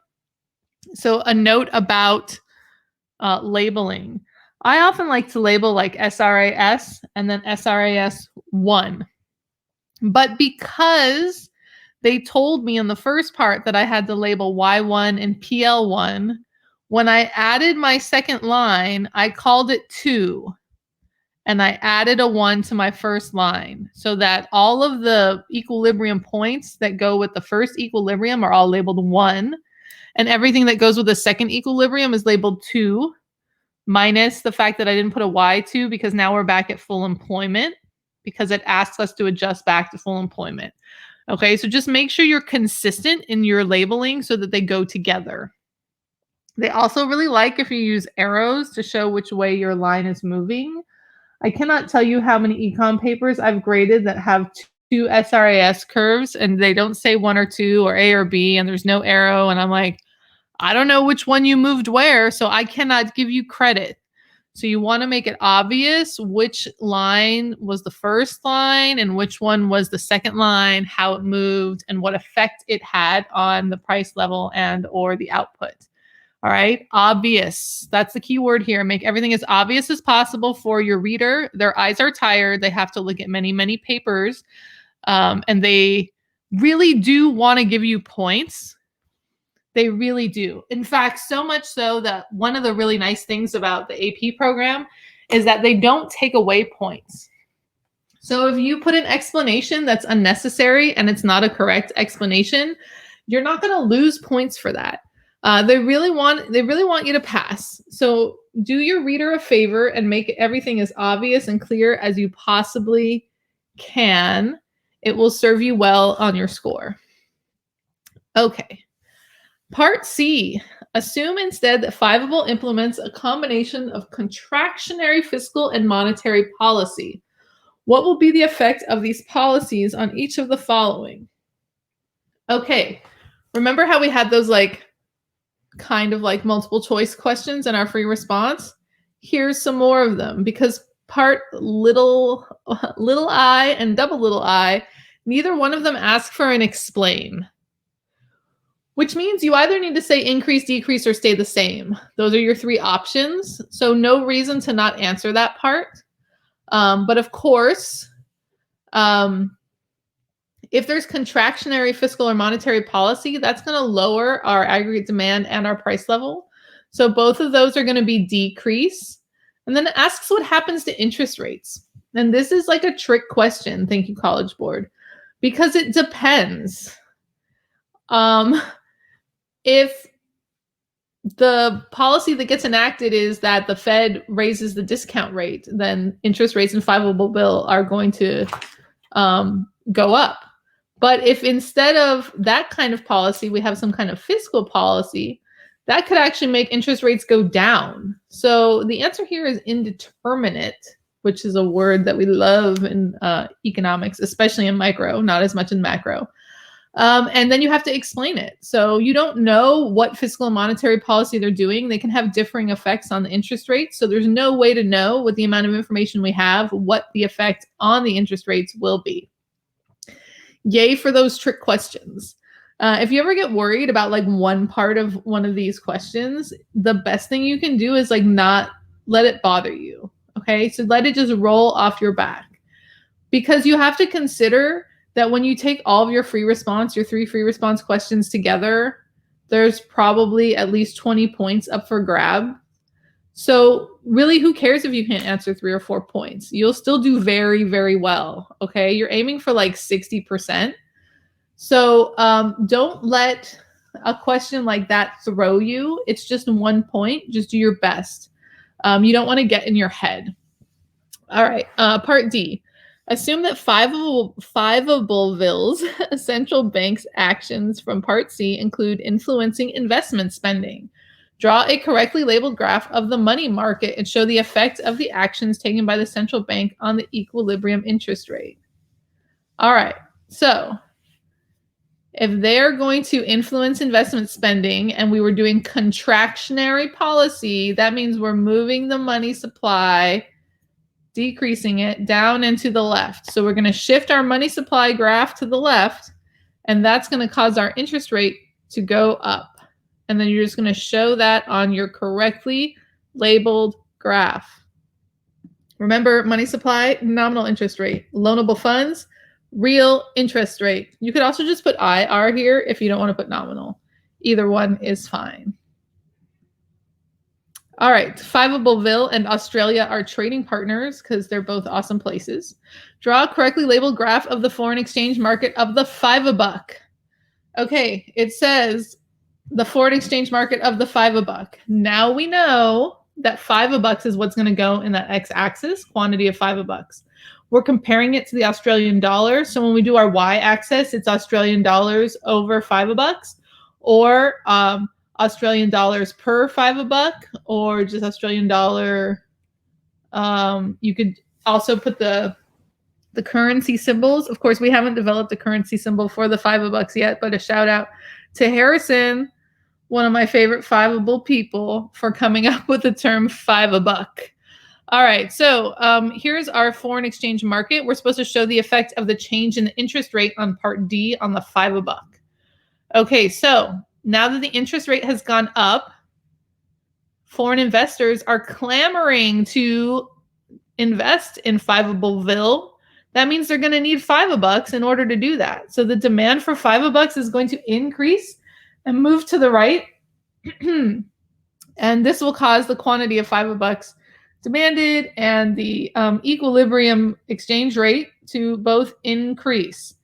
[SPEAKER 3] So a note about labeling. I often like to label like SRAS and then SRAS 1. But because they told me in the first part that I had to label Y1 and PL1, when I added my second line, I called it 2. And I added a 1 to my first line so that all of the equilibrium points that go with the first equilibrium are all labeled 1. And everything that goes with the second equilibrium is labeled 2, minus the fact that I didn't put a Y2 because now we're back at full employment because it asks us to adjust back to full employment. Okay, so just make sure you're consistent in your labeling so that they go together. They also really like if you use arrows to show which way your line is moving. I cannot tell you how many econ papers I've graded that have 2 SRAS curves and they don't say 1 or 2 or A or B and there's no arrow. And I'm like, I don't know which one you moved where, so I cannot give you credit. So you want to make it obvious which line was the first line and which one was the second line, how it moved, and what effect it had on the price level and or the output. All right, obvious. That's the key word here. Make everything as obvious as possible for your reader. Their eyes are tired. They have to look at many, many papers. And they really do want to give you points. They really do. In fact, so much so that one of the really nice things about the AP program is that they don't take away points. So if you put an explanation that's unnecessary and it's not a correct explanation, you're not going to lose points for that. They really want you to pass. So do your reader a favor and make everything as obvious and clear as you possibly can. It will serve you well on your score. Okay. Part C, assume instead that Fiveable implements a combination of contractionary fiscal and monetary policy. What will be the effect of these policies on each of the following? Okay, remember how we had those kind of like multiple choice questions in our free response? Here's some more of them because part little I and double little I, neither one of them ask for an explain. Which means you either need to say increase, decrease, or stay the same. Those are your 3 options. So no reason to not answer that part. But of course, if there's contractionary fiscal or monetary policy, that's going to lower our aggregate demand and our price level. So both of those are going to be decrease. And then it asks what happens to interest rates. And this is like a trick question, thank you, College Board, because it depends. If the policy that gets enacted is that the Fed raises the discount rate, then interest rates in Fiveable bill are going to go up. But if instead of that kind of policy, we have some kind of fiscal policy, that could actually make interest rates go down. So the answer here is indeterminate, which is a word that we love in economics, especially in micro, not as much in macro. And then you have to explain it. So you don't know what fiscal and monetary policy they're doing. They can have differing effects on the interest rates. So there's no way to know with the amount of information we have what the effect on the interest rates will be. Yay for those trick questions. If you ever get worried about one part of one of these questions, the best thing you can do is not let it bother you. Okay, so let it just roll off your back, because you have to consider that when you take all of your free response, your 3 free response questions together, there's probably at least 20 points up for grab. So really, who cares if you can't answer 3 or 4 points? You'll still do very, very well, okay? You're aiming for 60%. So don't let a question like that throw you. It's just 1 point. Just do your best. You don't want to get in your head. All right, part D. Assume that Fiveable's central bank's actions from Part C include influencing investment spending. Draw a correctly labeled graph of the money market and show the effect of the actions taken by the central bank on the equilibrium interest rate. All right, so if they're going to influence investment spending and we were doing contractionary policy, that means we're moving the money supply decreasing it down and to the left. So we're going to shift our money supply graph to the left, and that's going to cause our interest rate to go up. And then you're just going to show that on your correctly labeled graph. Remember, money supply, nominal interest rate. Loanable funds, real interest rate. You could also just put IR here if you don't want to put nominal. Either one is fine. All right, Fiveableville and Australia are trading partners because they're both awesome places. Draw a correctly labeled graph of the foreign exchange market of the $5 Okay, it says the foreign exchange market of the $5 Now we know that $5 is what's going to go in that x-axis, quantity of $5 We're comparing it to the Australian dollar. So when we do our y-axis, it's Australian dollars over $5 or Australian dollars per $5 or just Australian dollar. You could also put the currency symbols. Of course, we haven't developed a currency symbol for the $5 yet, but a shout out to Harrison, one of my favorite fiveable people, for coming up with the term $5. All right, so here's our foreign exchange market. We're supposed to show the effect of the change in the interest rate on part D on the $5. Okay, so now that the interest rate has gone up, foreign investors are clamoring to invest in Fiveableville. That means they're going to need $5 in order to do that. So the demand for $5 is going to increase and move to the right. And this will cause the quantity of $5 demanded and the equilibrium exchange rate to both increase.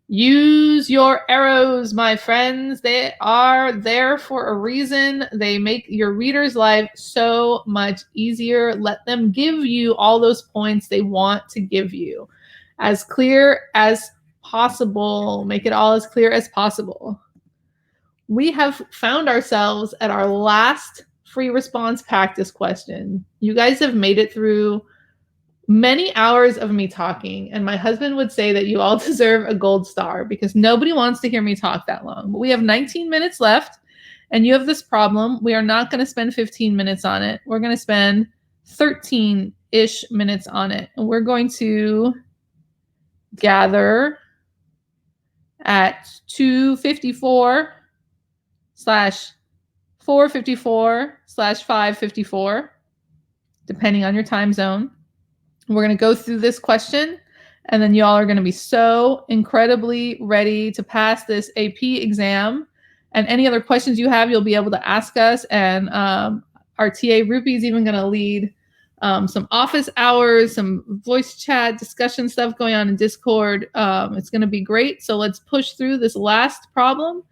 [SPEAKER 3] Use your arrows, my friends. They are there for a reason. They make your reader's life so much easier. Let them give you all those points they want to give you. As clear as possible. Make it all as clear as possible. We have found ourselves at our last free response practice question. You guys have made it through many hours of me talking, and my husband would say that you all deserve a gold star because nobody wants to hear me talk that long. But we have 19 minutes left, and you have this problem. We are not going to spend 15 minutes on it. We're going to spend 13-ish minutes on it, and we're going to gather at 2:54/4:54/5:54, depending on your time zone. We're going to go through this question, and then y'all are going to be so incredibly ready to pass this AP exam. And any other questions you have, you'll be able to ask us. And our TA Rupi is even going to lead some office hours, some voice chat discussion stuff going on in Discord. It's going to be great. So let's push through this last problem,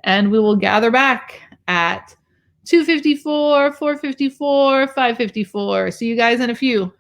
[SPEAKER 3] and we will gather back at 2:54, 4:54, 5:54. See you guys in a few.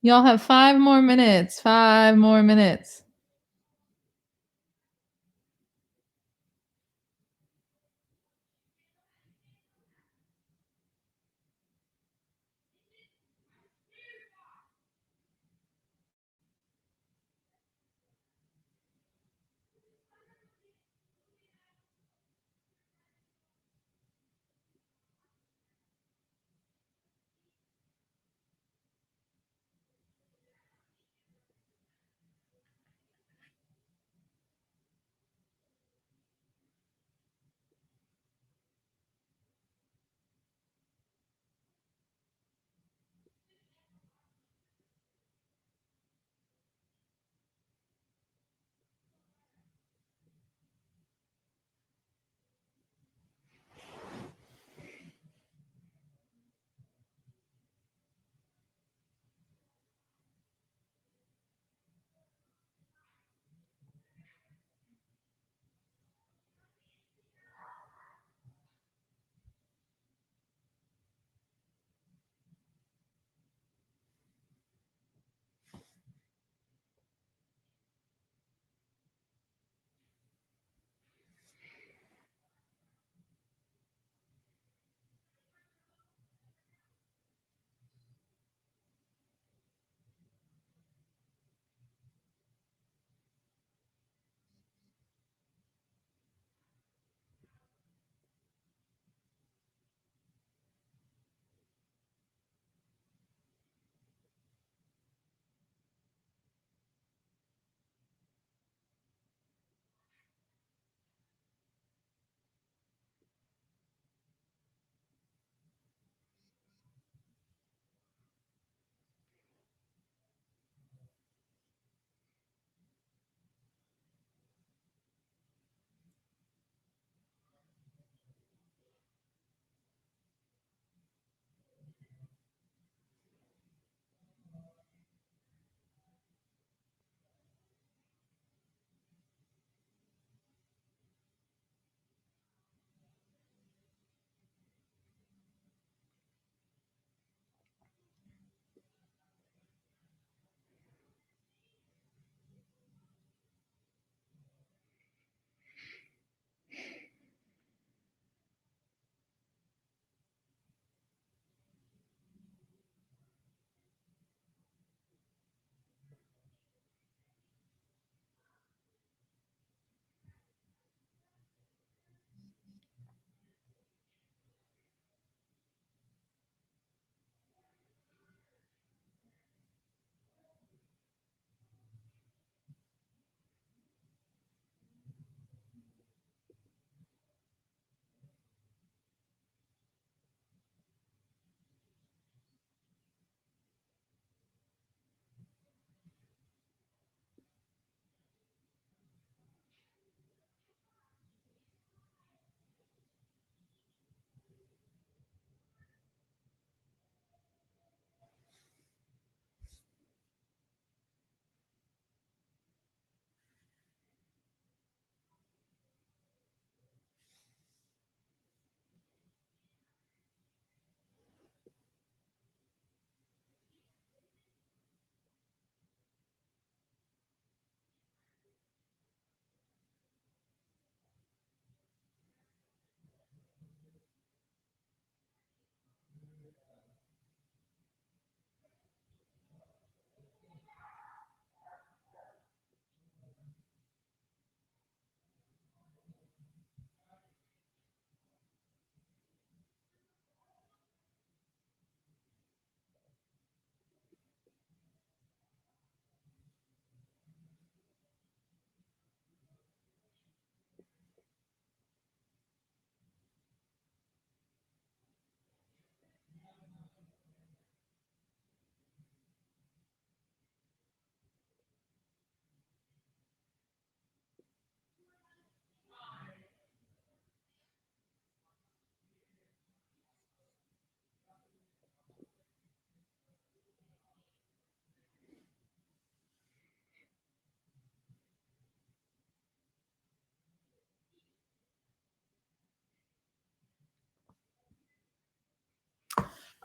[SPEAKER 3] Y'all have 5 more minutes. 5 more minutes.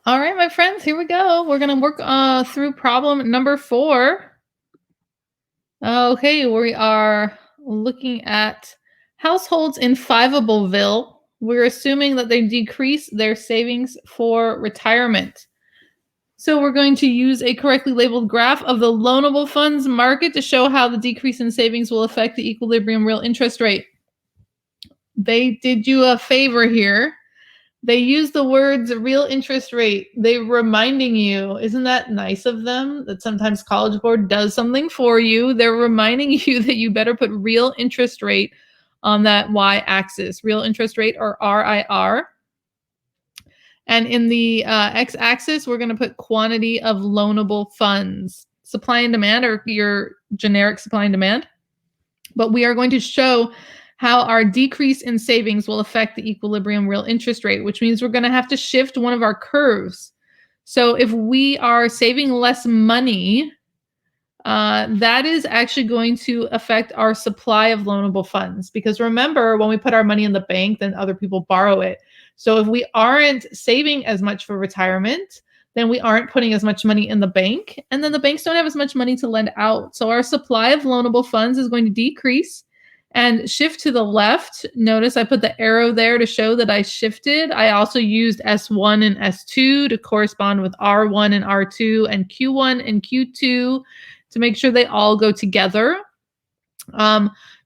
[SPEAKER 1] All right, my friends, here we go. We're going to work through problem number 4. Okay, we are looking at households in Fiveableville. We're assuming that they decrease their savings for retirement. So we're going to use a correctly labeled graph of the loanable funds market to show how the decrease in savings will affect the equilibrium real interest rate. They did you a favor here. They use the words real interest rate. They're reminding you, isn't that nice of them? That sometimes College Board does something for you. They're reminding you that you better put real interest rate on that y-axis, real interest rate or RIR. And in the x-axis, we're going to put quantity of loanable funds. Supply and demand or your generic supply and demand. But we are going to show how our decrease in savings will affect the equilibrium real interest rate, which means we're going to have to shift one of our curves. So if we are saving less money, that is actually going to affect our supply of loanable funds. Because remember, when we put our money in the bank, then other people borrow it. So if we aren't saving as much for retirement, then we aren't putting as much money in the bank. And then the banks don't have as much money to lend out. So our supply of loanable funds is going to decrease and shift to the left. Notice I put the arrow there to show that I shifted. I also used S1 and S2 to correspond with R1 and R2 and Q1 and Q2 to make sure they all go together.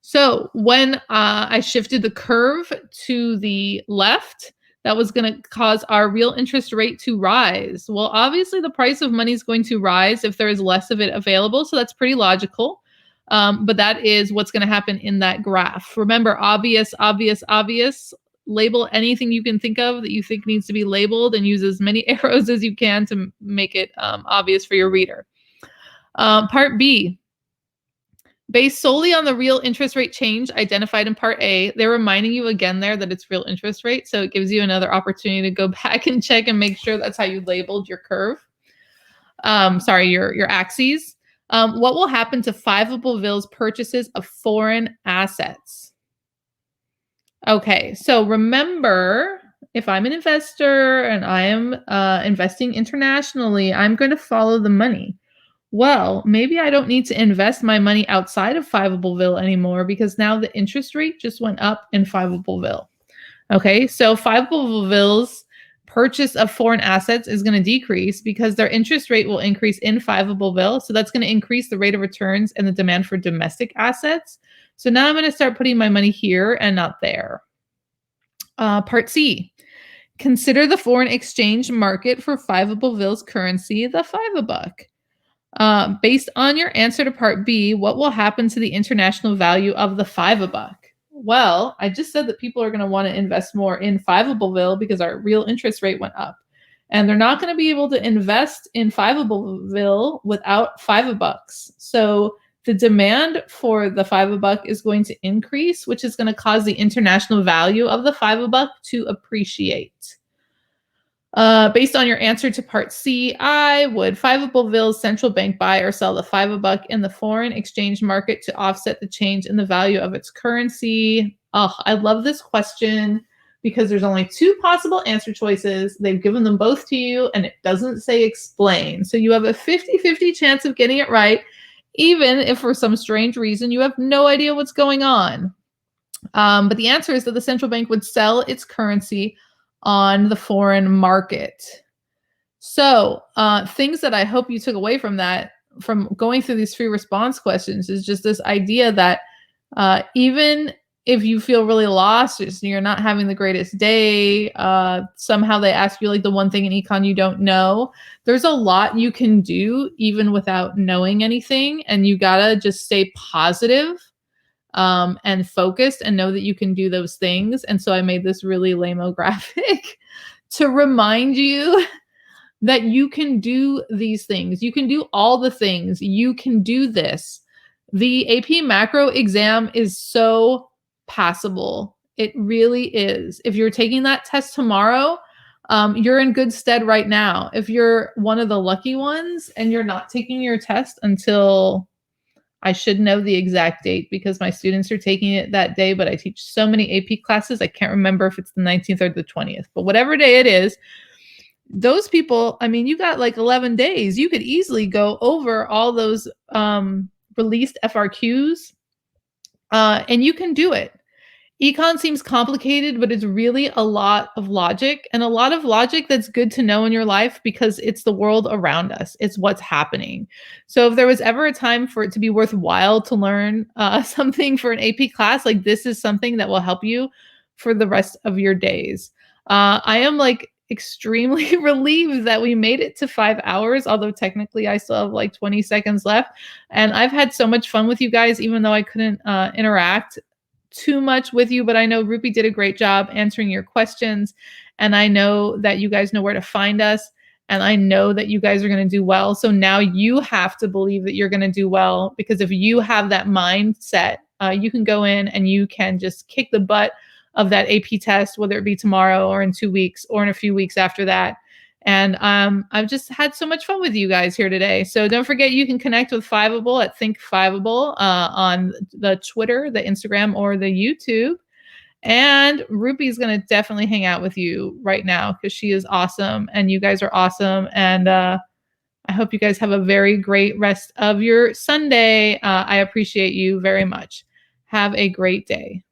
[SPEAKER 1] So when I shifted the curve to the left, that was going to cause our real interest rate to rise. Well, obviously the price of money is going to rise if there is less of it available. So that's pretty logical. But that is what's going to happen in that graph. Remember, obvious, obvious, obvious. Label anything you can think of that you think needs to be labeled and use as many arrows as you can to make it obvious for your reader. Part B. Based solely on the real interest rate change identified in Part A, they're reminding you again there that it's real interest rate. So it gives you another opportunity to go back and check and make sure that's how you labeled your curve. Your axes. What will happen to Fiveableville's purchases of foreign assets? Okay, so remember, if I'm an investor and I am investing internationally, I'm going to follow the money. Well, maybe I don't need to invest my money outside of Fiveableville anymore because now the interest rate just went up in Fiveableville. Okay, so Fiveableville's purchase of foreign assets is going to decrease because their interest rate will increase in Fiveableville. So that's going to increase the rate of returns and the demand for domestic assets. So now I'm going to start putting my money here and not there. Part C. Consider the foreign exchange market for Fiveableville's currency, the $5. Based on your answer to Part B, what will happen to the international value of the $5? Well, I just said that people are going to want to invest more in Fiveableville because our real interest rate went up. And they're not going to be able to invest in Fiveableville without $5. So the demand for the $5 is going to increase, which is going to cause the international value of the $5 to appreciate. Based on your answer to Part C, would Fiveableville's central bank buy or sell the $5 in the foreign exchange market to offset the change in the value of its currency? Oh, I love this question because there's only 2 possible answer choices. They've given them both to you and it doesn't say explain. So you have a 50-50 chance of getting it right, even if for some strange reason you have no idea what's going on. But the answer is that the central bank would sell its currency on the foreign market. So things that I hope you took away from that, from going through these free response questions, is just this idea that even if you feel really lost, you're not having the greatest day, somehow they ask you like the one thing in econ you don't know, there's a lot you can do even without knowing anything. And you gotta just stay positive and focused and know that you can do those things. And so I made this really lame-o graphic to remind you that you can do these things. You can do all the things. You can do this. The AP macro exam is so passable. It really is. If you're taking that test tomorrow, you're in good stead right now. If you're one of the lucky ones and you're not taking your test until, I should know the exact date because my students are taking it that day, but I teach so many AP classes, I can't remember if it's the 19th or the 20th. But whatever day it is,
[SPEAKER 3] those people, I mean, you got like 11 days. You could easily go over all those released FRQs, and you can do it. Econ seems complicated, but it's really a lot of logic, and a lot of logic that's good to know in your life because it's the world around us. It's what's happening. So if there was ever a time for it to be worthwhile to learn something for an AP class, like this is something that will help you for the rest of your days. I am like extremely relieved that we made it to 5 hours, although technically I still have like 20 seconds left. And I've had so much fun with you guys, even though I couldn't interact too much with you, but I know Rupi did a great job answering your questions, and I know that you guys know where to find us, and I know that you guys are going to do well. So now you have to believe that you're going to do well, because if you have that mindset, you can go in and you can just kick the butt of that AP test, whether it be tomorrow or in 2 weeks or in a few weeks after that. And I've just had so much fun with you guys here today. So don't forget, you can connect with Fiveable at Think Fiveable on the Twitter, the Instagram, or the YouTube. And Rupi is going to definitely hang out with you right now because she is awesome and you guys are awesome. And I hope you guys have a very great rest of your Sunday. I appreciate you very much. Have a great day.